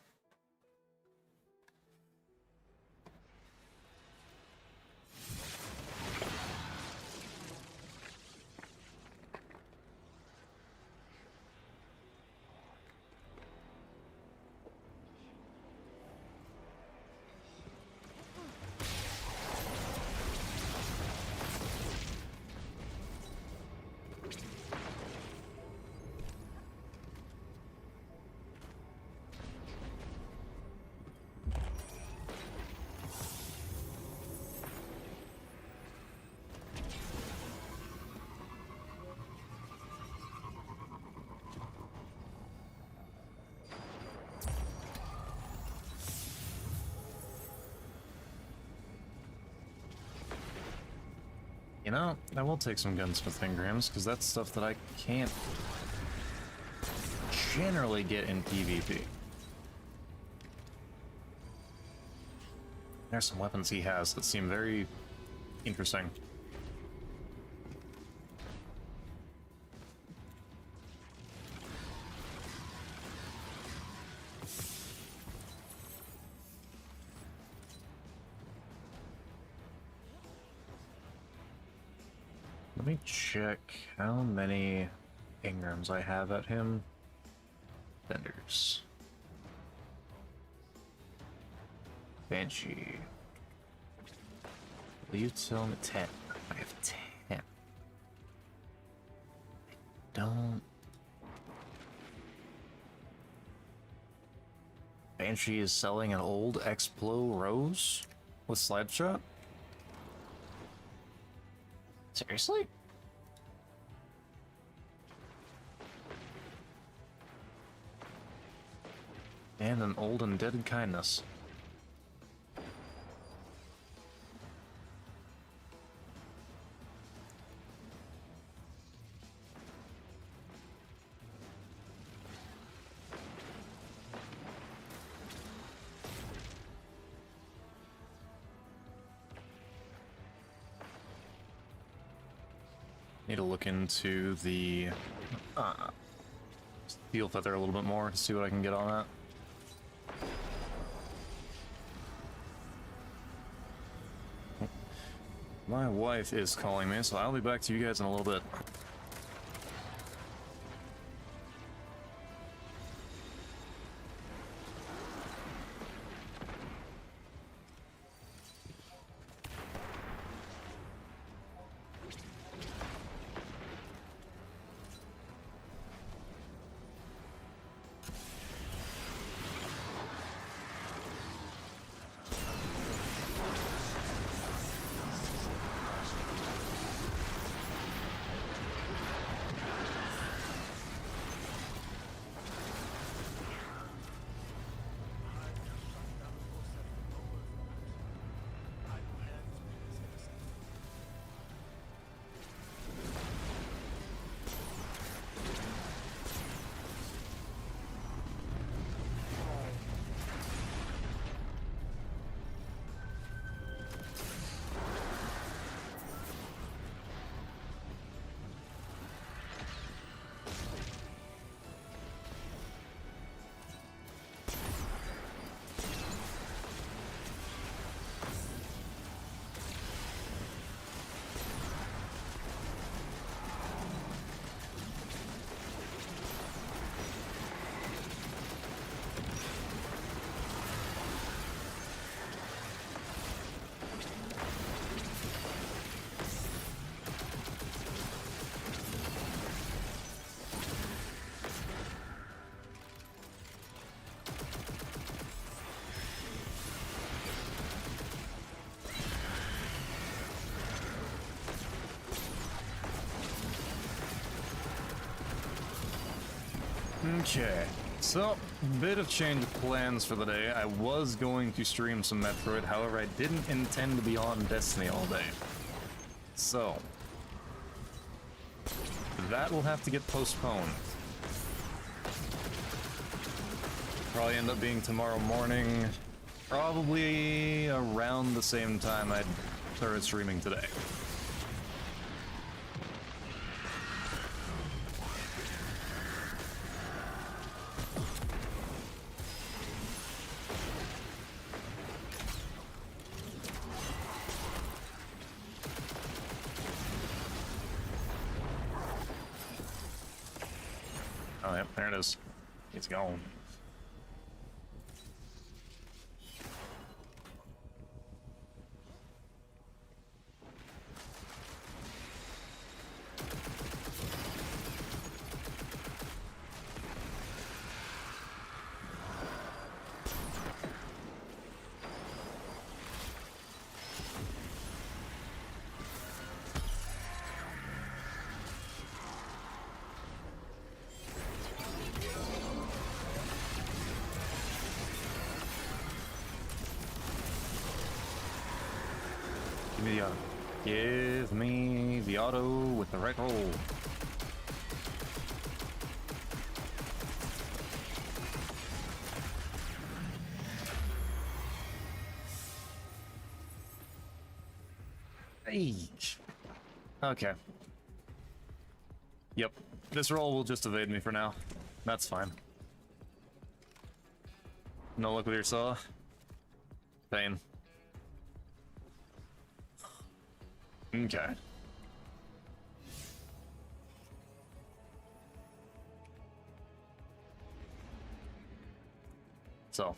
You know, I will take some gunsmith engrams, because that's stuff that I can't generally get in PvP. There's some weapons he has that seem very interesting. Let me check how many engrams I have at him. Vendors. Banshee. Will you tell me 10? I have 10. I don't... Banshee is selling an old Explo Rose with slide shot? Seriously? And an old and dead kindness. Need to look into the steel feather a little bit more to see what I can get on that. My wife is calling me, so I'll be back to you guys in a little bit. Okay. So, bit of change of plans for the day. I was going to stream some Metroid, however, I didn't intend to be on Destiny all day. So, that will have to get postponed. Probably end up being tomorrow morning, probably around the same time I started streaming today. Oh, yep, there it is. It's gone. Give me the auto with the right roll. Age. Okay. Yep. This roll will just evade me for now. That's fine. No luck with your saw. Pain. Okay. So,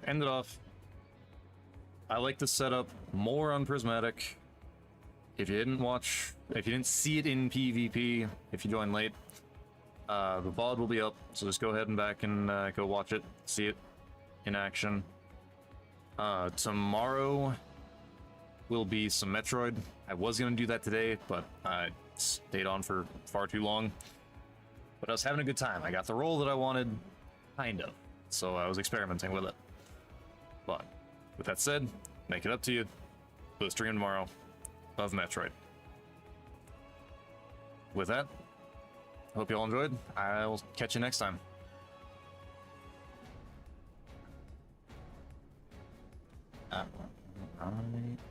end it off. I like to set up more on Prismatic. If you didn't see it in PvP, if you joined late, the VOD will be up, so just go ahead and back and go watch it, see it in action. Tomorrow will be some Metroid. I was gonna do that today, but I stayed on for far too long. But I was having a good time. I got the role that I wanted, kind of. So I was experimenting with it. But with that said, make it up to you. Do a stream tomorrow of Metroid. With that, hope you all enjoyed. I will catch you next time.